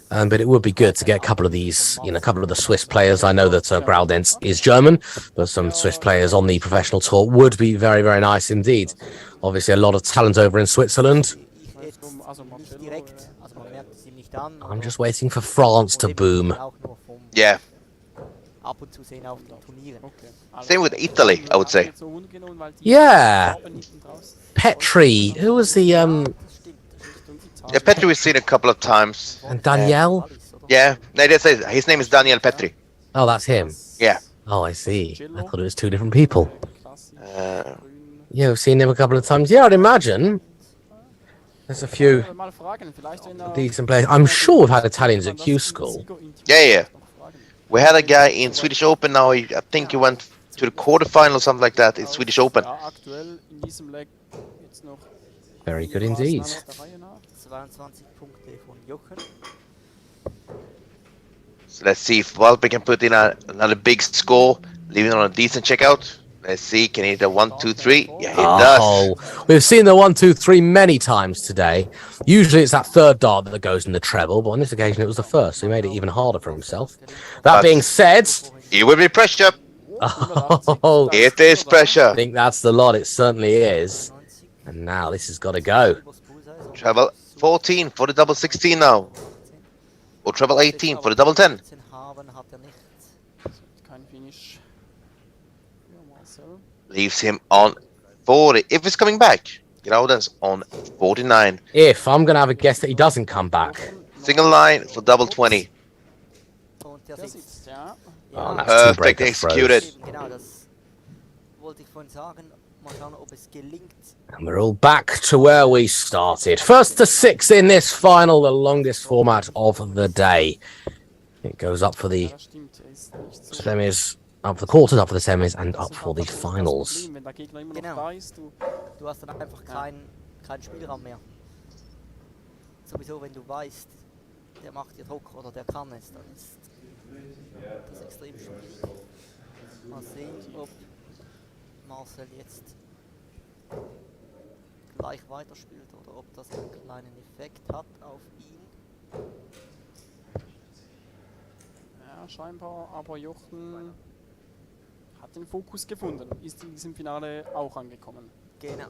But it would be good to get a couple of these, a couple of the Swiss players. I know that Graudenz is German, but some Swiss players on the professional tour would be very, very nice indeed. Obviously, a lot of talent over in Switzerland. I'm just waiting for France to boom. Yeah. Same with Italy, I would say. Yeah. Petri, who was the Yeah, Petri we've seen a couple of times. And Daniel? Yeah, no, his name is Daniel Petri. Oh, that's him. Yeah. Oh, I see. I thought it was two different people. Yeah, we've seen him a couple of times. Yeah, I'd imagine. There's a few decent players. I'm sure we've had Italians at Q school. Yeah. We had a guy in Swedish Open now. I think he went to the quarterfinal or something like that in Swedish Open. Very good indeed. So let's see if Valpen can put in another big score, leaving on a decent checkout. Let's see, can he hit a 1, 2, 3? Yeah, he does. We've seen the 1, 2, 3 many times today. Usually it's that third dart that goes in the treble, but on this occasion it was the first, so he made it even harder for himself. That being said, he will be pressure. Oh, It is I pressure. think that's the lot. It certainly is. And now this has got to go. Treble 14 for the double 16 now. Or treble 18 for the double 10. Kein Finish für Marcel. Leaves him on 40. If he's coming back, Graudens on 49. If I'm going to have a guess that he doesn't come back. Single line for double 20. Der sitzt, ja. Oh, that's two Perfect breaker executed. throws. Genau, das wollte ich vorhin sagen. Mal schauen, ob es gelingt. And we're all back to where we started. First to 6 in this final, the longest format of the day. It goes up for the Ja, das stimmt. Er ist nicht so. semis, up for the quarters, up for the semis, and up for the Das finals. Problem, wenn der Gegner immer noch Genau. da ist, Du hast dann einfach keinen Spielraum mehr. Sowieso, wenn du weißt, der macht dir Druck oder der kann es, dann ist das extrem schwierig. Mal sehen, ob Marcel jetzt gleich weiterspielt oder ob das einen kleinen Effekt hat auf ihn. ja, scheinbar, aber Jochen hat den Fokus gefunden, ist in diesem Finale auch angekommen. Genau.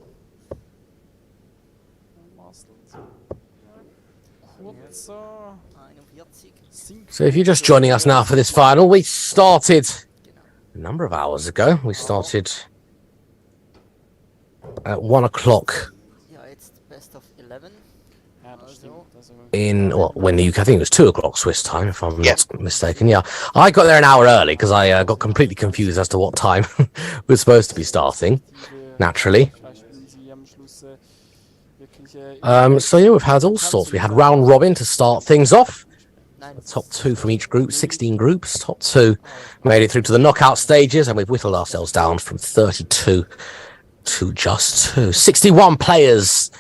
Marcel, kurzer 41. Sink. So if you're just joining us now for this final, we started a number of hours ago. We started at 1 o'clock Ja, jetzt Best of 11. Ja, das stimmt. Also, in, well, when the UK, I think it was 2 o'clock Swiss time, if I'm not mistaken. Yeah, I got there an hour early because I got completely confused as to what time we're supposed to be starting, naturally. vielleicht spielen sie am Schluss wirklich So yeah, we've had all sorts. We had round robin to start things off. The top 2 from each group, 16 groups. Top 2 made it through to the knockout stages, and we've whittled ourselves down from 32 to just 2. 61 players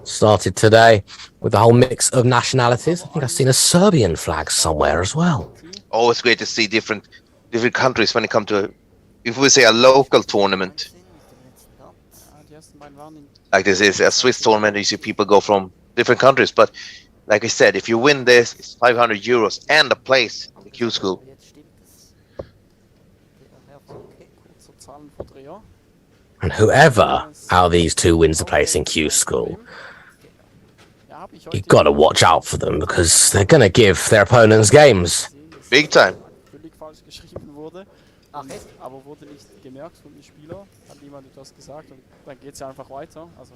started today with a whole mix of nationalities. I think I've seen a Serbian flag somewhere as well. Always great to see different countries when it comes to, if we say a local tournament. die ersten beiden waren in Like this is a Swiss tournament, you see people go from different countries. But like I said, if you win this, it's 500 euros and a place in the Q school. Jetzt stimmt es. Der okay. kurzer Zahlenverdreher. And whoever out of these 2 wins the place in Q school, Ja, habe ich you've heute got to watch out for them because they're going to give their opponents games. gesehen, dass Big time. völlig falsch geschrieben wurde. Ach echt? Aber wurde nicht gemerkt von den Spielern. Hat niemand etwas gesagt und dann geht es ja einfach weiter. Also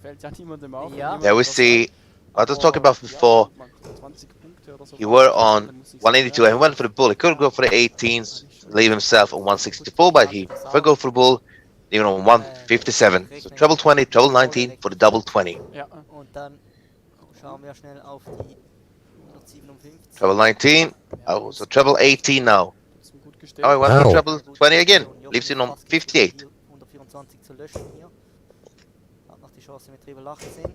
fällt ja niemandem auf. Ja. wenn Yeah, we niemand etwas see, sagt. I was talking about Aber, before, ja, man 20 Punkte oder so. he were on Dann muss ich 182 and went for the bull. He could go for the 18s, leave himself on 164, but he preferred go for the bull, leaving on 157. So treble 20, treble 19 for the double 20. Ja, Und dann schauen wir schnell auf die 157. Treble 19, oh, so treble 18 now. ist gut Now gestellt. he went for Wow. treble 20 again, leaves him on 58. 124 zu löschen hier. Hat noch die Chance mit Triple 18.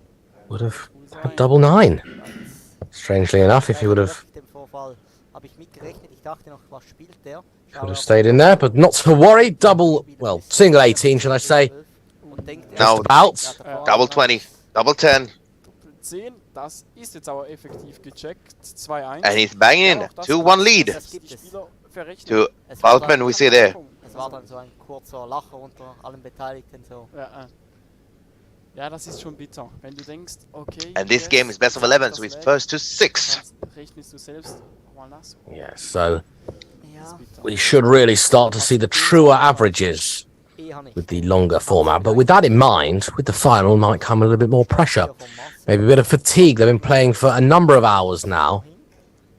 Would have had double 9. Strangely enough, if he would have Mit dem Vorfall habe ich mitgerechnet. Ich dachte noch, was spielt der? could have stayed in there, but not to worry. Double, well, single 18, should I say? Und denkt Now, About. double 20, double 10, Doppel 10, das ist jetzt aber effektiv gecheckt. 2-1. and he's banging Ja, auch das 2-1 lead Das gibt es. Spieler verrechnet. to Es war dann- Falkman, we see there. Es war dann so ein kurzer Lacher unter allen Beteiligten. So. Ja, ja, das ist schon bitter. Wenn du denkst, okay. And this game is best of 11, so it's first to 6. Rechnest du selbst mal nach. Yeah, so Ja, we should really start to see the truer averages eher nicht. with the longer format. But with that in mind, with the final might come a little bit more pressure. Maybe a bit of fatigue. They've been playing for a number of hours now.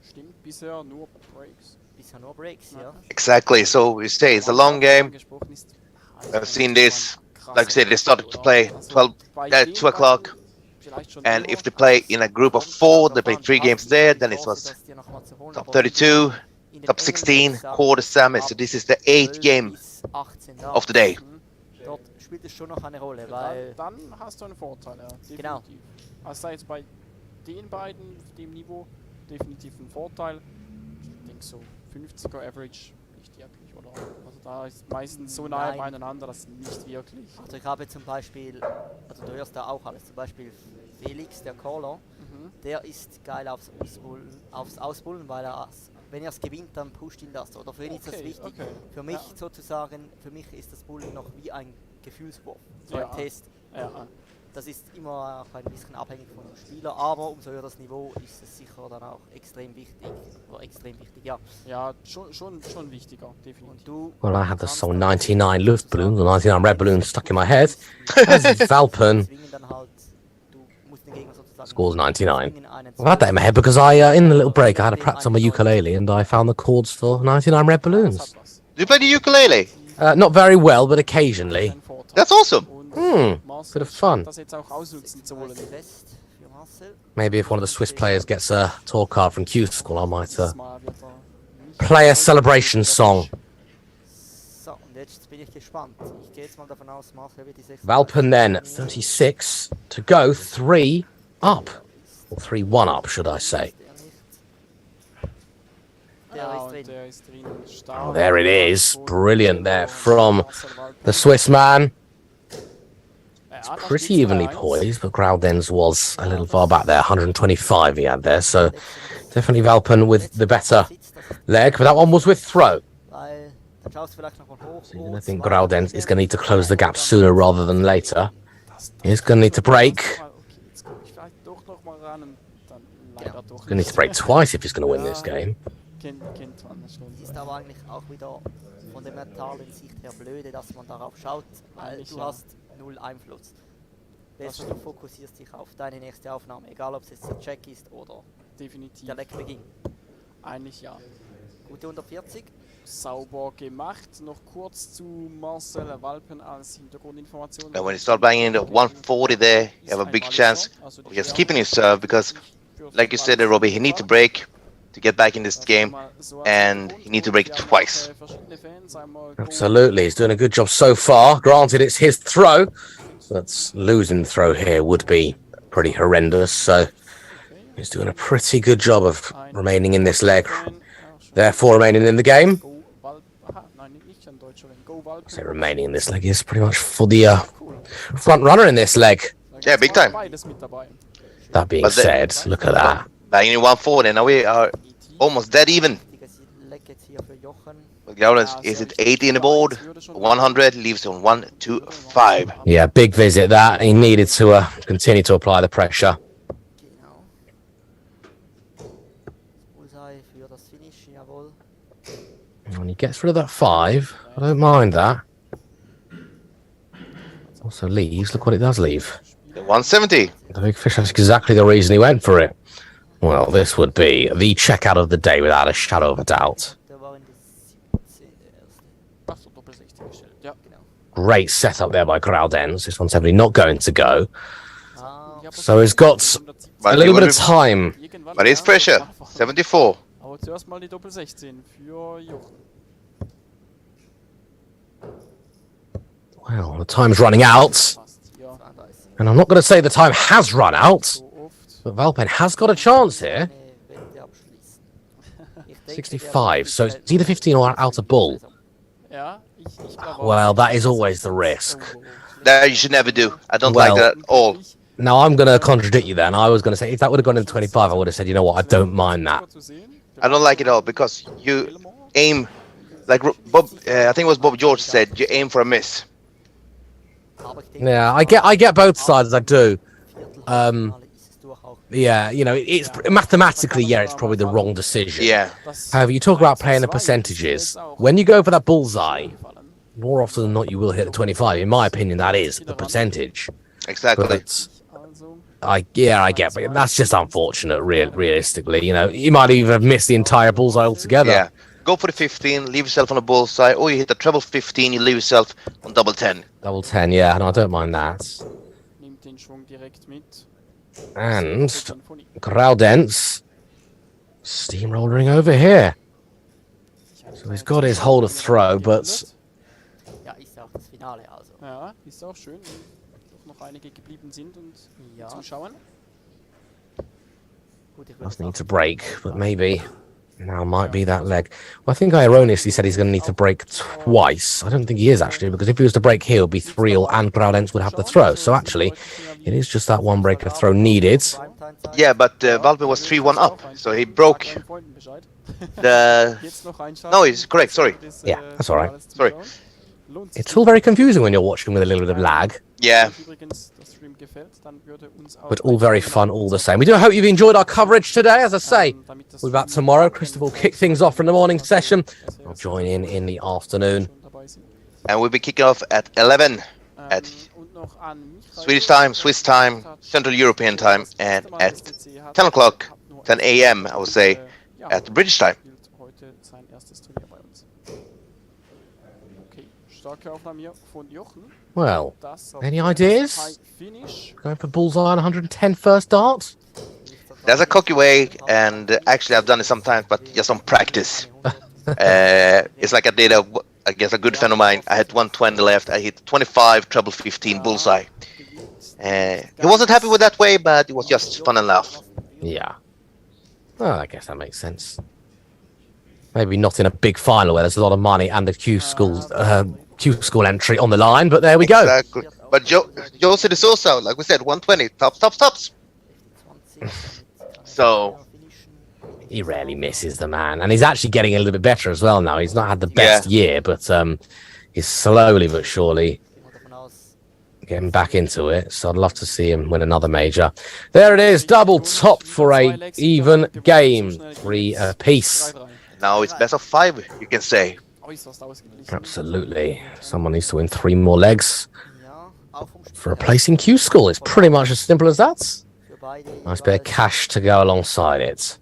Stimmt, bisher nur Breaks. Bisher nur Breaks, ja. Exactly, so we say it's a long game. I've seen this, like I said, they started to play 2 o'clock. And if they play in a group of 4, they play 3 games there, then it was top 32, top 16, quarter semi. So this is the 8th game of the day. Dort spielt es schon noch eine Rolle, weil Dann hast du einen Vorteil, ja. Definitiv. Genau. Also sei jetzt bei den beiden, dem Niveau, definitiv ein Vorteil. Ich denke so 50er Average, nicht wirklich, oder? Also da ist meistens so nahe Nein. beieinander, das nicht wirklich. also ich habe zum Beispiel, also du hörst da auch alles, zum Beispiel Felix, der Caller, der ist geil aufs Ausbullen, weil er wenn er es gewinnt, dann pusht ihn das. Oder für ihn ist das wichtig. Für mich sozusagen, für mich ist das Bowling noch wie ein Gefühlswurf, so ein Test. Das ist immer auch ein bisschen abhängig vom Spieler, aber umso höher das Niveau ist es sicher dann auch extrem wichtig. Oder extrem wichtig, ja. Ja, schon wichtiger, definitiv. Well, I had the song 99 Luftballons or 99 red balloons stuck in my head. As Valpen scores 99. I've had that in my head because in the little break, I had a practice on my ukulele and I found the chords for 99 red balloons. Do you play the ukulele? Not very well, but occasionally. That's awesome. Bit of fun. Maybe if one of the Swiss players gets a tour card from Q School, I might play a celebration song. So, und jetzt bin ich gespannt. Ich gehe jetzt mal davon aus, Marcel wird die 6. Valpen then, 36 to go, 3 up. Or 3-1 up, should I say. Oh, there it is. Brilliant there from the Swiss man. It's pretty evenly poised, but Graudens was a little far back there. 125 he had there, so definitely Valpen with the better leg, but that one was with throw. So I think Graudens is going to need to close the gap sooner rather than later. He's going to need to break. He's going to need to break twice if he's going to win this game. Ist aber eigentlich auch wieder von der mentalen Sicht her blöde, dass man darauf schaut, weil du hast null Einfluss. Besser du fokussierst dich auf deine nächste Aufnahme, egal ob es jetzt der Check ist oder der Leckbeginn. Eigentlich ja. Gute 140. Sauber gemacht. Noch kurz zu Marcel Valpen als Hintergrundinformation. And when you start banging the 140 there, you have a big chance of just keeping his serve because, like you said, Robbie, he needs to break to get back in this game, and he needs to break twice. Absolutely, he's doing a good job so far. Granted, it's his throw, but losing the throw here would be pretty horrendous. So he's doing a pretty good job of remaining in this leg, therefore remaining in the game. So remaining in this leg is pretty much for the front runner in this leg. Yeah, big time. That being said, look at that. Banging in 140, now we are almost dead even. Graudens is at 80 in the board, 100 leaves on 125. Yeah, big visit that. He needed to continue to apply the pressure. When he gets rid of that 5, I don't mind that. Also leaves, look what it does leave. 170. The big fish, that's exactly the reason he went for it. Well, this would be the checkout of the day without a shadow of a doubt. Great setup there by Graudens. This one's definitely not going to go. So he's got a little bit of time. But it's pressure. 74. Aber zuerst mal die Doppel 16 für Jochen. Well, the time's running out. And I'm not going to say the time has run out, but Valpen has got a chance here. 65, so it's either 15 or out of bull. Well, that is always the risk. That you should never do. I don't like that at all. Now, I'm going to contradict you then. I was going to say, if that would have gone into 25, I would have said, you know what, I don't mind that. I don't like it at all because you aim, like Bob, I think it was Bob George said, you aim for a miss. Yeah, I get both sides, I do. Yeah, you know, it's mathematically, yeah, it's probably the wrong decision. Yeah. However, you talk about playing the percentages. When you go for that bullseye, more often than not, you will hit the 25. In my opinion, that is the percentage. Exactly. But I get, but that's just unfortunate, realistically. You know, you might even have missed the entire bullseye altogether. Yeah. Go for the 15, leave yourself on a bullseye, or you hit the treble 15, you leave yourself on double 10. Double 10, yeah, no, I don't mind that. And Graudens steamrolling over here. So he's got his hold of throw, but... Ja, ist auch schön, wenn noch einige geblieben sind und zuschauen. Does need to break, but maybe now might be that leg. Well, I think I erroneously said he's going to need to break twice. I don't think he is, actually, because if he was to break here, it would be 3-all and Graudens would have the throw. So actually, it is just that one break of throw needed. Yeah, but Valpen was 3-1 up, so he broke the... Jetzt noch einschalten. No, it's correct, sorry. Yeah, that's all right. Sorry. Lohnt sich It's all very confusing when you're watching with a little bit of lag, Yeah. übrigens der Stream gefällt, dann würde uns auch but all very fun all the same. We do hope you've enjoyed our coverage today. As I say, we'll be back tomorrow. Christopher will kick things off in the morning session. I'll join in the afternoon. And we'll be kicking off at 11 at Swedish time, Swiss time, Central European time, and at 10 o'clock, 10 a.m. I would say, at the British time. Heute sein erstes Turnier bei uns. Okay, starke Aufnahme hier von Jochen. Well, Das any ideas? Finish. Going for bullseye on 110 first dart? There's a cocky way, and actually I've done it sometimes, but just on practice. It's like I did against a good friend of mine. I had 120 left. I hit 25, treble 15 bullseye. He wasn't happy with that way, but it was just fun and laugh. Yeah. Well, I guess that makes sense. Maybe not in a big final where there's a lot of money and the Q school entry on the line, but there we go. Exactly. But Jose de Sosa, like we said, 120, tops. So He rarely misses, the man, and he's actually getting a little bit better as well now. He's not had the best year, but he's slowly but surely getting back into it. So I'd love to see him win another major. There it is, double top for a even game, 3 apiece. now it's best of 5, you can say. Absolutely. Someone needs to win 3 more legs for a place in Q school. It's pretty much as simple as that. Nice bit of cash to go alongside it.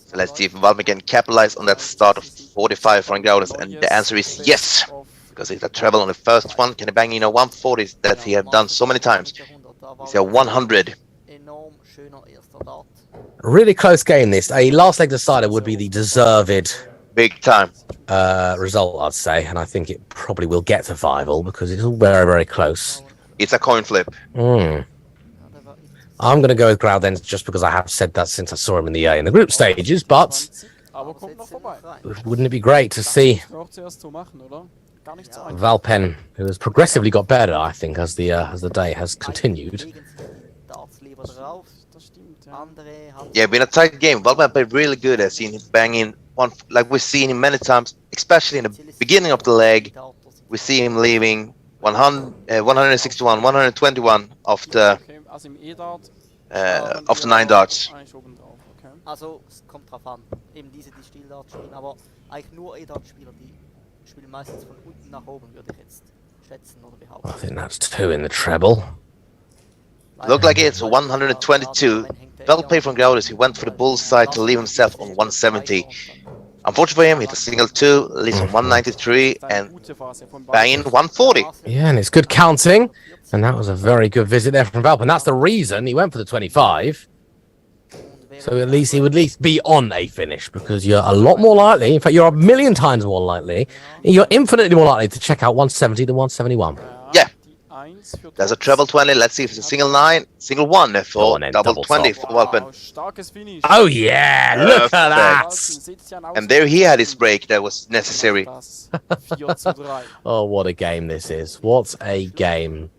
So let's see if Valme can capitalize on that start of 45 for Groudens, and the answer is yes, because it's a treble on the first one. Can he bang in a 140 that he have done so many times? He's a 100. Really close game this. A last leg decider would be the deserved big time result, I'd say, and I think it probably will get to 5-all because it's all very, very close. It's a coin flip. I'm going to go with Groudens just because I have said that since I saw him in the group stages, but wouldn't it be great to see Valpen, who has progressively got better, I think, as the day has continued. Yeah, been a tight game. Valpen played really good. I've seen him banging one, like we've seen him many times, especially in the beginning of the leg. We see him leaving 161, 121 of the 9 darts. Also, es kommt drauf an. Eben diese, die Stil-Darts spielen, aber eigentlich nur E-Dart-Spieler, die spielen meistens von unten nach oben, würde ich jetzt schätzen oder behaupten. I think that's 2 in the treble. Look like it's 122. Well played from Groudens. He went for the bullseye to leave himself on 170. Unfortunately for him, hit a single 2, leaves on 193, and banging 140. Yeah, and it's good counting, and that was a very good visit there from Valpen. That's the reason he went for the 25. So at least he would at least be on a finish, because you're a lot more likely, in fact, you're a million times more likely, you're infinitely more likely to check out 170 than 171. Yeah. There's a treble 20. Let's see if it's a single 9, single 1 for double 20 for Valpen. Oh yeah, look at that! And there he had his break that was necessary. Oh, what a game this is. What a game.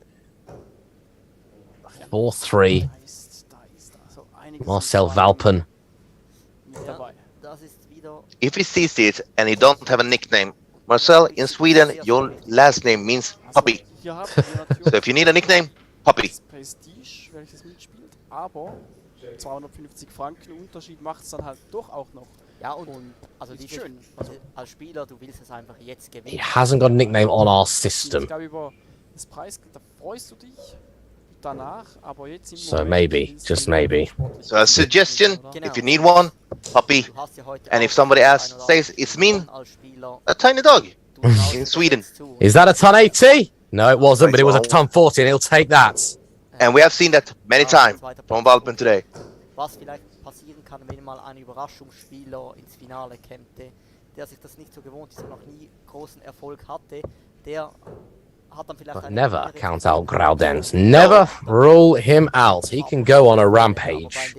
4-3. Marcel Valpen. If he sees it and he don't have a nickname, Marcel, in Sweden, your last name means puppy. So if you need a nickname, puppy. Prestige, welches mitspielt, aber 250 Franken Unterschied macht es dann halt doch auch noch. Ja, und also schön. Also als Spieler, du willst es einfach jetzt gewinnen. He hasn't got a nickname on our system. Ich glaube, über das Preis, da freust du dich danach, aber jetzt So maybe, just maybe. So a suggestion, if you need one, puppy. And if somebody asks, says it's mean, a tiny dog in Sweden. Is that a ton 80? No, it wasn't, but it was a ton 40, and he'll take that. And we have seen that many times from Valpen today. Was vielleicht passieren kann, wenn mal ein Überraschungsspieler ins Finale kämpfte, der sich das nicht so gewohnt ist und noch nie großen Erfolg hatte, der hat dann vielleicht But never count out Groudens. Never rule him out. He can go on a rampage.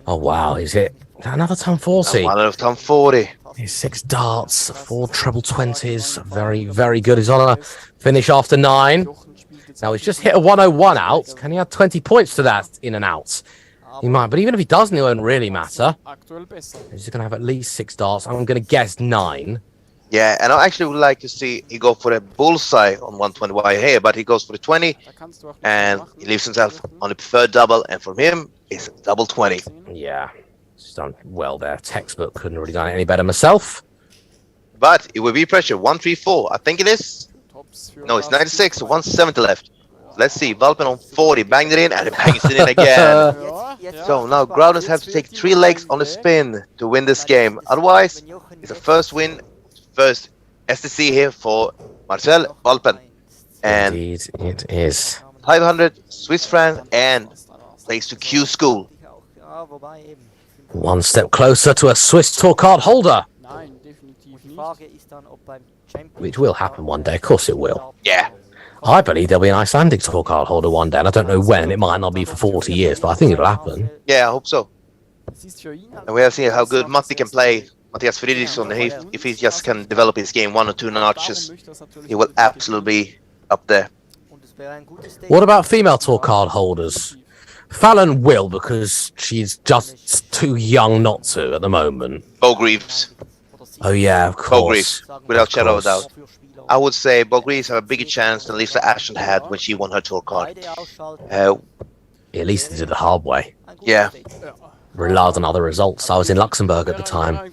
Oh wow, is it another ton 40? Another ton 40. He's 6 darts, 4 treble 20s. Very, very good. He's on a finish after 9. Now, he's just hit a 101 out. Can he add 20 points to that in and out? He might, but even if he doesn't, it won't really matter. He's just going to have at least 6 darts. I'm going to guess 9. Yeah, and I actually would like to see he go for a bullseye on 120 here, but he goes for the 20, and he leaves himself on the preferred double, and for him, it's double 20. Yeah, he's done well there. Textbook, couldn't have really done it any better myself. But it will be pressure, 134, I think it is. No, it's 96, 170 left. Let's see, Valpen on 40, banged it in, and he bangs it in again. So now Groudons have to take 3 legs on the spin to win this game. Otherwise, it's a first win, first SDC here for Marcel Valpen. And indeed, it is. 500 Swiss francs and plays to Q School. One step closer to a Swiss tour card holder. Which will happen one day, of course it will. Yeah. I believe there'll be an Icelandic tour card holder one day, and I don't know when. It might not be for 40 years, but I think it'll happen. Yeah, I hope so. And we have seen how good Matti can play. Matthias Fridriksson, if he just can develop his game 1 or 2 notches, he will absolutely be up there. What about female tour card holders? Fallon will, because she's just too young not to at the moment. Bo Greaves. Oh yeah, of Bo course. Greaves, without shadow of a doubt. I would say Bo Greaves have a bigger chance than Lisa Ashton had when she won her tour card. At least they did the hard way. Yeah. Relied on other results. I was in Luxembourg at the time,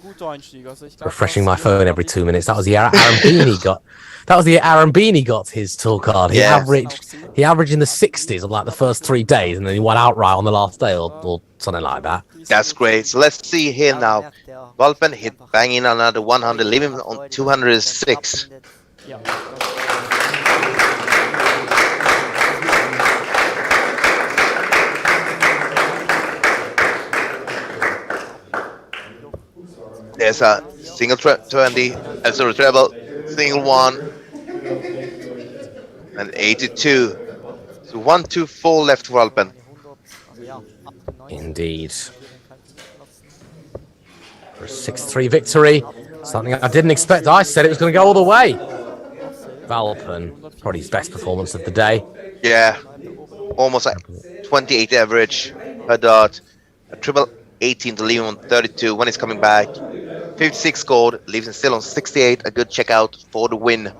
refreshing my phone every 2 minutes. That was the year Aaron Beanie got. That was the year Aaron Beanie got his tour card. He averaged in the 60s on like the first 3 days, and then he won outright on the last day, or something like that. That's great. So let's see here now. Valpen hit banging another 100, leaving him on 206. There's a single 20, sorry, treble, single 1, and 82. So 124 left for Valpen. Indeed. For a 6-3 victory. Something I didn't expect. I said it was going to go all the way. Valpen, probably his best performance of the day. Yeah, almost like 28 average per dart. A triple 18 to leave him on 32 when he's coming back. 56 scored, leaves him still on 68. A good checkout for the win.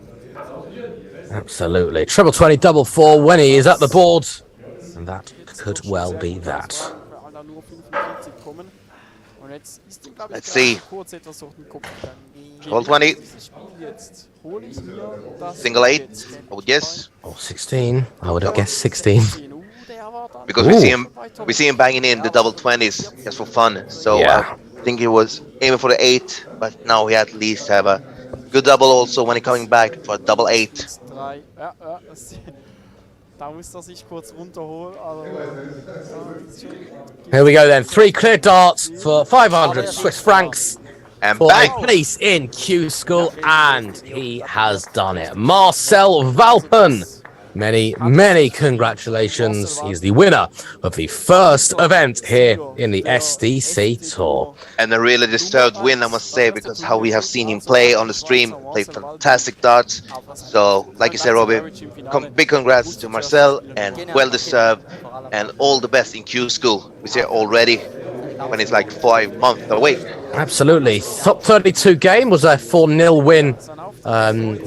Absolutely. Triple 20, double 4 when he is at the board. And that could well be that. Let's see. Triple 20. Single 8, I would guess. Or 16. I would have guessed 16. Because we see him banging in the double 20s just for fun. So yeah. I think he was aiming for the 8, but now he at least have a good double also when he's coming back for a double 8. Here we go then. 3 clear darts for 500 Swiss francs. And for bang. a place in Q School, and he has done it. Marcel Valpen. Many congratulations. He's the winner of the first event here in the SDC Tour. And a really deserved win, I must say, because how we have seen him play on the stream, play fantastic darts. So, like you said, Robbie, big congrats to Marcel, and well deserved, and all the best in Q School. We see it already when it's like 5 months away. Absolutely. Top 32 game was a 4-0 win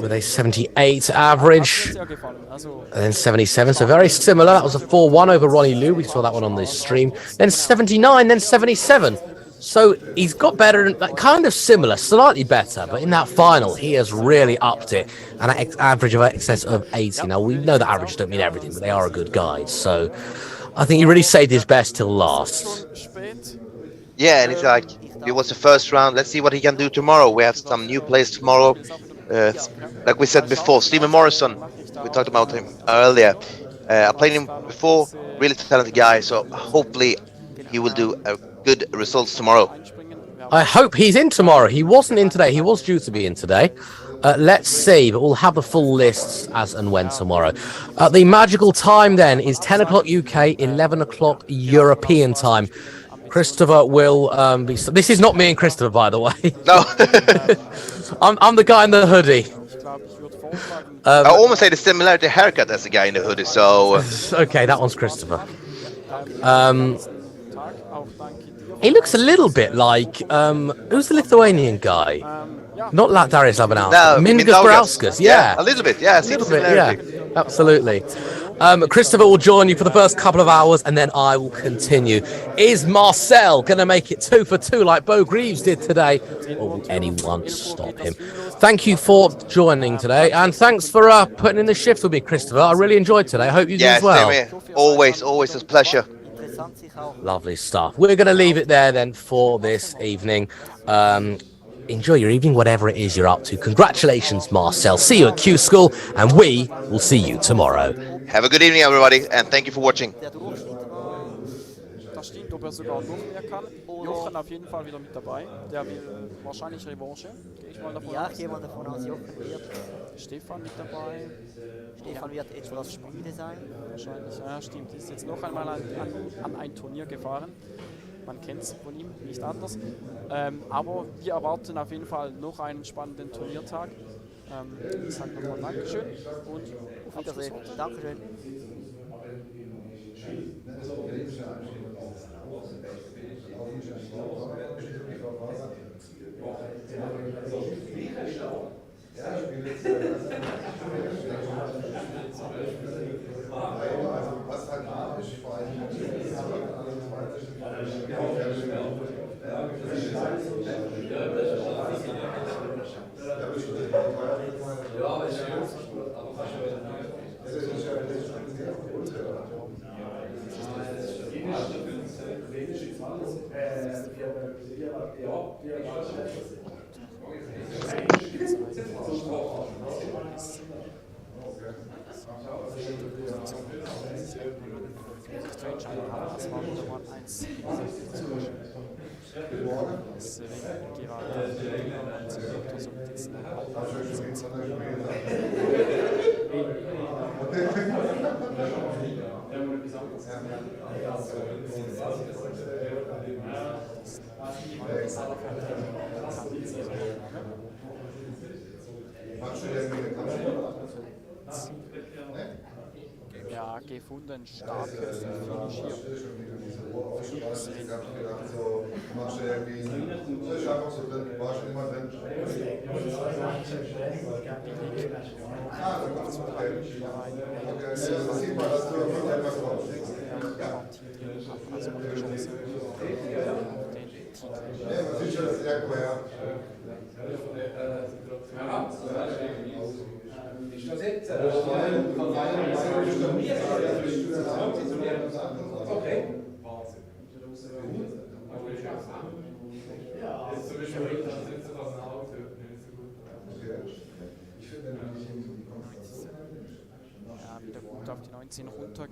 with a 78 average. And then 77, so very similar. That was a 4-1 over Ronnie Liu. We saw that one on the stream. Then 79, then 77. So he's got better, kind of similar, slightly better. But in that final, he has really upped it. And an average of excess of 80. Now, we know that averages don't mean everything, but they are a good guide. So I think he really saved his best till last. Yeah, and it's like, it was the first round. Let's see what he can do tomorrow. We have some new players tomorrow. Like we said before, Stephen Morrison. We talked about him earlier. I played him before. Really talented guy. So hopefully he will do good results tomorrow. I hope he's in tomorrow. He wasn't in today. He was due to be in today. Let's see, but we'll have the full lists as and when tomorrow. The magical time then is 10 o'clock UK, 11 o'clock European time. Christopher will be... This is not me and Christopher, by the way. No. I'm the guy in the hoodie. I almost had a similar haircut as the guy in the hoodie, so... Okay, that one's Christopher. Tag. Auch danke dir. He looks a little bit like, who's the Lithuanian guy? Ja. Not Darius Labanauskas. No, Mingus Brauskas, yeah. A little bit, yeah, A little same bit, yeah. similarity. Absolutely. Christopher will join you for the first couple of hours, and then I will continue. Is Marcel going to make it 2 for 2 like Bo Greaves did today? Or will anyone stop him? Thank you for joining today, and thanks for putting in the shift with me, Christopher. I really enjoyed today. I hope you did as well. Same here. Always a pleasure. Lovely stuff. We're going to leave it there then for this evening. Enjoy your evening, whatever it is you're up to. Congratulations, Marcel. See you at Q School, and we will see you tomorrow. Have a good evening, everybody, and thank you for watching. Das stimmt, ob er sogar noch mehr kann. Jochen auf jeden Fall wieder mit dabei. Der will wahrscheinlich Revanche. Gehe ich mal davon aus. Ja, ich gehe mal davon aus, Jochen wird. Stefan mit dabei. Stefan wird etwas müde sein. Wahrscheinlich, ja, stimmt. Ist jetzt noch einmal an ein Turnier gefahren. Man kennt es von ihm nicht anders. Aber wir erwarten auf jeden Fall noch einen spannenden Turniertag. Ich sage nochmal Dankeschön und auf Wiedersehen. Dankeschön. Das war Nummer 1. Ja, gefunden, starkes Finish hier. Ja, wieder gut auf die 19 runter.